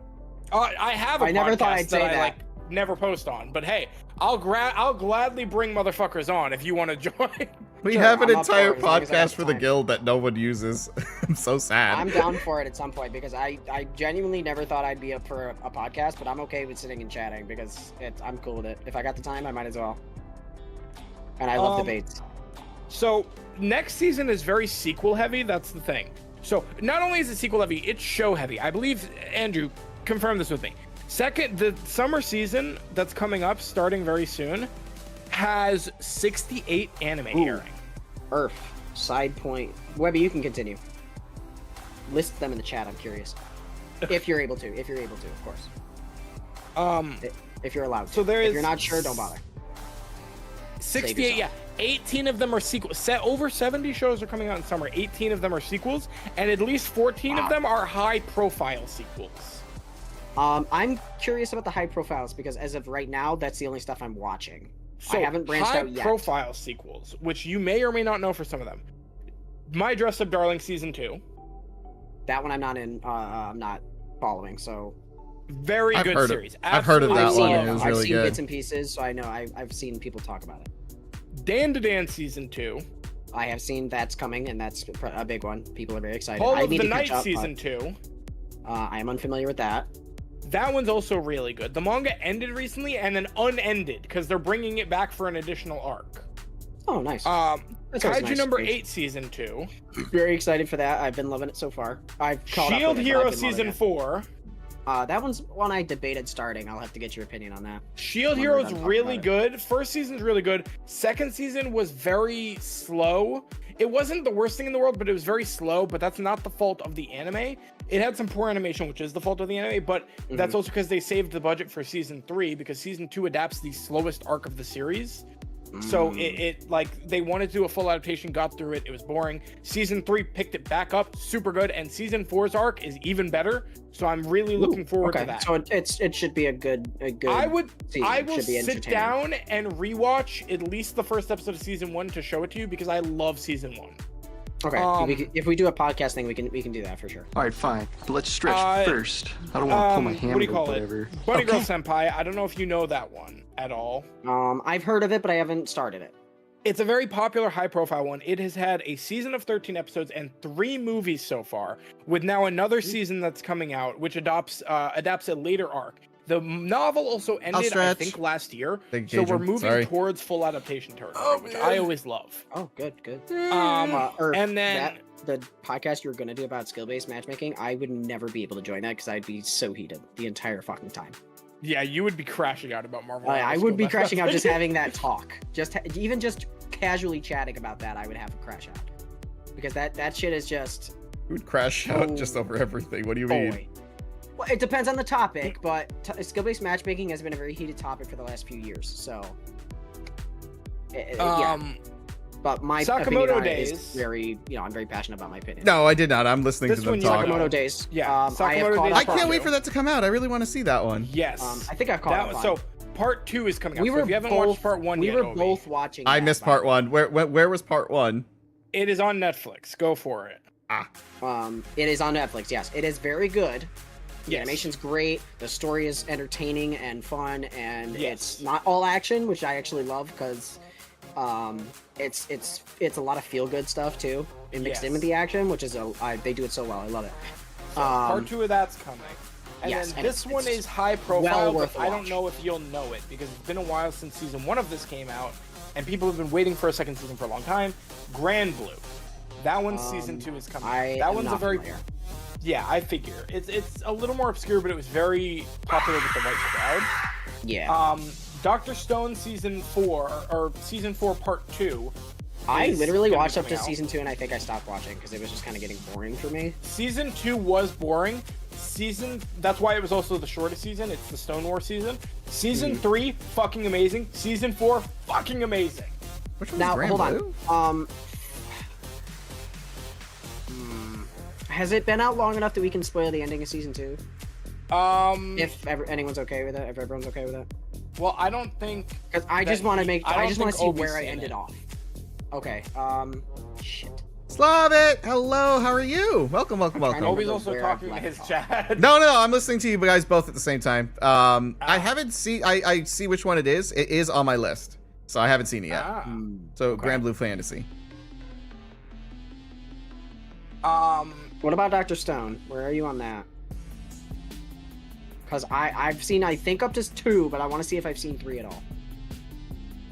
I have a I never podcast thought I'd say I that. like never post on, but hey, I'll gladly bring motherfuckers on if you want to join. We Sure, have an I'm up for entire it as long as I have podcast for the time. guild that no one uses. I'm so sad. I'm down for it at some point because I genuinely never thought I'd be up for a podcast, but I'm okay with sitting and chatting because I'm cool with it. If I got the time, I might as well. And I love debates. So next season is very sequel heavy. That's the thing. So not only is it sequel heavy, it's show heavy. I believe Andrew confirmed this with me. Second, the summer season that's coming up, starting very soon, has 68 anime airing. Earth, side point. Webby, you can continue. List them in the chat, I'm curious. If you're able to, of course. If you're allowed to. So there If is- you're not sure, don't bother. 68, yeah. 18 of them are sequels. Over 70 shows are coming out in summer. 18 of them are sequels, and at least 14 of them are high-profile sequels. I'm curious about the high profiles because as of right now, that's the only stuff I'm watching. So, I haven't branched out yet. High-profile sequels, which you may or may not know for some of them. My Dress Up Darling Season 2. That one I'm not in. I'm not following. So very good series. I've heard of that one. It was I've really seen good. bits and pieces, so I know I've seen people talk about it. Dan to Dan Season 2. I have seen that's coming, and that's a big one. People are very excited. Hall I of need the to Night catch up, Season 2. I am unfamiliar with that. That one's also really good. The manga ended recently and then unended because they're bringing it back for an additional arc. Oh, nice. That's always Kaiju nice. number 8 Season 2. Very excited for that. I've been loving it so far. I've caught up Shield with it, but Hero I've been loving Season it. 4. That one's one I debated starting. I'll have to get your opinion on that. Shield When we're Hero's done talking really about good. First season's really good. Second season was very slow. It wasn't the worst thing in the world, but it was very slow. But that's not the fault of the anime. It had some poor animation, which is the fault of the anime. But that's also because they saved the budget for season 3 because season 2 adapts the slowest arc of the series. So it like they wanted to do a full adaptation, got through it. It was boring. Season 3 picked it back up, super good, and season 4's arc is even better. So I'm really looking forward to that. So it should be a good. I will Should be sit entertaining. down and rewatch at least the first episode of season 1 to show it to you because I love season 1. Okay, if we do a podcast thing, we can do that for sure. All right, fine. But let's stretch first. I don't want to pull my hammer. What do you call whatever. it? Bunny Girl Senpai. I don't know if you know that one at all. I've heard of it, but I haven't started it. It's a very popular, high-profile one. It has had a season of 13 episodes and 3 movies so far, with now another season that's coming out, which adapts a later arc. The novel also ended, I think, last year, so we're moving towards full adaptation territory, which I always love. Oh, good. And then the podcast you were gonna do about skill-based matchmaking, I would never be able to join that because I'd be so heated the entire fucking time. Yeah, you would be crashing out about Marvel. I would be crashing out just having that talk. Even just casually chatting about that, I would have a crash out. Because that shit is just... You would crash out just over everything. What do you mean? Boy. Well, it depends on the topic, but skill-based matchmaking has been a very heated topic for the last few years, so... yeah. But my opinion on it is very, I'm very passionate about my opinion. No, I did not. I'm listening to them talk. Sakamoto Days. Yeah, I can't wait for that to come out. I really want to see that one. Yes. I think I've caught up on. So part 2 is coming out. We so were if you haven't watched part 1 yet, we were both watching. I missed part 1. Where was part 1? It is on Netflix. Go for it. It is on Netflix. Yes, it is very good. The animation's great. The story is entertaining and fun, and it's not all action, which I actually love because it's a lot of feel good stuff too, and mixed in with the action, which is they do it so well. I love it. So part 2 of that's coming. And then this one is high profile, but I don't know if you'll know it because it's been a while since season 1 of this came out, and people have been waiting for a second season for a long time. Grand Blue. That one's season 2 is coming. That one's a very Yeah, I figure. It's a little more obscure, but it was very popular with the right crowd. Yeah. Dr. Stone season 4 or season 4 part 2. I literally watched up to season 2 and I think I stopped watching because it was just kind of getting boring for me. Season 2 was boring. That's why it was also the shortest season. It's the Stone War season. Season 3 fucking amazing. Season 4 fucking amazing. Which one's now Grand hold Blue? on. Has it been out long enough that we can spoil the ending of season 2? If anyone's okay with it, if everyone's okay with it. Well, I don't think because I just want to see where I ended it. off. Okay. Shit. Slavit, hello. How are you? Welcome. Obi's also talking to his chat. No. I'm listening to you guys both at the same time. I haven't seen. I see which one it is. It is on my list, so I haven't seen it yet. So Grand Blue Fantasy. What about Dr. Stone? Where are you on that? Because I've seen, I think, up to 2, but I want to see if I've seen 3 at all.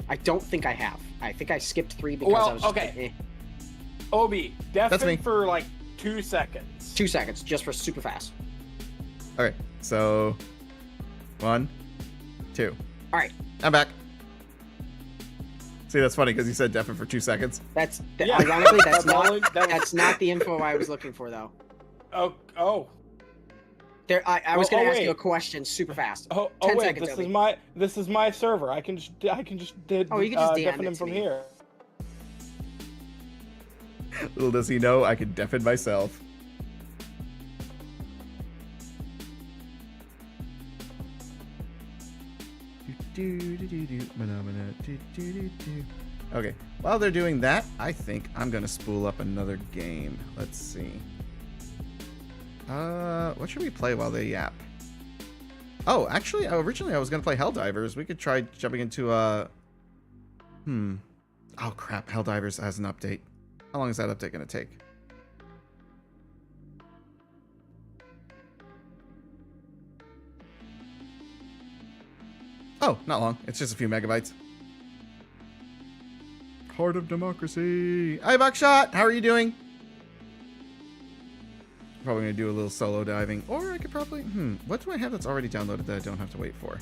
I don't think I have. I think I skipped 3 because I was just like, eh. Obi, deafen for like 2 seconds. 2 seconds, just for super fast. Okay, so 1, 2. All right. I'm back. See, that's funny because you said deafen for 2 seconds. Ironically, that's not the info I was looking for, though. Oh. There, I was gonna ask you a wait. question super fast. Oh 10 wait, seconds, this is my server. I can just Oh, you can just deafen DM him it from to me. here. Little does he know, I can deafen myself. Okay, while they're doing that, I think I'm gonna spool up another game. Let's see. What should we play while they yap? Oh, actually, originally I was gonna play Helldivers. We could try jumping into Oh crap, Helldivers has an update. How long is that update gonna take? Oh, not long. It's just a few megabytes. Heart of democracy. Hi, Buckshot. How are you doing? Probably gonna do a little solo diving, or I could probably. What do I have that's already downloaded that I don't have to wait for?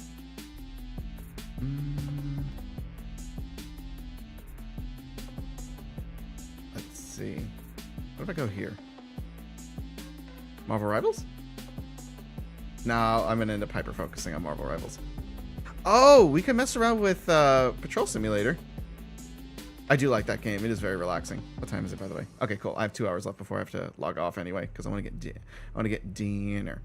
Let's see. What if I go here? Marvel Rivals? No, I'm gonna end up hyper focusing on Marvel Rivals. Oh, we can mess around with Patrol Simulator. I do like that game. It is very relaxing. What time is it, by the way? Okay, cool. I have 2 hours left before I have to log off anyway, because I want to get dinner.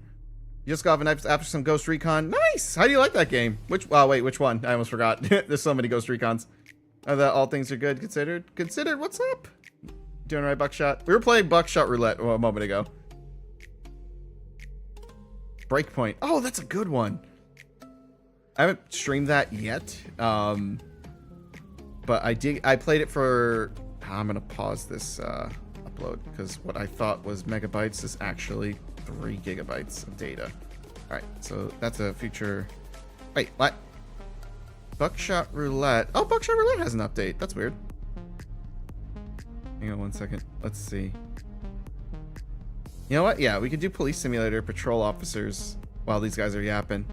You just got off after some Ghost Recon. Nice. How do you like that game? Which one? I almost forgot. There's so many Ghost Recons. All things are good considered. Considered. What's up? Doing all right, Buckshot. We were playing Buckshot Roulette a moment ago. Breakpoint. Oh, that's a good one. I haven't streamed that yet. But I played it for. I'm gonna pause this upload because what I thought was megabytes is actually 3 gigabytes of data. All right, so that's a future. Wait, what? Buckshot Roulette. Oh, Buckshot Roulette has an update. That's weird. Hang on 1 second. Let's see. You know what? Yeah, we could do police simulator, patrol officers while these guys are yapping.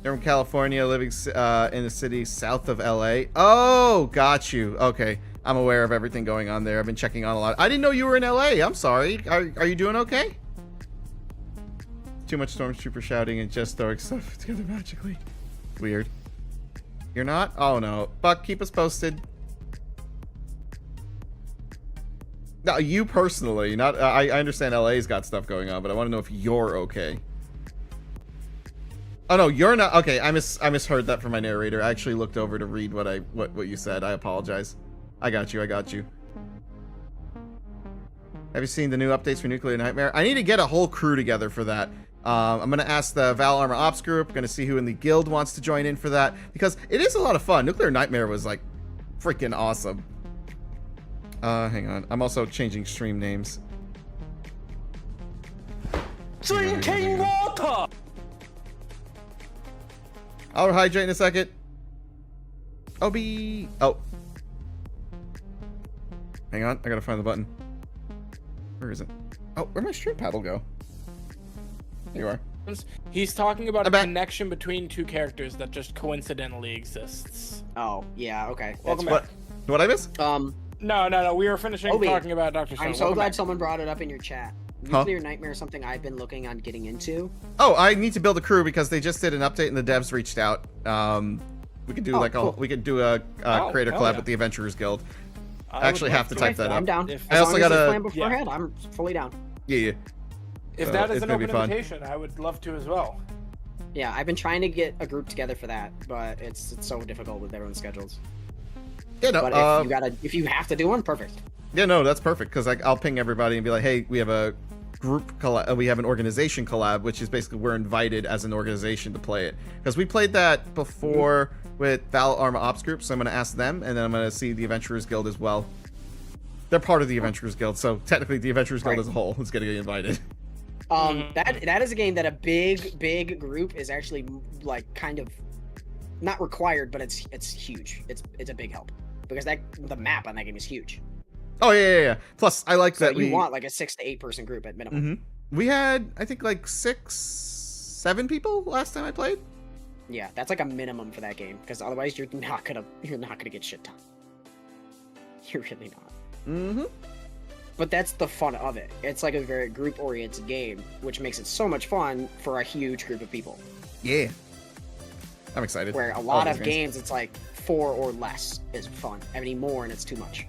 They're from California, living in the city south of LA. Oh, got you. Okay, I'm aware of everything going on there. I've been checking on a lot. I didn't know you were in LA. I'm sorry. Are you doing okay? Too much stormtrooper shouting and just throwing stuff together magically. Weird. You're not? Oh no. Buck, keep us posted. No, you personally. Not. I understand LA's got stuff going on, but I want to know if you're okay. Oh no, you're not. Okay, I misheard that from my narrator. I actually looked over to read what you said. I apologize. I got you. Have you seen the new updates for Nuclear Nightmare? I need to get a whole crew together for that. I'm gonna ask the Val Armor Ops group. Gonna see who in the guild wants to join in for that because it is a lot of fun. Nuclear Nightmare was like freaking awesome. Hang on. I'm also changing stream names. Drinking water. I'll hydrate in a second. Oh. Hang on, I gotta find the button. Where is it? Oh, where'd my stream paddle go? There you are. He's talking about a connection between two characters that just coincidentally exists. Oh, yeah, okay. Welcome back. What I miss? No. We were finishing talking about Dr. Stone. I'm so glad someone brought it up in your chat. Nuclear Nightmare is something I've been looking on getting into. Oh, I need to build a crew because they just did an update and the devs reached out. We could do we could do a creator collab with the Adventurers Guild. I actually have to type that up. I'm down. I also got plan beforehand. I'm fully down. Yeah. If that is an open invitation, I would love to as well. Yeah, I've been trying to get a group together for that, but it's so difficult with everyone's schedules. Yeah, no. But if you have to do one, perfect. Yeah, no, that's perfect because I'll ping everybody and be like, hey, we have a group collab, we have an organization collab, which is basically we're invited as an organization to play it because we played that before with Val Arma Ops group, so I'm going to ask them and then I'm going to see the Adventurers Guild as well. They're part of the Adventurers Guild, so technically the Adventurers Guild as a whole is going to get invited. That is a game that a big group is actually like kind of not required, but it's huge. It's a big help because the map on that game is huge. Oh yeah. Plus, I like that you want like a 6 to 8 person group at minimum. We had, I think, like 6-7 people last time I played. Yeah, that's like a minimum for that game because otherwise you're not gonna get shit done. You're really not. But that's the fun of it. It's like a very group-oriented game, which makes it so much fun for a huge group of people. Yeah. I'm excited. Where a lot of games, it's like 4 or less is fun. Any more, and it's too much.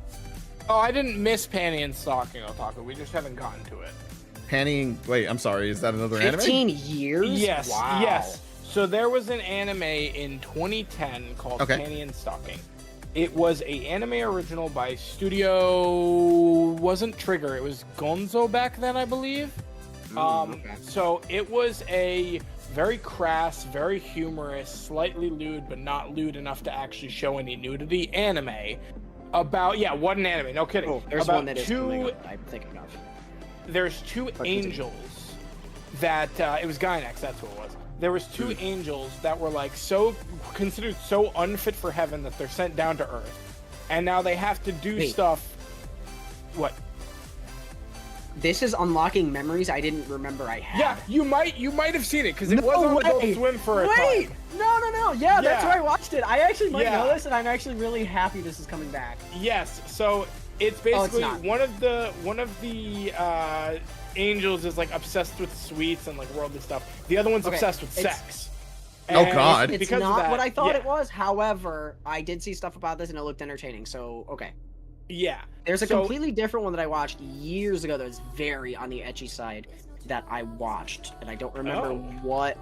Oh, I didn't miss Panty and Stalking, Otaku. We just haven't gotten to it. Panty, wait, I'm sorry, is that another anime? 15 years? Yes, wow. yes. So there was an anime in 2010 called Panty and Stalking. It was a anime original by Studio, wasn't Trigger, it was Gonzo back then, I believe. So it was a very crass, very humorous, slightly lewd, but not lewd enough to actually show any nudity anime about, what an anime, no kidding. Oh, there's about one that is coming up I'm thinking of. There's 2 angels that, it was Gynax, that's what it was. There was 2 angels that were like considered so unfit for heaven that they're sent down to earth, and now they have to do stuff. What? This is unlocking memories I didn't remember I had. Yeah, you might have seen it because it was on Adult Swim for a time. No. Yeah, that's where I watched it. I actually might know this, and I'm actually really happy this is coming back. Yes, so it's basically one of the angels is like obsessed with sweets and like worldly stuff. The other one's obsessed with sex. Oh God! It's not what I thought it was. However, I did see stuff about this and it looked entertaining. So okay. Yeah. There's a completely different one that I watched years ago that was very on the edgy side that I watched, and I don't remember what.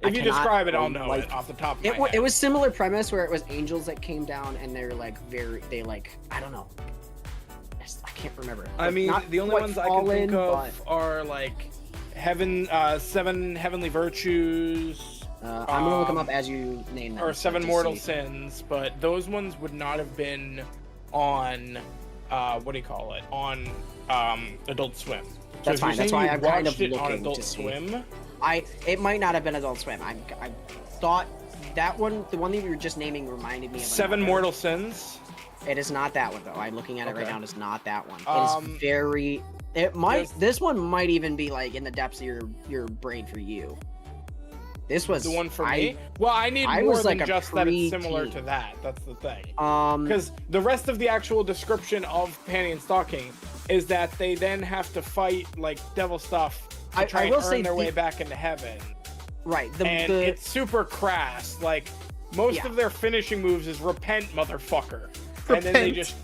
If you describe it, I'll know it off the top of my head. It was similar premise where it was angels that came down and they're like I don't know. I can't remember. I mean, the only ones I can think of are like 7 heavenly virtues. I'm gonna look them up as you name them. Or 7 mortal sins, but those ones would not have been on on Adult Swim. So that's fine. That's why I'm kind of looking on Adult to see. Swim. It might not have been Adult Swim. I thought that one, the one that you were just naming, reminded me of 7 mortal sins. It is not that one though. I'm looking at it right now. It's not that one. It is very. It might. This one might even be like in the depths of your brain for you. This was the one for me. Well, I need more than just that it's similar to that. That's the thing. Because the rest of the actual description of Panty and Stalking is that they then have to fight like devil stuff to try and earn their way back into heaven. Right. It's super crass. Like most of their finishing moves is repent, motherfucker. And then they just,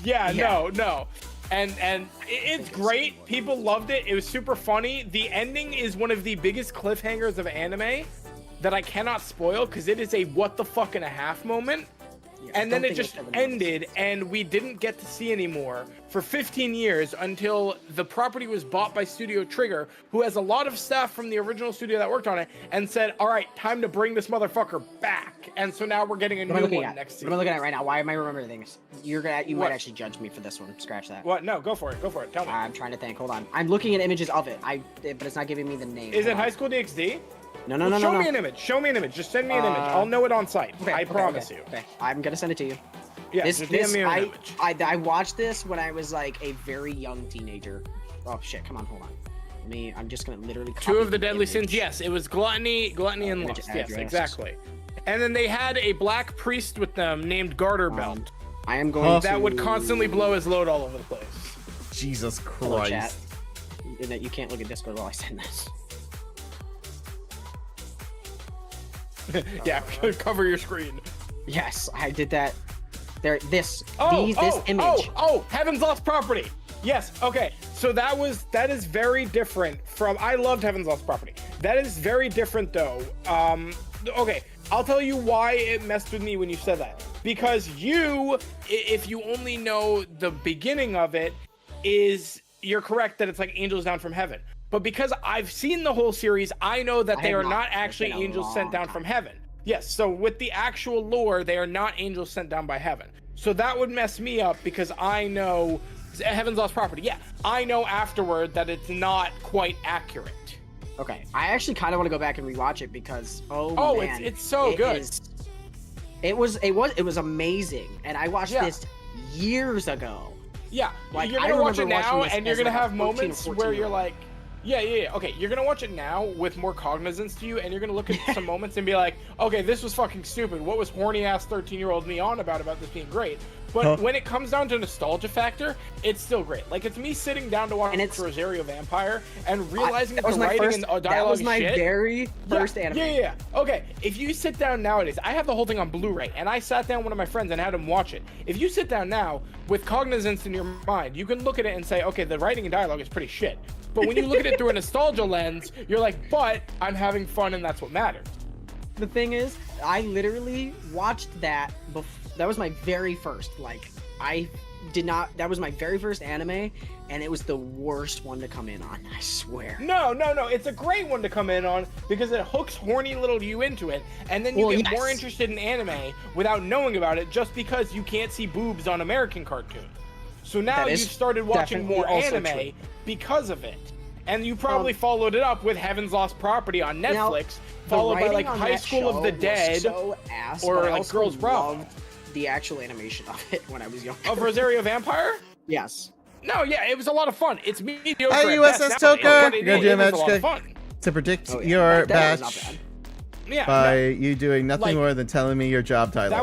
no. And it's great. People loved it. It was super funny. The ending is one of the biggest cliffhangers of anime that I cannot spoil because it is a what the fuck and a half moment. And then it just ended and we didn't get to see anymore for 15 years until the property was bought by Studio Trigger, who has a lot of staff from the original studio that worked on it, and said, all right, time to bring this motherfucker back. And so now we're getting a new one next season. What am I looking at right now? Why am I remembering things? You might actually judge me for this one. Scratch that. What? No, go for it. Tell me. I'm trying to think. Hold on. I'm looking at images of it. But it's not giving me the name. Is it High School DxD? No. Show me an image. Just send me an image. I'll know it on site. I promise you. Okay. I'm gonna send it to you. Yeah, just DM me an image. I watched this when I was like a very young teenager. Oh shit! Come on, hold on. I'm just gonna literally. Copy 2 of the deadly sins. Yes, it was gluttony, and lust. Yes, exactly. And then they had a black priest with them named Garter Belt. I am going that would constantly blow his load all over the place. Jesus Christ! Hello, chat. That you can't look at Discord while I send this. Yeah, cover your screen. Yes, I did that. This image. Heaven's Lost Property. Yes. Okay. So that is very different from. I loved Heaven's Lost Property. That is very different though. Okay. I'll tell you why it messed with me when you said that. Because if you only know the beginning of it, you're correct that it's like angels down from heaven. But because I've seen the whole series, I know that they are not actually angels sent down from heaven. Yes, so with the actual lore, they are not angels sent down by heaven. So that would mess me up because I know Heaven's Lost Property. Yeah, I know afterward that it's not quite accurate. Okay, I actually kind of want to go back and rewatch it because man, it's so good. It was amazing, and I watched this years ago. Yeah, like you're gonna watch it now, and you're gonna have moments where you're like. Yeah. Okay, you're gonna watch it now with more cognizance to you, and you're gonna look at some moments and be like, okay, this was fucking stupid. What was horny ass 13-year-old me on about this being great? But when it comes down to nostalgia factor, it's still great. Like, it's me sitting down to watch Rosario Vampire and realizing that the writing and dialogue that was my shit. very first anime. Yeah. Okay, if you sit down nowadays, I have the whole thing on Blu-ray, and I sat down with one of my friends and had him watch it. If you sit down now with cognizance in your mind, you can look at it and say, okay, the writing and dialogue is pretty shit. But when you look at it through a nostalgia lens, you're like, but I'm having fun, and that's what matters. The thing is, I literally watched that that was my very first, like, that was my very first anime, and it was the worst one to come in on, I swear. No, it's a great one to come in on, because it hooks horny little you into it, and then you get more interested in anime without knowing about it, just because you can't see boobs on American cartoons. So now you've started watching more anime because of it. And you probably followed it up with Heaven's Lost Property on Netflix, followed by like High School of the Dead, or like Girls Bravo. The actual animation of it when I was younger. Of Rosario Vampire? Yes. No, yeah, it was a lot of fun. It's mediocre. Hi, USS Toker. You're gonna do a magic check to predict your batch by you doing nothing more than telling me your job title.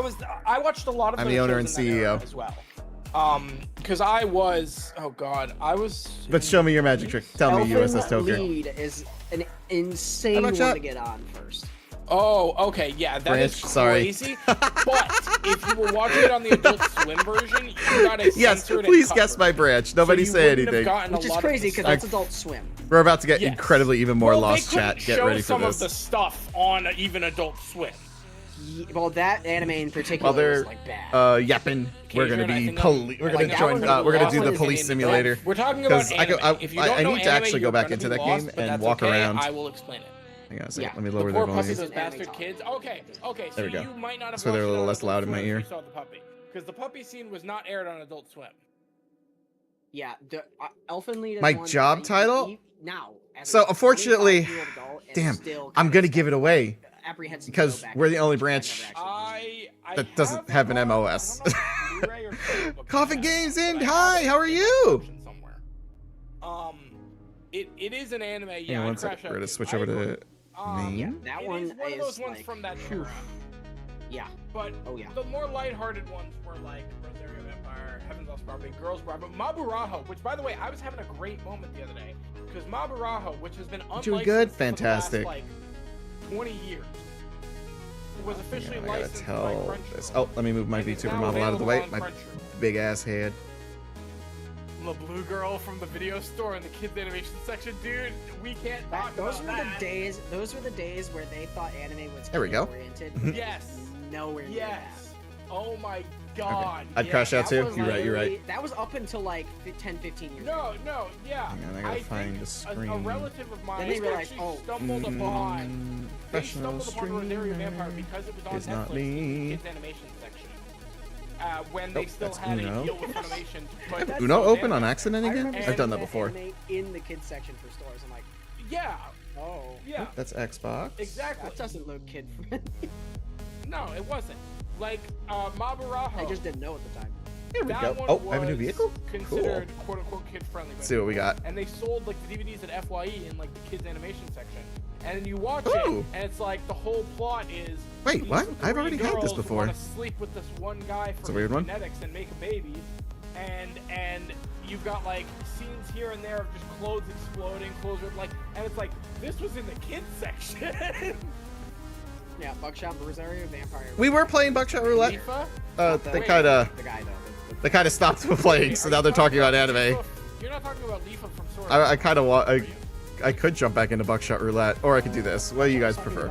I watched a lot of. I'm the owner and CEO as well. Because I was. Oh God, I was. But show me your magic trick. Tell me, USS Toker. Lead is an insane one to get on first. Oh, okay, yeah, that is crazy. But if you were watching it on the Adult Swim version, you got a censored. Please guess my branch. Nobody say anything. Which is crazy because that's Adult Swim. We're about to get incredibly even more lost chat. Get ready for some this. of the stuff on even Adult Swim. Well, that anime in particular is like bad. Yappin. We're gonna be we're gonna join. We're gonna do the police simulator. We're talking about anime. I need to actually go back into that game and walk around. I will explain it. Hang on a second. Let me lower their volume. Those bastard kids. Okay. There we go. You might not have so they're a little less loud in my ear. Because the puppy scene was not aired on Adult Swim. Yeah, the Elfen Lied. My job title? Now. So unfortunately, damn, I'm gonna give it away because we're the only branch that doesn't have an MOS. Coffin Games in. Hi, how are you? It is an anime. Yeah, Hang on one second. We're gonna switch over to main. Yeah, that one is one of those ones like, from that era. Yeah. But the more lighthearted ones were like Rosario Vampire, Heaven's Lost Property, Girls Bravo, Maburaho, which by the way, I was having a great moment the other day because Maburaho, which has been unlicensed good? for Fantastic. the last, like 20 years, was officially I gotta licensed tell by Crunchyroll. this. Oh, let me move my VTuber model out of the way. My big ass head. The blue girl from the video store in the kids animation section, dude. We can't talk those about were that. the days. Those were the days where they thought anime was There we go. oriented. Yes. Nowhere near that. Oh my God. I'd crash out too. You're right. You're right. That was up until like 10, 15 years. No, yeah. Hang on, I gotta find a screen. A relative of mine Then they realized, stumbled upon. They Professional stumbled upon Rosario Vampire because it was on is Netflix not in the me. kids animation section. When they still that's had Uno. a deal with Funimation to put Uno open on accident again? remember I've done that seeing before. anime in the kids section for stores. I'm like, Yeah. oh, Yeah. That's Xbox. Exactly. that doesn't look kid friendly. No, it wasn't. Like Maburaho. I just didn't know at the time. Here we that go. one Oh, I have a new was vehicle? Considered quote unquote kid friendly. Let's see what we got. And they sold like the DVDs at FYE in like the kids animation section. And then you watch it, Ooh. and it's like the whole plot is. Wait, what? these I've already three had this girls before. Want to sleep with this one guy It's for a weird one. genetics and make a baby, and you've got like scenes here and there of just clothes exploding, clothes with like, and it's like this was in the kids section. Yeah, Buckshot, Rosario, Vampire. We were playing Buckshot Roulette. Lifa? They kind of The guy though. they kind of stopped playing, so now they're talking about anime. You're not talking about Lifa from Sword. I kind of want. I could jump back into Buckshot Roulette, or I could do this. What do you guys prefer?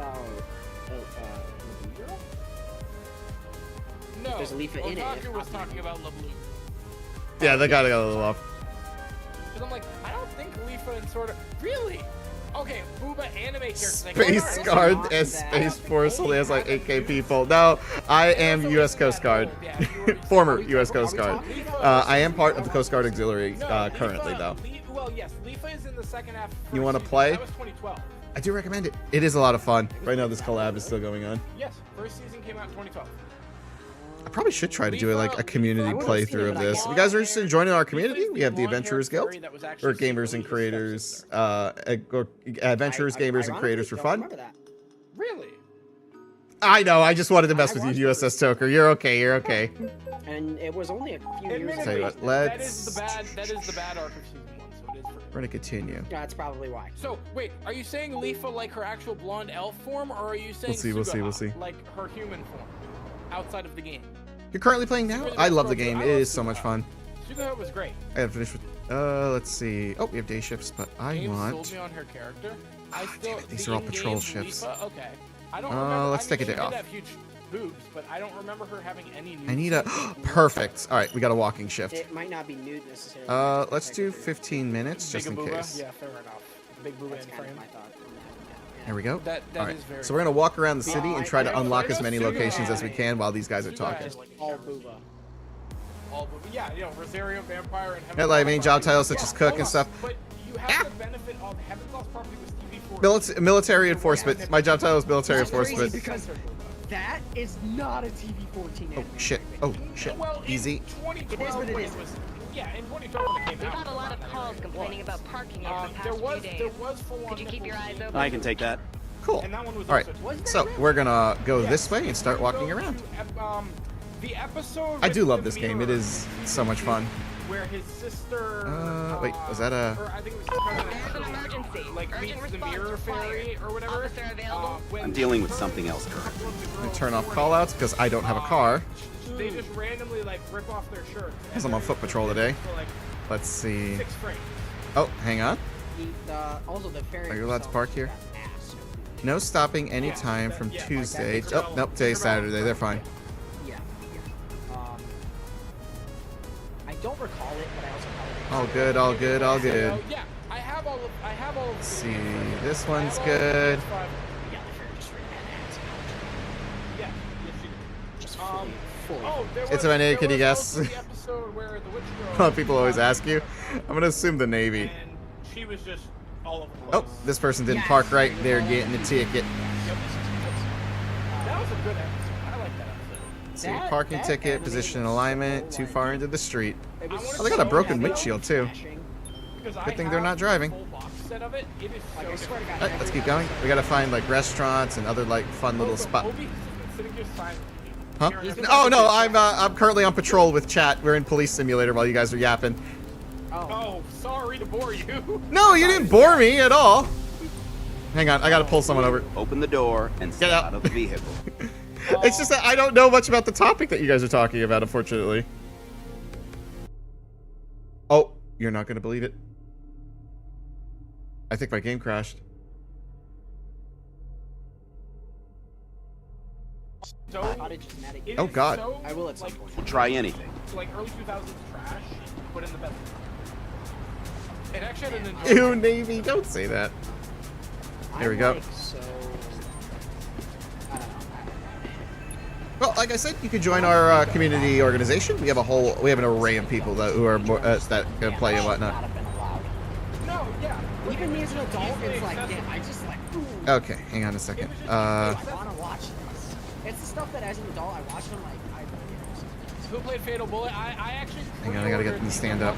No, There's a Lifa in it. Otaku was talking about LeBlue. Yeah, they got a little off. Because I'm like, I don't think Lifa and Sword really. Okay, Booba anime characters. Space Guard and Space Force only has like 8K people. No, I am U.S. Coast Guard. Former U.S. Coast Guard. I am part of the Coast Guard Auxiliary currently, though. Well, yes, Lifa is in the second half. You want to play? That was 2012. I do recommend it. It is a lot of fun. Right now, this collab is still going on. Yes, first season came out in 2012. I probably should try to do like a community playthrough of this. If you guys are interested in joining our community, we have the Adventurers Guild, or Gamers and Creators, or Adventurers, Gamers, and Creators for Fun. Really? I know. I just wanted to mess with you, USS Toker. You're okay. You're okay. And it was only a few years Tell you ago. what, let's. That is the bad arc of season 1, so it is. We're gonna continue. That's probably why. So wait, are you saying Leafa like her actual blonde elf form, or are you saying We'll see. like her human form outside of the game? You're currently playing now? I love the game. It is so much fun. Sugaha was great. I gotta finish with. Let's see. Oh, we have day shifts, but I James want. sold me on her character. I still, damn it, these are all patrol shifts. Leafa, okay. I don't remember. Let's take a day she off. did have huge boobs, but I don't remember her having any. I need a. Perfect. All right, we got a walking shift. It might not be nude necessarily. Let's do 15 minutes just in Big case. Yeah, fair enough. Big booba That's in kind of frame. my thought on that. Yeah. There we go. That All right. is very. So we're gonna walk around the city Well, and try to I- unlock I as many know locations as we Sugaha- can while these guys are Sugaha talking. is, like, All terrible. booba. All booba. Yeah, Rosario, Vampire, and Yeah, like main job titles such as cook and stuff. But you have the benefit of Heaven's Lost property was TV4. Military enforcement. My job title is military That's crazy enforcement. because that is not a TV-14 Oh anime. shit. Oh shit. Well, Easy. In 2012, It is what it when is. was, yeah, in 2012 when it came We've out. had a lot of calls complaining about parking over the past there was few days. there was full-on Could you keep your eyes nipples. open? I can take that. Cool. And that one was All right. also So we're gonna go this way and start You walking go around. to, the episode. I do with love the this game. It mirror, is so much fun. Where his sister. Wait, was that a- Or I think it was There's an emergency. like Urgent meets the response mirror fairy required. or whatever. Officer available? When I'm dealing with her something else and a currently. couple of the Let me girls turn off were- callouts because I don't have a car. They just randomly like rip off their shirts. Because I'm on foot patrol today. For like Let's see. 6 frames. Oh, hang on. Also the ferry. Are you allowed to itself park is here? got ass. No stopping anytime from Tuesday. Oh, nope, today's Saturday. They're fine. Yeah. I don't recall it, but I also probably. All good, all good, all good. So, yeah, I have all of. Let's see. This one's good. Yeah, the ferry just ran ass. Yeah, yes, she did. Just fully. Oh, there It's was, a Navy, there can you was guess? also the episode where the witch girl. Well, people always ask you. I'm gonna assume the Navy. And she was just all over the Oh, place. this person didn't park right. They're getting a ticket. That was a good episode. I like that episode. Let's see, parking ticket, position and alignment, too far into the street. It was Oh, they got a so broken heavy windshield too. crashing. Because Good thing they're not driving. Full box set of it. It is so Like, I swear to God, Alright, let's keep going. We gotta find like restaurants and other like fun little spots. Obi has been sitting here silently. Huh? Hearing Oh no, I'm currently on patrol with chat. We're in police simulator while you guys are yapping. Oh, sorry to bore you. No, you didn't bore me at all. Hang on, I gotta pull someone over. Open the door and step out. out of the vehicle. It's just that I don't know much about the topic that you guys are talking about, unfortunately. Oh, you're not gonna believe it. I think my game crashed. So, it Oh, is God. So, I will at some like, point. We'll try anything. Like early 2000s trash, but in the best. It actually had an Ew, enjoyable. Navy, don't say that. There we go. So, I don't know. Well, like I said, you can join our community organization. We have an array of people who are more, that can play and whatnot. Not have been allowed. No, yeah. Even me as an adult, it's like, yeah, I just like, ooh, Okay, hang on a second. I want to watch this. It's the stuff that as an adult I watch and I'm like, I really Who played Fatal Bullet? I actually. Hang on, I gotta get them to stand up.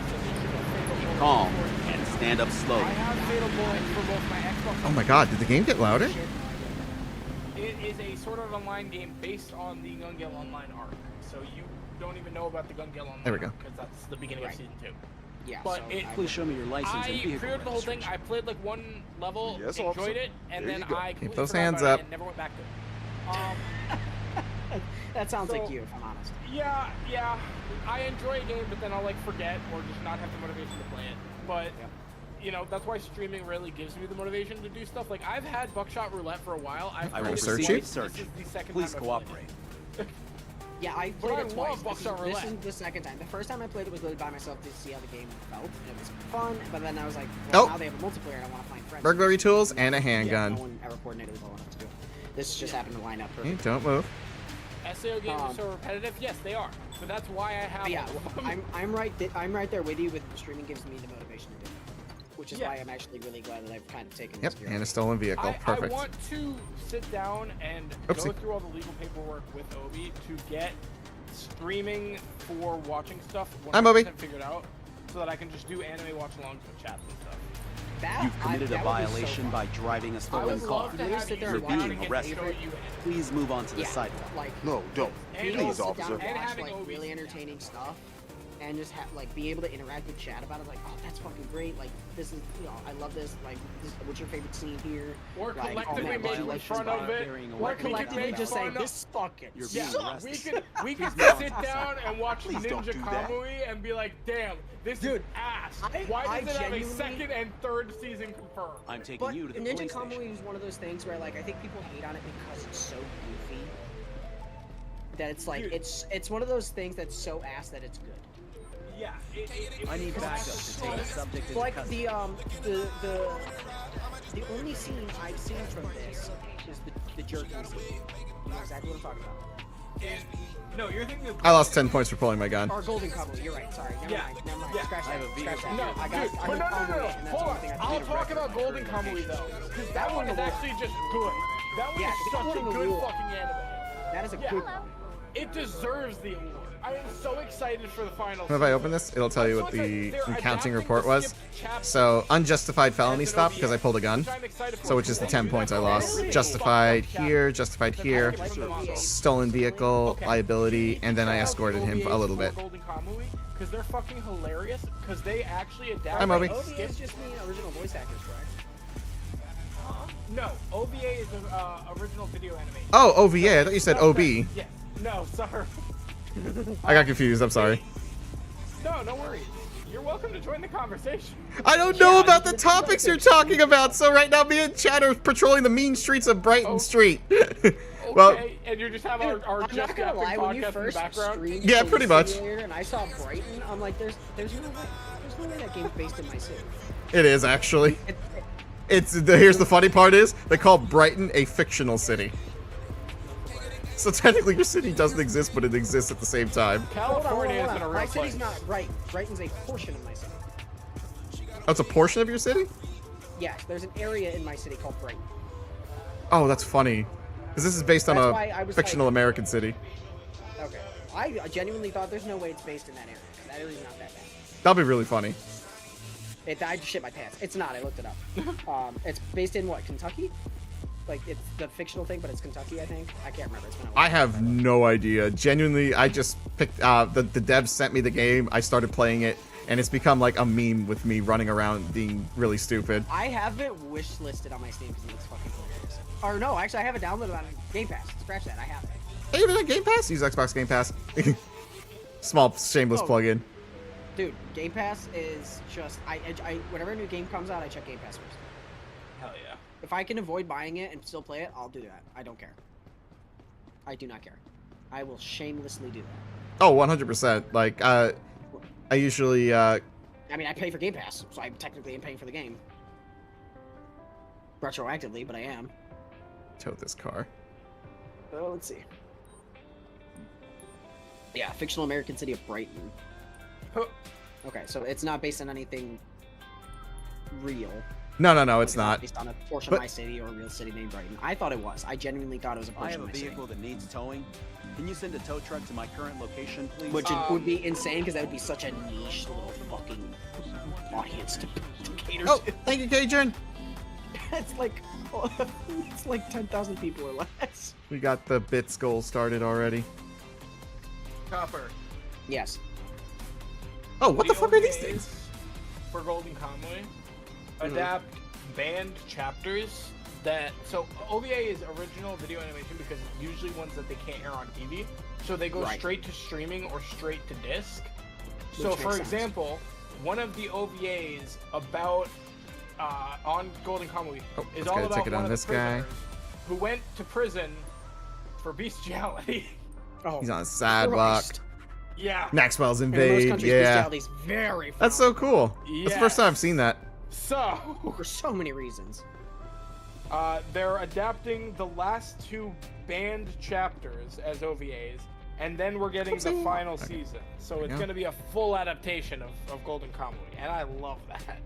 Keep calm and stand up I slowly. have Fatal Bullet for both my Xbox. Oh my God, did the game get louder? It is a sort of online game based on the Gun Gale Online arc. So you don't even know about the Gun Gale Online. There we go. Because that's the beginning of season 2. Yeah, But so it- Please show me your license and I vehicle pre-ordered the whole thing. registration. I played like one level, Yes, enjoyed officer. it, and There then you go. I Keep completely those forgot hands about up. it and never went back to it. that sounds like So- you, if I'm honest. Yeah. I enjoy a game, but then I'll like forget or just not have the motivation to play it. But you know, that's why streaming really gives me the motivation to do stuff. Like I've had Buckshot Roulette for a while. I've I played will it search proceed you? with twice. search. This is the second Please time I've played cooperate. it. Yeah, I But played I it twice. love Buckshot This Roulette. is the second time. The first time I played it was literally by myself to see how the game felt. And it was fun, but then I was like, well, Oh. now they have a multiplayer and I want to find friends. Burglary tools and a Yeah, handgun. no one ever coordinated well enough to do it. This just happened to line up Okay, perfect. don't move. SAO games are so repetitive. Yes, they are. But that's why I have. But yeah, all of them. I'm right there with you. With streaming gives me the motivation to do it, which is Yeah. why I'm actually really glad that I've kind of taken Yep, this gear. and a stolen vehicle. I Perfect. want to sit down and Oopsie. go through all the legal paperwork with Obi to get streaming for watching stuff 100% I'm Obi. figured out, so that I can just do anime watch-alongs with chats and stuff. That, You've committed a that would be so violation fun. by driving a I stolen would car. love to Literally have sit there you You're and watch being watching arrested. it, you Please move on to the Yeah, sidewalk. like No, don't. And Please, sit officer. down and And watch having like OBs really entertaining stuff, and just be able to interact with chat about it. Like, oh, that's fucking great. Like, this is, I love this. Like, what's your favorite scene here? Or Like, collectively man, make like, fun of it. Carrying a Or Or weapon we could collectively make just say fun of- this fucking You're being sucks. arrested. We could Please sit don't. down and watch Please don't Ninja do that. Kamui and be like, damn, this is Dude, ass. I Why does it have a genuinely- second and third season confirmed? I'm taking But you to the Ninja police station. Kamui is one of those things where, like, I think people hate on it because it's so goofy. That it's like, Dude. it's one of those things that's so ass that it's good. Yeah. I need backup to take the subject into Like custody. the only scene I've seen from this is the jerking scene. You know exactly what I'm talking about. No, you're thinking of. I lost 10 points for pulling my gun. Or Golden Couple, you're right, sorry. Never Yeah, mind, never mind. yeah. Scratch I have that, a scratch vehicle. that. No, I got, dude, I but no, got no, no. and that's the Hold only on. thing I I'll did talk record about my Golden current Kamui location. though, because that one is Yeah, actually just good. That one Yeah, is it's such a one of the good rules. fucking anime. That is a Yeah. good one. It deserves the award. I am so excited for the final. If I open this, it'll tell you what the accounting report was. So, unjustified felony stop because I pulled a gun. So, which is the 10 points I lost. Justified here, stolen vehicle, liability, and then I escorted him a little bit. Because they're fucking hilarious. Because they actually adapt. Hi, Moby. OVA is just mean original voice actors, correct? No, OVA is original video animation. Oh, OVA. I thought you said OB. Yeah. No, sorry. I got confused. I'm sorry. No, no worries. You're welcome to join the conversation. I don't know about the topics you're talking about, so right now me and Chad are patrolling the mean streets of Brighton Street. Well, Okay, and you just have our I'm just not gonna lie, when you podcast in the first background. streamed Yeah, Police pretty much. Simulator and I saw Brighton, I'm like, there's no way that game's based in my city. it is actually. Here's the funny part is they call Brighton a fictional city. So technically your city doesn't exist, but it exists at the same time. California Hold on. isn't a real My place. city's not Brighton. Brighton's a portion of my city. Oh, it's a portion of your city? Yes, there's an area in my city called Brighton. Oh, that's funny. Because this is based on That's why I a was fictional like- American city. Okay. I genuinely thought there's no way it's based in that area. That area's not that bad. That'll be really funny. I just shit my pants. It's not. I looked it up. It's based in what, Kentucky? Like, it's the fictional thing, but it's Kentucky, I think. I can't remember. It's been a while. I have no idea. Genuinely, I just picked, the devs sent me the game, I started playing it, and it's become like a meme with me running around being really stupid. I have it wish listed on my Steam because it looks fucking hilarious. Or no, actually, I have it downloaded on Game Pass. Scratch that. I have it. Hey, you got Game Pass? Use Xbox Game Pass. Small, shameless Oh. plug-in. Dude, Game Pass is just whenever a new game comes out, I check Game Pass first. Hell yeah. If I can avoid buying it and still play it, I'll do that. I don't care. I do not care. I will shamelessly do that. Oh, 100%. Like, I usually, I mean, I pay for Game Pass, so I technically am paying for the game. Retroactively, but I am. tote this car. Let's see. Yeah, fictional American city of Brighton. Okay, so it's not based on anything real. No, it's not. Based on a portion But- of my city or a real city named Brighton. I thought it was. I genuinely thought it was a I portion have of a my city. vehicle that needs towing. Can you send a tow truck to my current location, please? Which would be insane because that would be such a niche little fucking audience to cater Oh, to. thank you, Cajun. It's like 10,000 people or less. We got the bits goal started already. Copper. Yes. Oh, what the fuck are these OVAs things? For Golden Kamuy, adapt banned chapters that. So OVA is original video animation because it's usually ones that they can't air on TV. So they go Right. straight to streaming or straight to disc. Which So makes for sense. example, one of the OVAs about on Golden Kamuy Oh, is let's all get a about ticket one on of this the guy. prisoners who went to prison for bestiality. Oh, He's on a sidewalk. Christ. Yeah. Maxwell's In most invade. countries, Yeah. bestiality is very That's so cool. That's the first time I've seen that. So for so many reasons. they're adapting the last two banned chapters as OVAs, and then we're getting the final season. So it's go. going to be a full adaptation of Golden Kamuy, and I love that.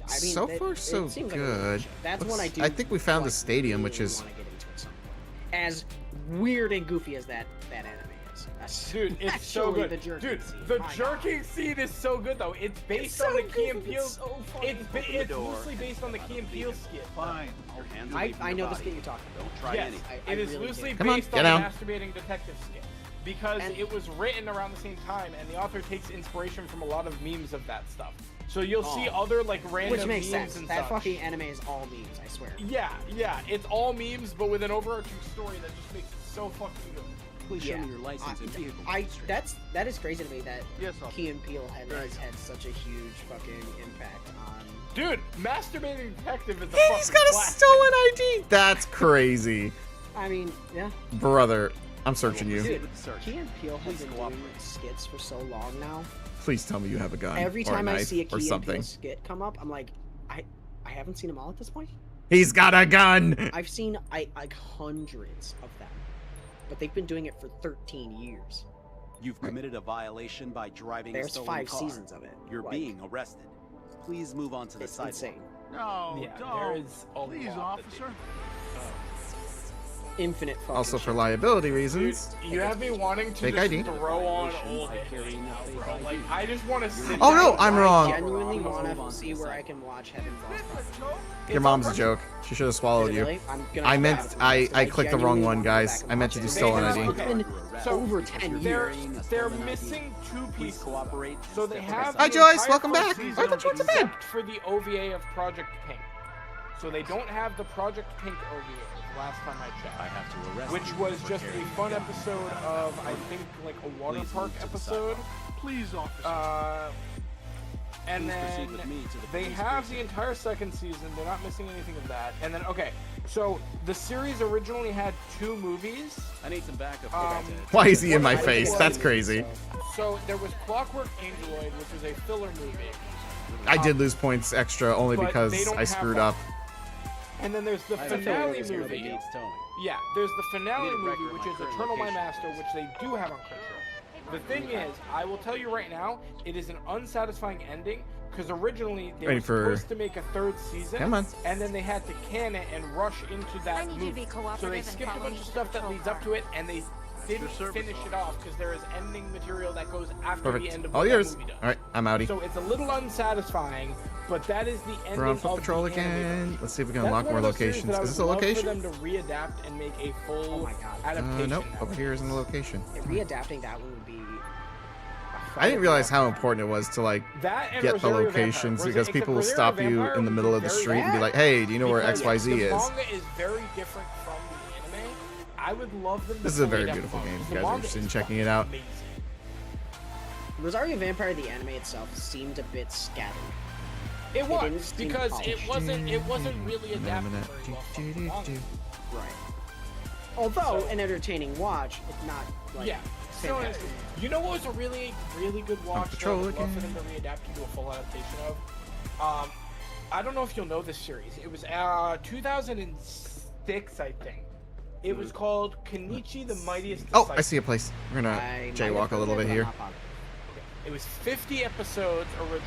I mean, So it- far, it so seems like a good. really- That's one I Looks- do. I think we found the like, stadium, which really is- wanna get into at some point. As weird and goofy as that anime is. scenes. Dude, it's so Actually, good. the jerking Dude, scene. the My jerking scene is so good though. It's based so on the Key and goofy, Peele. it's so funny. It's loosely based on the Key and Peele skit. Fine. Your hands will I leave your know the body. skit you're talking about. Don't try Yes, anything. I it is really loosely do. Come on, based get on out. the masturbating detective skit. Because And- it was written around the same time, and the author takes inspiration from a lot of memes of that stuff. So you'll see other like random Which makes memes sense. and That such. fucking anime is all memes, I swear. Yeah, it's all memes, but with an overarching story that just makes it so fucking good. Please show me your license and vehicle. That is crazy to me that Yes, officer. Key and Peele has had such a huge fucking impact on. Dude, masturbating detective is a Hey, fucking he's got a classic. stolen ID. That's crazy, I mean, yeah. brother. I'm searching you. Dude, Key and Peele has been doing skits for so long now. Please tell me you have a gun. Every or a time I knife see a or Key and something. Peele skit come up, I'm like, I haven't seen them all at this point. He's got a gun. I've seen like hundreds of them, but they've been doing it for 13 years. You've committed a violation by driving a There's stolen 5 car. seasons of it. You're Like, being arrested. Please move on to the It's sidewalk. insane. No, Yeah, don't. there is a Please, lot that officer. Infinite fucking Also for shit. liability Dude, reasons. you have me wanting to Fake just ID. throw on old By carrying a fake bro. ID. Like, I just want to sit Oh, no, down I'm and wrong. I genuinely Please want move on to to see the where I side. can watch Heaven Falls. Your mom's a joke. She should have swallowed you. Really? I'm gonna I go meant back and I watch it. I clicked the wrong genuinely one, wanna go guys. back and I meant watch to it. do It's stolen They ID. have- been So, over 10 They're, years. they're missing 2 Please pieces. cooperate. So they have Hi, the Joyce. entire Welcome first back. season I thought you went to bed. except for the OVA of Project Pink. So they don't have the Project Pink OVA last time I checked. I have to arrest Which you was for just a carrying fun gun. episode of, I think, like a water Please park move to the episode. Please, officer. And Please proceed then with me to the they police have precinct. the entire second season. They're not missing anything of that. And then, okay, so the series originally had 2 movies. I need some backup. Why is he in my What face? was- That's crazy. So there was Clockwork Android, which was a filler movie. I did lose points extra only But because they don't I have screwed that. up. And then there's the I have a finale feeling there's movie. needs towing. Yeah, there's the finale Need a movie, record of which my is current Eternal My location. Master, which they do have on Crunchyroll. The thing is, I will tell you right now, it is an unsatisfying ending because originally they Ready were for- supposed to make a 3rd season, Come on. and then they had to can it and rush into I that need you to movie. be cooperative So they and skipped a follow bunch me of to stuff the that leads patrol up to it, and they didn't finish it off because there is ending material that goes after the Perfect. end of All what yours. that movie does. All right, I'm outie. So it's a little unsatisfying, but that is the ending We're on foot of patrol the anime. again. Let's see if we can That's unlock one more of those series locations. that I Is would this a love location? For them to readapt and make a full Oh my God. adaptation. Nope. of Over it. here isn't the location. Readapting that one would be. I didn't realize how important it was to like That and get the Rosario locations Vampire. because Except people will Rosario stop you Vampire in the would middle be of the very street and be bad like, "Hey, do you know where because XYZ the is?" manga is very different from the anime. I would love them to This is a fully very adapt beautiful the game. manga. If The you guys are manga interested in is checking fucking it out. amazing. Rosario Vampire, the anime itself, seemed a bit scattered. It was didn't seem because polished. it wasn't really adapted very well from the manga. Right. Although So- an entertaining watch, it's not like Yeah. So, fantastic. you know what was a really, really good watch that I patrol would love for again. them to readapt into a full adaptation of? I don't know if you'll know this series. It was 2006, I think. It was called Kenichi the Mightiest Oh, Disciple. I see a place. We're gonna I might jaywalk have a little heard bit it, here. but I'm not positive. It was 50 episodes originally.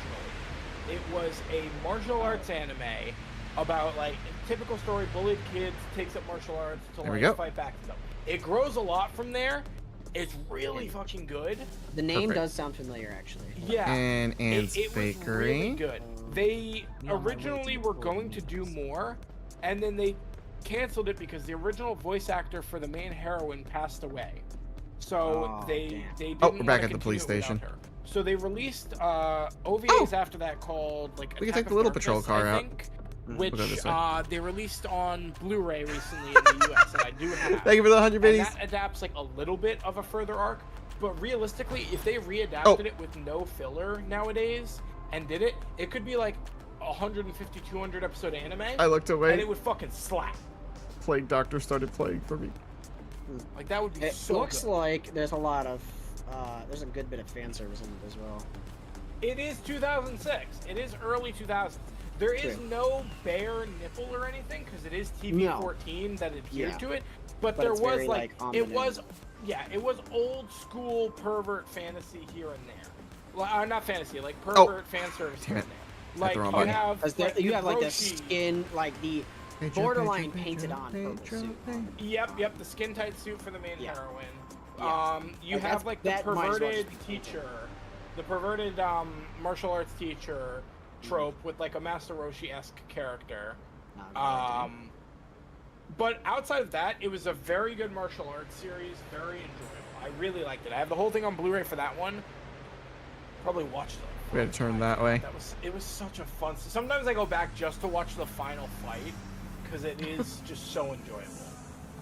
It was a martial arts anime about like a typical story, bullied kids takes up martial arts to There we like go. fight back to them. It grows a lot from there. It's really fucking good. The name Perfect. does sound familiar, actually. Yeah. And Ann's it was really Bakery. good. They originally were going to do more, and then they canceled it because the original voice actor for the main heroine passed away. So Oh, they damn. didn't Oh, we're back wanna at the police continue it without station. her. So they released OVAs after that called like We can Attack take the of little Darkness, patrol car I out. think, We'll which go this way. they released on Blu-ray recently in the US, and I do have. Thank you for the 100 And biddies. that adapts like a little bit of a further arc, but realistically, if they readapted Oh. it with no filler nowadays and did it, it could be like 150, 200 episode anime, I looked and away. it would fucking slap. Plague Doctor started playing for me. Like that would be It so looks good. like there's a lot of, there's a good bit of fan service in it as well. It is 2006. It is early 2000s. There is True. no bare nipple or anything because it is TV-14 that adhered Yeah. to it. But, But there it's was very, like on it the was, nose. yeah, it was old school pervert fantasy here and there. Well, not fantasy, like Oh. pervert fan service Damn here it. and there. Hit Like the wrong you button. have, Because you have like the Broshi- skin, like the borderline painted on purple suit. Yep, the skin tight suit for the main heroine. Yeah. You Like, have like the that might as well perverted just be teacher, the perverted martial arts teacher trope with like a Master Roshi-esque character. But outside of that, it was a very good martial arts series, very enjoyable. I really liked it. I have the whole thing on Blu-ray for that one. Probably watched it. We had to turn that way. It was such a fun. Sometimes I go back just to watch the final fight because it is just so enjoyable.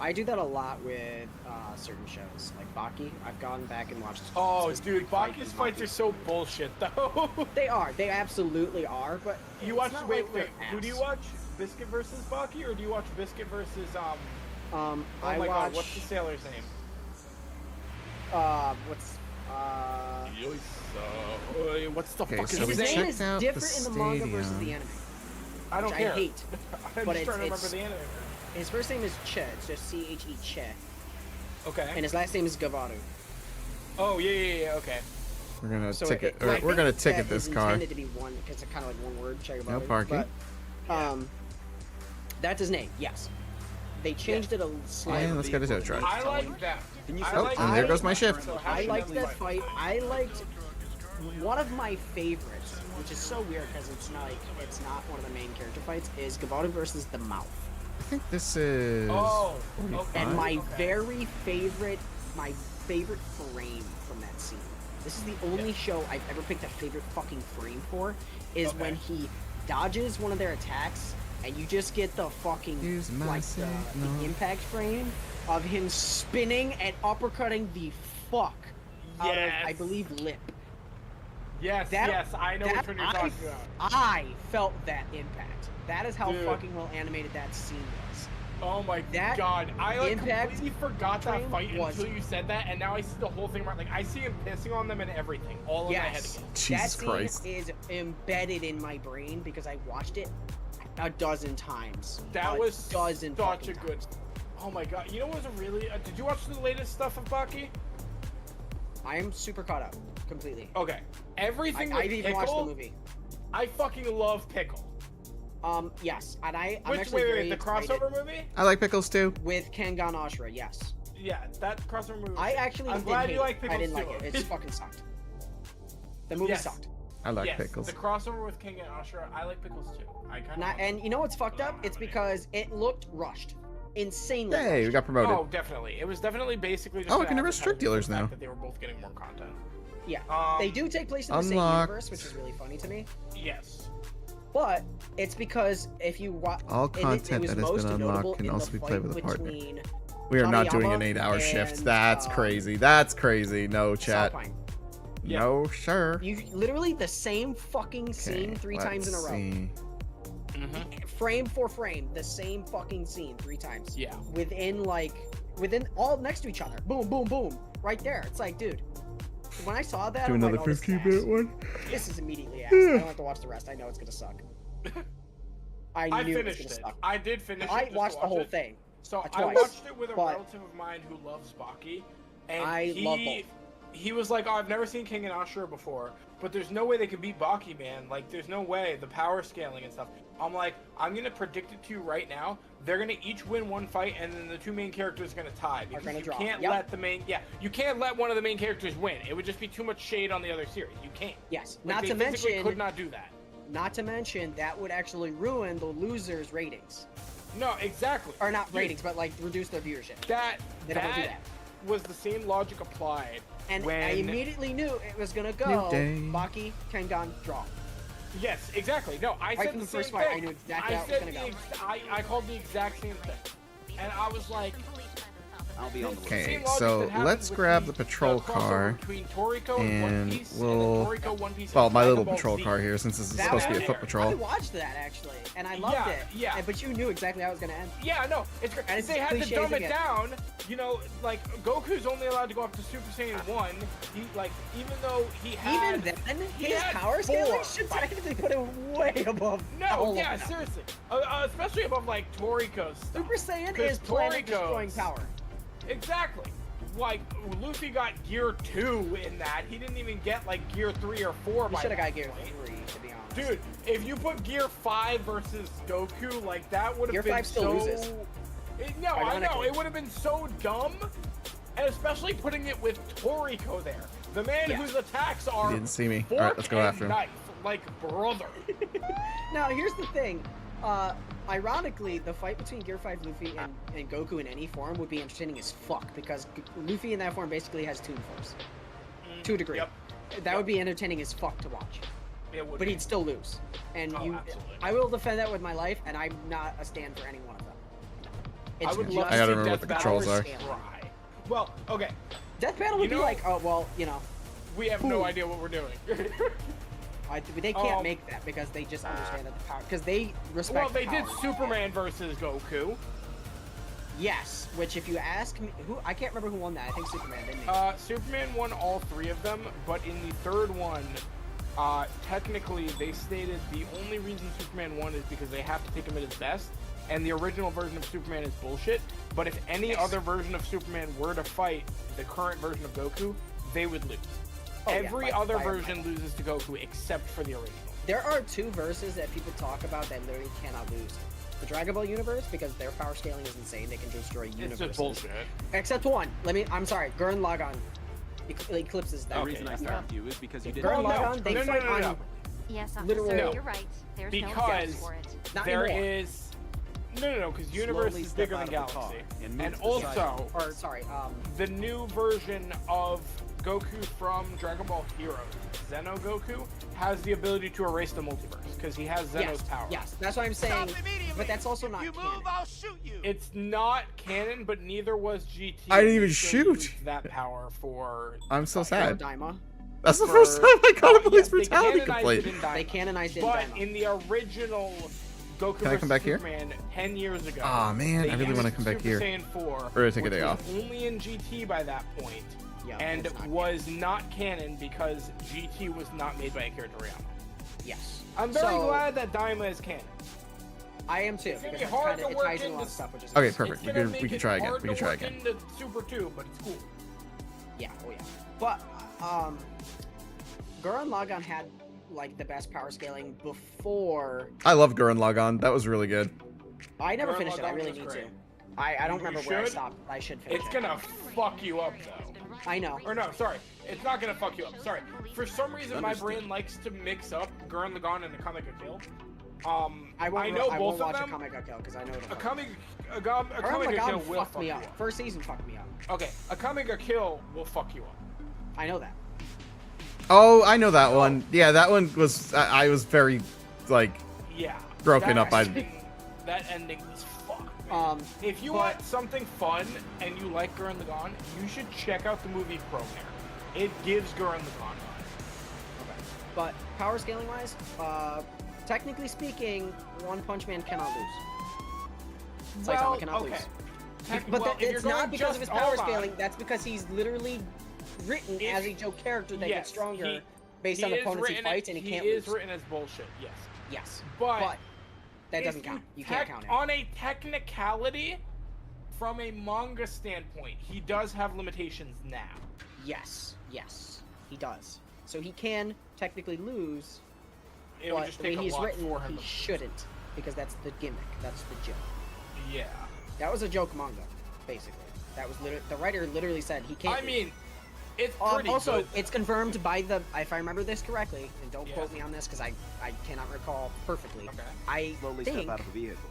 I do that a lot with certain shows, like Baki. I've gone back and watched. Oh, dude, Baki's fights are so bullshit, though. They are. They absolutely are. But you watch? Wait. Who do you watch? Biscuit versus Baki, or do you watch Biscuit versus Oh my God, what's the sailor's name? What's the fuck is so his we name? name is checked out the different in the manga versus the stadium. anime. I don't which care. I hate. I'm but just trying to remember it's the anime. His first name is Che. It's just C-H-E Che. Okay. And his last name is Gavaru. Oh yeah. Okay. We're gonna So ticket. I We're gonna think ticket that this is car. intended to be one because it's kind of like one word. Che Gavaru. No parking. But, that's his name. Yes. They changed it a slightly. And let's get a tow truck. I like that. Oh, and there goes my shift. I liked that fight. I liked one of my favorites, which is so weird because it's not one of the main character fights. Is Gavaru versus the Mouth. I think this is. Oh, 45. And my favorite frame from that scene. This is the only show I've ever picked a favorite fucking frame for. Is when he dodges one of their attacks, and you just get the fucking the impact frame of him spinning and uppercutting the fuck out of, I believe, Lip. Yes, I know which one you're talking about. I felt that impact. That is how Dude. fucking well animated that scene was. Oh my That God! I like impact completely forgot that frame fight was- until you said that, and now I see the whole thing. Like I see him pissing on them and everything, all in my head Yes, again. Jesus that Christ. scene is embedded in my brain because I watched it a dozen times. That was such a fucking good. times. Oh my God! You know what was a really? Did you watch the latest stuff of Baki? I am super caught up completely. Okay, everything with I've even Pickle. watched the movie. I fucking love Pickle. Yes, and I'm Which actually very the crossover excited movie? I like pickles too. with Kengan Ashura. Yes, Yeah, that crossover movie. I actually I'm didn't glad hate you like it. Pickles I didn't too. like it. It fucking sucked. The movie Yes. sucked. I like Yes, pickles. the crossover with King and Ashura. I like Pickles too. I kind of. And you know what's fucked up? It's because it looked rushed, insanely. Hey, we rushed. got promoted. Oh, definitely. It was definitely basically. Just Oh, we an can arrest drug advertisement dealers for the fact now. That they were both getting more content. Yeah, they do take place in the same Unlocked. universe, which is really funny to me. Yes. But it's because if you watch, All content that has been unlocked can also be played with a partner. We are not doing an 8-hour shift. That's crazy. That's crazy. No chat. Yeah. No, sure. You literally the same fucking scene three times in a row. See. Frame for frame, the same fucking scene 3 times. Yeah. Within all next to each other. Boom, boom, boom. Right there. It's like, dude. When I saw that, Do I'm another like, oh, this is 15-minute ass. one. This is immediately ass. I don't have to watch the rest. I know it's gonna suck. I I knew finished it was it. gonna suck. I did finish it. I just to watched the watch whole it. thing. So I twice, watched it with a but- relative of mine who loves Baki, and I love both. he was like, oh, I've never seen King and Ashura before, but there's no way they can beat Baki, man. Like, there's no way. The power scaling and stuff. I'm like, I'm going to predict it to you right now. They're going to each win one fight, and then the 2 main characters are going to tie. Because gonna you draw. can't Yep. let the main... Yeah, you can't let one of the main characters win. It would just be too much shade on the other series. You can't. Yes. Like, Not they to physically mention, could not do that. not to mention that would actually ruin the losers' ratings, No, exactly. or not Dude, ratings, but like reduce their viewership. That, They don't wanna do that. was the same logic applied. And when... I immediately knew it was gonna go New day. Baki, Kengan, draw. Yes, exactly. No, I Right said from the the first same fight, thing. I knew exactly how it was gonna go. I called the exact same thing, and I was like, I'll be on the Okay, same logic so that happens let's with grab the patrol crossover car, between Toriko and One and Piece, we'll- and then Toriko, One Piece, well, and my Dragon little Ball patrol Z. car here, since this is That supposed to be a was foot there. I patrol. watched that actually, and I loved it. Yeah. But you knew exactly how it was gonna end. Yeah, no, it's great. And it's They had to cliches dumb it again. down. You know, like Goku's only allowed to go up to Super Saiyan 1. He even though he had Even then, he his had power scaling 4 should fights. technically put him way above. all No, of yeah, them. seriously, especially above like Toriko's stuff. Super Saiyan 'Cause is planet destroying Toriko's- power. Exactly. Like Luffy got Gear 2 in that. He didn't even get like Gear 3 or 4. He by should have that got Gear point. 3, to be honest. Dude, if you put Gear 5 versus Goku, like that would have been Gear 5 still loses. No, I know Ironically. it would have been so dumb, and especially putting it with Toriko there, the man Yeah. whose attacks are He didn't see me. fork All right, let's go and after him. knife, like brother. Now, here's the thing. Ironically, the fight between Gear 5 Luffy and Goku in any form would be entertaining as fuck, because Luffy in that form basically has Toon Force. To a degree. Yep. That would be entertaining as fuck to watch. It would But be. he'd still lose. And Oh, absolutely. I will defend that with my life, and I'm not a stand for any one of them. I would love I to gotta see remember what Death the Battle controls are. try. Well, okay, Death Battle would You be know- like, oh, well, we have no idea what we're doing. they can't make that because they just understand that the power, because they respect Well, they the did power. Superman versus Goku. Yes, which if you ask me, I can't remember who won that. I think Superman, didn't he? Superman won all 3 of them, but in the third one, technically they stated the only reason Superman won is because they have to take him at his best, and the original version of Superman is bullshit. But if any other version of Superman were to fight the current version of Goku, they would lose. Oh, yeah, Every by- other by a version mile. loses to Goku except for the original. There are 2 verses that people talk about that literally cannot lose. The Dragon Ball universe, because their power scaling is insane, they can destroy It's universes. just bullshit. Except one. I'm sorry, Gurren Lagann eclipses that. The reason I stopped you is because you didn't. Gurren Well, no. Lagann, they No, no, fight no, no, on... no. Yes, Literal- officer, No. you're right. There's no Because excuse for it. Not There anymore. is no, because universe Slowly is step bigger out than of the car galaxy, and move and to the side. also Or, sorry, the new version of Goku from Dragon Ball Heroes, Zeno Goku, has the ability to erase the multiverse because he has Zeno's yes, power. yes, that's what I'm saying. But that's also not canon. It's not canon, but neither was GT. I didn't even He still shoot. used that power for. I'm so Or sad. Daima. That's the for- first time I got a police yes, they brutality canonized complaint. it in Daima. They canonized it in But Daima. in the original Goku Can I come versus back here? Superman 10 years ago. Aw, man, they I really wanna used come back Super here. Saiyan 4, Or take a which day was off. only in GT by that point, Yeah, and it's not was not canon because GT was not made by Akira Toriyama. Yes. I'm very So, glad that Daima is canon. I am too, It's gonna because be hard it to work ties in a lot into- of stuff, which is Okay, nice. perfect. It's We gonna can- make we can it try again. hard We can to try work again. into Super 2, but it's cool. Yeah, oh yeah. But Gurren Lagann had like the best power scaling before. I love Gurren Lagann. That was really good. I never Gurren finished it. I Lagann really was need great. to. I don't You remember where I should. stopped. I should finish It's it. gonna fuck you up though. I know. Or no, sorry. It's not gonna fuck you up. Sorry. For some reason, my Understood. brain likes to mix up Gurren Lagann and Akame ga Kill. I won't. know I both won't watch of them. Akame ga Kill because I know it'll. Akame Gurren ga Kill Lagann will fucked fuck me you up. up. First season fucked me up. Okay, Akame ga Kill will fuck you up. I know that. Oh, I know that one. Yeah, that one was. I was very, like, Yeah. Broken up by- That ending was fucked. If you but- want something fun and you like Gurren Lagann, you should check out the movie Promare. It gives Gurren Lagann vibes. But power scaling wise, technically speaking, One Punch Man cannot lose. Saitama cannot lose. But well, if you're it's not going because just- of his power hold on. scaling. That's because he's literally written If- as a joke character that yes, gets stronger he- based on is opponents he written fights, as, and he can't He is lose. written as bullshit, yes. Yes, But that if doesn't count. You can't count it. On a technicality, from a manga standpoint, he does have limitations now. Yes, he does. So he can technically lose, It would but just the way take a he's lot written, for him. he shouldn't, because that's the gimmick. That's the joke. Yeah. That was a joke manga, basically. That was the writer literally said he can't. I lose. mean, it's pretty Also, good. it's confirmed by the, if I remember this correctly, and don't Yes. quote me on this because I cannot recall perfectly. Okay. I Slowly think step out of the vehicle.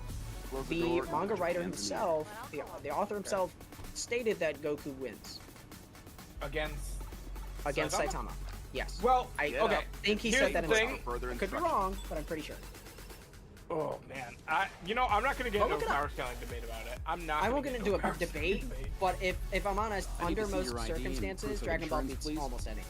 Close the door, manga and writer hands in the himself, the author himself, stated that Goku wins Against against Saitama. Yes. Well, I okay. think he Here's said that the himself. thing. Further I could be instruction. wrong, but I'm pretty sure. Oh man, I'm not gonna get Go into look a it up. power scaling debate about it. I'm not. I won't gonna get into a power debate, scaling but if I'm honest, I need under to see most your ID and circumstances, proof of Dragon Ball insurance, beats please. almost anything.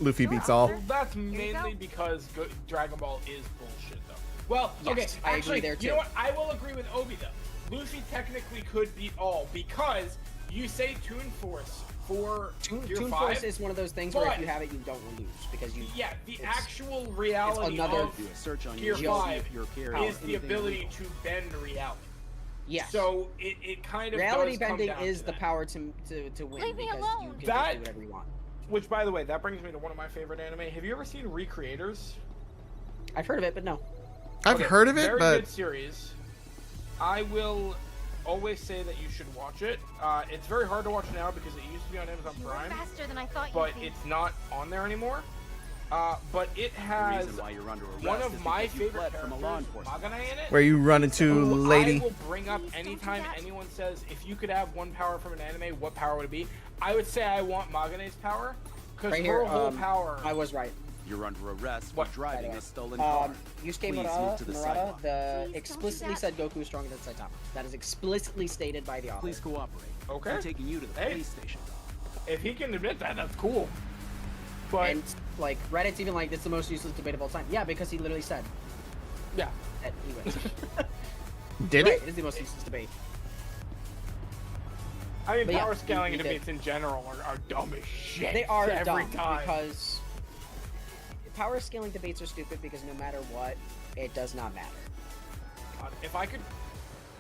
Luffy Sure, beats all. officer. That's Here you mainly go. because Dragon Ball is bullshit, though. Well, Yes, okay, I agree actually, there, you too. know what? I will agree with Obi though. Luffy technically could beat all because you say Toon Force for Toon Gear Force 5. is one of those things where if but- you have it, you don't lose because you. Yeah, the it's- actual reality another- of Do a search on Gear your 5 your carrier. is the ability to bend reality. Yes. So it kind of reality does come bending down is to the that. power to win Leave me because alone. you can That- do whatever you want. Which, by the way, that brings me to one of my favorite anime. Have you ever seen Recreators? I've heard of it, but no. I've heard of it, very but good series. I will always say that you should watch it. It's very hard to watch now because it used to be on Amazon Prime, faster than I thought but it's not on there anymore. But it has reason why you're under arrest one is of my because you favorite fled from a law characters, enforcement. Magane, in it. where you run into who lady. I will bring up anytime anyone says, if you could have one power from an anime, what power would it be? I would say I want Magane's power, because Right her here, whole power... I was right. You're under arrest for What? driving a stolen car. Yusuke Please move Murata, to the Murata sidewalk. explicitly said Goku is stronger than Saitama. That is explicitly stated by the author. Please cooperate. Okay. I'm taking you to the Hey. police station. If he can admit that, that's cool. But, And like Reddit's even like, it's the most useless debate of all time. Yeah, because he literally said yeah. that he wins. Did Right, he? it is the most useless debate. I mean, But yeah, power scaling he did. debates in general are dumb as shit. They are every dumb time. because power scaling debates are stupid because no matter what, it does not matter. God, if I could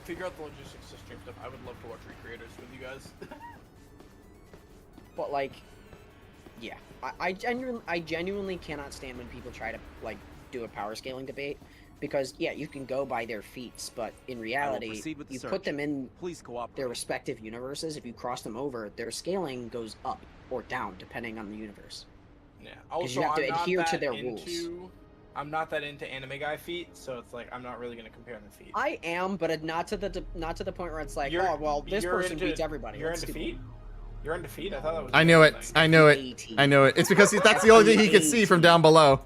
figure out the logistics to stream stuff, I would love to watch Recreators with you guys. But like, yeah, I genuinely cannot stand when people try to like do a power scaling debate because yeah, you can go by their feats, but in reality, proceed with the you search. put them in Please cooperate. their respective universes. If you cross them over, their scaling goes up or down depending on the universe. Yeah. 'Cause Also, you have to I'm not adhere to that their into, rules. I'm not that into anime guy feet, so it's like I'm not really gonna compare the feet. I am, but not to the point where it's like, You're- oh well, this you're person into- beats everybody. You're That's into stupid. feet? You're into feet? I thought that was. I knew it. I knew it. I know it. It's because that's the only thing he can see from down below.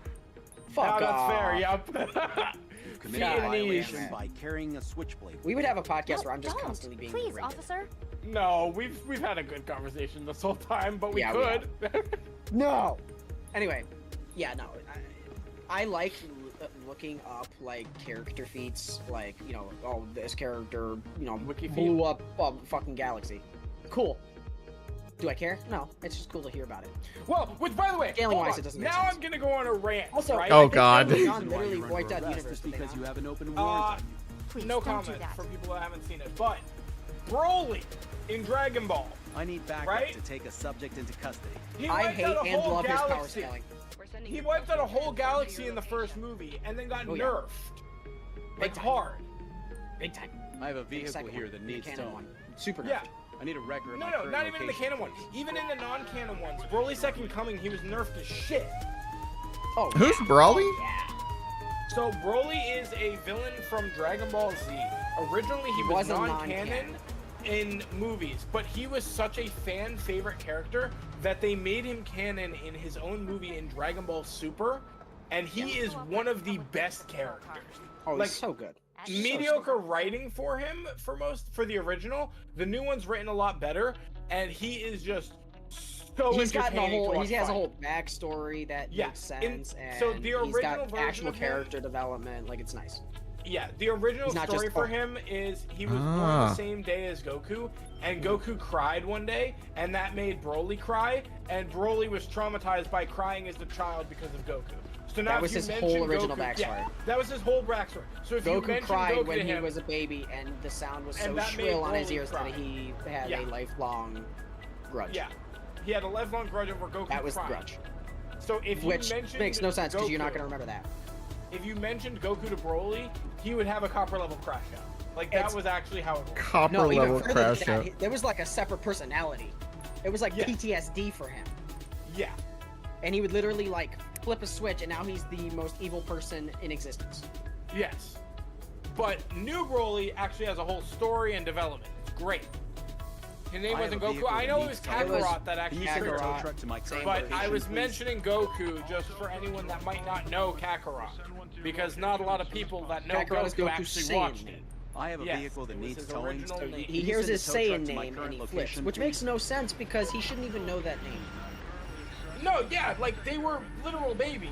Fuck No, off. that's fair. Yep. You committed God, a violation man. by carrying a switchblade. We would have a podcast No, where I'm just don't. constantly being Please, berated. officer. No, we've had a good conversation this whole time, but we Yeah, we could. No. Anyway, yeah, no. I like looking up like character feats, like you know, oh this character, you know, Wiki feat? blew up a fucking galaxy. Cool. Do I care? No. It's just cool to hear about it. Well, which by the way, Scaling hold wise, on. it doesn't make Now sense. I'm gonna go on a rant. Also, right? Oh, God. John The reason why literally you're under wiped out the arrest universe is did they because not? you have an open warrant on you. Please, no don't do comment that. for people that haven't seen it, but Broly in Dragon Ball, I need backup Right? to take a subject into custody. he I wiped hate out a and whole love his power galaxy. scaling. We're sending He you wiped out a location whole to your galaxy in the first location. movie, and then got Oh, yeah. nerfed. Like time. hard. Big time. I have a The vehicle second here one, that the needs canon towing. one. Super Yeah. nerfed. I need a record of No, my no, current not even in the location, canon one. please. Even in the non-canon ones, Broly's Second Coming, he was nerfed as shit. Oh, Who's Brawly? So Broly is a villain from Dragon Ball Z. Originally, he was was a non-canon non-canon. in movies, but he was such a fan favorite character that they made him canon in his own movie in Dragon Ball Super, and he is one of the best characters. Oh, Like, he's so good. Mediocre writing for him for the original. The new one's written a lot better, and he is just so He's gotten a entertaining to whole. watch He has a fight. whole backstory that Yeah, makes in- sense, so and the he's original got version actual of him- character development. Like it's nice. Yeah, the original He's not story just for fun. him is he was born Ah. the same day as Goku, and Goku cried one day, and that made Broly cry, and Broly was traumatized by crying as a child because of Goku. So now That if was you his mention whole original Goku, yeah, backstory. that was his whole backstory. So if you Goku mention cried Goku when to he him, was a baby, and the sound was And so that made shrill on his Broly ears cry. that he had Yeah. a lifelong grudge. yeah, he had a lifelong grudge over Goku That was the crying. grudge. So if Which you mentioned makes no sense because you're not Goku- going to remember that. If you mentioned Goku to Broly, he would have a copper level crash out. Like that It's- was actually how it worked. Copper No, even level further crash than that, out. there was like a separate personality. It was like Yeah. PTSD for him. Yeah. And he would literally like flip a switch and now he's the most evil person in existence. Yes. But New Broly actually has a whole story and development. It's great. His name I have wasn't a Goku. vehicle I that know it was needs towing. Kakarot that Can actually you send a triggered tow it. truck to my current But location, I was please? mentioning Goku just for anyone that might not know Kakarot. Because not a lot of people that know Kakarot is Goku Goku's actually Saiyan watched it. name. I have a Yes, vehicle that it was needs his towing. original Can name. you He hears send a his tow truck Saiyan to my name current and he flips, location, which please? makes no sense because he shouldn't even know that name. No, yeah, like they were literal babies.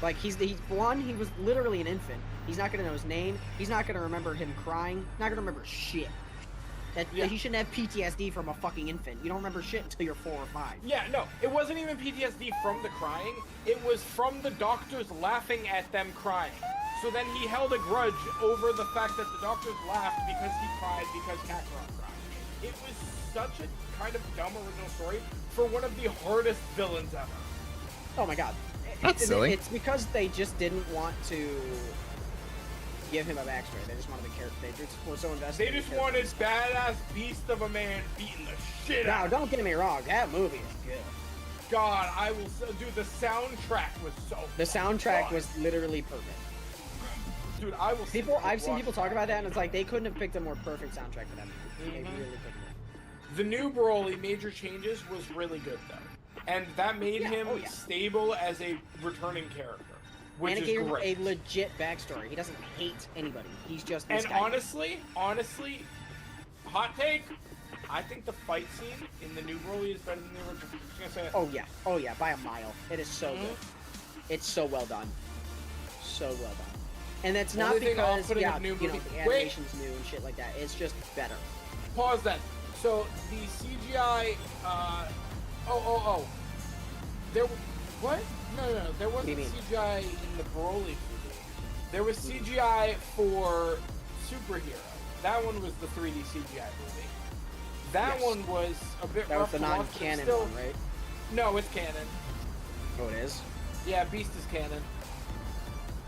Like he was literally an infant. He's not gonna know his name. He's not gonna remember him crying. Not gonna remember shit. Yeah. He shouldn't have PTSD from a fucking infant. You don't remember shit until you're 4 or 5. Yeah, no, it wasn't even PTSD from the crying. It was from the doctors laughing at them crying. So then he held a grudge over the fact that the doctors laughed because he cried because Kakarot cried. It was such a kind of dumb original story for one of the hardest villains ever. Oh my god. That's silly. It's because they just didn't want to give him a backstory. They just wanted the character. They just were so invested. They just wanted badass beast of a man beating the shit out. No, don't get me wrong. That movie is good. God, I will. Dude, the soundtrack was so. The soundtrack fun. was literally perfect. Dude, I will. I've seen people talk about that, and it's like they couldn't have picked a more perfect soundtrack for that movie. They really couldn't have. The new Broly Major Changes was really good though, and that made him stable as a returning character, which and it is gave great. him a legit backstory. He doesn't hate anybody. He's just this And guy. honestly, hot take. I think the fight scene in the new Broly is better than the original. I'm just gonna say it. Oh yeah, by a mile. It is so good. It's so well done. So well done. And that's not Only thing I'll because put in the a new movie- the animation's new and shit like that. It's just better. Pause that. So the CGI. There. What? No. There What do you wasn't mean? CGI in the Broly movie. There was CGI for Superhero. That one was the 3D CGI movie. That Yes. one was a bit That was rough the to watch, but non-canon still- one, right? No, it's canon. Oh, it is? Yeah, Beast is canon.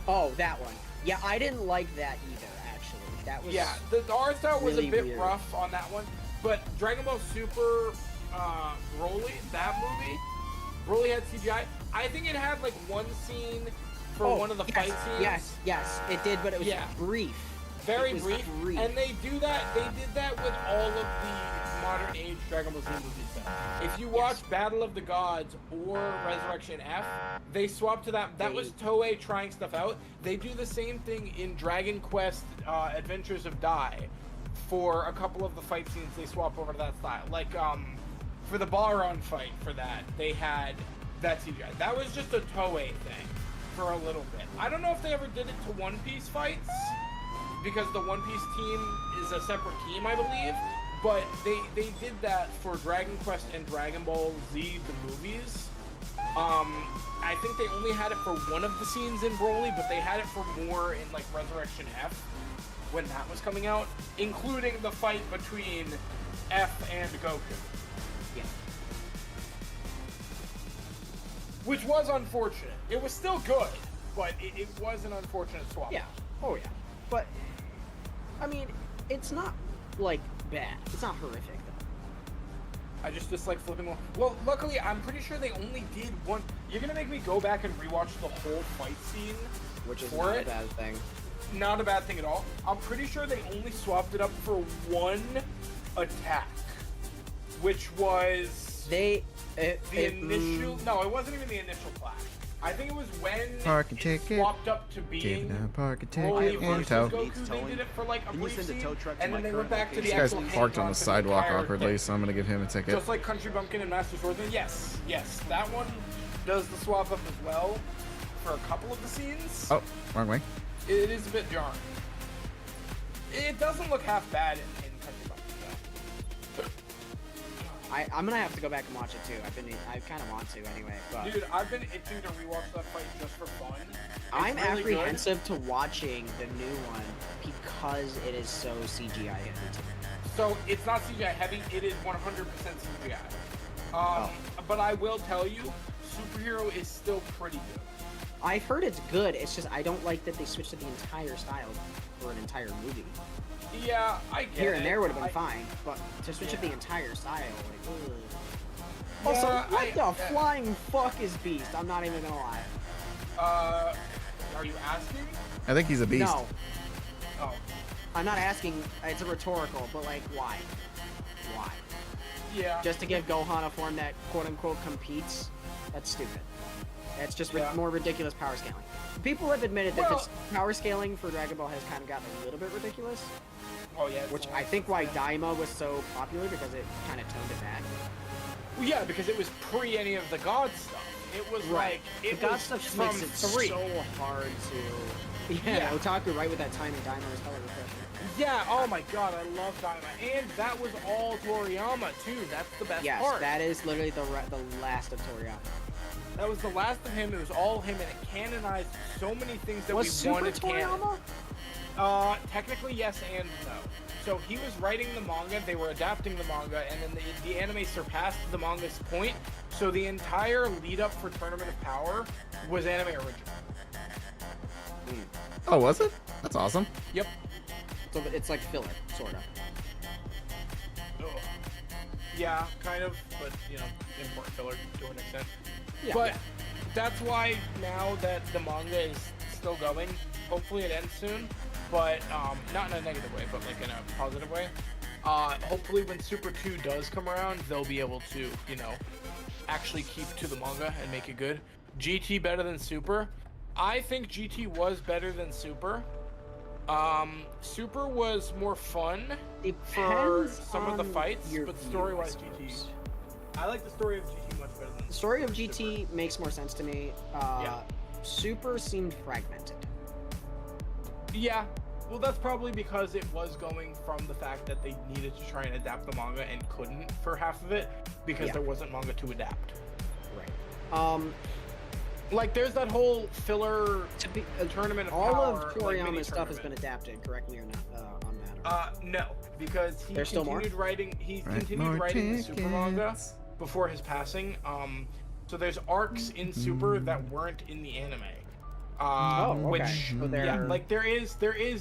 Oh, that one. Yeah, I didn't like that either, actually. That was... Yeah, the art style was really a bit weird. rough on that one, but Dragon Ball Super Broly, that movie, Broly had CGI. I think it had like one scene for one of the fight scenes. Yes, it did, but it was brief. Very It was brief. And they do that. They did that with all of the modern age Dragon Ball Z movies. If you watch Battle of the Gods or Resurrection F, they swap to that. That was Toei trying stuff out. They do the same thing in Dragon Quest Adventures of Dai. For a couple of the fight scenes, they swap over to that style. Like for the Balron fight, for that they had that CGI. That was just a Toei thing for a little bit. I don't know if they ever did it to One Piece fights, because the One Piece team is a separate team, I believe. But they did that for Dragon Quest and Dragon Ball Z, the movies. I think they only had it for one of the scenes in Broly, but they had it for more in like Resurrection F when that was coming out, including the fight between F and Goku. Yeah. Which was unfortunate. It was still good, but it was an unfortunate swap. Yeah. Oh, yeah. But, I mean, it's not, like, bad. It's not horrific, though. I just dislike flipping one. Well, luckily, I'm pretty sure they only did one. You're gonna make me go back and rewatch the whole fight scene, Which is for not it. a bad thing. Not a bad thing at all. I'm pretty sure they only swapped it up for one attack, which was the initial. No, it wasn't even the initial clash. I think it was when Parking it ticket. swapped up to being Giving a parking Broly ticket and versus tow. Goku. They did it for like a Can you brief send a scene, tow truck to and my then they current went back to the This location? guy's actual parked on the hands-on for sidewalk entire awkwardly, thing. so I'm gonna give him a ticket. Just like Country Bumpkin and Master Swordsman. Yes, that one does the swap up as well for a couple of the scenes. Oh, wrong way. It is a bit jarring. It doesn't look half bad in Country Bumpkin though. I'm gonna have to go back and watch it, too. I kind of want to, anyway. But Dude, I've been itching to rewatch that fight just for fun. It's I'm really good. apprehensive to watching the new one because it is so CGI heavy. So it's not CGI heavy. It is 100% CGI. But I will tell you, Superhero is still pretty good. I've heard it's good. It's just I don't like that they switched to the entire style for an entire movie. Yeah, I get Here it. and there would have been I- fine, but to switch up the entire style, like, ugh. Yeah, Also, what I- the flying fuck is Beast? I'm not even gonna lie. Are you asking? I think he's a beast. No, Oh, I'm not asking. It's a rhetorical, but like, why? Why? yeah. Just to give Gohan a form that quote-unquote competes? That's stupid. That's just Yeah. more ridiculous power scaling. People have admitted that Well- this power scaling for Dragon Ball has kind of gotten a little bit ridiculous, Oh yeah. it's which the I one- think why Daima was so popular because it kind of toned it back. Well, yeah, because it was pre any of the God stuff. It was like the it God was stuff from makes it 3. so hard to. Yeah. Otaku right with that timing. Daima is hella refreshing. Yeah. Oh my God, I love Daima, and that was all Toriyama too. That's the best Yes, part. that is literally the last of Toriyama. That was the last of him. It was all him, and it canonized so many things that Was we Super wanted Toriyama? canon. Technically yes and no. So he was writing the manga, they were adapting the manga, and then the anime surpassed the manga's point. So the entire lead up for Tournament of Power was anime original. Oh, was it? That's awesome. Yep. So it's like filler, sort of. Yeah, kind of, but you know, important filler to an extent. Yeah. But that's why now that the manga is still going, hopefully it ends soon, but not in a negative way, but like in a positive way. Hopefully when Super 2 does come around, they'll be able to, you know, actually keep to the manga and make it good. GT better than Super? I think GT was better than Super. Super was more fun for some of the fights, but story-wise, GT. I like the story of GT much better than The story of GT makes more sense to me. Yeah. Super seemed fragmented. Yeah, well, that's probably because it was going from the fact that they needed to try and adapt the manga and couldn't for half of it because there wasn't manga to adapt. Right. Like, there's that whole filler tournament of all power, of Toriyama's like, stuff has been adapted correctly or not on that. Or... No, because he There's still more? continued writing. He Right, continued more writing the Super manga tickets. before his passing. So there's arcs in Super that weren't in the anime. okay. Which, So they're- yeah, like there is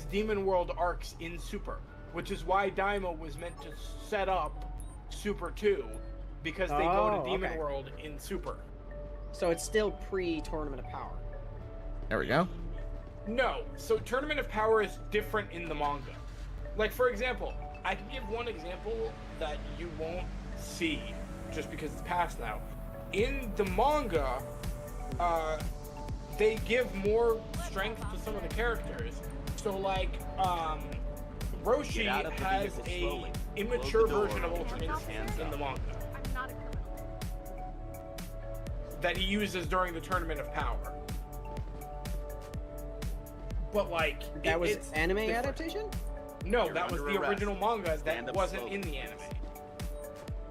Demon World arcs in Super, which is why Daima was meant to set up Super 2, because they go to Demon World in Super. So it's still pre-Tournament of Power. There we go. No, so Tournament of Power is different in the manga. Like, for example, I can give one example that you won't see just because it's past now. In the manga, they give more strength to some of the characters. So, like, Roshi Get out of the has vehicle a slowly. immature Close the door version of and Ultra keep your Instinct hands in the up. manga I'm not a criminal. that he uses during the Tournament of Power. But, like, That was it's anime different. adaptation? No, You're that was under the arrest. original manga Stand that up wasn't slowly. in the anime.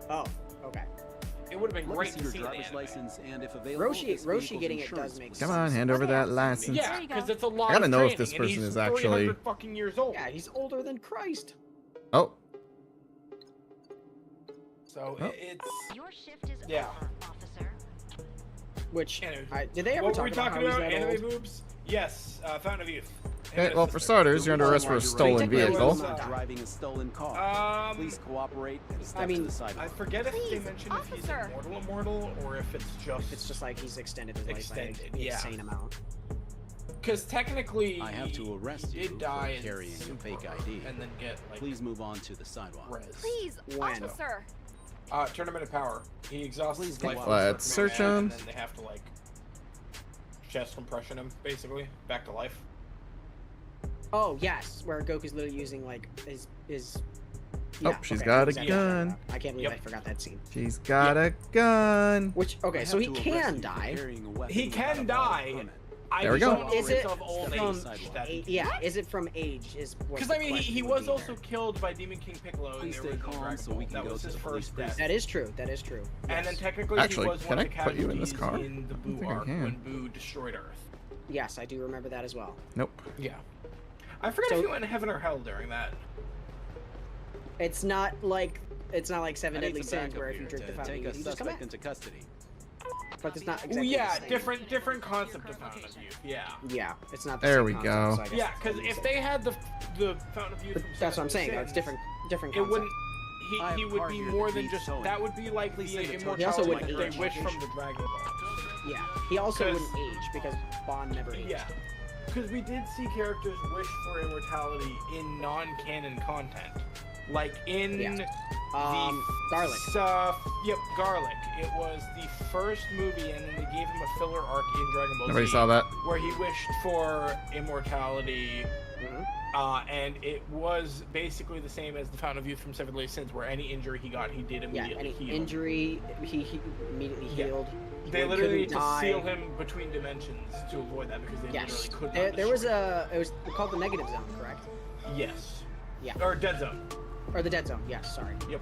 Oh, okay. It would have been Let great me see to your see in the driver's anime. license, and if available, this Roshi vehicle's getting it insurance does make will sense. Come on, hand over that license. Yeah, There you go. because it's a lot. I gotta of know if training, this and person he's is actually- 300 fucking years old. Yeah, he's older than Christ. Oh, So Oh. it's. Your shift is Yeah. over, officer. Which, Anyway, did they ever what talk were we about talking how about? he's that Anime old? boobs? Yes, Fountain of Youth. okay. Well, for starters, you're under arrest for a stolen Technically, it vehicle. was, Driving a stolen car. Please Um, cooperate and step I mean, to the sidewalk. I forget if they Please, mentioned if he's officer. immortal, or if it's just. It's just like he's extended his life Extended, by an yeah. insane amount. Because technically, I have to arrest he you did die for in carrying a Super fake ID. and then get like Please move on to the sidewalk. res. Please, When? officer. Tournament of Power. He exhausts Please his go life. out. force Let's for search command, him. And then they have to like chest compression him, basically, back to life. Oh yes, where Goku's literally using like his. Oh, Yeah, she's okay, got a exactly what I'm talking gun. about. I can't believe Yep. I forgot that scene. She's got a gun. Which I okay, have so he to arrest can you for die. carrying a weapon He without a can valid die. permit. I There we just go. don't know Is if it it's of old from? age that Yeah, is it from age? Because I mean, he was also killed by Demon King Piccolo in Please the stay original calm Dragon so Ball. we can That go was to his the police first death. That is true. That is true. And then Yes. technically Actually, he was can one I of the put you in this casualties car? in the I Boo think I arc can. when Boo destroyed Earth. Yes, I do remember that as well. Nope. Yeah. I forget So- if he went to heaven or hell during that. It's not like Seven I need Deadly some Sins backup where if you here drink the to fountain, take you a just come suspect back. into custody. But it's not Well, exactly. yeah, the same. different concept of Fountain of Youth. Yeah. Yeah, it's not. The There same we concept, go. so I guess Yeah, it's because totally if the they had the Fountain of Youth, same. from That's what I'm Seven saying. Deadly It's Sins, different. It wouldn't. I have He a would car be here more that than needs just. towing. That would be like Please the send a tow truck. He also immortality wouldn't that age. they wish from the Dragon Ball. Yeah, he also 'Cause- wouldn't age because Bond never aged. Yeah, because we did see characters wish for immortality in non-canon content, like in Yeah. the Garlic. Yep, Garlic. It was the first movie, and then they gave him a filler arc in Dragon Ball Nobody Z, saw that. where he wished for immortality. Mhm. And it was basically the same as the Fountain of Youth from Seven Deadly Sins, where any injury he got, he did Yeah, immediately any heal. injury, he immediately Yeah. healed. They He literally need couldn't to die. seal him between dimensions to avoid that because they Yes, literally could not. there was destroy it was called the negative zone, correct? him. Yes. Yeah. Or Dead Zone. Or the dead zone. Yes, sorry. Yep.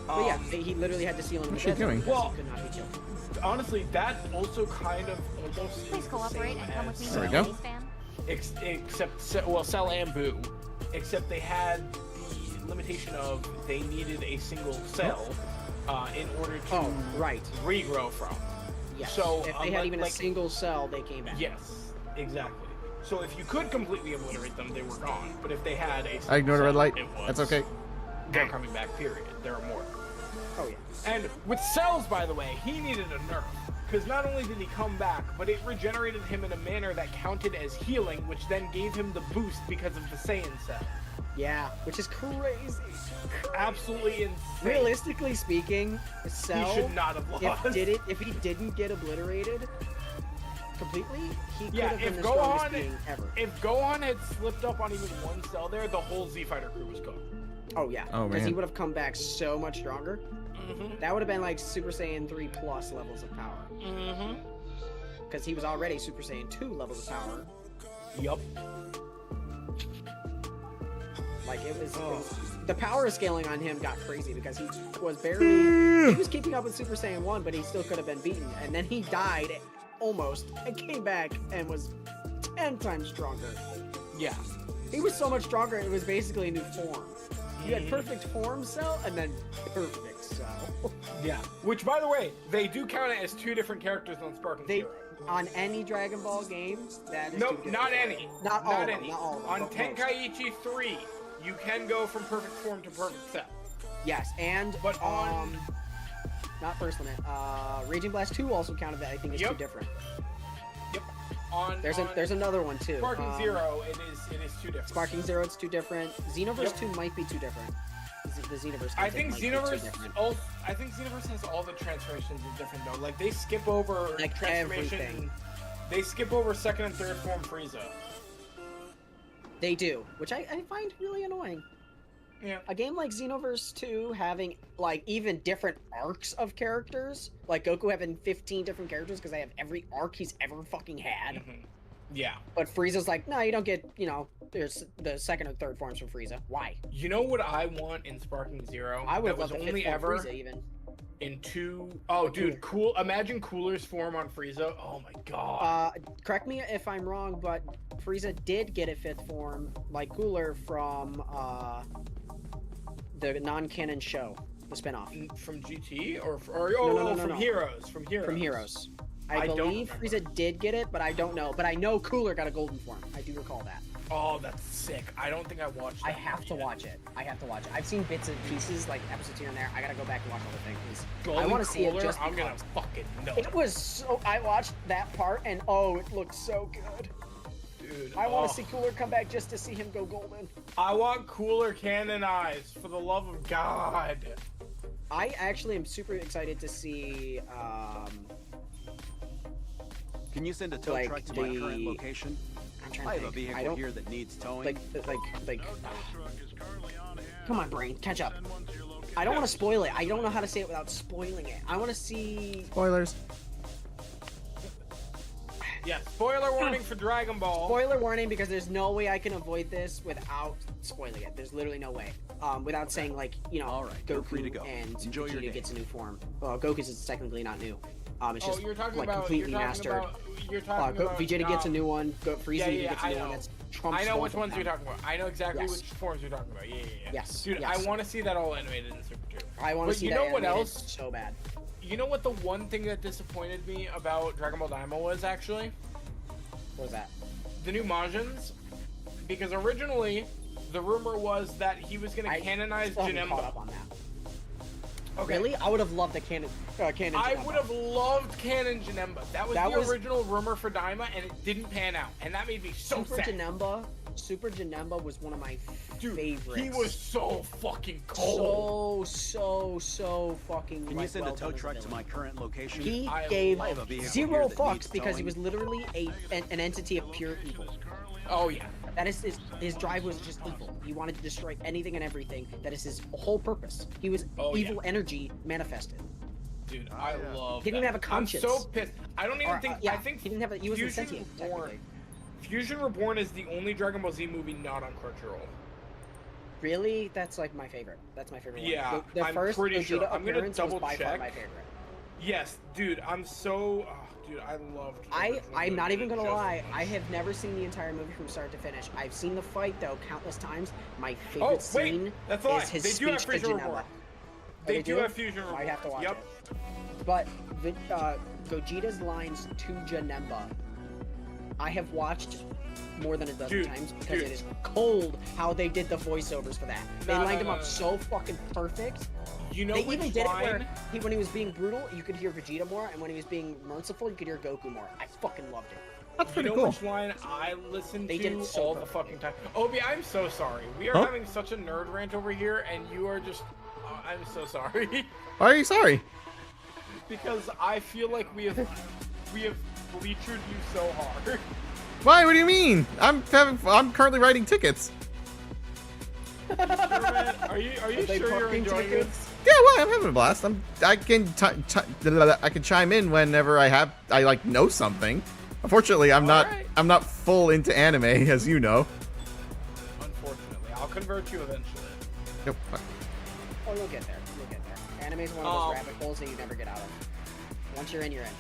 But yeah, he literally had to seal him in What's the she dead zone doing? because Well- he could not be killed. Honestly, that also kind of almost Please is the cooperate same and come with me as to There we the go. police van. except Cell and Boo, except they had the limitation of they needed a single cell in order to Oh, right. regrow from. Yes. So, if they had even like- a single cell, they came back. Yes, exactly. So if you could completely obliterate them, they were gone. But if they had a I ignored a red cell, light. it was, That's okay. They're coming back, period. There are more. Oh, yeah. And with cells, by the way, he needed a nerf. Because not only did he come back, but it regenerated him in a manner that counted as healing, which then gave him the boost because of the Saiyan cell. Yeah, which is crazy. Absolutely insane. Realistically speaking, Cell, he should not have lost. if he didn't get obliterated completely, he could Yeah, have been if the strongest Gohan, being ever. if Gohan had slipped up on even one cell there, the whole Z Fighter crew was gone. Oh yeah, Oh, because he man. would have come back so much stronger. That would have been like Super Saiyan 3 plus levels of power. Because he was already Super Saiyan 2 levels of power. Yup. Like it was the power scaling on him got crazy because he was barely he was keeping up with Super Saiyan 1, but he still could have been beaten. And then he died almost and came back and was 10 times stronger. Yeah. He was so much stronger, it was basically a new form. You had perfect form Cell and then perfect Cell. Yeah. Which, by the way, they do count it as two different characters on Sparking They Zero. on any Dragon Ball game that is Nope, two not different. any. Not all of them, any. not all of them, On but most. Tenkaichi 3, you can go from perfect form to perfect cell. Yes, and But on- not First Limit. Raging Blast 2 also counted that I think is Yep. two different. Yep. On There's another one too. Sparking Zero, it is two different. Sparking Zero, it's two different. Xenoverse Yep. 2 might be two different. The Xenoverse. I content think might be two Xenoverse. different. I think Xenoverse has all the transformations is different though. Like they skip over Like transformation. everything. They skip over second and third form Frieza. They do, which I find really annoying. Yeah. A game like Xenoverse 2 having like even different arcs of characters, like Goku having 15 different characters because they have every arc he's ever fucking had. Yeah. But Frieza's like, no, you don't get, there's the second or third forms from Frieza. Why? You know what I want in Sparking Zero? I would that have was loved the only fifth form ever Frieza even. in two oh dude, cool. Imagine Cooler's form on Frieza. Oh my god. Correct me if I'm wrong, but Frieza did get a fifth form, like Cooler, from the non-canon show, the spinoff. From GT or No, from no. Heroes. From Heroes. From Heroes. I I don't believe remember. Frieza did get it, but I don't know. But I know Cooler got a golden form. I do recall that. Oh, that's sick. I don't think I watched that. I have to watch it. I've seen bits and pieces, like episodes here and there. I gotta go back and watch all the things. I want to see it just I'm gonna because. fucking know. It was so. I watched that part and oh, it looked so good. Dude, I want to see Cooler come back just to see him go golden. I want Cooler canonized, for the love of God. I actually am super excited to see. Can you send a tow Like truck to my current the- location? I'm trying I to have a think. I vehicle don't here that needs towing. like. Come on, brain, catch up. I don't want to spoil it. I don't know how to say it without spoiling it. I want to see. Spoilers. Yeah, spoiler warning for Dragon Ball. Spoiler warning, because there's no way I can avoid this without spoiling it. There's literally no way. Without saying All right, Goku you're free to go. and Enjoy your Vegeta day. gets a new form. Well, Goku's is technically not new. It's just you're talking like about completely mastered. You're talking about Vegeta gets a new one. Frieza gets a I new one. know. That's trumps I know both which of ones them. you're talking about. I know exactly Yes. which forms you're talking about. Yeah. Yes, Dude, yes. I want to see that all animated in Super 2. I want But to see you that know what animated else? so bad. You know what the one thing that disappointed me about Dragon Ball Daima was actually? What was that? The new Majins. Because originally, the rumor was that he was going to canonize still haven't caught up Janemba. on that. Okay. Really? I would have loved the canon. Canon. I Janemba. would have loved canon Janemba. That was original rumor for Daima, and it didn't pan out. And that made me so Super sad. Janemba. Super Janemba was one of my favorites. He was so fucking cold. so fucking. Can you send a tow truck to my current location? He I gave have a vehicle zero here that fucks needs because he towing. was literally an entity of pure evil. Oh yeah. That is his drive was just evil. He wanted to destroy anything and everything. That is his whole purpose. He was evil energy manifested. Dudude, I love. He didn't that. have a conscience. I'm so pissed. I don't even Or, think. yeah, I think he didn't have. He wasn't Fusion sentient. Reborn. Technically. Fusion Reborn is the only Dragon Ball Z movie not on Crunchyroll. Really, that's like my favorite. That's my favorite Yeah, one. The I'm first pretty Vegeta sure. I'm gonna appearance double was by far check. my favorite. Yes, dude. I'm so. Oh, dude, I loved. the original I'm not movie even gonna just lie. as I much. have never seen the entire movie from start to finish. I've seen the fight though countless times. My favorite Oh wait, scene that's a lie. is his They do have speech to Fusion Janemba. Reborn. Oh, They do have Fusion Reborn. I have to watch Yep. it. But Gogeta's lines to Janemba I have watched more than a dozen times because it is cold how they did the voiceovers for that. They lined him up so fucking perfect. You know, they even did it where when he was being brutal, you could hear Vegeta more, and when he was being merciful, you could hear Goku more. I fucking loved it. That's pretty cool. cool. Which line I listen They to did it so all the fucking time. Obi, I'm so sorry. We are having such a nerd rant over here, and you are just... I'm so sorry. Why are you sorry? Because I feel like we have bleachered you so hard. Why? What do you mean? I'm currently writing tickets. Sure, man? Are you sure you're enjoying it? Yeah, well, I'm having a blast. I can chime in whenever I like know something. Unfortunately, I'm not full into anime, as you know. Unfortunately, I'll convert you eventually. Nope. Oh, you'll get there. You'll get there. Anime is one of those rabbit holes that you never get out of. Once you're in, you're in.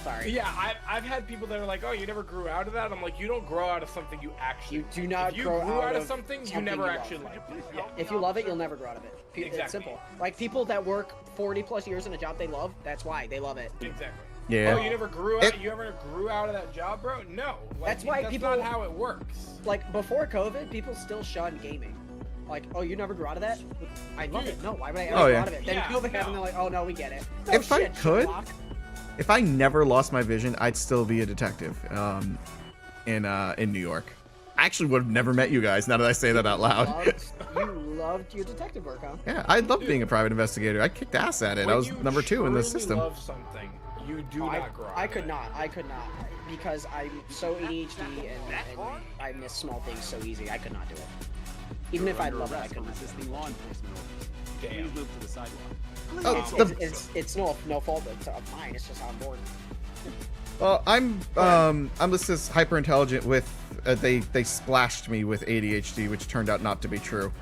Sorry. Yeah, I've had people that are like, "Oh, you never grew out of that." I'm like, "You don't grow out of something you actually. You do not. If you grow grew out of something something, you never actually liked it. Yeah. If you love it, you'll never grow out of it. Exactly. It's simple. Like people that work 40+ years in a job they love, that's why they love it. Exactly. Yeah. Oh, you never grew out. You ever grew out of that job, bro? No. Like, That's why people. That's not how it works. Like before COVID, people still shunned gaming. Like, oh, you never grew out of that? I love it. No, why would I ever grow out of it? Then COVID happened, they're like, oh no, we get it. No If I shit, could, Sherlock. if I never lost my vision, I'd still be a detective in New York. I actually would have never met you guys now that I say that out loud. You loved your detective work, huh? Yeah, I loved being a private investigator. I kicked ass at it. I was number 2 in the system. Love something, you do not grow. I could not because I'm so ADHD and I miss small things so easy. I could not do it. Even if I love it, I could not. Law enforcement orders. Please move to the sidewalk. Oh, it's no fault of mine. It's just how I'm born. Well, I'm listed as hyper intelligent with they splashed me with ADHD, which turned out not to be true.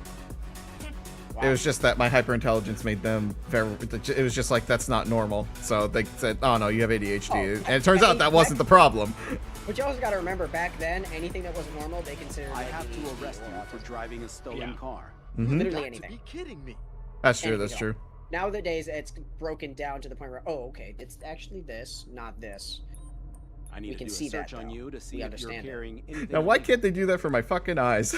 Wow. It was just that my hyper intelligence made them very. It was just like that's not normal. So they said, "Oh no, you have ADHD," and it turns out that wasn't the problem. But you also got to remember, back then, anything that wasn't normal, they considered. I have to arrest you for driving a stolen car. Mm-hmm. Literally anything. Are you kidding me? That's true. That's true. Nowadays, it's broken down to the point where, oh, okay, it's actually this, not this. I need to do a search on you to see if you're carrying anything. Now, why can't they do that for my fucking eyes?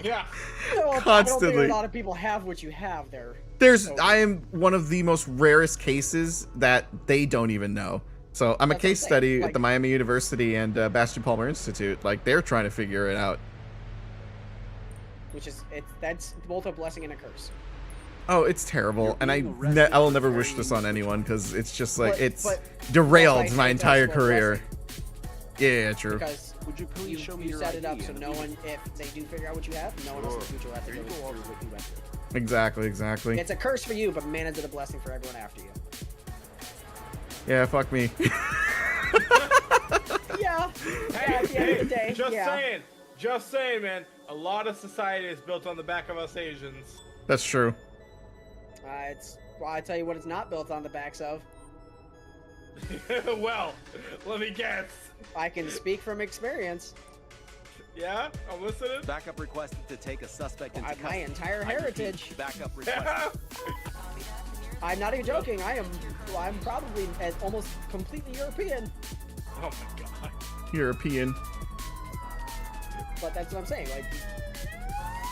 Yeah. No, Constantly. I don't think a lot of people have what you have there. I am one of the most rarest cases that they don't even know. So I'm a case study at the Miami University and Bastion Palmer Institute. Like they're trying to figure it out. Which is that's both a blessing and a curse. Oh, it's terrible, and I will never wish this on anyone because it's just like it's derailed my entire career. Yeah, true. Because would you please show me you your set it ID up so no one, if they do figure out what you have, no one else in the future will have to go through what you went through. Exactly. It's a curse for you, but man, is it a blessing for everyone after you. Yeah, fuck me. Yeah. At the end of the day, just saying, man. A lot of society is built on the back of us Asians. That's true. I tell you what, it's not built on the backs of. Well, let me guess. I can speak from experience. Yeah, I'm listening. Backup requested to take a suspect into custody. My entire heritage. Backup requested. I'm not even joking. I'm probably almost completely European. Oh my god. European. But that's what I'm saying. Like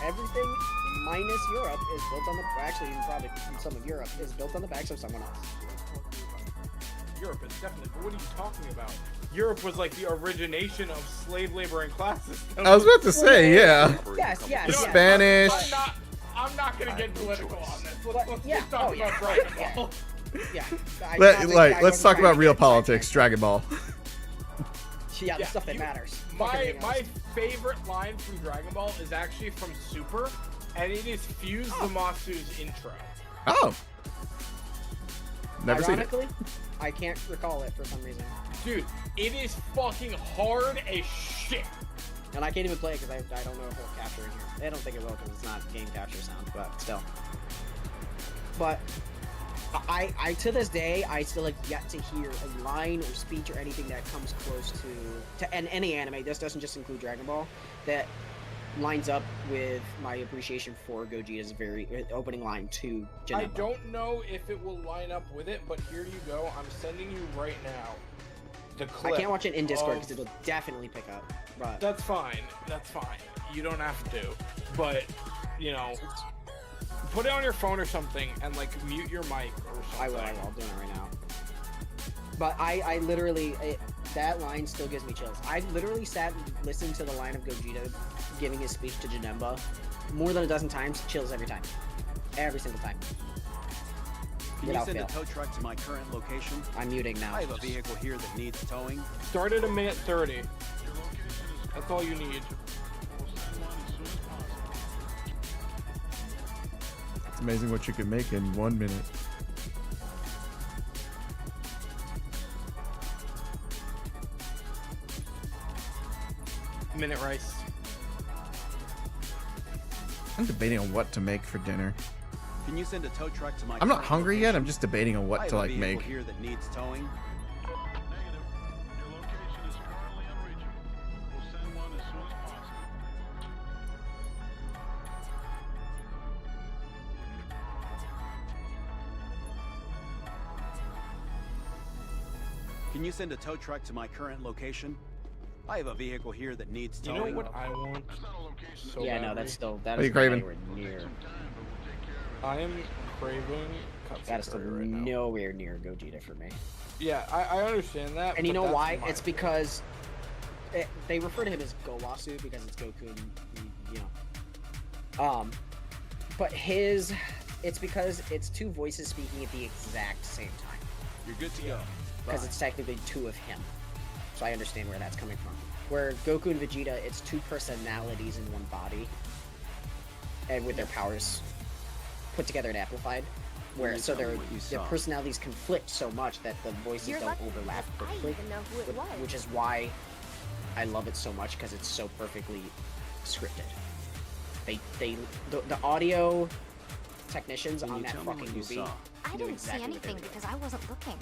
everything minus Europe is built on the. Actually, even probably some of Europe is built on the backs of someone else. Europe is definitely. But what are you talking about? Europe was like the origination of slave labor and class system. I was about to say, yeah. Yes. The Spanish. I'm not gonna get political on this. Let's talk about Dragon Ball. Yeah. Let's talk about real politics. Dragon Ball. Yeah, the stuff that matters. My favorite line from Dragon Ball is actually from Super, and it is Fuse Zamasu's intro. Oh. Never seen it. Ironically, I can't recall it for some reason. Dude, it is fucking hard as shit. And I can't even play it because I don't know if it'll capture in here. I don't think it will because it's not game capture sound, but still. But I to this day, I still have yet to hear a line or speech or anything that comes close to and any anime. This doesn't just include Dragon Ball. That lines up with my appreciation for Gogeta's very opening line to Janemba. I don't know if it will line up with it, but here you go. I'm sending you right now the clip. I can't watch it in Discord because it'll definitely pick up. But That's fine. That's fine. You don't have to. But, you know, put it on your phone or something and, like, mute your mic or something. I will. I'm doing it right now. But I literally, that line still gives me chills. I literally sat and listened to the line of Gogeta giving his speech to Janemba more than a dozen times. Chills every time. Every single time. Can you send a tow truck to my current location? I'm muting now. I have a vehicle here that needs towing. Start at a minute 30. That's all you need. It's amazing what you can make in 1 minute. Minute rice. I'm debating on what to make for dinner. Can you send a tow truck to my I'm not current hungry yet. location? I'm just debating on I what have to a like vehicle make. here that needs towing. Can you send a tow truck to my current location? I have a vehicle here that needs You towing. know what I want? So Yeah, no, badly? that's still that What are is you craving? nowhere near. I am craving cuts That is still right now. nowhere near Gogeta for me. Yeah, I understand that. And you but know that's why? my It's because they refer to him as Gowasu because it's Goku and you know. But it's because it's two voices speaking at the exact same time. You're good to go. Because it's technically two of him. So I understand where that's coming from. Where Goku and Vegeta, it's two personalities in one body. And with their powers put together and amplified. Where so their personalities conflict so much that the voices don't overlap perfectly. Which is why I love it so much, because it's so perfectly scripted. The audio technicians on that fucking movie I do didn't exactly see anything what they because I wasn't looking.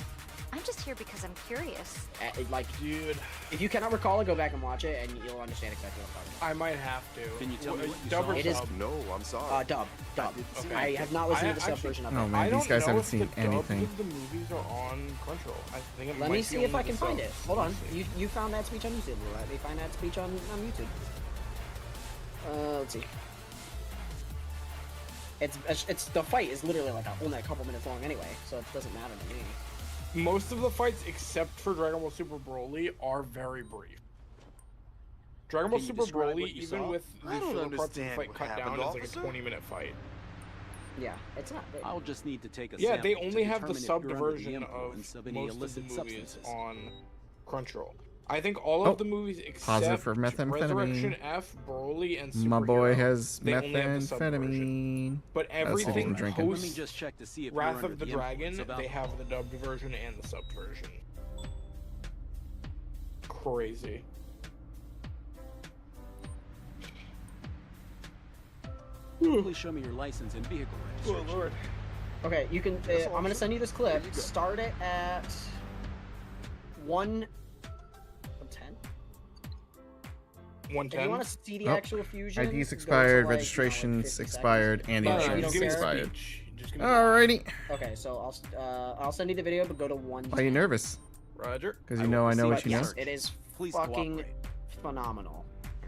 I'm just here because I'm curious. like, Dude, if you cannot recall it, go back and watch it, and you'll understand exactly what I'm talking I might have to. Can you tell me what you Dub saw? or It is- sub? No, I'm sorry. about. Dub. Okay. I have not listened to the sub actually- version of Oh it. man, I these don't guys know haven't if seen the dubs anything. of the movies are on Crunchyroll. I think it Let might me be see if only I can the find subs. it. Hold on. Let's see. You found that speech on YouTube. Let me find that speech on YouTube. Let's see. It's the fight is literally like only a couple minutes long anyway, so it doesn't matter to me. Most of the fights, except for Dragon Ball Super Broly, are very brief. Dragon Ball Can you Super describe Broly, what you even saw? with I the don't filler parts of the understand fight what cut happened, down, is like a officer. 20-minute fight. Yeah, it's not. I'll just need to take a Yeah, they sample to only have the determine if subbed you're under the version influence of any most of the illicit movies substances. on Crunchyroll. I think all Oh, of the movies except positive for methamphetamine. Resurrection F, Broly, and Superhero, My boy has they only have the sub version. methamphetamine. But what he's everything been drinking. Let me post just check to see if Wrath you're under of the the Dragon, influence of they have alcohol. the dubbed version and the subbed version. Crazy. Please show me your license and vehicle registration. Oh lord. Okay, you can. I'm gonna send you this clip. Start it at 1:10. If 110. you want to see the Oh, actual fusion, IDs go to, expired, like, registrations 50 seconds. expired, and No, no, insurance just give me the expired. speech. Just give me the- Alrighty. Okay, so I'll send you the video, but go to 1. Why are you nervous? Roger. Because you know I know proceed what you know. Yes, it is Please fucking cooperate. phenomenal.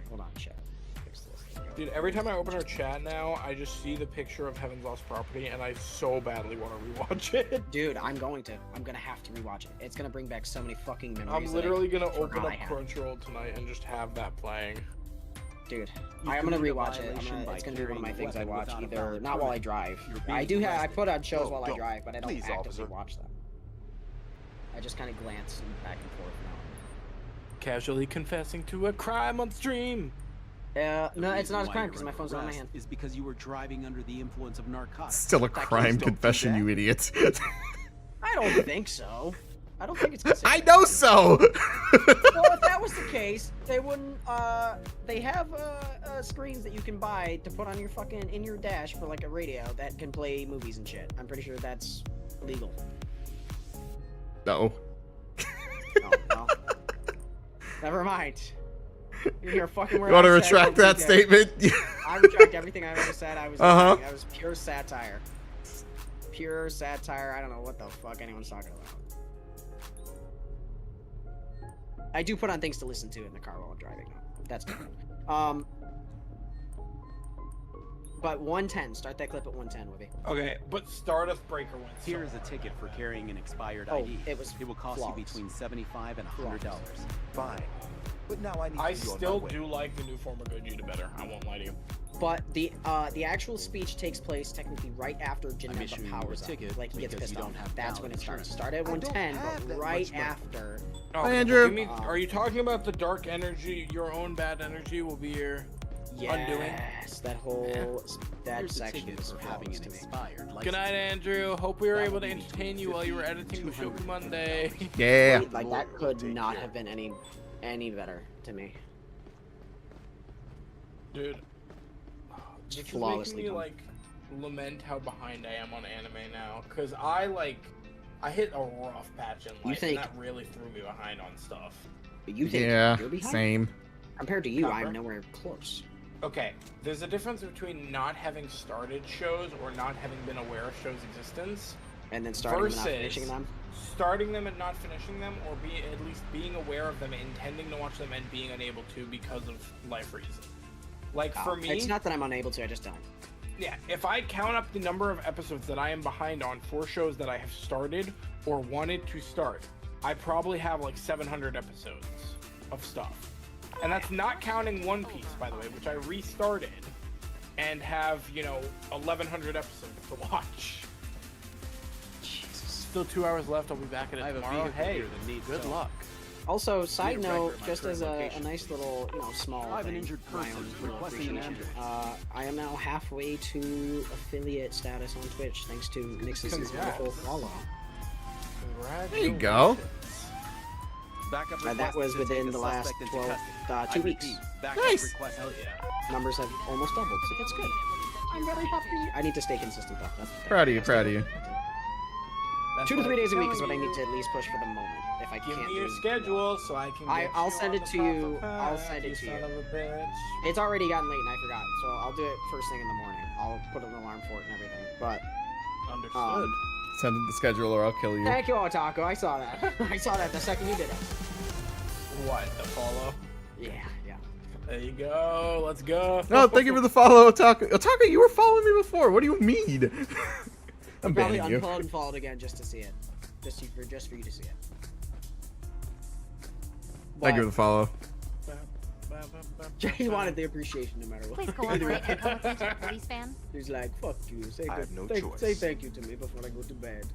Hold on, chat. Fix this. There we go. Dude, every time I open our chat now, I just see the picture of Heaven's Lost Property, and I so badly want to rewatch it. Dude, I'm gonna have to rewatch it. It's gonna bring back so many fucking memories. I'm that literally I gonna open forgot up I had. Crunchyroll tonight and just have that playing. Dude, You I'm gonna committed a rewatch it. violation by It's gonna be one of my carrying a things I weapon watch without a either valid not while I permit. drive. You're being I do have I arrested. put on shows No, while I don't. drive, but I don't Please, actively officer. watch them. I just kind of glance back and forth Casually confessing to a crime on stream. now. The No, it's reason not a why crime you're because my under phone's not in my arrest hand. Is because you were driving under the influence of narcotics. Still a Please crime don't do confession, that. you idiots. I don't think so. I don't think it's considered. I know so. Well, if that was the case, they wouldn't. They have screens that you can buy to put on your fucking in your dash for like a radio that can play movies and shit. I'm pretty sure that's legal. No. Oh, well. Never mind. You're fucking. You want to retract that statement? I retract everything I've ever said. I was. Uh-huh. That was pure satire. Pure satire. I don't know what the fuck anyone's talking about. I do put on things to listen to in the car while I'm driving. That's good. But 110. Start that clip at 110, Wibby. Okay, but Stardust Breaker went. Here is a ticket for carrying an expired Oh, ID. it was will cost flawless. you between $75 and $100. Fine. But now I need I to be on my still way. do like the new form of Gogeta better. I won't lie to you. But the actual speech takes place technically right after Geneva issuing you a powers up. ticket Like he gets because pissed you off. don't have That's valid when it starts. insurance. Start at I don't 110, have but that right much money. after. Oh, Hi, Andrew. give me- are you talking about the dark energy? Your own bad energy will be your undoing. Yes, that whole that Here's a section ticket is for having flawless an to me. expired license. Good night, Andrew. Hope we were That able will to be entertain you between while you were 50 editing the show for 200. Monday. Yeah. Like that Lord, could take not care. have been any better to me. Dude. This is Flawlessly making me, done. like, lament how behind I am on anime now. Because I hit a rough patch in life, think- and that really threw me behind on stuff. But you think Yeah. you're behind? Same. Compared to you, Copper? I'm nowhere close. Okay, there's a difference between not having started shows or not having been aware of shows' existence, And then starting and not versus finishing them. starting them and not finishing them, or at least being aware of them, intending to watch them, and being unable to because of life reasons. Like, for me, It's not that I'm unable to, I just don't. yeah, if I count up the number of episodes that I am behind on for shows that I have started or wanted to start, I probably have like 700 episodes of stuff. And that's not counting One Piece, by the way, which I restarted and have, 1,100 episodes to watch. Still 2 hours left. I'll be back at it I have a tomorrow. vehicle Hey, here that needs good tow. luck. Also, side Need a record note, at my just current as a location, nice little, small I have an thing, injured my person own little requesting an appreciation. ambulance. I am now halfway to affiliate status on Twitch, thanks to Nix's Congrats. wonderful follow. Congratulations. There you go. Backup That request was to within take the a last suspect into 12, custody. 2 I weeks. repeat, backup Nice. request. Hell yeah. Numbers have almost doubled, so that's good. I'm very happy. I need to stay consistent though. That's the thing. Proud of you. Proud of you. That's 2 to what 3 I'm days a week is telling what I you. need to at least push for the moment. If I Give can't me your do schedule so I can. Get I'll you send on it the to you. proper I'll path, send it you to son you. of a bitch. It's already gotten late and I forgot, so I'll do it first thing in the morning. I'll put an alarm for it and everything. But Understood. Send the schedule or I'll kill you. thank you, Otako. I saw that. I saw that the second you did it. What, the follow? Yeah. There you go. Let's go. No, thank you for the follow, Otaku. Otaku, you were following me before. What do you mean? I'm Probably banning you. unfollowed and followed again just to see it. Just for you to see it. Thank you for the follow. He wanted the appreciation no matter what. Please cooperate and come with me to the police van. He's like, fuck you. Say, I have no say, choice. say thank you to me before I go to bed.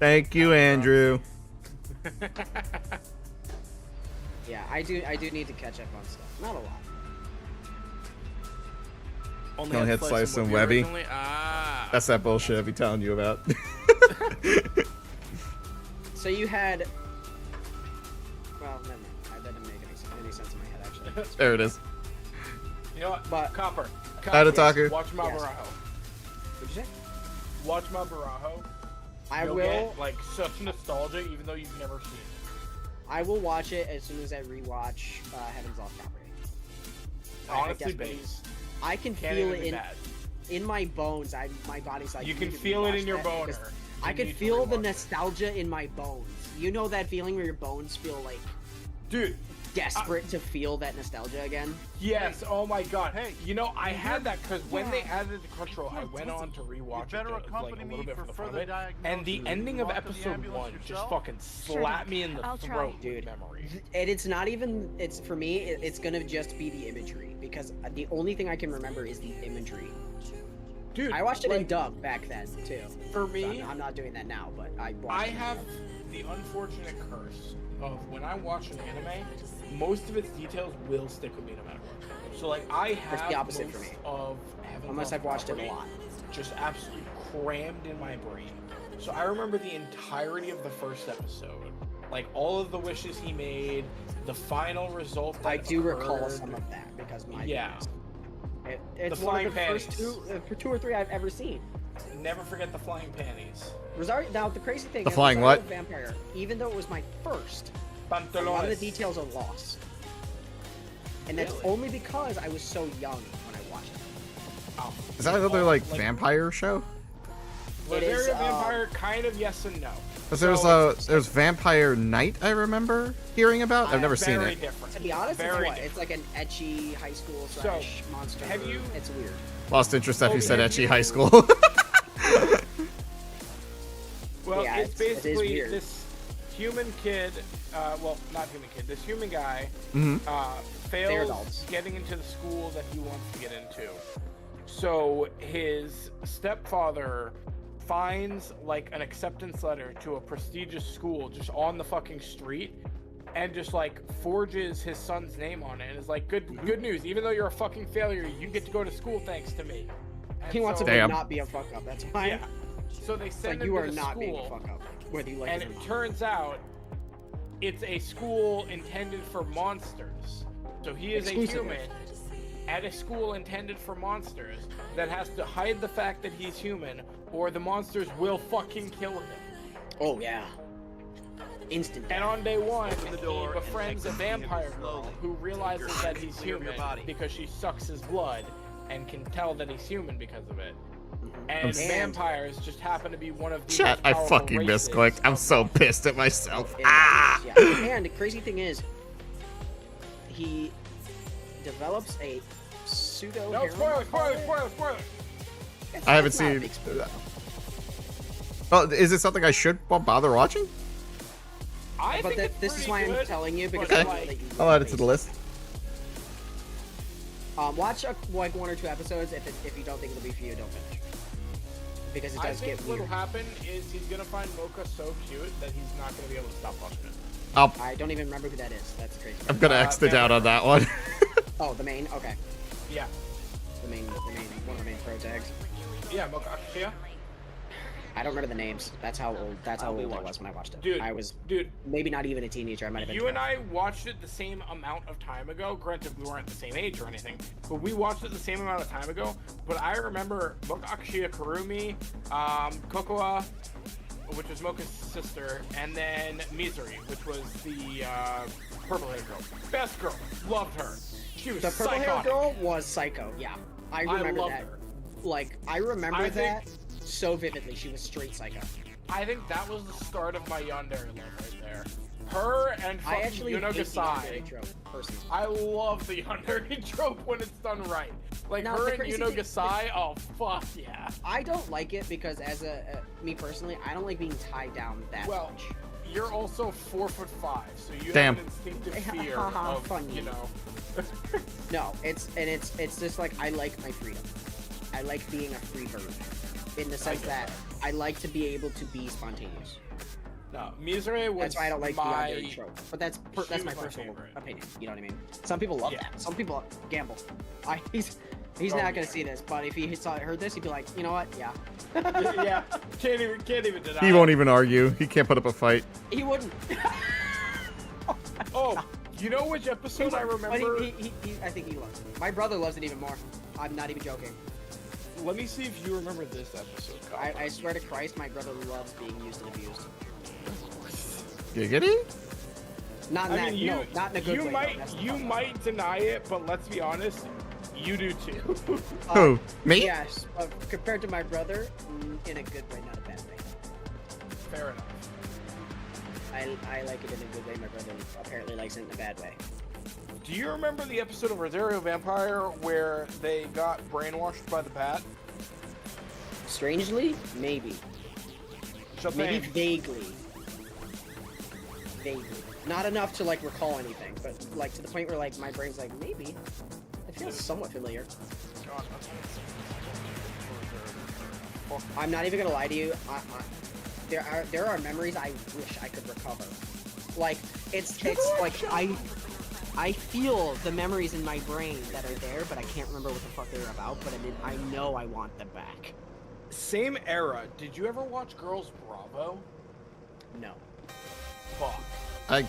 Thank you, Andrew. Yeah, I do need to catch up on stuff. Not a lot. Only Don't had hit Slice and Webby Webby. originally? Ah. That's that bullshit I be telling you about. So you had... Well, never mind. That didn't make any sense in my head, actually. There it is. You know what? But- Copper. Hi, Otaku. Watch my Yes. Barajo. What'd you say? Watch my Barajo. I You'll will... get, like, such nostalgia even though you've never seen it. I will watch it as soon as I rewatch Heaven's Off Property. Honestly, desperately- base. I can Can't feel even it be in bad. my bones. My body's like... You can need to feel it rewatch in your that boner. because You I can need to feel the rewatch it. nostalgia in my bones. You know that feeling where your bones feel like Dude, desperate to feel that nostalgia again? yes, oh my god. Hey, you know, I you had did- that because when they Yeah. added it to Crunchyroll, I went on to rewatch You better it like, accompany a me little bit for for the fun of further it. diagnosis. And the ending of Walk to the episode ambulance 1 just yourself? fucking slapped me in the I'll try. throat Dude. with memory. And it's not even, it's for me, it's gonna just be the imagery because the only thing I can remember is the imagery. Dude, I watched it in like, dub back then too. For So me, I'm not doing that now, but I watched I it in have dub. the unfortunate curse of when I watch an anime, most of its details will stick with me no matter what. So like I have That's the opposite most for me. of Heaven's Unless Off I've watched it a Property lot. just absolutely crammed in my brain. So I remember the entirety of the first episode, like all of the wishes he made, the final result. That I do recall occurred. some of that because my Yeah. goodness. It's The one of the flying first two or three I've ever seen. Never forget the flying panties. Rosario. Now the crazy thing The is, flying Rosario what? Vampire. Even though it was my first, a lot of the Pantalones. details are lost, and that's Really? only because I was so young when I watched it. Oh. Is that another like Like, vampire show? It is, Rosario Vampire, kind of yes and no. But there's Vampire Knight. I remember hearing about. I've never seen it. Different. To be honest, Very it's like an ecchi high school / monster. have you? It's weird. Lost interest after you said have ecchi you- high school. Well, Yeah, it's it is basically weird. this human kid. Well, not human kid. This human guy Mhm. They're fails adults. getting into the school that he wants to get into. So his stepfather finds like an acceptance letter to a prestigious school just on the fucking street, and just like forges his son's name on it, and is like, good news. Even though you're a fucking failure, you get to go to school thanks to me. And He wants so- to Damn. not be a fuck up. That's fine. Yeah. So they It's send like him you to are the not being a school, fuck up, whether you like and it or it not. turns out it's a school intended for monsters. So he is Exclusively. a human at a school intended for monsters that has to hide the fact that he's human, or the monsters will fucking kill him. Oh yeah. Instant. And on day one, the door he and befriends a exit the vampire vehicle girl slowly. who realizes You're that he's clear of your human body. because she sucks his blood and can tell that he's human because of it. And And- vampires just happen to be one of the Chat, most I powerful fucking races misclicked. I'm of so pissed at myself. It Ah! is, yeah. And the crazy thing is, he develops a pseudo. No, spoiler. I haven't seen. Oh, is it something I should bother watching? I But think it's this is pretty why I'm good, telling you because but I Okay. know that you I'll add it to the list. Watch like 1 or 2 episodes. If you don't think it'll be for you, don't finish. Because it I does think get what'll weird. happen is he's gonna find Mocha so cute that he's not gonna be able to stop watching it. I don't even remember who that is. That's crazy. I'm gonna X it out on that one. Oh, the main. Okay, Yeah. the main, one of the main pro tags. Yeah, Mocha Akashia. I don't remember the names. That's how old. That's how old I was when I watched it. Dude, I was dude, maybe not even a teenager. I might have been. you and 12. I watched it the same amount of time ago. Granted, we weren't the same age or anything, but we watched it the same amount of time ago. But I remember Mocha Akashia Kurumi, Kokoa, which was Mocha's sister, and then Misery, which was the purple-haired girl. Best girl. Loved her. She was The purple hair psychotic. girl was psycho. Yeah, I remember loved that. her. Like I remember I that so vividly. She was straight psycho. I think that was the start of my yandere love right there. Her and I fucking actually Yuno hate the Gasai. yandere trope, personally. I love the yandere trope when it's done right. Like Now, her the and crazy Yuno thing- Gasai, oh fuck yeah. I don't like it because me personally, I don't like being tied down that Well, much. you're also 4'5", so you Damn. have an instinctive fear Haha, of, funny. you know. No, it's just like I like my freedom. I like being a free bird, in the sense get that I like to be able to be spontaneous. No, Misery was That's why I don't like the my... yandere trope. But that's she my was my personal favorite. opinion. You know what I mean? Some people love Yeah. that. Some people gamble. He's Oh, not gonna yeah. see this, but if he heard this, he'd be like, you know what? Yeah. Yeah, can't even deny He it. won't even argue. He can't put up a fight. He wouldn't. Oh, you know which episode I remember? But I think he loves it. My brother loves it even more. I'm not even joking. Let me see if you remember this episode, Kyle. I swear to Christ, my brother loves being used and abused. Giggity? Not in I that, mean, no, not in a good you way. might, though. That's the you problem. might deny it, but let's be honest, you do too. Who? Me? Yes, compared to my brother, in a good way, not a bad way. Fair enough. I like it in a good way. My brother apparently likes it in a bad way. Do you remember the episode of Rosario Vampire where they got brainwashed by the bat? Strangely, maybe. Maybe vaguely. Vaguely. Not enough to like recall anything, but like to the point where like my brain's like maybe. It feels somewhat familiar. I'm not even gonna lie to you. There are memories I wish I could recover. Like it's like I feel the memories in my brain that are there, but I can't remember what the fuck they're about. But I know I want them back. Same era. Did you ever watch Girls Bravo? No. Fuck. I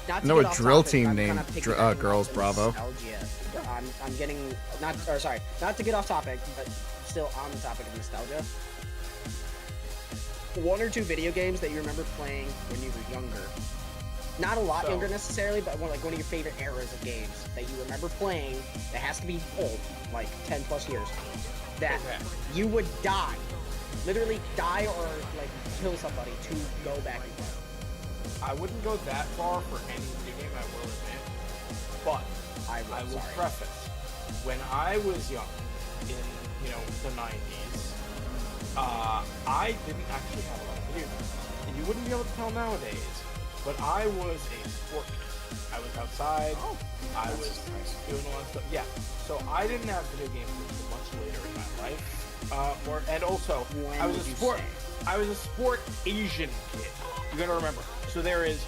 Not to know get a off drill topic, team I'm named kinda piggybacking Girls off the Bravo. nostalgia. I'm getting not to get off topic, but still on the topic of nostalgia. 1 or 2 video games that you remember playing when you were younger. Not a lot younger necessarily, but one of your favorite eras of games that you remember playing that has to be old, like 10 plus years. That you would die Literally die or like kill somebody to go back and play. I wouldn't go that far for any video game, I will admit. But I will preface, when I was young, in the 90s, I didn't actually have a lot of video games, and you wouldn't be able to tell nowadays. But I was a sport kid. I was outside. I was doing a lot of stuff. Yeah. So I didn't have video games until much later in my life. And also, I was a sport Asian kid. You gotta remember. So there is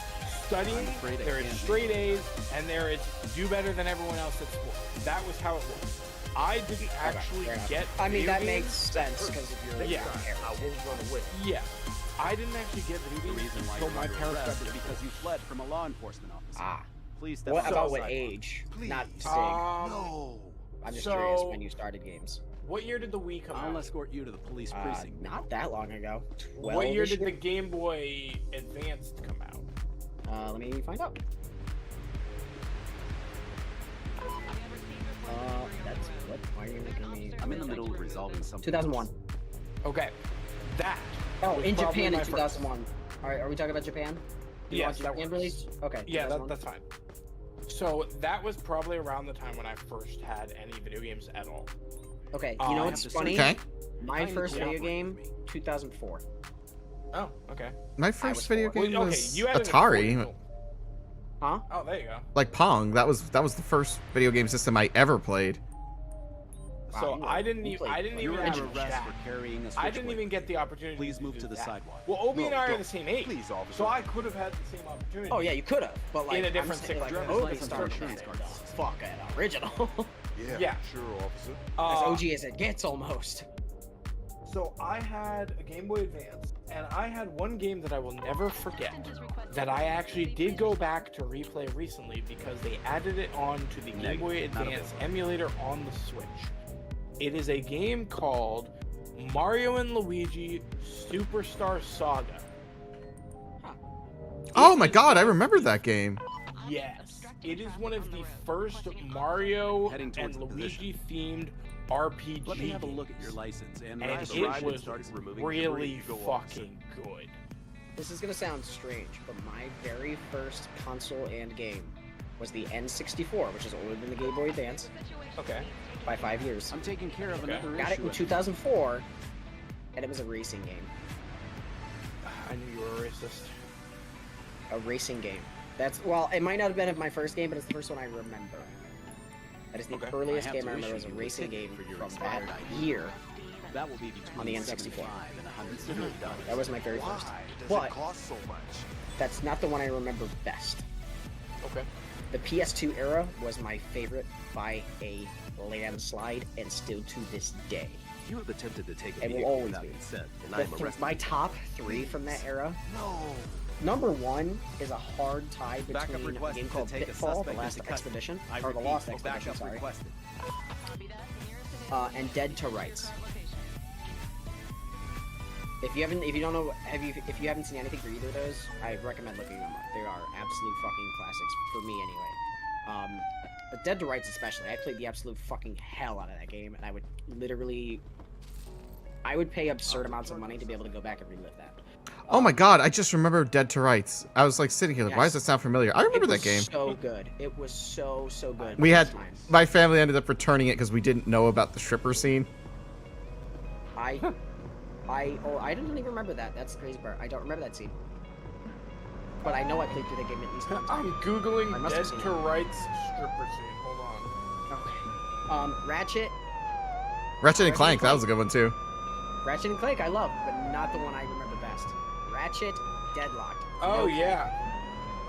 studying, there is straight A's, and there is do better than everyone else at sport. That was how it was. I didn't actually get. I mean, that makes sense because if you're I won't run away. Yeah. I didn't actually get video games until my parents got video because you fled from a law enforcement officer. Please step what about what outside. age? Please. Not Stig. No. I'm just curious when you started games. What year did the Wii come out? I'll escort you to the police precinct. Not that long ago. What year did the Game Boy Advanced come out? Let me find out. That's what? Why are you looking at me? I'm in the middle of resolving something. 2001. Okay. That. Oh, in Japan in 2001. Alright, are we talking about Japan? Yes, Japan release? Okay. Yeah, that's fine. So that was probably around the time when I first had any video games at all. Okay, you know what's funny? Okay. My first video game, 2004. Oh, okay. My first video game Well, was you had it at Atari. 40. Huh? Oh, there you go. Like Pong. That was the first video game system I ever played. So I didn't even get the opportunity. Please to move do to the that. sidewalk. Well, Obi and I are the same age. Please, officer. So I could have had the same opportunity. Oh yeah, you could have, but like in a different I'm saying, like, situation. Obi started that. Fuck it, original. Yeah. Sure, officer. As OG as it gets, almost. So I had a Game Boy Advance, and I had one game that I will never forget that I actually did go back to replay recently because they added it on to the Game Boy Advance emulator on the Switch. It is a game called Mario and Luigi Superstar Saga. Oh my god, I remember that game. Yes. It is one of the first Mario and Luigi themed RPG. Let me have a look at your license and it was really fucking good. This is gonna sound strange, but my very first console and game was the N64, which is older than the Game Boy Advance. Okay. By 5 years. I'm taking care of another issue. Got it in 2004, and it was a racing game. I knew you were a racist. A racing game. That's, well, it might not have been my first game, but it's the first one I remember. That is the earliest game I remember as a racing game from that year. That will be between on the N64. and $100. That was my very first. Does But it cost so much? that's not the one I remember best. Okay. The PS2 era was my favorite by a landslide, and still to this day. You have attempted to take a It will vehicle always without be. consent, and I am arresting My you. top 3 from that era. No. Number 1 is a hard tie Backup between a requested game to called take a Pitfall, The suspect Last into custody. Expedition, I or The repeat, Lost Expedition, backup sorry. requested. And Dead to Rights. If you haven't seen anything for either of those, I recommend looking them up. They are absolute fucking classics for me, anyway. But Dead to Rights especially, I played the absolute fucking hell out of that game, and I would literally, I would pay absurd amounts of money to be able to go back and relive that. Oh my god, I just remember Dead to Rights. I was like sitting here like, why does that sound familiar? I remember that game. So good. It was so good. We had, my family ended up returning it because we didn't know about the stripper scene. I didn't even remember that. That's the crazy part. I don't remember that scene. But I know I played through the game at least one time. I'm googling I must Dead have seen to it. Rights stripper scene. Hold on. Okay. Ratchet Ratchet and Clank, that was a good one too. Ratchet and Clank I love, but not the one I remember best. Ratchet, Deadlocked. Oh No yeah.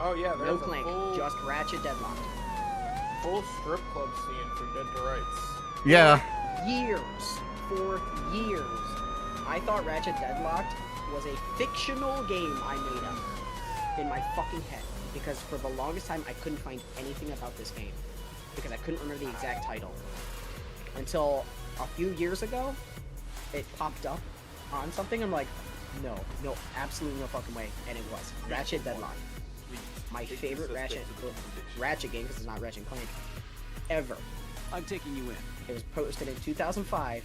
Oh yeah. No There's Clank, a just Ratchet, Deadlocked. full strip club scene for Dead to Rights. Yeah. For years, I thought Ratchet Deadlocked was a fictional game I made up in my fucking head, because for the longest time I couldn't find anything about this game because I couldn't remember the exact title until a few years ago it popped up on something. I'm like, no, absolutely no fucking way, and it was Ratchet Deadlocked. My favorite Ratchet game, because it's not Ratchet and Clank, ever. I'm taking you in. It was posted in 2005,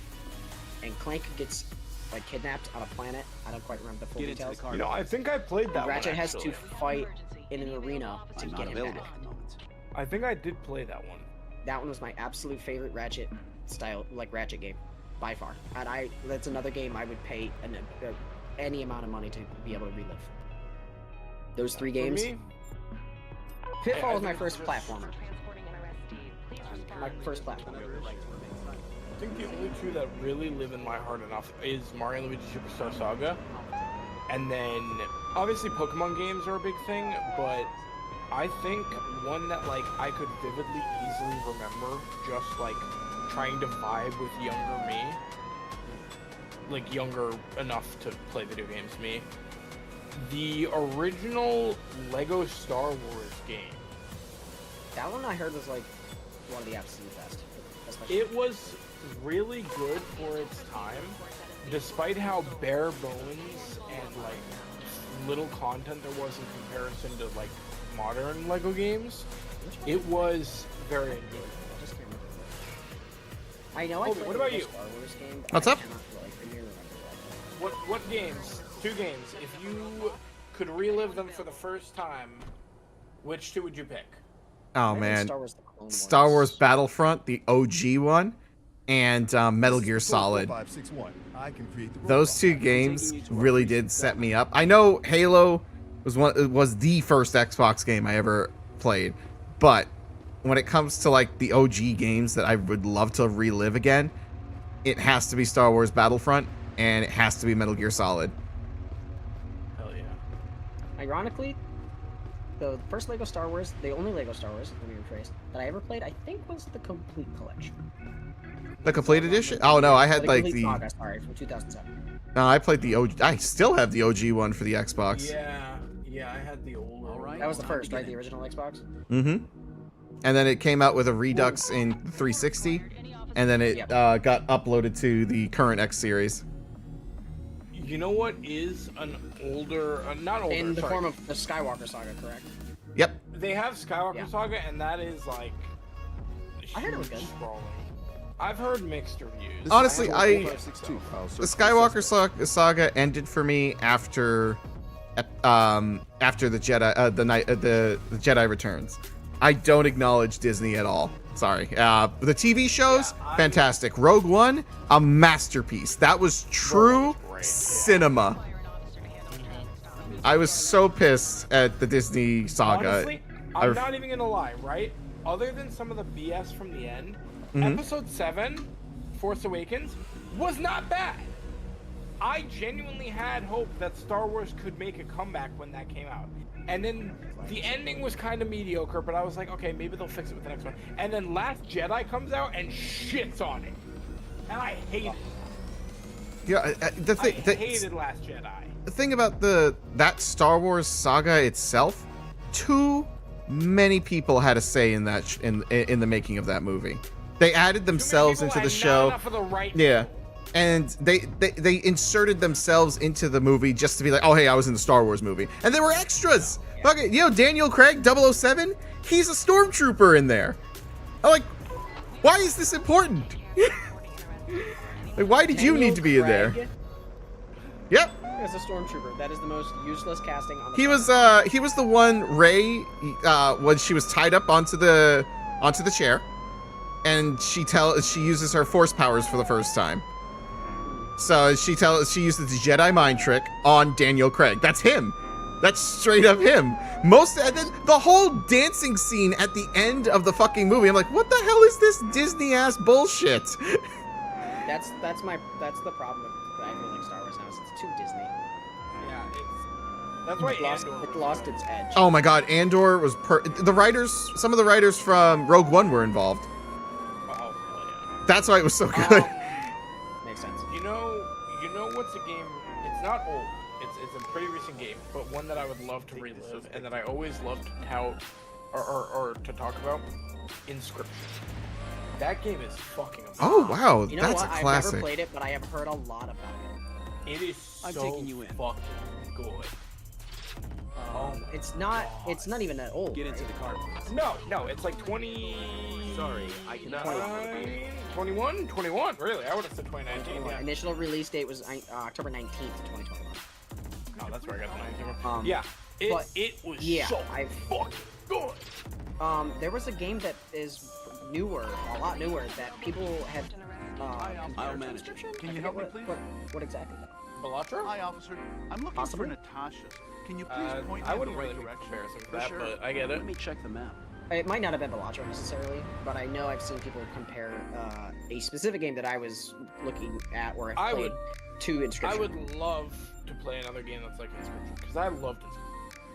and Clank gets like kidnapped on a planet. I don't quite remember the full details. You know, I think I played that Ratchet one, has to actually. fight in an arena to get him back. I think I did play that one. That one was my absolute favorite Ratchet style, like Ratchet game, by far. And that's another game I would pay any amount of money to be able to relive. Those 3 games. For me, Pitfall was my first platformer. My first platformer. I think the only 2 that really live in my heart enough is Mario and Luigi Superstar Saga. And then, obviously Pokemon games are a big thing, but I think one that, like, I could vividly, easily remember just, like, trying to vibe with younger me. Like, younger enough to play video games me. The original Lego Star Wars game. That one I heard was, like, one of the absolute best. It was really good for its time, despite how bare bones and, like, little content there was in comparison to, like, modern Lego games. It was very good. I know I played what about the you? Star Wars game. What's up? What games? 2 games. If you could relive them for the first time, which 2 would you pick? Oh man, Star Wars Battlefront, the OG one, and Metal Gear Solid. Those 2 games really did set me up. I know Halo was the first Xbox game I ever played, but when it comes to like the OG games that I would love to relive again, it has to be Star Wars Battlefront and it has to be Metal Gear Solid. Hell yeah. Ironically, the first Lego Star Wars, the only Lego Star Wars, let me rephrase, that I ever played, I think was the complete collection. The complete edition? Oh no, I had like the Saga, sorry, from 2007. No, I played the OG. I still have the OG one for the Xbox. Yeah, I had the old one. That was the first, right? The original Xbox? Mm-hmm. And then it came out with a Redux in 360, and then it got uploaded to the current X series. You know what is an older, not older, in the form of the Skywalker Saga, correct? Yep. They have Skywalker Saga, and that is like. I heard it was good. Sprawling. I've heard mixed reviews. Honestly, the Skywalker Saga ended for me after the Jedi, the Jedi Returns. I don't acknowledge Disney at all. Sorry. The TV shows, fantastic. Rogue One, a masterpiece. That was true cinema. I was so pissed at the Disney saga. Honestly, I'm not even gonna lie, right? Other than some of the BS from the end, Episode 7, Force Awakens, was not bad. I genuinely had hope that Star Wars could make a comeback when that came out. And then the ending was kind of mediocre, but I was like, okay, maybe they'll fix it with the next one. And then Last Jedi comes out and shits on it. And I hate it. Yeah, I hated Last Jedi. The thing about that Star Wars saga itself, too many people had a say in that in the making of that movie. They added themselves into the show. Yeah. And they inserted themselves into the movie just to be like, oh, hey, I was in the Star Wars movie. And they were extras. Okay, you know, Daniel Craig, 007, he's a stormtrooper in there. I'm like, why is this important? Like, why did you need to be in there? Yep. As a stormtrooper, that is the most useless casting on the he was the one Rey when she was tied up onto the chair, and she uses her force powers for the first time. So she uses the Jedi mind trick on Daniel Craig. That's him. That's straight up him. And then the whole dancing scene at the end of the fucking movie. I'm like, what the hell is this Disney ass bullshit? That's the problem with I feel like Star Wars now. It's too Disney. Yeah, that's why it lost its edge. Oh my god, Andor was some of the writers from Rogue One were involved. Oh, hell yeah. That's why it was so good. Makes sense. You know what's a game? It's not old. It's a pretty recent game, but one that I would love to relive and that I always loved to tout or to talk about. Inscription. That game is fucking amazing. Oh wow, you know that's what? a classic. I've never played it, but I have heard a lot about it. It is so fucking good. Oh, It's not even that old. Get into the car, please. no, it's like 20. Sorry, I cannot. 21? 21, really? I would have said 2019. Yeah. Initial release date was October 19th, 2021. Oh, that's where I got the 19 from. Yeah, it was so fucking good. There was a game that is newer, a lot newer, that people have. I'll manage it. Can you help me, please? What exactly? Belatra? Hi, officer. I'm looking Possibly? for Natasha. Can you please point me I in the wouldn't right really make a direction? comparison for For that, sure. but I get it. Let me check the map. It might not have been Belatra necessarily, but I know I've seen people compare a specific game that I was looking at where I played to Inscription. I would love to play another game that's like Inscription because I loved Inscription.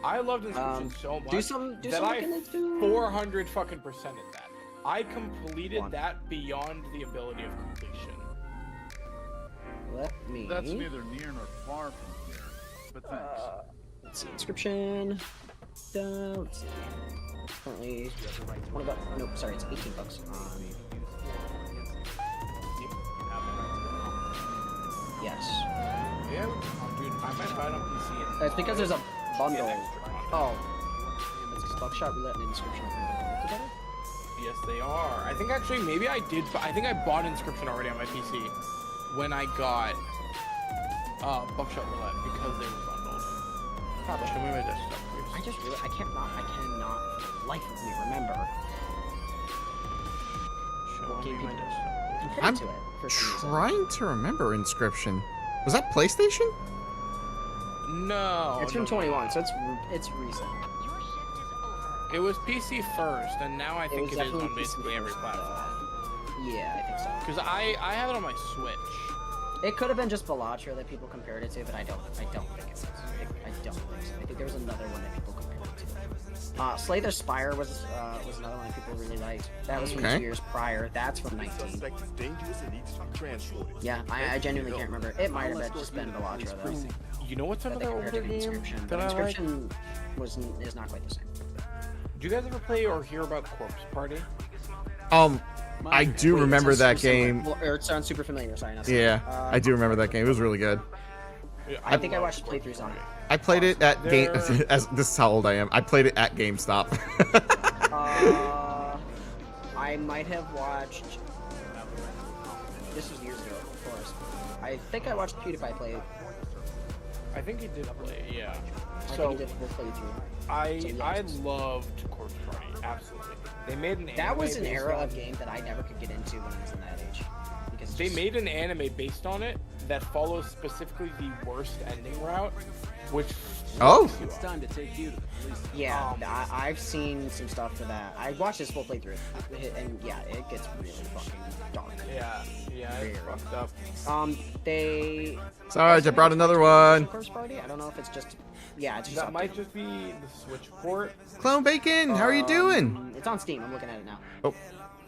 I loved Inscription so much that I 400 fucking percented that. I completed that beyond the ability of completion. Let me. That's neither near nor far from here, but thanks. Let's see, Inscription. Let's see. Currently, what about? Nope, sorry, it's $18. Yes. Yeah, dude, I might buy it on PC. It's because there's a bundle. Oh, it's Buckshot Roulette and Inscription together. Yes, they are. I think actually maybe I did. I think I bought Inscription already on my PC when I got Buckshot Roulette because they were bundled. Probably. Show me my desktop, please. I cannot for the life of me remember. Show me my desktop. I'm To it for some reason. trying to remember Inscription. Was that PlayStation? No. It's from 21, so it's recent. Your shift is over. It was PC first, and now I think was it is on definitely basically PC every first, platform. Yeah, I think so. Because I have it on my Switch. It could have been just Belatra that people compared it to, but I don't think it was. I don't think so. I think there was another one that people compared it to. Slay the Spire was another one that people really liked. That was from 2 years prior. That's from 19. Yeah, I genuinely can't remember. It might have just been Belatra though. You know what's That they another compared older it to game Inscription, that but I like? Inscription is not quite the same. Do you guys ever play or hear about Corpse Party? I do remember that game. Well, or it's on Super Familiar. Sorry, not Yeah, I do remember that game. It was really good. I think I watched playthroughs on it. I played it at game. As this is how old I am. I played it at GameStop. I might have watched. This was years ago, of course. I think I watched PewDiePie play it. I think he did play it, yeah. I So think he did a full playthrough. I loved Corpse Party, absolutely. They made an That anime was an based era on- of game that I never could get into when I was in that age. Because They made an anime based on it that follows specifically the worst ending route, which Oh. fucks you It's up. time to take you to the police. Yeah, I've seen some stuff for that. I watched this full playthrough, and yeah, it gets really fucking dark. Yeah, it's Very. fucked up. Sarge, I brought another one. Corpse Party? I don't know if it's just. Yeah, it's just. That might updated. just be the Switch port. Clone Bacon, how are you doing? It's on Steam. I'm looking at it now. Oh,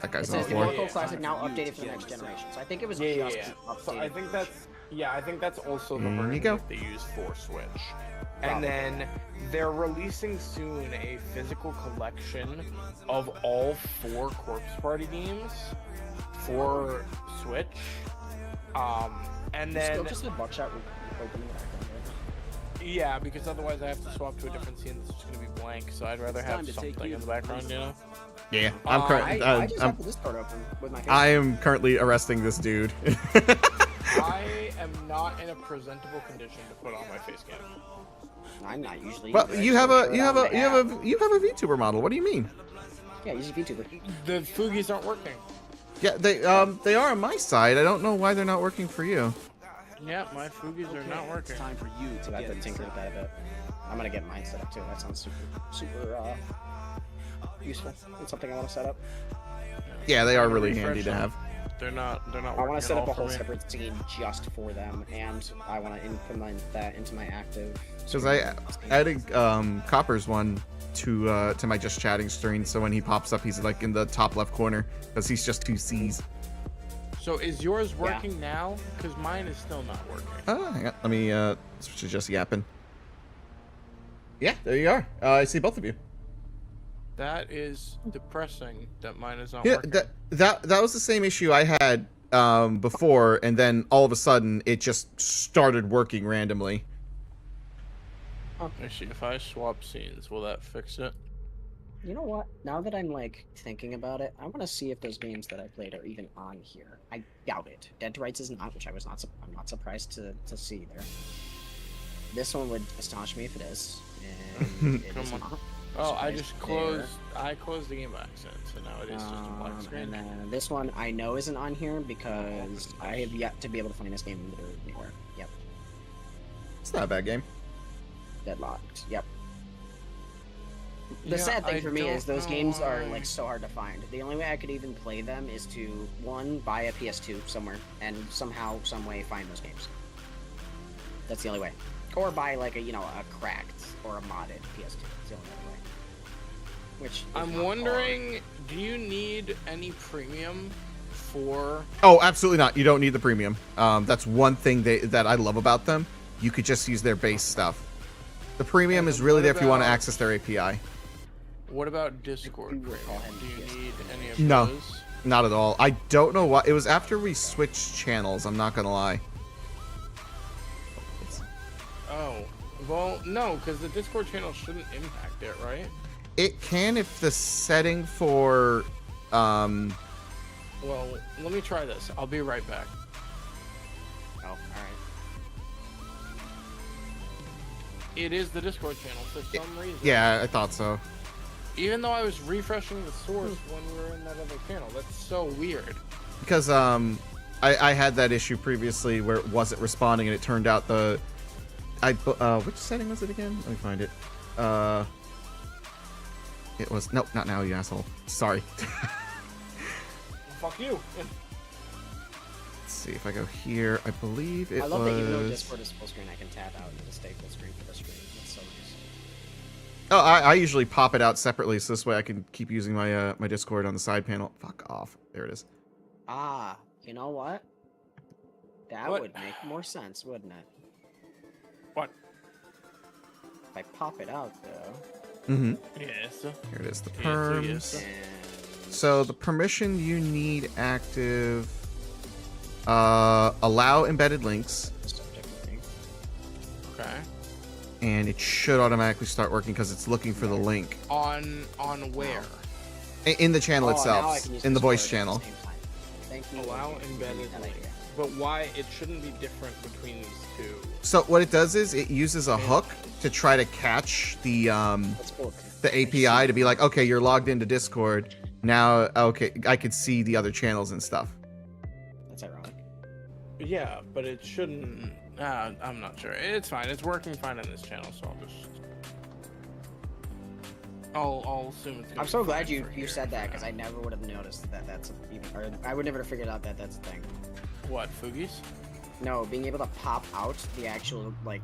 that guy's It on the says floor. Oracle Classic now updated for the next generation. So I think it was just updated. So I think that's also the There you version go. that they use for Switch. And then they're releasing soon a physical collection of all 4 Corpse Party games for Switch. And then Still just a buckshot opening it. yeah, because otherwise I have to swap to a different scene that's just gonna be blank. So I'd rather have time to take something you in to the the background, you know. Yeah, I'm currently. I just have the Discord open with my. I am currently arresting this dude. I am not in a presentable condition to put on my face cam. I'm not usually. Well, you have a VTuber model. What do you mean? Yeah, use a VTuber. The Foogies aren't working. Yeah, they are on my side. I don't know why they're not working for you. Yeah, my Foogies are not working. It's time for you So to I have get to tinker with that a bit. I'm gonna get mine set up too. That sounds super useful. It's something I want to set up. Yeah, they are really Refresh handy to them. have. They're not I working. want to set at up a all for whole me. separate scene just for them, and I want to implement that into my active. Because I added Copper's one to my just chatting screen, so when he pops up, he's like in the top left corner because he's just 2 C's. So is yours working now? Because mine is still not working. Hang on. Let me switch to just Yappin. Yeah, there you are. I see both of you. That is depressing that mine is not Yeah, working. that was the same issue I had before, and then all of a sudden it just started working randomly. Let me see, if I swap scenes, will that fix it? You know what? Now that I'm like thinking about it, I want to see if those games that I played are even on here. I doubt it. Dead to Rights is not, which I'm not surprised to see there. This one would astonish me if it is. And it is not. Oh, I closed the game by accident, so now it is just a black screen. And then this one I know isn't on here because I have yet to be able to find this game literally anywhere. Yep. It's not a bad game. Deadlocked. Yep. The sad thing for me is those games are like so hard to find. The only way I could even play them is to, one, buy a PS2 somewhere and somehow, some way find those games. That's the only way. Or buy like a, a cracked or a modded PS2. That's the only other way. Which I'm wondering, do you need any premium for... Oh, absolutely not. You don't need the premium. That's one thing that I love about them. You could just use their base stuff. The premium is really there if you want to access their API. What about Discord premium? Do you need any of No, those? not at all. I don't know why. It was after we switched channels. I'm not going to lie. Oh, well, no, because the Discord channel shouldn't impact it, right? It can if the setting for... Well, let me try this. I'll be right back. Oh, alright. It is the Discord channel for some reason. Yeah, I thought so. Even though I was refreshing the source when we were in that other channel. That's so weird. Because I had that issue previously where it wasn't responding, and it turned out which setting was it again? Let me find it. It was... Nope, not now, you asshole. Sorry. Fuck you. Let's see if I go here. I believe it was... I love that even though Discord is full screen, I can tap out and just stay full screen for the stream. That's so nice. Oh, I usually pop it out separately, so this way I can keep using my my Discord on the side panel. Fuck off. There it is. Ah, you know what? That would make more sense, wouldn't it? What? If I pop it out, though. Mm-hmm. Yes. Here it is, the perms. Yes. So the permission you need active... allow embedded links. Okay. And it should automatically start working because it's looking for the link. On where? In the channel now I itself. can use In the voice Discord at channel. the same time. Thank you. Allow embedded That link. idea. But why? It shouldn't be different between these two. So what it does is it uses a hook to try to catch the That's cool. API to be like, okay, you're logged into Discord. Now, okay, I could see the other channels and stuff. That's ironic. Yeah, but it shouldn't. I'm not sure. It's fine. It's working fine on this channel, so I'll assume it's. I'm so glad you said that because I never would have noticed that that's even, or I would never have figured out that that's a thing. What, Foogies? No, being able to pop out the actual like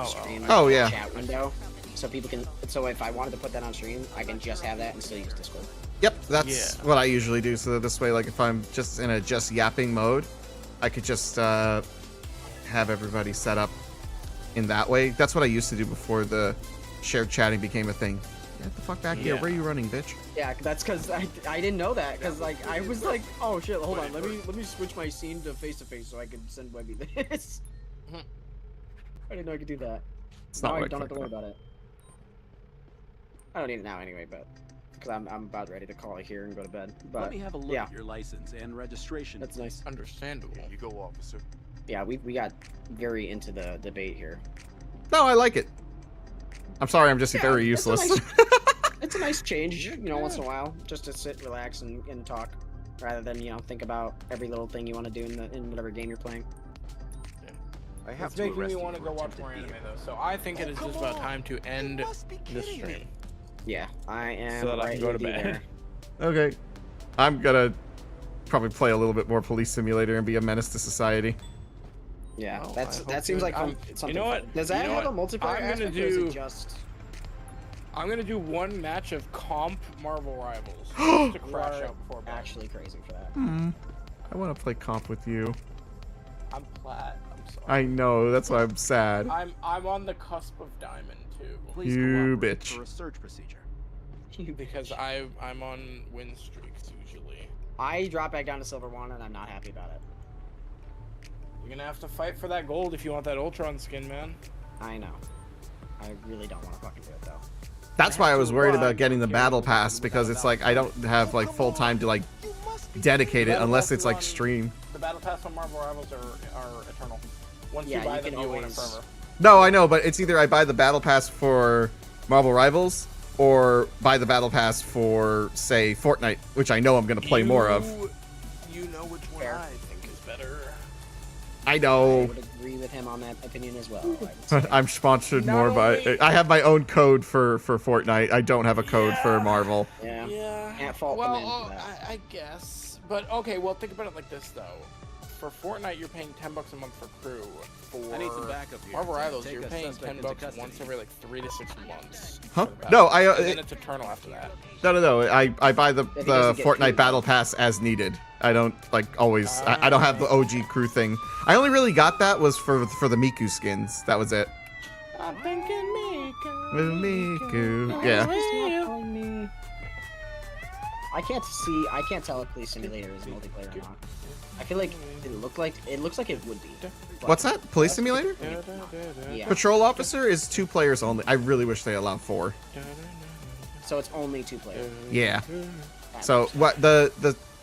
stream yeah. chat window, so people can. So if I wanted to put that on stream, I can just have that and still use Discord. Yep, that's what I usually do. So this way, like if I'm just in a just yapping mode, I could just have everybody set up in that way. That's what I used to do before the shared chatting became a thing. Get the fuck back here. Where are you running, bitch? Yeah, that's because I didn't know that because like I was like, oh shit, hold on, let me switch my scene to face so I can send Webby this. I didn't know I could do that. It's now not I what don't have to worry clicked about it. I don't need it now anyway, but because I'm about ready to call it here and go to bed. But Let me have a look yeah, at your license and registration. that's nice. Understandable. You go, officer. Yeah, we got very into the debate here. No, I like it. I'm sorry, I'm just very useless. It's a nice change, once in a while, just to sit, relax, and talk, rather than think about every little thing you want to do in whatever game you're playing. I have It's to making arrest me you want to for go watch attempted more anime theft. though, so I think it is just about time to end this stream. Yeah, I am So that I right can go to with you bed. there. Okay. I'm gonna probably play a little bit more Police Simulator and be a menace to society. Yeah, Well, that seems like something. You know what? Does that have a multiplayer I'm gonna aspect, or is do. it just? I'm gonna do one match of comp Marvel Rivals just to crash You are out before bed. actually crazy for that. I want to play comp with you. I'm plat. I'm sorry. I know, that's why I'm sad. I'm on the cusp of diamond too. Please You cooperate bitch. for a search procedure. Because I'm on win streaks usually. I dropped back down to silver 1 and I'm not happy about it. You're gonna have to fight for that gold if you want that Ultron skin, man. I know. I really don't want to fucking do it though. That's why I was worried about getting the battle pass, because it's like I don't have like full time to like dedicate it unless it's like stream. The battle pass on Marvel Rivals are eternal. Once Yeah, you buy you them, can you win always- forever. No, I know, but it's either I buy the battle pass for Marvel Rivals or buy the battle pass for, say, Fortnite, which I know I'm gonna play more of. You know which one Fair. I think is better. I I know. would agree with him on that opinion as well. I would say. I'm sponsored Not more by. only- I have my own code for Fortnite. I don't have a code for Yeah. Marvel. Yeah. Yeah. Can't fault well, them in for that. I guess. But okay, well, think about it like this though. For Fortnite, you're paying $10 a month for crew. For I need some backup here. Marvel Rivals, Take you're a paying suspect $10 into custody. once every like 3 to 6 months. Huh? for the No, battle. And then it's eternal after that. No. I buy the he doesn't get Fortnite crew, Battle Pass as needed. I don't like always. I don't have the OG crew thing. I only really got that was for the Miku skins. That was it. I'm thinking Miku. With Miku. Yeah. I can't tell if Police Simulator is multiplayer or not. I feel like it looks like it would be. but- What's that? Police Simulator? Yeah. Patrol Officer is 2 players only. I really wish they allowed 4. So it's only 2 players. Yeah. That So makes sense. what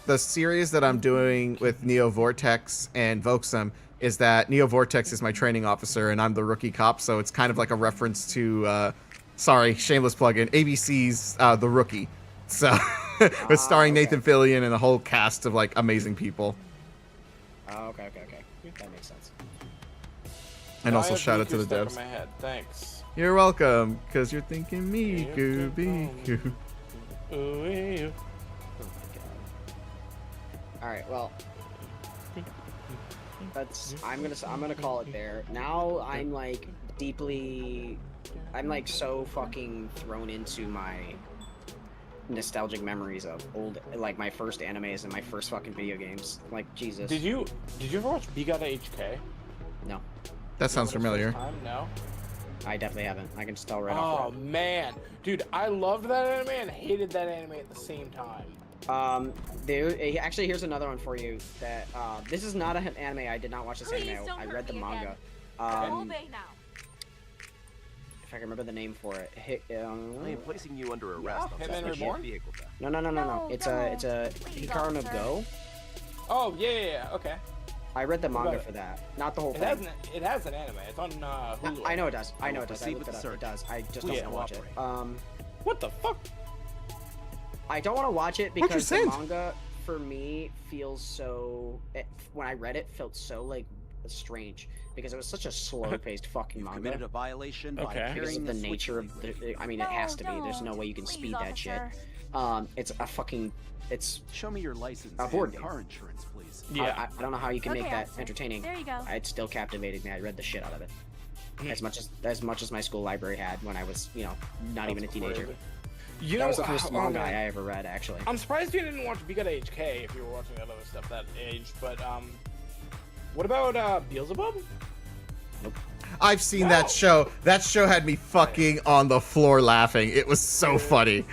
the series that I'm doing with Neo Vortex and Voxum is that Neo Vortex is my training officer and I'm the rookie cop, so it's kind of like a reference to sorry, shameless plug-in, ABC's The Rookie. So with starring okay. Nathan Fillion and a whole cast of like amazing people. Oh, okay. That makes sense. And Now I also have shout out Miku to the stuck in devs. my head. Thanks. You're welcome, because you're thinking Miku, Miku. Ooh, All right. Well, I'm gonna call it there. Now I'm like so fucking thrown into my nostalgic memories of old, like my first animes and my first fucking video games. Like Jesus. Did you ever watch Bigata HK? No, That sounds familiar. No. I definitely haven't. I can just tell right Oh off. man, dude, I loved that anime and hated that anime at the same time. Actually, here's another one for you. That this is not an anime. I did not watch this anime. I read the manga. Obey now. If I can remember the name for it. I am placing you under arrest on Hitman suspicion Reborn? of vehicle theft. No. No, It's don't. a Please Hikaru no don't, Go. Oh yeah, okay. I read the What manga about for that. Not the whole It thing. has an anime. It's on Hulu. I know it does. I know it does. I Proceed looked with it the up. It search. does. I just Please don't want to watch it. cooperate. What the fuck? I don't want to watch it Why'd you because the send? manga for me feels so. When I read it, felt so like strange because it was such a slow-paced fucking You've manga. committed a violation Okay. by Because carrying of the switch nature of illegally. the. I mean, it has to be. There's no way you can Please, speed that shit. officer. It's a fucking. It's. Show me your license A board and game. car insurance, please. Yeah. I don't know how you can make Okay, that officer. entertaining. There you go. It still captivated me. I read the shit out of it. Hmm. As much as my school library had when I was, not even a teenager. You That know, was the first oh, manga man. I ever read, actually. I'm surprised you didn't watch Bigata HK if you were watching that other stuff that age. But what about Beelzebub? I've seen Wow. that show. That show had me fucking on the floor laughing. It was so funny.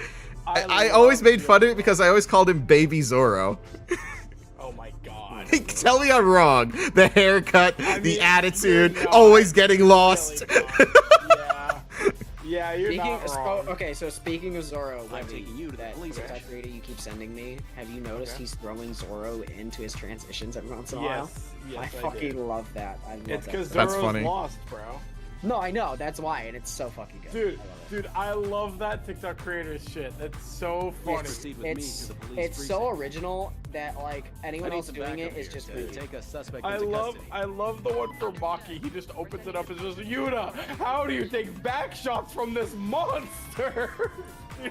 I always made fun of it because I always called him Baby Zorro. Oh my god. Tell me I'm wrong. The haircut, I the mean, attitude, you're not always getting lost. Really not. Yeah, you're not wrong. Okay, so speaking of Zoro, I'm Webby, taking you to the that police TikTok station. creator you keep sending me, have you noticed Okay. he's throwing Zoro into his transitions every once in a while? Yes, I did. fucking love that. I love It's that. because That's Zoro's funny. lost, bro. No, I know, that's why, and it's so fucking good. Dude, I love it. dude, I love that TikTok creator's shit. That's so funny. Proceed with me It's to the police it's so precinct. original that like I anyone need else some doing it backup is here just to weird. take a suspect I into love custody. the one from Maki. He just opens it up and just Yuta, how do you take back shots from this monster?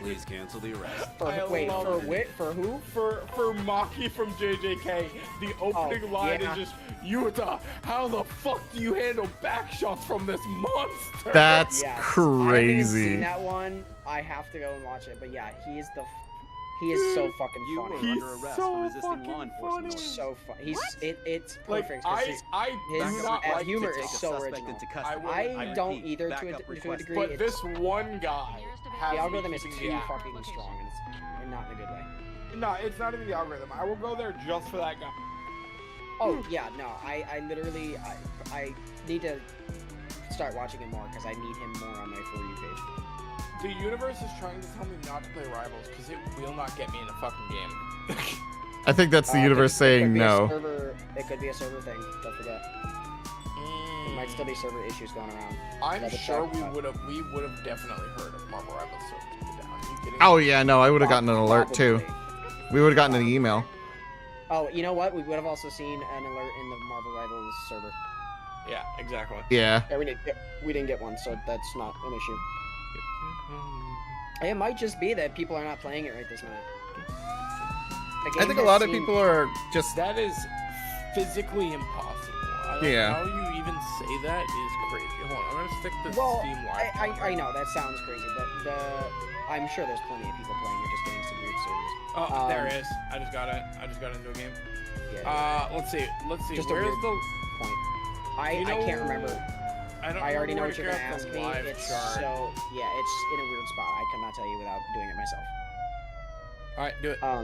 Please cancel the arrest. I Wait, love for it. wit? For who? For Maki from JJK, the opening line yeah. is just Yuta, how the fuck do you handle back shots from this monster? That's Yes. I haven't crazy. seen that one. I have to go and watch it. But yeah, he is so fucking You funny. were He's under arrest so for resisting fucking law enforcement funny. orders. So fun. It's like perfect. 'cause his I his do not like humor TikTok, is Take a so suspect original. into custody. I don't repeat, either to backup a requested. degree. but It's- this one guy has The me algorithm is keeping too the fucking Location. strong, and not in a good way. No, it's not even the algorithm. I will go there just for that guy. Oh yeah, no, I literally I need to start watching him more because I need him more on my For You page. The universe is trying to tell me not to play Rivals because it will not get me in a fucking game. I think that's the universe saying no. It could be a server thing. Don't forget. There might still be server issues going around. I'm sure we would have definitely heard of Marvel Rivals server to be down. Are you kidding? Oh yeah, no, I would have gotten an alert too. We would have gotten an email. Oh, you know what? We would have also seen an alert in the Marvel Rivals server. Yeah, exactly. Yeah. Yeah, we didn't get one, so that's not an issue. It might just be that people are not playing it right this minute. I think a lot of people are just. That is physically impossible. I don't know how you even say that is crazy. Hold on, I'm gonna stick this Steam Live. I know that sounds crazy, but I'm sure there's plenty of people playing. You're just getting some weird servers. Oh, there it is. I just got it. I just got into a game. Yeah. Let's see. Just Where's the point? I can't remember. I already know what you're gonna ask me. It's it's in a weird spot. I cannot tell you without doing it myself. All right, do it. I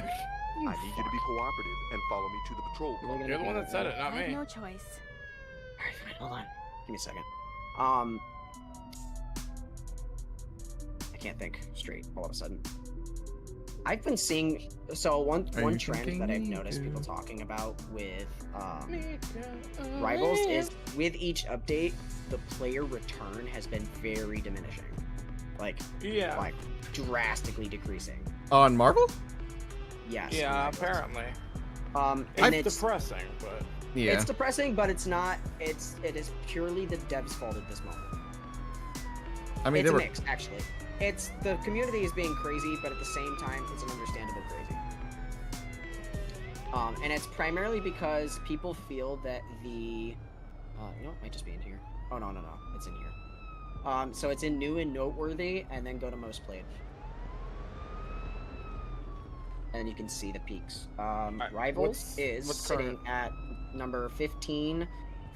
need you to be cooperative and follow me to the patrol car. You're the one that said it, not I have me. no choice. Alright, fine, hold on. Give me a second. I can't think straight all of a sudden. I've been seeing one trend that I've noticed people talking about with Rivals is with each update, the player return has been very diminishing. Like drastically decreasing. On Marvel? Yes. Yeah, apparently. It's depressing, but it's depressing, but it's not. It is purely the devs' fault at this moment. I mean, it's a mix, actually. It's the community is being crazy, but at the same time, it's an understandable crazy. And it's primarily because people feel that it might just be in here. Oh no, it's in here. So it's in new and noteworthy, and then go to most played. And you can see the peaks. Rivals is sitting at number 15,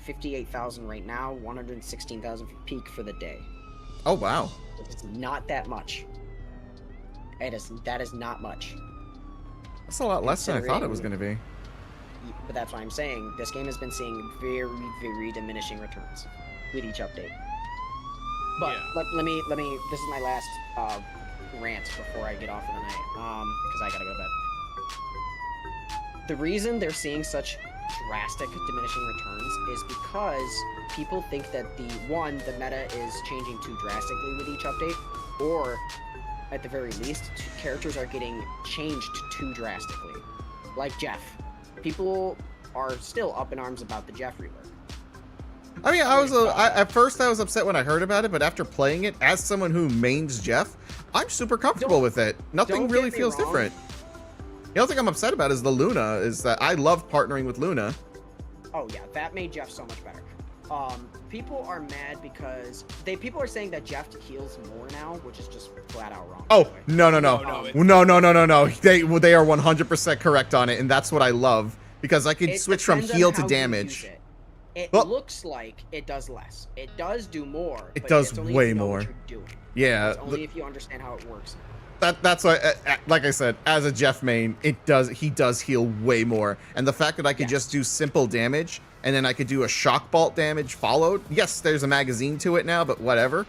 58,000 right now, 116,000 peak for the day. Oh wow. It's not that much. That is not much. That's a lot less than I thought it was going to be. But that's why I'm saying this game has been seeing very, very diminishing returns with each update. But let me. This is my last rant before I get off for the night, because I gotta go to bed. The reason they're seeing such drastic diminishing returns is because people think that the meta is changing too drastically with each update, or at the very least, characters are getting changed too drastically. Like Jeff. People are still up in arms about the Jeff rework. I mean, at first I was upset when I heard about it, but after playing it, as someone who mains Jeff, I'm super comfortable with it. Nothing really feels different. The only thing I'm upset about is the Luna, is that I love partnering with Luna. Oh yeah, that made Jeff so much better. People are mad because people are saying that Jeff heals more now, which is just flat out wrong. Oh, no. They are 100% correct on it, and that's what I love, because I could switch from heal to damage. It looks like it does less. It does do more. It does way more. Yeah. It's only if you understand how it works. That's why, like I said, as a Jeff main, he does heal way more, and the fact that I could just do simple damage, and then I could do a shock bolt damage followed. Yes, there's a magazine to it now, but whatever.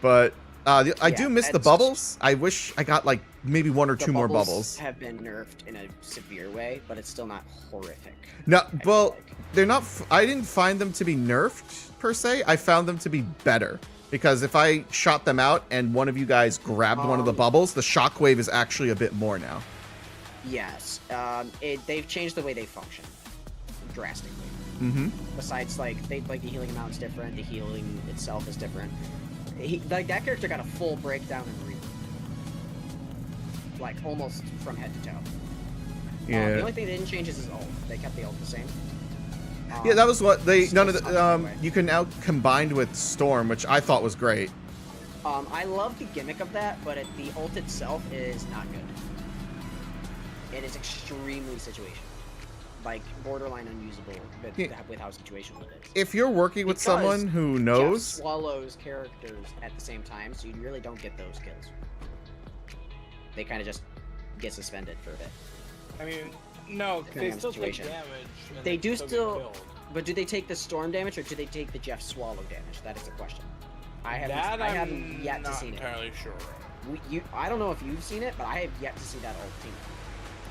But I do miss the bubbles. I wish I got like maybe one or two more bubbles. Have been nerfed in a severe way, but it's still not horrific. No, well, they're not. I didn't find them to be nerfed per se. I found them to be better. Because if I shot them out and one of you guys grabbed one of the bubbles, the shockwave is actually a bit more now. Yes. They've changed the way they function drastically. Mm-hmm. Besides, the healing amount's different, the healing itself is different. That character got a full breakdown in Reaper. Like, almost from head to toe. Yeah. The only thing they didn't change is his ult. They kept the ult the same. Yeah, that was what they. None of the. You can now combined with Storm, which I thought was great. I love the gimmick of that, but the ult itself is not good. It is extremely situational, like borderline unusable with how situational it is. If you're working with someone who knows, Jeff swallows characters at the same time, so you really don't get those kills. They kind of just get suspended for a bit. I mean. No, they still take damage. They do still. But do they take the storm damage or do they take the Jeff Swallow damage? That is the question. I haven't yet to see it. I'm not entirely sure. I don't know if you've seen it, but I have yet to see that old team.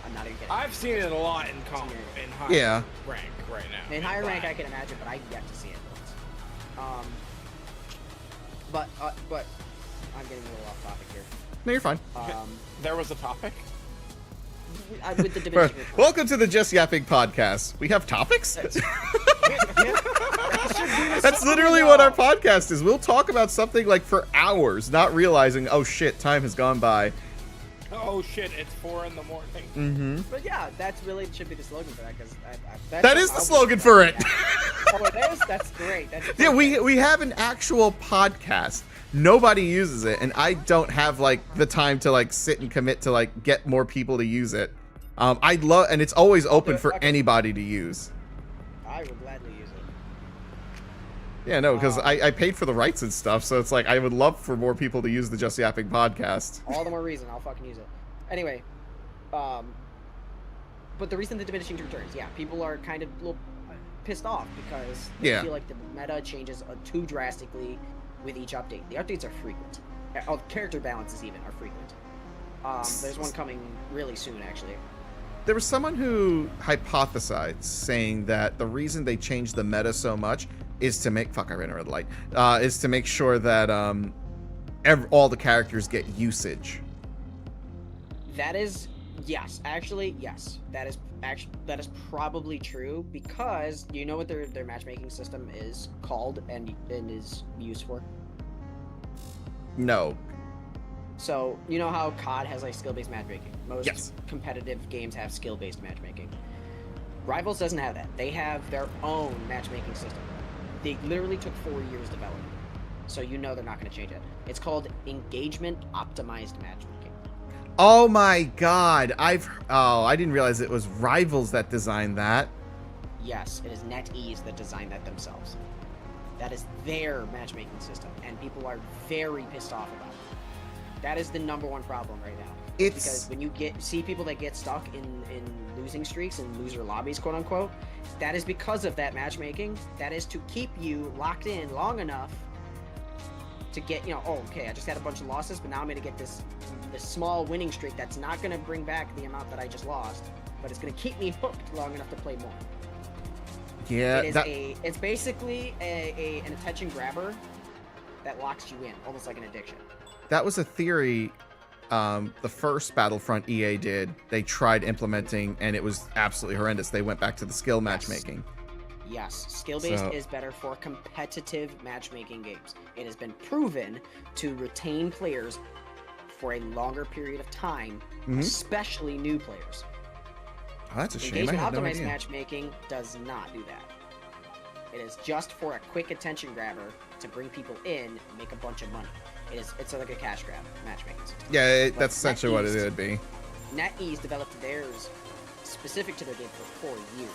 I'm not even kidding. I've seen it a lot in high rank right now. In higher rank, I can imagine, but I've yet to see it. But I'm getting a little off topic here. No, you're fine. There was a topic? With the diminishing returns. Welcome to the Just Yapping podcast. We have topics? That's literally what our podcast is. We'll talk about something like for hours, not realizing, oh shit, time has gone by. Oh shit, it's 4 in the morning. Mm-hmm. But yeah, that's really should be the slogan for that, because that is the slogan for it. Oh, it is? That's great. That's yeah, we have an actual podcast. Nobody uses it, and I don't have like the time to like sit and commit to like get more people to use it. I'd love, and it's always open for anybody to use. I would gladly use it. Yeah, no, because I paid for the rights and stuff, so it's like I would love for more people to use the Just Yapping podcast. All the more reason I'll fucking use it. Anyway, but the reason the diminishing returns, yeah, people are kind of a little pissed off because they feel like the meta changes too drastically with each update. The updates are frequent. Character balances even are frequent. There's one coming really soon, actually. There was someone who hypothesized saying that the reason they changed the meta so much is to make I ran a red light. Is to make sure that all the characters get usage. That is yes, actually yes. That is probably true, because you know what their matchmaking system is called and is used for? No. So, you know how COD has like skill-based matchmaking? Most competitive games have skill-based matchmaking. Rivals doesn't have that. They have their own matchmaking system. They literally took 4 years developing. So you know they're not going to change it. It's called engagement optimized matchmaking. Oh my god. I didn't realize it was Rivals that designed that. Yes, it is NetEase that designed that themselves. That is their matchmaking system, and people are very pissed off about it. That is the #1 problem right now. Because when you see people that get stuck in losing streaks and loser lobbies, quote unquote, that is because of that matchmaking. That is to keep you locked in long enough to get, oh, okay, I just had a bunch of losses, but now I'm gonna get this small winning streak that's not gonna bring back the amount that I just lost, but it's gonna keep me hooked long enough to play more. Yeah, it's basically an attention grabber that locks you in, almost like an addiction. That was a theory the first Battlefront EA did. They tried implementing, and it was absolutely horrendous. They went back to the skill matchmaking. Yes, skill-based is better for competitive matchmaking games. It has been proven to retain players for a longer period of time, especially new players. Oh, that's a shame. Engagement optimized matchmaking does not do that. It is just for a quick attention grabber to bring people in and make a bunch of money. It's like a cash grab matchmaking system. Yeah, that's essentially what it would be. NetEase developed theirs specific to their game for 4 years.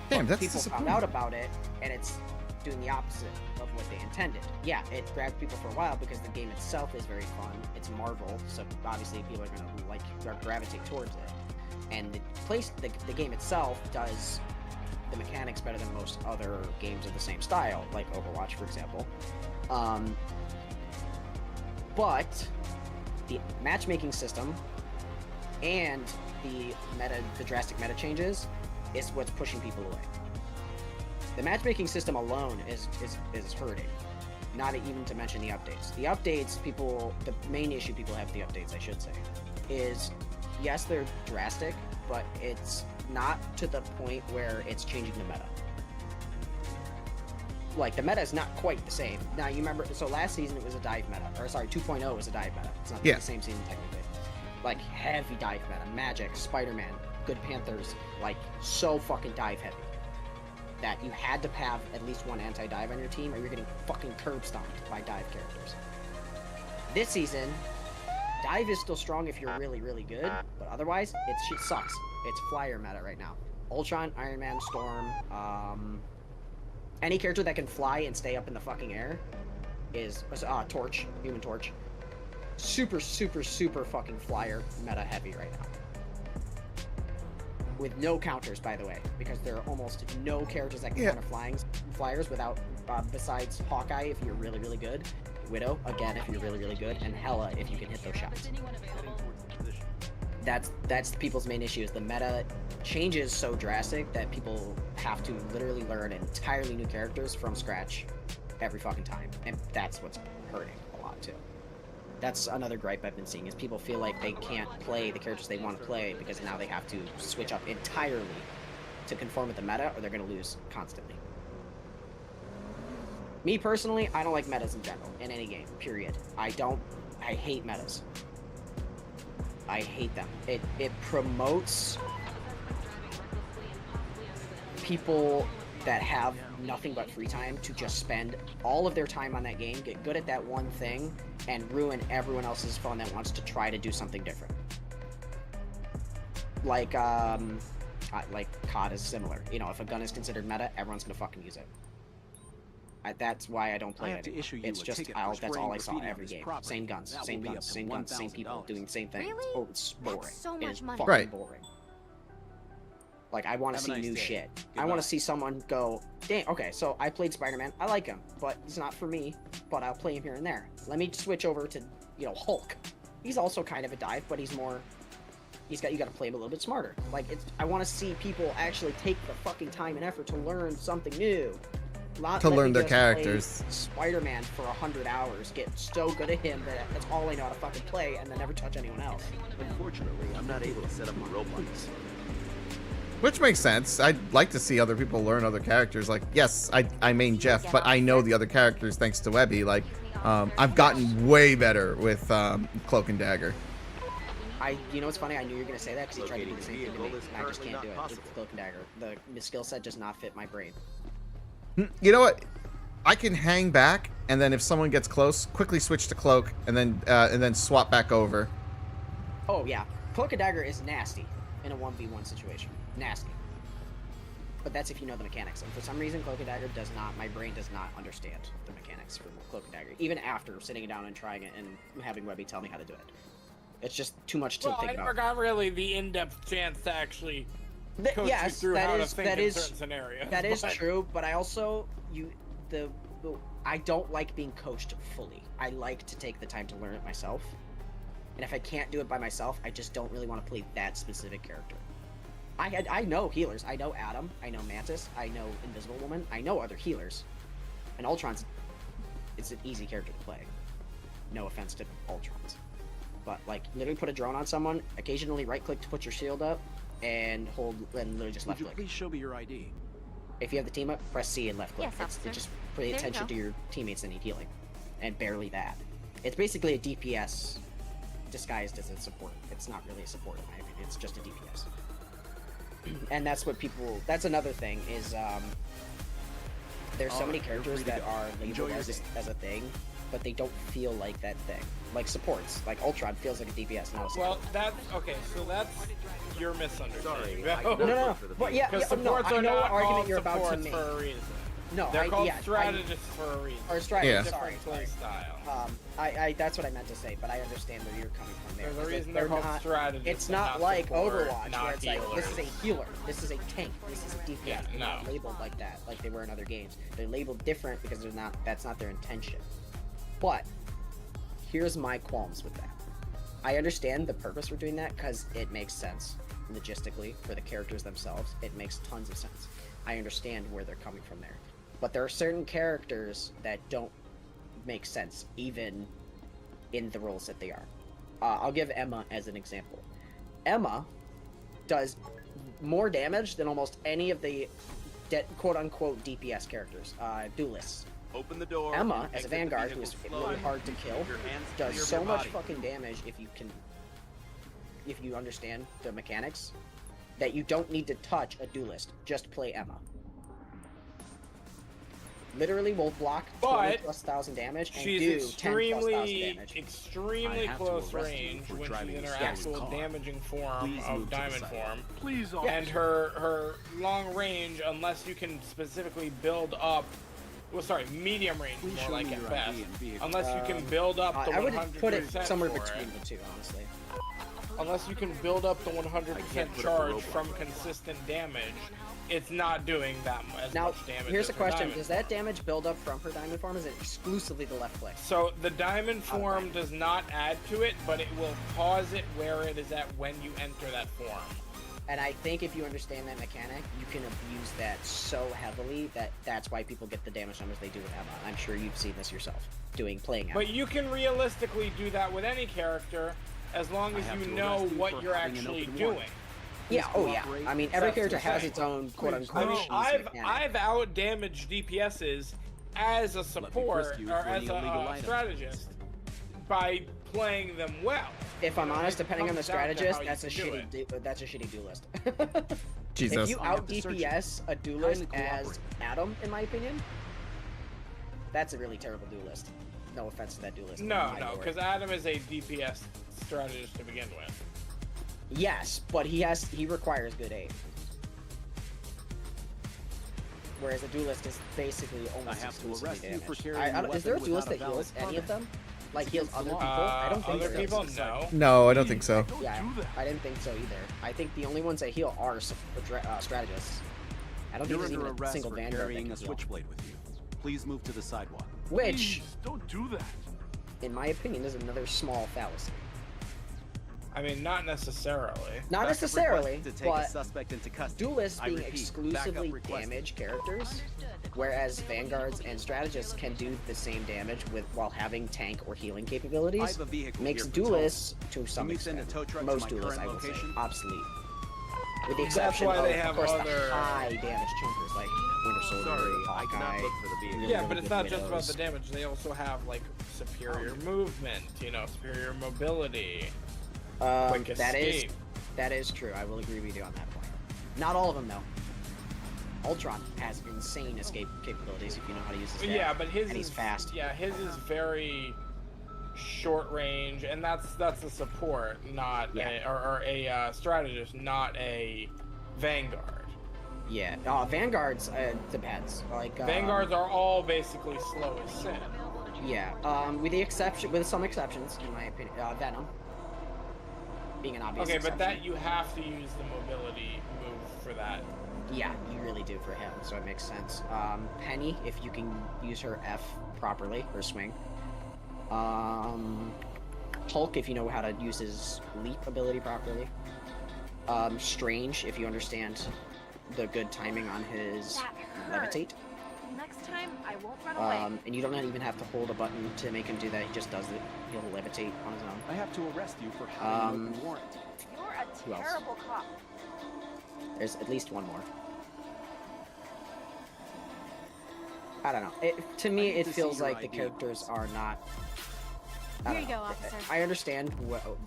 Damn, that's people found out about it, and it's doing the opposite of what they intended. Yeah, it grabbed people for a while because the game itself is very fun. It's Marvel, so obviously people are gonna gravitate towards it. And the game itself does the mechanics better than most other games of the same style, like Overwatch, for example. But the matchmaking system and the drastic meta changes is what's pushing people away. The matchmaking system alone is hurting. Not even to mention the updates. The updates, the main issue people have with the updates, I should say, is yes, they're drastic, but it's not to the point where it's changing the meta. Like, the meta is not quite the same. Now, you remember, so last season it was a dive meta. Or, sorry, 2.0 was a dive meta. It's not the same season, technically. Like, heavy dive meta. Magic, Spider-Man, Good Panthers, like, so fucking dive heavy. That you had to have at least one anti-dive on your team, or you're getting fucking curb stomped by dive characters. This season, dive is still strong if you're really, really good, but otherwise, shit sucks. It's flyer meta right now. Ultron, Iron Man, Storm, any character that can fly and stay up in the fucking air is Torch, Human Torch. Super, super, super fucking flyer meta heavy right now. with no counters, by the way, because there are almost no characters that can counter flyers without, besides Hawkeye if you're really, really good, Widow, again, if you're really, really good, and Hela if you can hit those shots. That's people's main issue, is the meta changes so drastic that people have to literally learn entirely new characters from scratch every fucking time, and that's what's hurting a lot too. That's another gripe I've been seeing, is people feel like they can't play the characters they want to play because now they have to switch up entirely to conform with the meta, or they're going to lose constantly. Me personally, I don't like metas in general, in any game, period. I hate metas. I hate them. It promotes people that have nothing but free time to just spend all of their time on that game, get good at that one thing, and ruin everyone else's fun that wants to try to do something different. Like COD is similar. You know, if a gun is considered meta, everyone's gonna fucking use it. That's why I don't play it. It's just that's all I saw every game. Same guns, same people doing the same thing. Really? Oh, it's boring. That's so It is much money. fucking Right. boring. Like, I want to Have a see nice new day. shit. I Goodbye. want to see someone go, dang, okay, so I played Spider-Man. I like him, but it's not for me, but I'll play him here and there. Let me switch over to, you know, Hulk. He's also kind of a dive, but he's more, you got to play him a little bit smarter. Like, I want to see people actually take the fucking time and effort to learn something new. To learn their just play characters. Spider-Man for 100 hours, get so good at him that that's all I know how to fucking play, and then never touch anyone else. Unfortunately, I'm not able to set up a robots. Which makes sense. I'd like to see other people learn other characters. Like, yes, I main Jeff, but I know the other characters thanks to Webby. Like, I've gotten way better with Cloak and Dagger. You know what's funny? I knew you were gonna say that because he tried to do the same thing to me, and I just can't do it with Cloak and Dagger. The skill set does not fit my brain. You know what? I can hang back, and then if someone gets close, quickly switch to Cloak, and then swap back over. Oh yeah, Cloak and Dagger is nasty in a 1v1 situation. Nasty. But that's if you know the mechanics. And for some reason, Cloak and Dagger does not. My brain does not understand the mechanics for Cloak and Dagger, even after sitting down and trying it and having Webby tell me how to do it. It's just too much to think I about. never got really the in-depth chance to actually coach you through how to think in certain scenarios. That is true, but I also I don't like being coached fully. I like to take the time to learn it myself. And if I can't do it by myself, I just don't really want to play that specific character. I know healers. I know Adam. I know Mantis. I know Invisible Woman. I know other healers. And Ultron's, it's an easy character to play. No offense to Ultrons. But, like, literally put a drone on someone, occasionally right-click to put your shield up, and hold, and literally just Would you left-click. please show me your ID? If you have the team up, press C and left-click. Yes, officer. Just pay There you attention go. to your teammates that need healing. And barely that. It's basically a DPS disguised as a support. It's not really a support in my opinion. It's just a DPS. And that's what people, that's another thing, is there's so many characters that are labeled as a thing, but they don't feel like that thing. Like supports, like Ultron feels like a DPS, not a support. Well, that's okay. So that's your misunderstanding. No. But yeah, Because no, supports I are know not what argument called you're about to supports make. for a reason. No, They're called yeah, strategists for a reason. or strategists. Yeah. Sorry, Different play style. that's what I meant to say, but I understand where you're coming from there. There's a Is that reason they're called not- strategists. It's and not like support, Overwatch, not where it's like, this is a healers. healer, this is a tank, this is a DPS. Yeah, They're not no. labeled like that, like they were in other games. They're labeled different because that's not their intention. But, here's my qualms with that. I understand the purpose for doing that because it makes sense logistically for the characters themselves. It makes tons of sense. I understand where they're coming from there. But there are certain characters that don't make sense, even in the roles that they are. I'll give Emma as an example. Emma does more damage than almost any of the quote-unquote DPS characters, duelists. Open the door. Emma, and as a exit the Vanguard, who vehicle is slowly. really hard to kill, Your hands clear does of so your much body. fucking damage if you understand the mechanics, that you don't need to touch a duelist. Just play Emma. Literally will block 20,000+ damage and She's do 10,000+ damage. extremely I have to close arrest you range for when she's driving in her a actual stolen car. damaging form Please of move to the diamond side. form. Please, And her long range, unless you can specifically build up, medium range Please more show like me at your best. ID and vehicle. Unless you can build up the I would 100% put it somewhere for between the two, honestly. unless you can build up the 100% charge from consistent damage, it's not doing that as Now, much damage. here's as a her question: diamond does that damage build up from her diamond form? Or is it exclusively the left click? So the diamond form does not add to it, but it will pause it where it is at when you enter that form. And I think if you understand that mechanic, you can abuse that so heavily that's why people get the damage numbers they do with Emma. I'm sure you've seen this yourself, playing Emma. But you can realistically do that with any character as long as you know what you're actually doing. Yeah, oh yeah. I mean, every That's character has insane. its own quote-unquote. I mean, cheesy mechanic. I've out-damaged DPSs as a support or as a strategist by playing them well. If I'm honest, depending on the Comes down to strategist, how that's a you do shitty duelist. Jesus. If you out DPS a duelist as Adam, in my opinion, that's a really terrible duelist. No offense to that duelist. No, because Adam is a DPS strategist to begin with. Yes, but he requires good aim. Whereas a duelist is basically almost exclusively damage. Is there a duelist that heals any of them? Like heals other people? I don't think other so. people? No. No, I don't think so. Yeah, I didn't think so either. I think the only ones that heal are strategists. I don't think You're there's under even a arrest single for Vanguard that carrying can a heal. switchblade with you. Please move to the sidewalk. Which, Don't do that. in my opinion, is another small fallacy. I mean, not necessarily. Not necessarily, To take a but suspect into custody. duelists I being repeat, exclusively backup requested. damage characters, whereas vanguards and strategists can do the same damage while having tank or healing I capabilities, have a vehicle makes here for duelists, to some you send a extent, tow truck to most my duelists, current I would say, location? obsolete. With the That's exception why of, they have course, other- the high damage chompers like Winter Soldier, Sorry, I cannot Hawkeye. look for the vehicle. really, Yeah, really but it's good not just about widows. the damage. They also have like superior movement, superior mobility. Quick escape. That is true. I will agree with you on that point. Not all of them though. Ultron has insane escape capabilities if you know how to use his stat. Yeah, but his and he's is fast. Yeah, his is very short range, and that's a support, not a strategist, not a vanguard. Yeah, vanguards depends. Like Vanguards are all basically slow as sin. Yeah, with some exceptions, in my opinion. Venom being an obvious Okay, exception. but that you have to use the mobility move for that. Yeah, you really do for him, so it makes sense. Penny, if you can use her F properly, her swing. Hulk, if you know how to use his leap ability properly. Strange, if you understand the good timing on his levitate. Next time, I won't run away. And you don't even have to hold a button to make him do that, he just does it. He'll levitate on his own. I have to arrest you for having an open warrant. You're a else? terrible cop. There's at least one more. I don't know. To me, need it to see feels your like the ID, characters please. are not. I Here don't you know. go, officer. I understand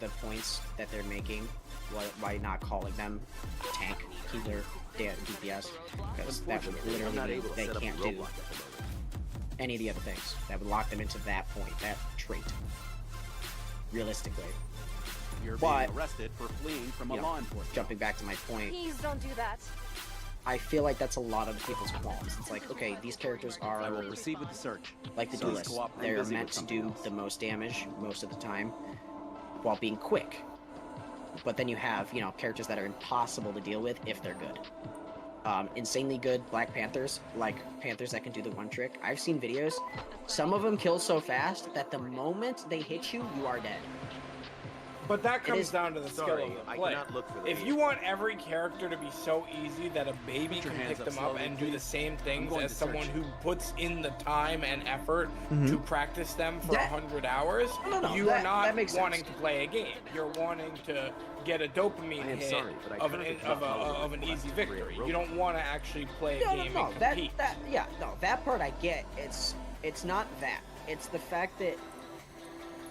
the points that they're making. Why not calling them tank, healer, DPS? Because that would I'm not literally mean able to they set up a can't do roadblock at the moment. any of the other things. That would lock them into that point, that trait. Realistically. You're But, being arrested for fleeing from a you know, law enforcement. Jumping back to my point, Please don't do that. I feel like that's a lot of people's qualms. It's like, okay, these characters are I will proceed with the search. like the Please duelists. cooperate. They're Busy meant with to something do else. the most damage most of the time while being quick. But then you have, characters that are impossible to deal with if they're good. Insanely good Black Panthers, like Panthers that can do the one trick. I've seen videos. Some of them kill so fast that the moment they hit you, you are dead. But that comes is- down to the skill Sorry, of the I player. cannot look for the If you want every character to be so easy that a baby Put your can hands pick up them up slowly, and do the please. same things going as to someone search who puts in the time and effort Mhm. to practice them for That- 100 hours, No, you that- are not that makes wanting sense. to play a game. You're wanting to get a dopamine I am hit sorry, but I of an currently cannot follow of an the easy request to create victory. a You don't want to actually play a No, game no, and that compete. that part I get. It's not that. It's the fact that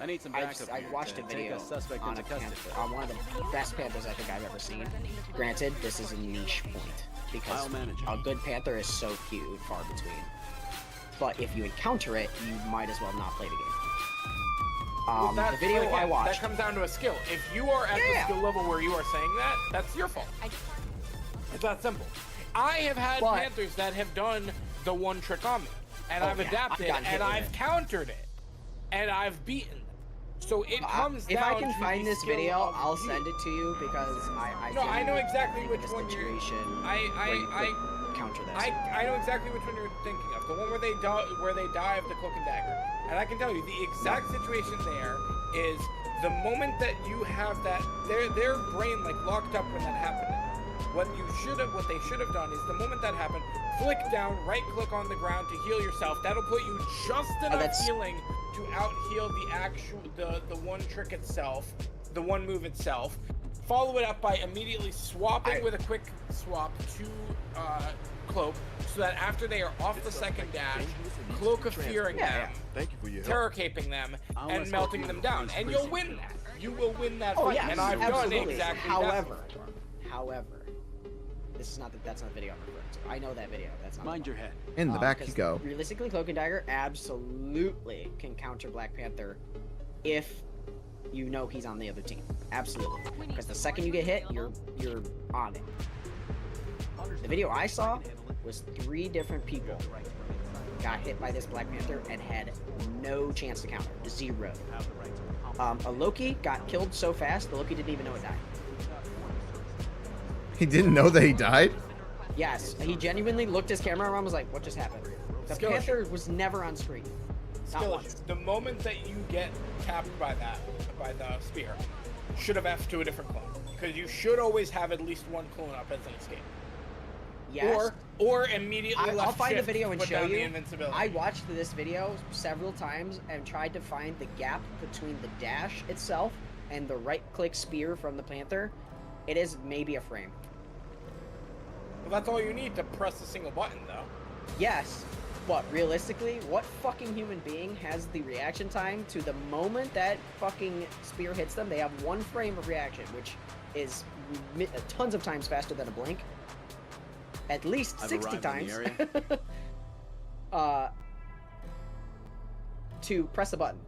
I need some I backup here watched a to video take a suspect on into a custody. panther, on one of the best panthers I think I've ever seen. Granted, this is a niche point because I'll manage it. a good panther is so few and far between. But if you encounter it, you might as well not play the game. Well, The video again, I watched. that comes down to a skill. If you are at the skill level where you are saying that, that's your fault. It's that simple. I have had But- Panthers that have done the one trick on me, and Oh, I've yeah, I've adapted, gotten hit and with I've it. countered it, and I've beaten them. So it comes if down I can to find the this skill video, of I'll you. send it to you because I No, I know exactly think which of a one you're. situation where you I could counter this. I know exactly which one you're thinking of. The one where they dive the cloak and dagger. And I can tell you the exact situation there is the moment that you have that their brain like locked up when that happened. What they should have done is the moment that happened, flick down, right click on the ground to heal yourself. That'll put you just enough healing to out heal the one trick itself, the one move itself. Follow it up by immediately swapping with a quick swap to cloak, so that after they are off the second dash, cloak of fearing them, Thank you for your help. terror caping them, and melting them down, and you'll win that. You will win that Oh fight, yeah, and I've done absolutely. exactly However, this is not that's not the video I'm referring to. I know that video. That's not. Mind your head. In the back you because go. Realistically, Cloak and Dagger absolutely can counter Black Panther if you know he's on the other team. Absolutely. Because the second you get hit, you're on it. The video I saw was 3 different people got hit by this Black Panther and had no chance to counter. 0. A Loki got killed so fast, the Loki didn't even know it died. He didn't know that he died? Yes, he genuinely looked his camera around and was like, what just happened? The Skill Panther issue. was never on screen. Not Skill once. issue. The moment that you get tapped by the spear, should have F'd to a different clone. Because you should always have at least one clone up as an escape. Yes. Or immediately I'll left find the shift video to and put show down the you. invincibility. I watched this video several times and tried to find the gap between the dash itself and the right-click spear from the Panther. It is maybe a frame. Well, that's all you need to press a single button, though. Yes, but realistically, what fucking human being has the reaction time to the moment that fucking spear hits them? They have 1 frame of reaction, which is tons of times faster than a blink. At least 60 times. To press a button.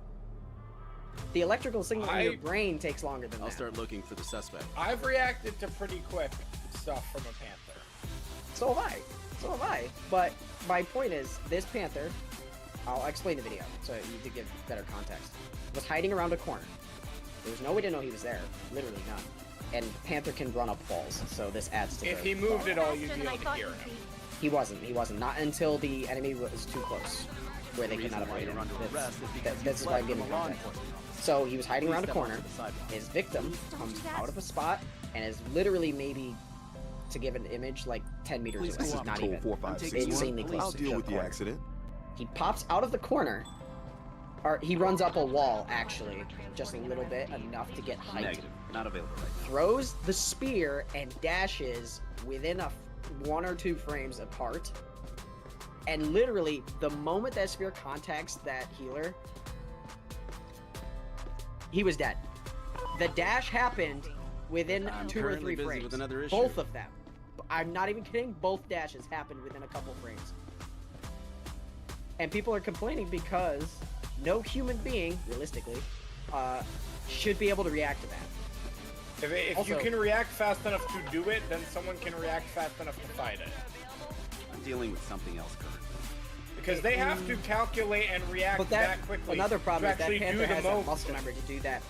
The electrical signal in your brain takes longer than that. I'll start looking for the suspect. I've reacted to pretty quick stuff from a Panther. So have I. But my point is, this Panther, I'll explain the video so you to give better context, was hiding around a corner. There was no way to know he was there, literally none. And Panther can run up walls, so this adds to If he moved at all, you'd be able to hear him. He wasn't. Not until the enemy was too close, where they could not avoid him. That's why I'm giving context. So he was hiding around a corner. His victim comes out of a spot and is literally maybe, to give an image, like 10 meters away. He's not even. 456. Insanely close I'll to deal the with the corner. accident. He pops out of the corner, or he runs up a wall, actually, just a little bit, enough to get height. Negative. Not available right now. Throws the spear and dashes within 1 or 2 frames apart. And literally, the moment that spear contacts that healer, he was dead. The dash happened within I'm 2 or currently 3 busy frames. with another issue. Both of them. I'm not even kidding. Both dashes happened within a couple frames. And people are complaining because no human being, realistically, should be able to react to that. If Also, you can react fast enough to do it, then someone can react fast enough to fight it. I'm dealing with something else currently. Because they have to calculate and react But that quickly. another problem to is that actually Panther do the has that most. muscle memory to do that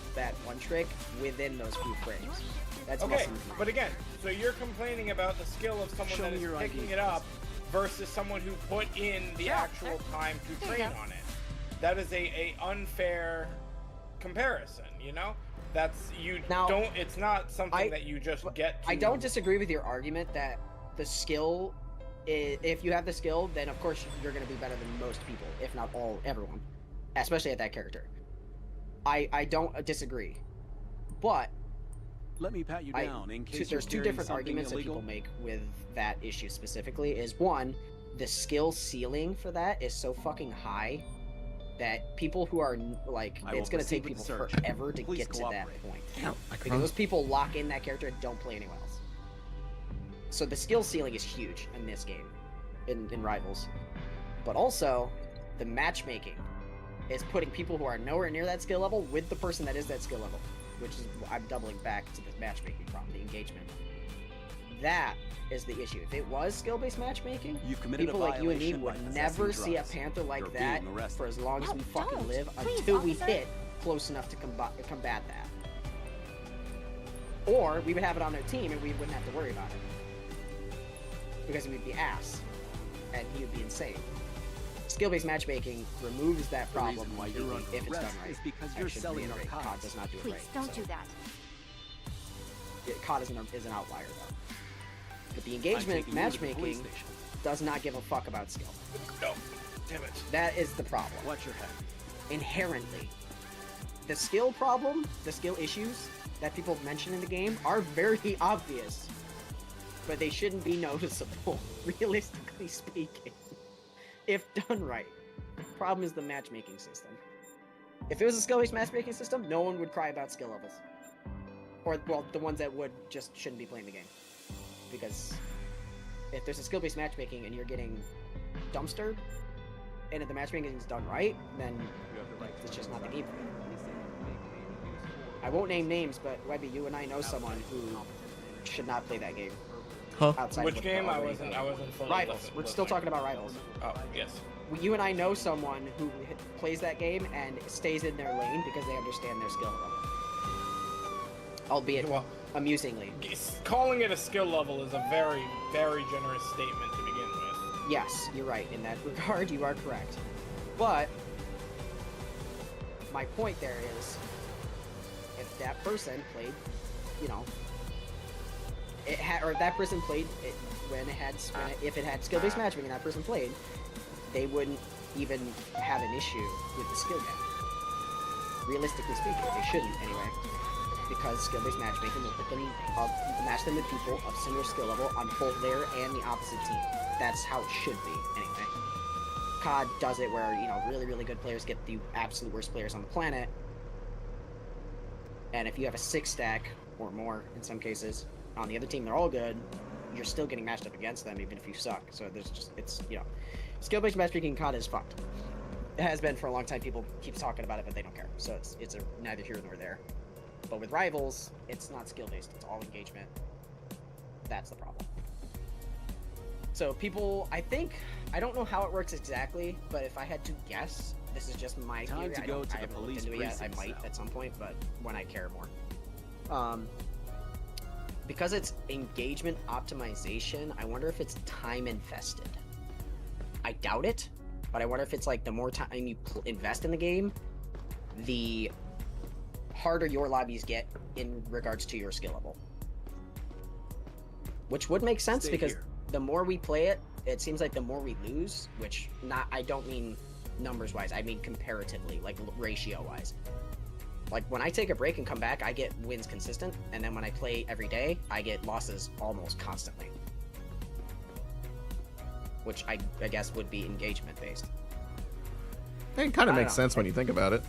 one trick within those few frames. That's Okay, muscle memory. but again, so you're complaining about the skill of someone Show that me is your picking ID. it up versus someone who put in the actual time to train on it. That is a unfair comparison, you know? That's it's not something that you just get to. I don't disagree with your argument that the skill, if you have the skill, then of course you're going to be better than most people, if not everyone, especially at that character. I don't disagree, but Let me pat you down in case there's 2 you're different carrying arguments that something people illegal. make with that issue specifically. Is one, the skill ceiling for that is so fucking high that people who are like, I will it's going to proceed take with the people search. forever to Please get to that cooperate. point. Because those people lock in that character and don't play anyone else. So the skill ceiling is huge in this game, in Rivals. But also, the matchmaking is putting people who are nowhere near that skill level with the person that is that skill level. Which is, I'm doubling back to the matchmaking problem, the engagement. That is the issue. If it was skill-based matchmaking, You've committed people a like you and me violation by would possessing never see a drugs. Panther like You're that being arrested. for as long as we fucking don't. live Please, until we officer. hit close enough to combat that. Or we would have it on their team and we wouldn't have to worry about it. Because he would be ass. And he would be insane. Skill-based matchmaking removes that problem why you're under if it's done arrest right. is because I you're should selling reiterate, COD narcotics. does not do it Please right. don't so do that. COD is an outlier though. But the I'm engagement taking you to the police matchmaking station. does not give a fuck about skill. No. Damn it. That is the problem. Watch your head. Inherently. The skill problem, the skill issues that people mention in the game are very obvious. But they shouldn't be noticeable, realistically speaking. If done right. The problem is the matchmaking system. If it was a skill-based matchmaking system, no one would cry about skill levels. Or, well, the ones that would just shouldn't be playing the game. Because if there's a skill-based matchmaking and you're getting dumpstered, and if the matchmaking is done right, then it's just not the game for you. I won't name names, but Webby, you and I know someone who should not play that game. Huh? Outside Which of game? I already- wasn't fully Rivals. We're still talking about Rivals. Oh, yes. You and I know someone who plays that game and stays in their lane because they understand their skill level. Albeit Well, amusingly. calling it a skill level is a very, very generous statement to begin with. Yes, you're right. In that regard, you are correct. But my point there is, if that person played, you know, or if that person played it if it had skill-based matchmaking and that person played, they wouldn't even have an issue with the skill gap. Realistically speaking, they shouldn't anyway, because skill-based matchmaking will put them match them with people of similar skill level on both their and the opposite team. That's how it should be anyway. COD does it where, you know, really, really good players get the absolute worst players on the planet, and if you have a 6-stack or more in some cases on the other team, they're all good, you're still getting matched up against them even if you suck. So there's just, it's, you know, skill-based matchmaking in COD is fucked. It has been for a long time. People keep talking about it, but they don't care. So it's neither here nor there. But with Rivals, it's not skill-based. It's all engagement. That's the problem. So people, I don't know how it works exactly, but if I had to guess, this is just my theory. I haven't looked into it yet. I might at some point, but when I care more. Because it's engagement optimization, I wonder if it's time invested. I doubt it, but I wonder if it's like the more time you invest in the game, the harder your lobbies get in regards to your skill level. Which would make sense because the more we play it, it seems like the more we lose, which I don't mean numbers wise, I mean comparatively, like ratio wise. Like when I take a break and come back, I get wins consistent, and then when I play every day, I get losses almost constantly. Which I guess would be engagement based. It kind of makes sense when you think about it.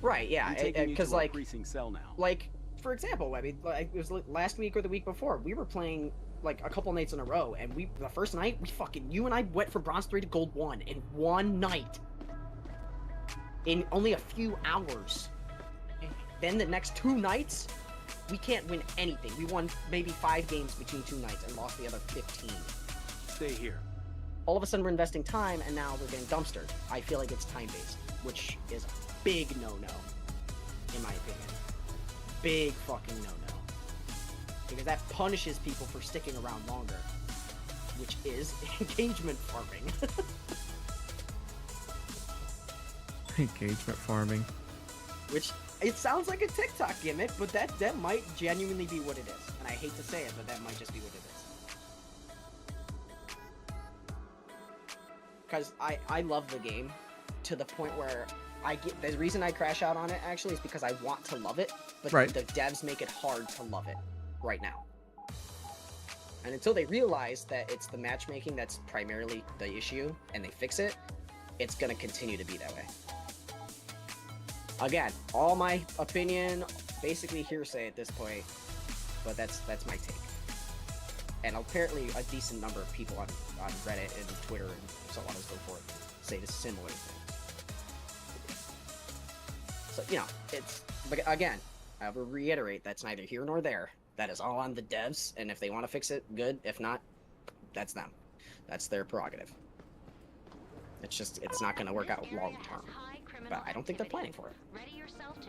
Right, yeah, because like, cell now. like for example, Webby, like it was last week or the week before, we were playing like a couple nights in a row, and the first night you and I went from bronze 3 to gold 1 in one night, in only a few hours. Then the next 2 nights, we can't win anything. We won maybe 5 games between 2 nights and lost the other 15. Stay here. All of a sudden we're investing time and now we're getting dumpstered. I feel like it's time-based, which is a big no-no, in my opinion. Big fucking no-no. Because that punishes people for sticking around longer, which is engagement farming. Engagement farming. Which, it sounds like a TikTok gimmick, but that might genuinely be what it is. And I hate to say it, but that might just be what it is. Because I love the game to the point where the reason I crash out on it actually is because I want to love it, but the devs make it hard to love it right now. And until they realize that it's the matchmaking that's primarily the issue and they fix it, it's gonna continue to be that way. Again, all my opinion, basically hearsay at this point, but that's my take. And apparently a decent number of people on Reddit and Twitter and so on and so forth say the similar things. So, you know, but again, I will reiterate, that's neither here nor there. That is all on the devs, and if they want to fix it, good. If not, that's them. That's their prerogative. It's not going to work out long term. But I don't think they're planning for it. Ready yourself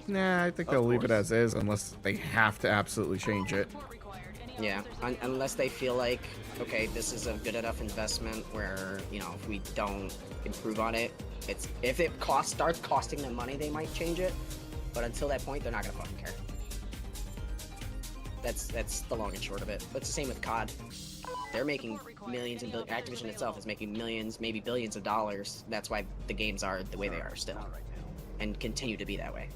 Nah, I think they'll leave it as is unless they have to absolutely change it. Yeah, unless they feel like, okay, this is a good enough investment where, you know, if we don't improve on it, if it starts costing them money, they might change it. But until that point, they're not gonna fucking care. That's the long and short of it. But it's the same with COD. They're making millions and billions. Activision itself is making millions, maybe billions of dollars. That's why the games are the way they are still, and continue to be that way.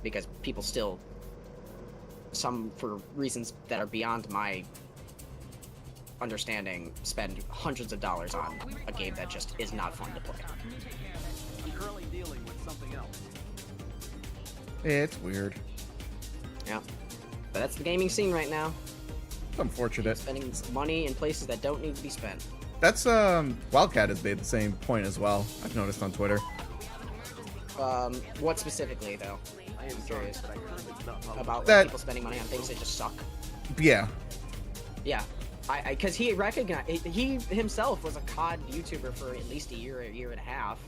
Because people still, some for reasons that are beyond my understanding, spend hundreds of dollars on a game that just is not fun to play. I'm currently dealing with something else. It's weird. Yeah, but that's the gaming scene right now. It's unfortunate. Spending money in places that don't need to be spent. That's Wildcat has made the same point as well. I've noticed on Twitter. What specifically though? I am curious about That- people spending money on things that just suck. Yeah. Yeah, because he recognized he himself was a COD YouTuber for at least a year and a half.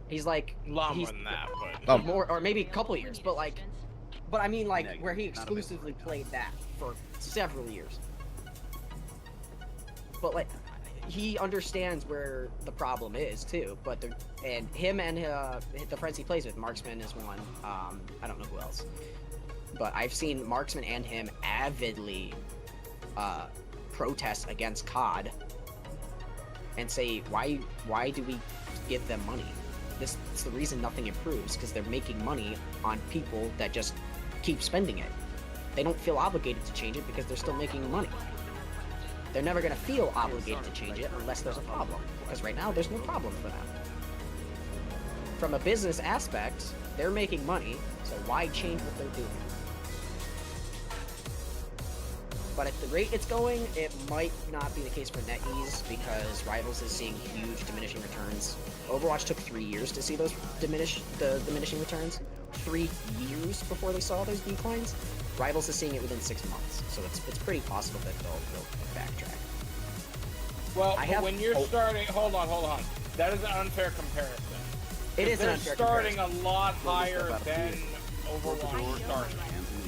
He's like Longer than that, but more, or maybe a couple of years, but I mean like where he exclusively played that for several years. But like he understands where the problem is too. But him and the friends he plays with, Marksman is one. I don't know who else, but I've seen Marksman and him avidly protest against COD and say why do we give them money? This is the reason nothing improves, because they're making money on people that just keep spending it. They don't feel obligated to change it because they're still making money. They're never going to feel obligated to change it unless there's a problem, because right now there's no problem for them. From a business aspect, they're making money, so why change what they're doing? But at the rate it's going, it might not be the case for NetEase, because Rivals is seeing huge diminishing returns. Overwatch took 3 years to see those diminishing returns. 3 years before they saw those declines. Rivals is seeing it within 6 months, so it's pretty possible that they'll backtrack. well, when you're starting, hold on. That is an unfair comparison. It is an They're unfair starting comparison. a lot higher than Overwatch started.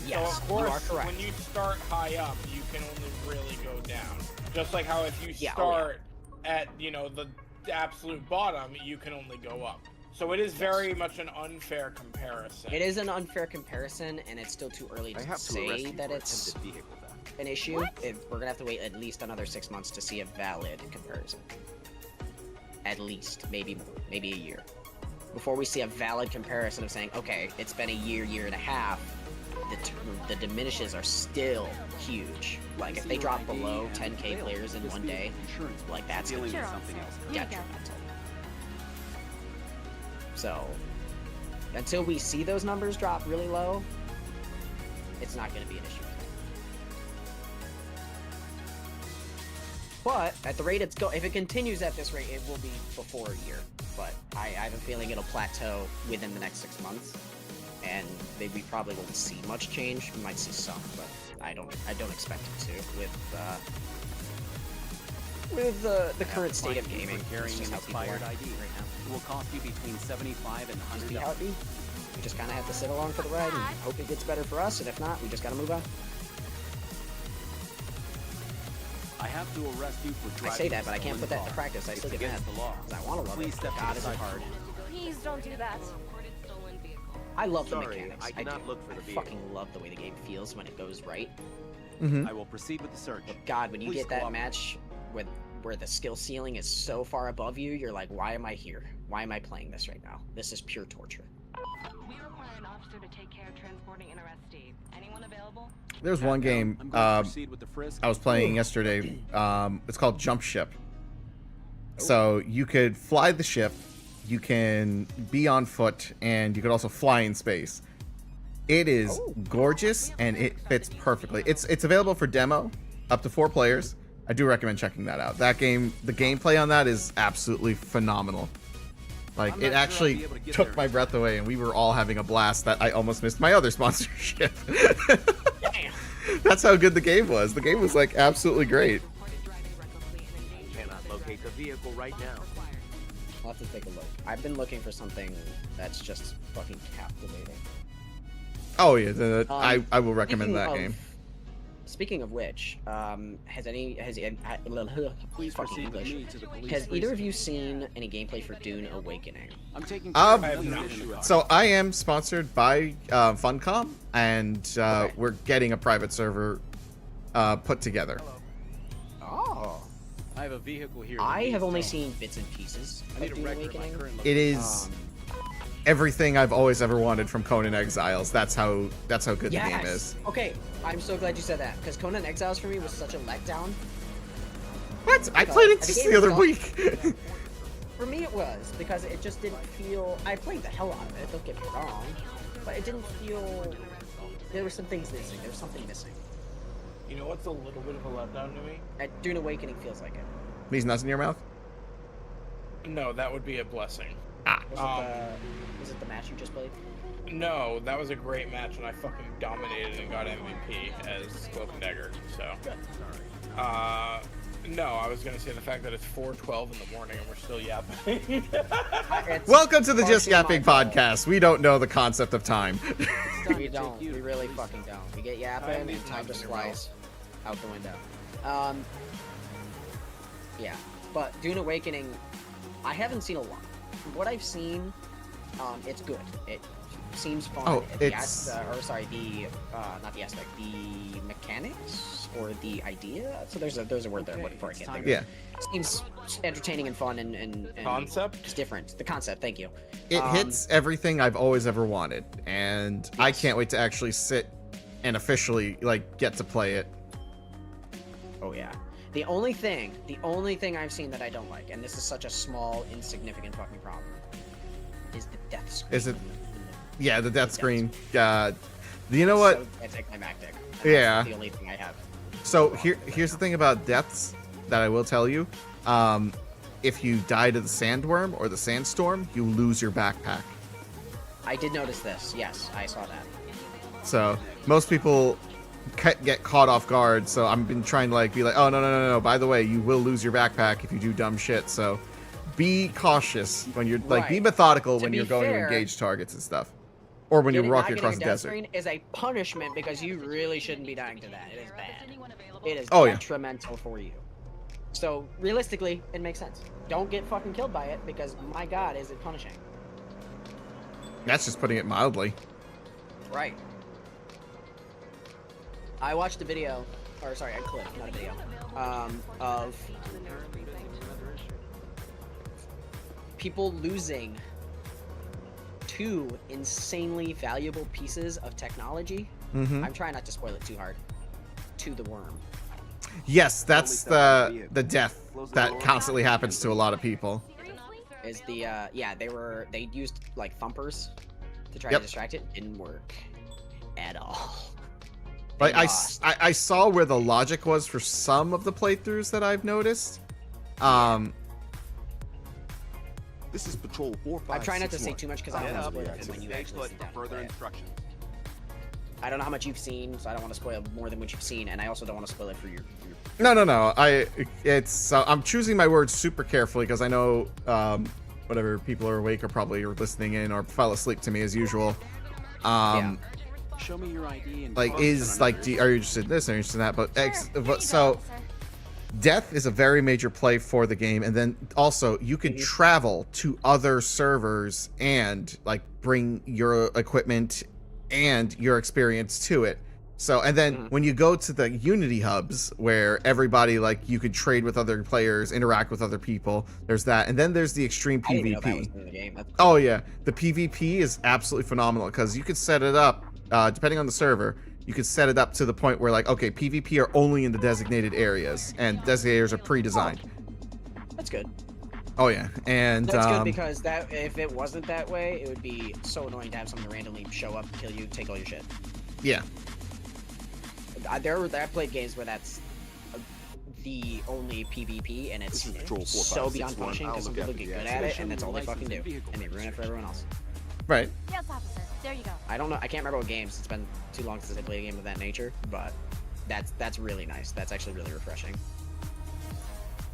Yes, so of you are course, correct. when you start high up, you can only really go down. Just like how if you Yeah, start at, you know, the absolute bottom, you can only go up. So it is very much an unfair comparison. It is an unfair comparison, and it's still too early I to have to arrest say you that for it's attempted vehicle theft. an issue. We're gonna have to wait at least another 6 months to see a valid comparison. At least, maybe a year, before we see a valid comparison of saying, okay, it's been a year and a half. The diminishes are still huge. Like if they drop below 10k players in one day, like that's Dealing gonna with something else. be detrimental. So until we see those numbers drop really low, it's not going to be an issue. But at the rate if it continues at this rate, it will be before a year. But I have a feeling it'll plateau within the next 6 months, and we probably won't see much change. We might see some, but I don't expect it to with the current state of gaming. Carrying It's just an how people are expired ID right now. It will cost you between $75 and Just be how it $100. be. We just kind of have to sit along for the ride and hope it gets better for us, and if not, we just gotta move on. I have to arrest you for I driving say that, but I a can't put that into stolen car. practice. I still It's get mad. against the law. Because I want to love Please it. step to God the isn't side. hard. Please don't do that. I love the Sorry, mechanics. I cannot do. look for the I vehicle. fucking love the way the game feels when it goes right. Mm-hmm. I will proceed with the search. But God, when you Please get that cooperate. match where the skill ceiling is so far above you, you're like, why am I here? Why am I playing this right now? This is pure torture. We require an officer to take care of transporting an arrestee. Anyone available? There's one game I'm going to proceed with the frisk. I was playing yesterday. It's called Jump Ship. So you could fly the ship, you can be on foot, and you could also fly in space. It is gorgeous and it fits perfectly. It's available for demo, up to 4 players. I do recommend checking that out. That game, the gameplay on that is absolutely phenomenal. Like, I'm it not sure I'll actually be able to get took there. my breath away, and we were all having a blast that I almost missed my other sponsorship. That's how good the game was. The game was, like, absolutely great. Cannot locate the vehicle right now. I'll have to take a look. I've been looking for something that's just fucking captivating. Oh yeah, I will recommend that game. Speaking of which, has Please proceed with me to the police has either of precinct. you seen any gameplay for Dune Awakening? I'm taking care of another no. issue. So I am sponsored by Funcom, and Okay. we're getting a private server put together. Oh. I have a vehicle here. I have only seen bits and pieces I need of a Dune record of my Awakening. current It location. is everything I've always ever wanted from Conan Exiles. That's how good the game is. Okay, I'm so glad you said that because Conan Exiles for me was such a letdown. What? I played it Have just you the other done- week. For me, it was because it just didn't feel. I played the hell out of it. Don't get me wrong, but it didn't feel. There were some things missing. There was something missing. You know what's a little bit of a letdown to me? Dune Awakening feels like it. These nuts in your mouth? No, that would be a blessing. Was it the match you just played? No, that was a great match, and I fucking dominated and got MVP as Cloak and Dagger. So, no, I was gonna say the fact that it's 4:12 in the morning and we're still yapping. Welcome to the Just partially Yapping my fault. podcast. We don't know the concept of time. We don't. We really fucking don't. We get yapping and time just flies out the window. Yeah, but Dune Awakening, I haven't seen a lot. From what I've seen, it's good. It seems fun. Oh, the it's- not the aspect, the mechanics or the idea. So there's a word there I'm looking for. I can't think of Yeah. it. Seems entertaining and fun and Concept? It's different. The concept. Thank you. It hits everything I've always ever wanted, and I can't wait to actually sit and officially get to play it. Oh yeah. The only thing I've seen that I don't like, and this is such a small, insignificant fucking problem, is the death screen. Is it? Yeah, the death screen. You know what? So anticlimactic. Yeah. That's the only thing I have. So here's the thing about deaths that I will tell you. If you die to the sandworm or the sandstorm, you lose your backpack. I did notice this. Yes, I saw that. So most people get caught off guard. So I've been trying to be like, oh no. By the way, you will lose your backpack if you do dumb shit. So be cautious when you're be Right. methodical To when be you're going fair, to engage targets and stuff, or when you're Not walking getting across a the death desert. screen is a punishment because you really shouldn't be dying to that. It is bad. It is Oh, yeah. detrimental for you. So realistically, it makes sense. Don't get fucking killed by it because my god, is it punishing? That's just putting it mildly. Right. I watched a video, or sorry, a clip, not a video, of people losing 2 insanely valuable pieces of technology. Mm-hmm. I'm trying not to spoil it too hard. To the worm. Yes, that's the death that constantly happens to a lot of people. Is the they used like thumpers to try Yep. to distract it. Didn't work at all. Like They I lost. saw where the logic was for some of the playthroughs that I've noticed. This is Patrol 4561. I'm trying not to say too much because I don't want to spoil it Yeah, for when you stay actually put sit for down and further play it. instructions. I don't know how much you've seen, so I don't want to spoil more than what you've seen, and I also don't want to spoil it for your No. I'm choosing my words super carefully because I know whatever people are awake or probably are listening in or fell asleep to me as usual. Show me your ID and Are you interested in this or interested in that? But so death is a very major play for the game, and then also you can travel to other servers and bring your equipment and your experience to it. So, and then when you go to the Unity hubs where everybody you could trade with other players, interact with other people, there's that, and then there's the extreme I didn't know that was PvP. in the game. That's Oh yeah, the PvP is absolutely phenomenal because you could set it up depending on the server. You could set it up to the point where okay, PvP are only in the designated areas, and designators are pre-designed. That's good. Oh yeah, and That's good because if it wasn't that way, it would be so annoying to have someone randomly show up, kill you, take all your shit. yeah, I've played games where that's the only PvP, and it's This is Patrol so 4561. beyond punishing I'll because some look people after get the good at it, Show and me that's all your they fucking license do, and vehicle and they ruin it for everyone else. right. Yes, officer. There you go. I don't know. I can't remember what games. It's been too long since I played a game of that nature, but that's really nice. That's actually really refreshing.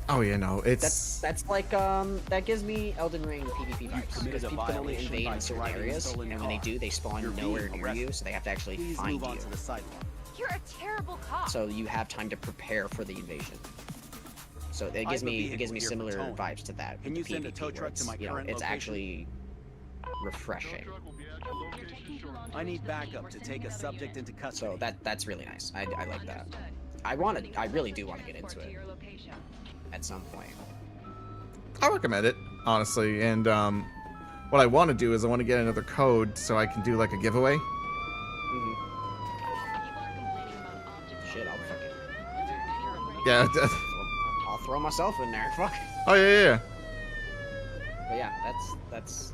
Oh yeah, no, it's That's like that gives me Elden Ring PvP vibes committed because a people can only violation invade by in certain driving a areas, stolen and when they car. do, they spawn You're nowhere being near you, arrested. so they have to actually Please find move on you. to the sidewalk. You're a terrible cop. So you have time to prepare for the invasion. So it I gives have a me vehicle here for similar towing. vibes to that. Can with you the send a PvP tow where truck to it's, my you know, current it's location? actually refreshing. I need backup to take a subject into custody. So that's really nice. I like that. I really do want to get into it at some point. I recommend it, honestly. And what I want to do is I want to get another code so I can do like a giveaway. Shit, I'll fucking Yeah. I'll throw myself in there. Fuck. Oh yeah. But yeah, that's.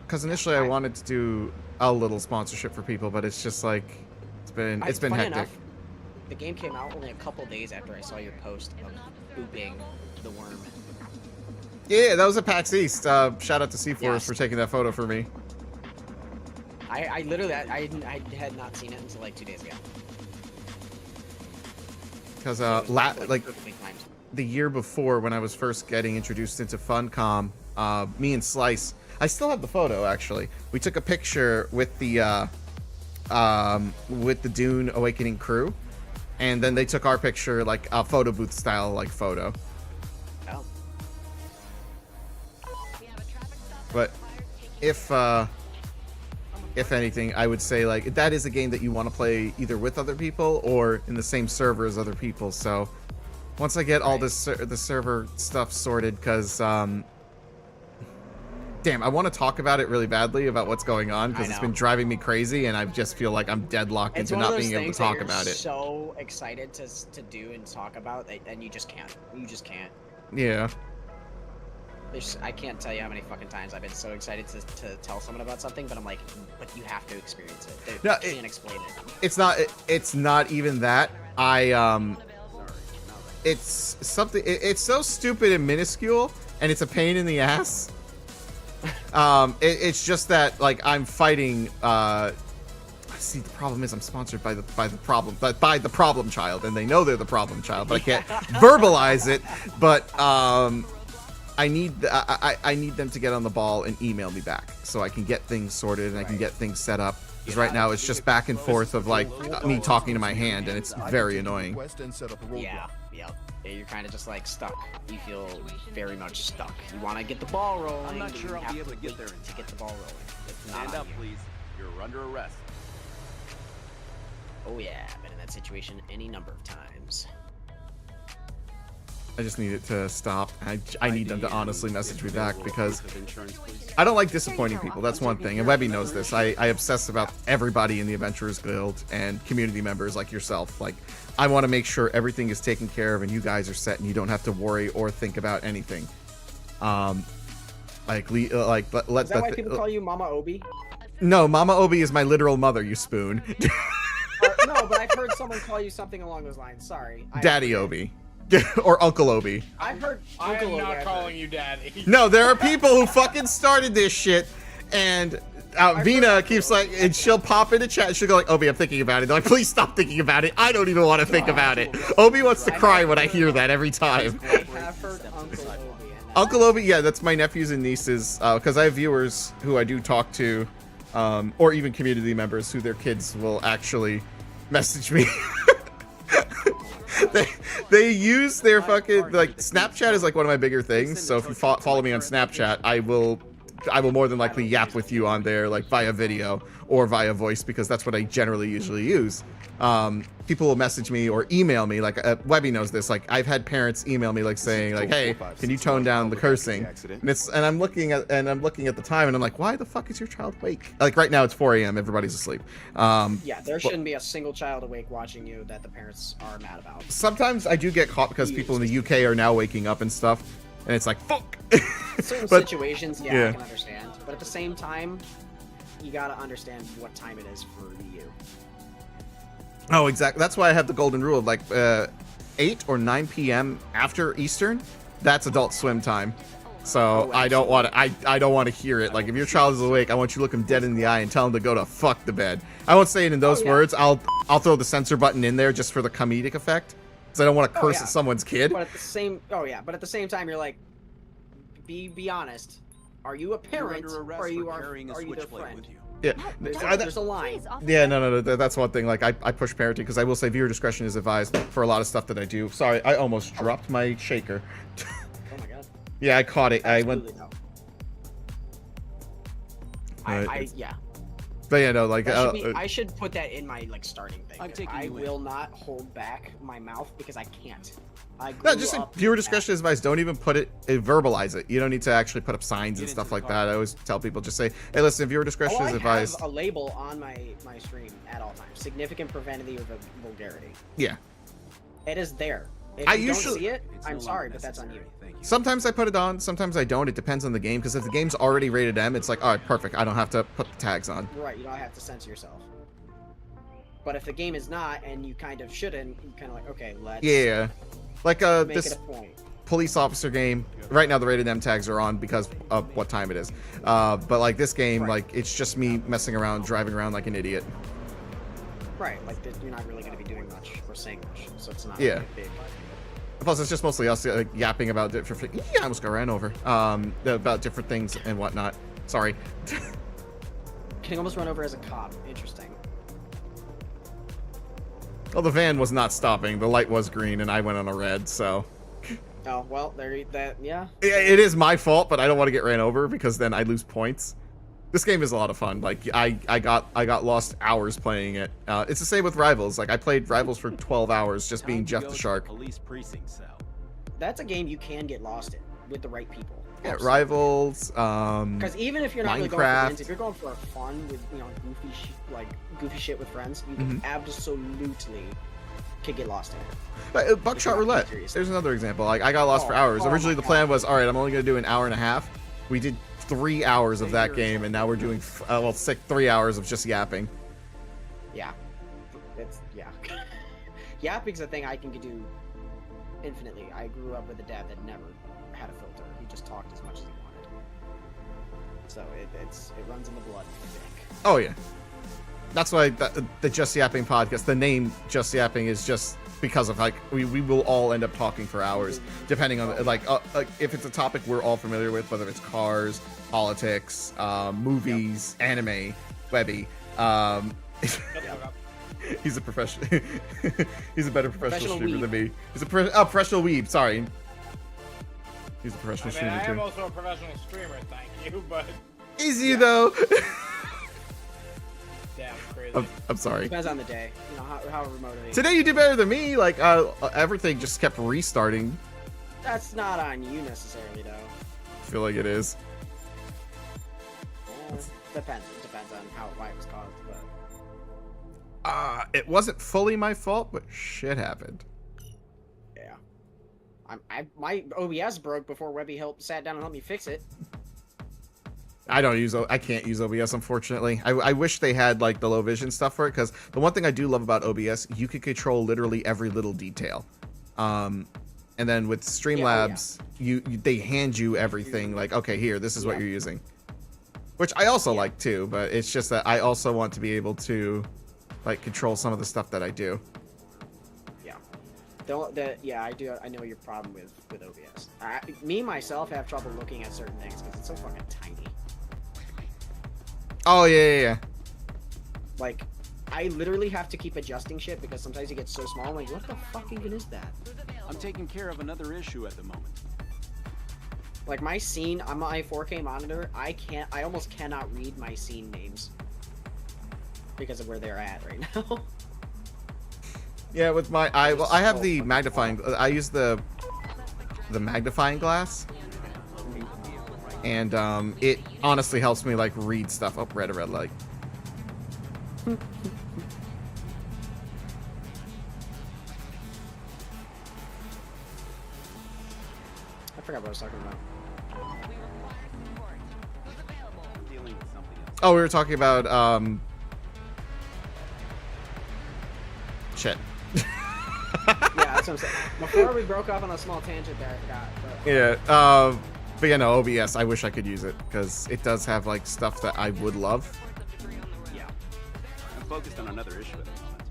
Because initially I wanted to do a little sponsorship for people, but it's just like it's been Funny hectic. enough, the game came out only a couple days after I saw your post of pooping the worm. Yeah, that was at PAX East. Shout out to C4 Yes. for taking that photo for me. I literally I had not seen it until like 2 days ago. Because It was like perfectly timed. the year before when I was first getting introduced into Funcom, me and Slice, I still have the photo actually. We took a picture with the Dune Awakening crew, and then they took our picture like a photo booth style like photo. Oh. But if anything, I would say like that is a game that you want to play either with other people or in the same server as other people. So once I get all this the server stuff sorted, because damn, I want to talk about it really badly about what's going on because it's been driving me crazy, and I just feel like I'm deadlocked It's into one of not those being able things to talk that you're about it. so excited to do and talk about, and you just can't. You just can't. Yeah. I can't tell you how many fucking times I've been so excited to tell someone about something, but I'm like, but you have to experience it. No, You can't explain it. It's not even that. It's something. It's so stupid and minuscule, and it's a pain in the ass. It's just that like I'm fighting. See, the problem is I'm sponsored by the problem child, and they know they're the problem child, but I can't verbalize it. But I need them to get on the ball and email me back so I can get things sorted and I can get things set up. Because right now it's just back and forth of like me talking to my hand, and it's very annoying. Yeah. You're kind of just like stuck. You feel very much stuck. You want to get the ball rolling. I'm not but sure you I'll have be able to get there to get the ball rolling. It's not Stand on up, you. please. You're under arrest. Oh yeah, I've been in that situation any number of times. I just need it to stop. I need them to honestly message me back because I don't like disappointing people. That's one thing. And Webby knows this. I obsess about everybody in the Adventurers Guild and community members like yourself. Like, I want to make sure everything is taken care of and you guys are set and you don't have to worry or think about anything. Is that why people call you Mama Obi? No, Mama Obi is my literal mother, you spoon. No, but I've heard someone call you something along those lines. Sorry. Daddy Obi. Or Uncle Obi. I've heard I Uncle am not Obi. calling you daddy. No, there are people who fucking started this shit, and Vina keeps like, and she'll pop into chat, and she'll go like, Obi, I'm thinking about it. They're like, please stop thinking about it. I don't even want to think about it. Obi wants to cry when I hear that every time. I have heard Uncle Obi. Uncle Obi, yeah, that's my nephews and nieces, because I have viewers who I do talk to, or even community members who their kids will actually message me. They use their fucking, like, Snapchat is like one of my bigger things, so if you follow me on Snapchat, I will more than likely yap with you on there, like via video or via voice, because that's what I generally usually use. People will message me or email me, like Webby knows this, like I've had parents email me like saying like, hey, can you tone down the cursing? And I'm looking at the time and I'm like, why the fuck is your child awake? Like right now it's 4 a.m. everybody's asleep. Yeah, there shouldn't be a single child awake watching you that the parents are mad about. Sometimes I do get caught because people in the UK are now waking up and stuff, and it's like, fuck. Certain But- situations, yeah, I can understand. But at the same time, you gotta understand what time it is for you. Oh, exactly. That's why I have the golden rule of like 8 or 9 p.m. after Eastern. That's adult swim time. So I don't want to. I don't want to hear it. Like if your child is awake, I want you to look him dead in the eye and tell him to go to fuck the bed. I won't say it in those words. I'll throw the censor button in there just for the comedic effect. because I don't want to curse at someone's kid. But at the same, but at the same time, you're like, be honest. Are you a parent, or are you their friend? with you. Yeah, there's a line. Yeah, no, that's one thing. Like, I push parenting because I will say viewer discretion is advised for a lot of stuff that I do. Sorry, I almost dropped my shaker. Oh my god. Yeah, I caught it. Absolutely Yeah. But yeah, no, like I should put that in my like starting thing. I will not hold back my mouth because I can't. No, just like viewer discretion is advised. Don't even put it, verbalize it. You don't need to actually put up signs and stuff like that. I always tell people, just say, hey, listen, viewer discretion is advised. I have a label on my stream at all times. Significant profanity or vulgarity. Yeah. It is there. If you don't see it, I'm sorry, but that's on you. Sometimes I put it on, sometimes I don't. It depends on the game, because if the game's already rated M, it's like, all right, perfect. I don't have to put the tags on. Right, you don't have to censor yourself. But if the game is not, and you kind of shouldn't, you kind of like, okay, let's... Yeah. Like, make this it a point. police officer game, right now the rated M tags are on because of what time it is. But like this game, like, it's just me messing around, driving around like an idiot. Right, like, you're not really going to be doing much or saying much, so it's not Yeah. really big. Plus, it's just mostly us like, yapping about different. Yeah, I almost got ran over. About different things and whatnot. Sorry. Getting almost run over as a cop. Interesting. Well, the van was not stopping. The light was green, and I went on a red. So. Oh well, yeah. It is my fault, but I don't want to get ran over because then I lose points. This game is a lot of fun. Like I got lost hours playing it. It's the same with Rivals. Like I played Rivals for 12 hours just being Jeff the Shark. Police precinct cell. That's a game you can get lost in with the right people. Yeah, Rivals. Because even if you're not really going for Minecraft. wins, if you're going for fun with goofy shit with friends, you can absolutely can get lost in it. Buckshot Roulette. There's another example. Like I got lost for hours. Originally the plan was, all right, I'm only gonna do an hour and a half. We did 3 hours of that game, and now we're doing 3 hours of just yapping. Yeah, yapping's a thing I can do infinitely. I grew up with a dad that never had a filter. He just talked as much as he wanted. So it runs in the blood. Oh yeah, that's why the Just Yapping podcast, the name Just Yapping, is just because of like we will all end up talking for hours, depending on like if it's a topic we're all familiar with, whether it's cars, politics, movies, anime, Webby. He's a professional. He's a better professional streamer than me. He's a professional weeb. Sorry. He's a professional streamer I am too. also a professional streamer, thank you, but... Is he though? Damn, crazy. I'm sorry. Depends on the day, you know, how remote it is. Today you did better than me. Like everything just kept restarting. That's not on you necessarily, though. I feel like it is. Depends. It depends on why it was caused, but... It wasn't fully my fault, but shit happened. Yeah. My OBS broke before Webby sat down and helped me fix it. I can't use OBS, unfortunately. I wish they had like the low vision stuff for it, because the one thing I do love about OBS, you can control literally every little detail. And then with Streamlabs, they hand you everything. Like, okay, here, this is what you're using. Which I also like too, but it's just that I also want to be able to like control some of the stuff that I do. Yeah. I do. I know your problem with OBS. Me myself have trouble looking at certain things because it's so fucking tiny. Oh yeah. Like, I literally have to keep adjusting shit because sometimes it gets so small. I'm like, what the fuck even is that? I'm taking care of another issue at the moment. Like my scene on my 4K monitor, I almost cannot read my scene names because of where they're at right now. Yeah, with my I have the magnifying. I use the magnifying glass, and it honestly helps me like read stuff. Oh, red light. I forgot what I was talking about. Oh, we were talking about shit. Yeah, that's what I'm saying. Before we broke off on a small tangent there, I forgot. But... Yeah, but yeah, no, OBS, I wish I could use it, because it does have, like, stuff that I would love. Yeah. I'm focused on another issue at the moment.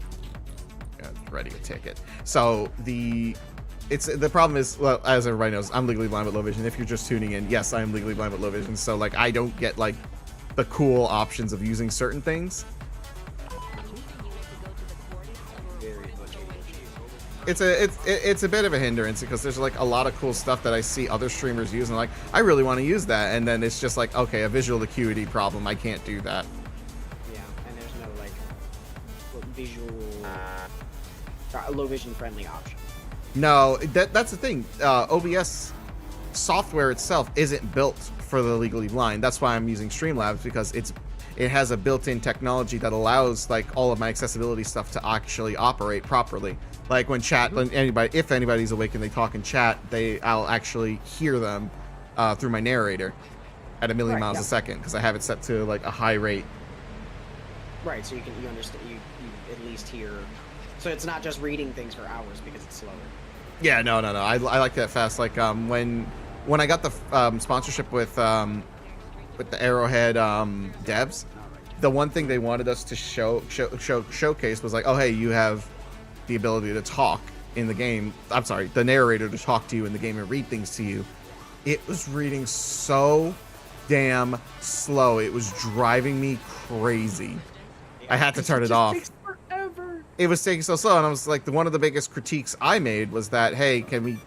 ready a ticket. So the problem is, well, as everybody knows, I'm legally blind with low vision. If you're just tuning in, yes, I am legally blind with low vision. So like I don't get like the cool options of using certain things. It's a bit of a hindrance because there's like a lot of cool stuff that I see other streamers use and like I really want to use that, and then it's just like, okay, a visual acuity problem, I can't do that. Yeah, and there's no like visual low vision friendly option. No, that's the thing. OBS software itself isn't built for the legally blind. That's why I'm using Streamlabs, because it has a built-in technology that allows like all of my accessibility stuff to actually operate properly. Like when chat, if anybody's awake and they talk in chat, I'll actually hear them through my narrator at 1,000,000 miles a second, because I have it set to like a high rate. Right, so you understand, you at least hear. So it's not just reading things for hours because it's slower. Yeah, no. I like that fast. Like when I got the sponsorship with the Arrowhead devs, the one thing they wanted us to showcase was like, oh hey, you have the ability to talk in the game. I'm sorry, the narrator to talk to you in the game and read things to you. It was reading so damn slow. It was driving me crazy. I had to turn it off. It was taking so slow, and I was like, one of the biggest critiques I made was that, hey, can you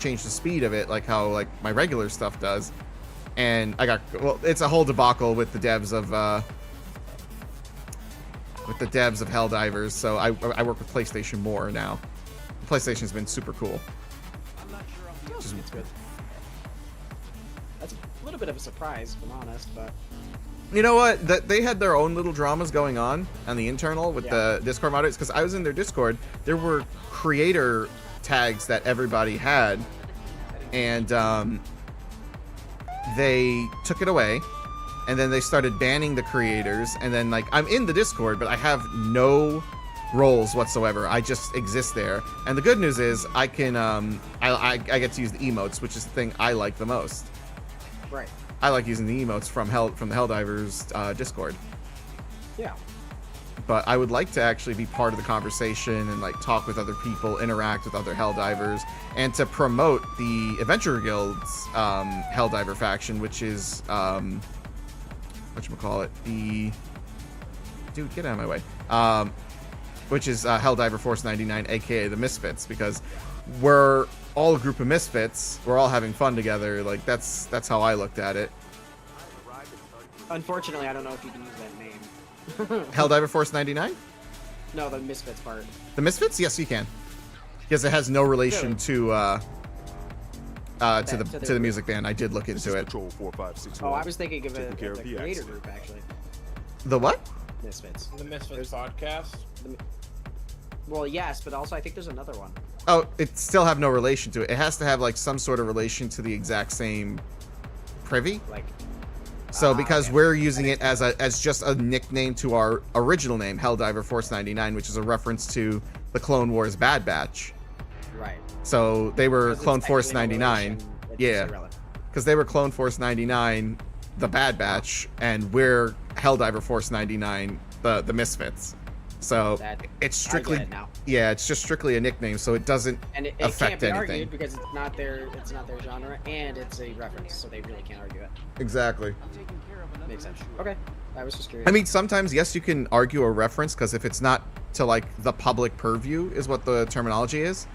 change the speed of it like how like my regular stuff does? And it's a whole debacle with the devs of Helldivers. So I work with PlayStation more now. PlayStation's been super cool. It's good. That's a little bit of a surprise, if I'm honest, but. You know what? They had their own little dramas going on the internal with the Discord moderators, because I was in their Discord. There were creator tags that everybody had, and they took it away, and then they started banning the creators, and then like I'm in the Discord, but I have no roles whatsoever. I just exist there. And the good news is I can I get to use the emotes, which is the thing I like the most. Right. I like using the emotes from the Helldivers Discord. Yeah. But I would like to actually be part of the conversation and like talk with other people, interact with other Helldivers, and to promote the Adventure Guild's Helldiver faction, which is whatchamacallit, dude, get out of my way. Which is Helldiver Force 99, aka the Misfits, because we're all a group of misfits. We're all having fun together. Like that's how I looked at it. Unfortunately, I don't know if you can use that name. Helldiver Force 99? No, the Misfits part. The Misfits? Yes, you can. Because it has no relation to the music band. I did look into it. Patrol 4561. Oh, I was thinking of it as a creator group, actually. The what? Misfits. The Misfits podcast. Well, yes, but also I think there's another one. Oh, it still have no relation to it. It has to have like some sort of relation to the exact same privy. Like. So because we're using it as just a nickname to our original name, Helldiver Force 99, which is a reference to the Clone Wars Bad Batch. Right. So they were Clone Force 99. Yeah. Because they were Clone Force 99, the Bad Batch, and we're Helldiver Force 99, the Misfits. So it's strictly it's just strictly a nickname, so it doesn't affect can't be anything. Argued because it's not their genre, and it's a reference, so they really can't argue it. Exactly. Makes sense. Okay, I was just curious. I mean, sometimes yes, you can argue a reference, because if it's not to like the public purview, is what the terminology is,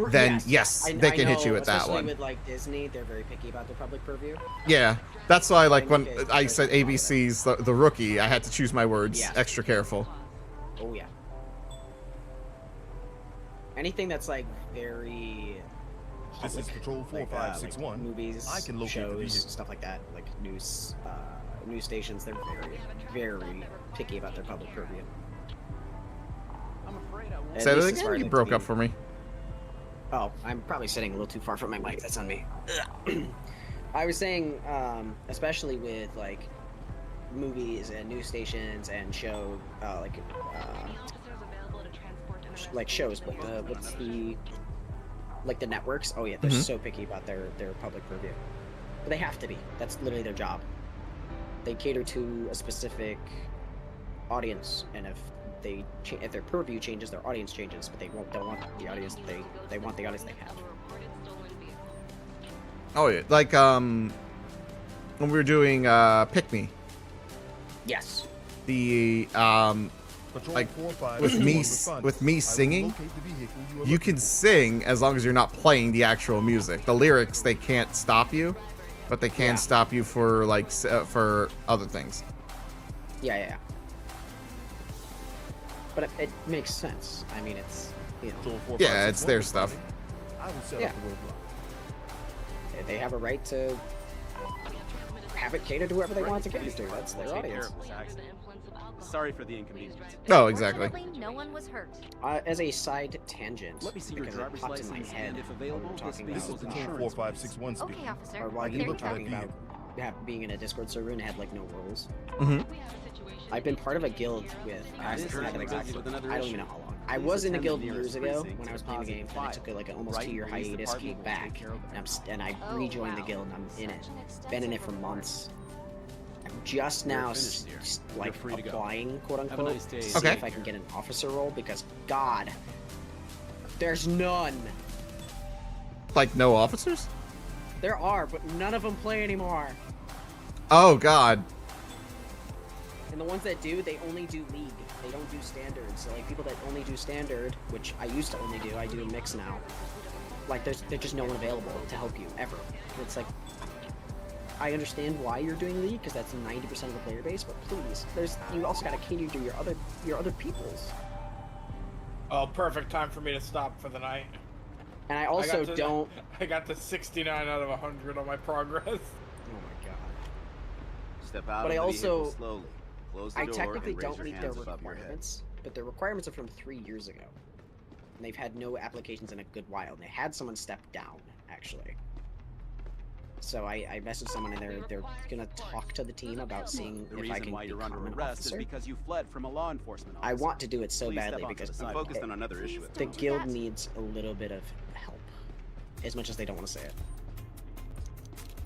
then yes, they can hit you with that one. Especially with like Disney, they're very picky about their public purview. Yeah, that's why like when I said ABC's the Rookie, I had to choose my words extra careful. Oh yeah. Anything that's like very. This is Patrol 4561. Like movies, I can locate shows, stuff like that, like news stations. They're very picky about their public purview. Say that again. You broke up for me. Oh, I'm probably sitting a little too far from my mic. That's on me. I was saying, especially with like movies and news stations and show like shows, but what's the like the networks? Oh yeah, they're so picky about their public purview. But they have to be. That's literally their job. They cater to a specific audience, and if their purview changes, their audience changes, but don't want the audience they want the audience they have. Oh yeah, like when we were doing Pick Me. Yes. The like with me singing, you can sing as long as you're not playing the actual music. The lyrics, they can't stop you, but they can stop you for like for other things. Yeah. But it makes sense. I mean, it's, you know. Yeah, it's their stuff. Yeah. They have a right to have it catered to whoever they want it to cater to. That's their audience. Sorry for the inconvenience. No, exactly. No one was hurt. As a side tangent, Let me see your because it driver's popped in my license, head and if while available, we were talking this about vehicle's insurance. 4561 speaking. Okay, officer. or while Here you were you go. talking about being in a Discord server and it had like no rules. Mm-hmm. I've been part of a guild with I don't even know how long. I was in a guild years ago when I was playing the game, and I took like an almost 2-year hiatus, came back, and I rejoined the guild, and I'm in it. Been in it for months. I'm just now like applying, quote unquote, to see if I can get an officer role, because God, there's none. Like no officers? There are, but none of them play anymore. Oh God. And the ones that do, they only do League. They don't do Standard. So like people that only do Standard, which I used to only do, I do a mix now. Like there's just no one available to help you ever. It's like, I understand why you're doing League, because that's 90% of the player base, but please, you also got to cater to your other peoples. Oh, perfect time for me to stop for the night. And I also don't. I got to 69 out of 100 on my progress. Oh my God. Step out But of I the vehicle also, slowly. Close the I door technically and raise don't your meet their hands above your head. requirements, but their requirements are from 3 years ago. And they've had no applications in a good while. And they had someone step down, actually. So I messaged someone and they're gonna talk to the team about seeing The if I reason can why you're become under an arrest is officer. because you fled from a law enforcement officer. I want to do it so Please badly step off to because the side. Focused on another issue at the the guild needs a little bit of help, as much as they don't want to say it.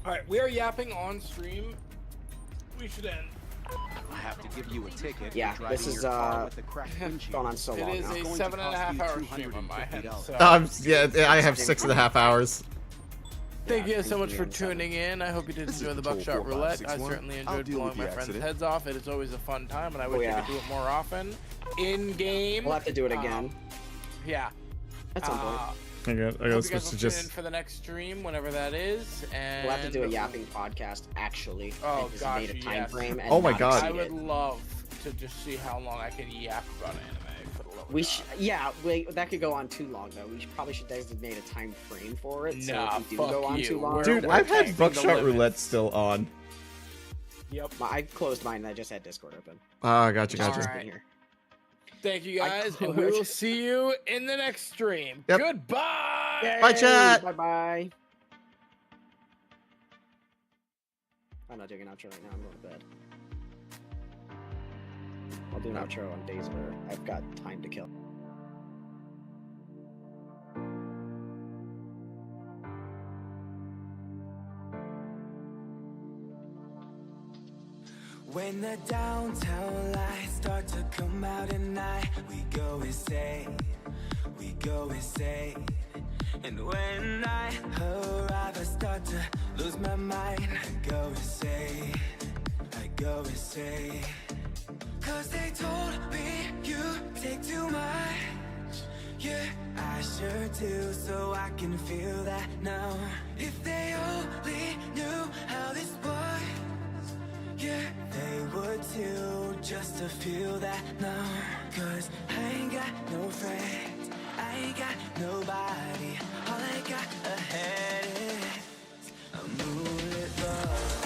Alright, we are yapping on stream. We should end. I have to give you a ticket. Yeah, for driving this is your car with a cracked windshield. gone on so long It is now. a Going to 7.5 hour cost you stream on my end. $250. So. Yeah, I have 6.5 hours. Thank you so much for tuning in. I hope you did enjoy the Buckshot Roulette. I certainly enjoyed blowing my friends' heads off. It is always a fun time, and I wish I could do it more often. In game. We'll have to do it again. Yeah. That's on board. I gotta switch to Tune in for the next stream, whenever that is. And we'll have to do a yapping podcast, actually. Oh if gosh, made a time yes. frame and Oh my not God. I exceed would it. love to just see how long I can yap about anime. For the love of We God. that could go on too long though. probably should designate a time frame for it. So Nah, if we do fuck go on you. too long, Dude, We're I've had taking the Buckshot limits. Roulette still on. Yep. I closed mine and I just had Discord open. Ah, gotcha. All Just right. been here. Thank you I guys, and could. we will see you in the next stream. Yep. Goodbye. Bye, chat. Bye bye. I'm not doing an outro right now. I'm going to bed. I'll do an outro on days where I've got time to kill. When the downtown lights start to come out at night, we go insane, we go insane. And when I arrive, I start to lose my mind. I go insane, I go insane. Cause they told me you take too much. Yeah, I sure do, so I can feel that now. If they only knew how this was, yeah, they would too, just to feel that now. Cause I ain't got no friends, I ain't got nobody. All I got ahead is a moonlit love.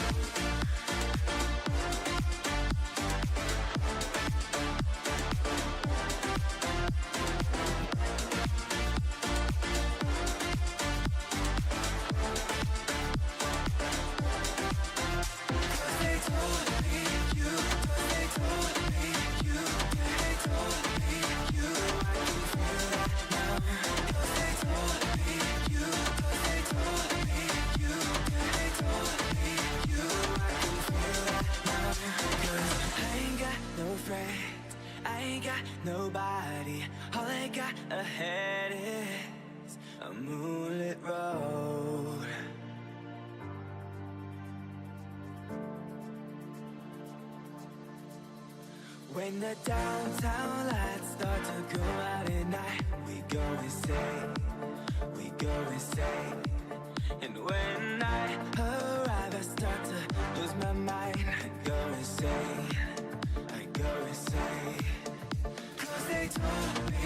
They told me you friend. I ain't got nobody. All I got ahead is a moonlit road. When the downtown lights start to go out at night, we go insane, we go insane. And when I arrive, I start to lose my mind. I go insane, I go insane. 'Cause they told me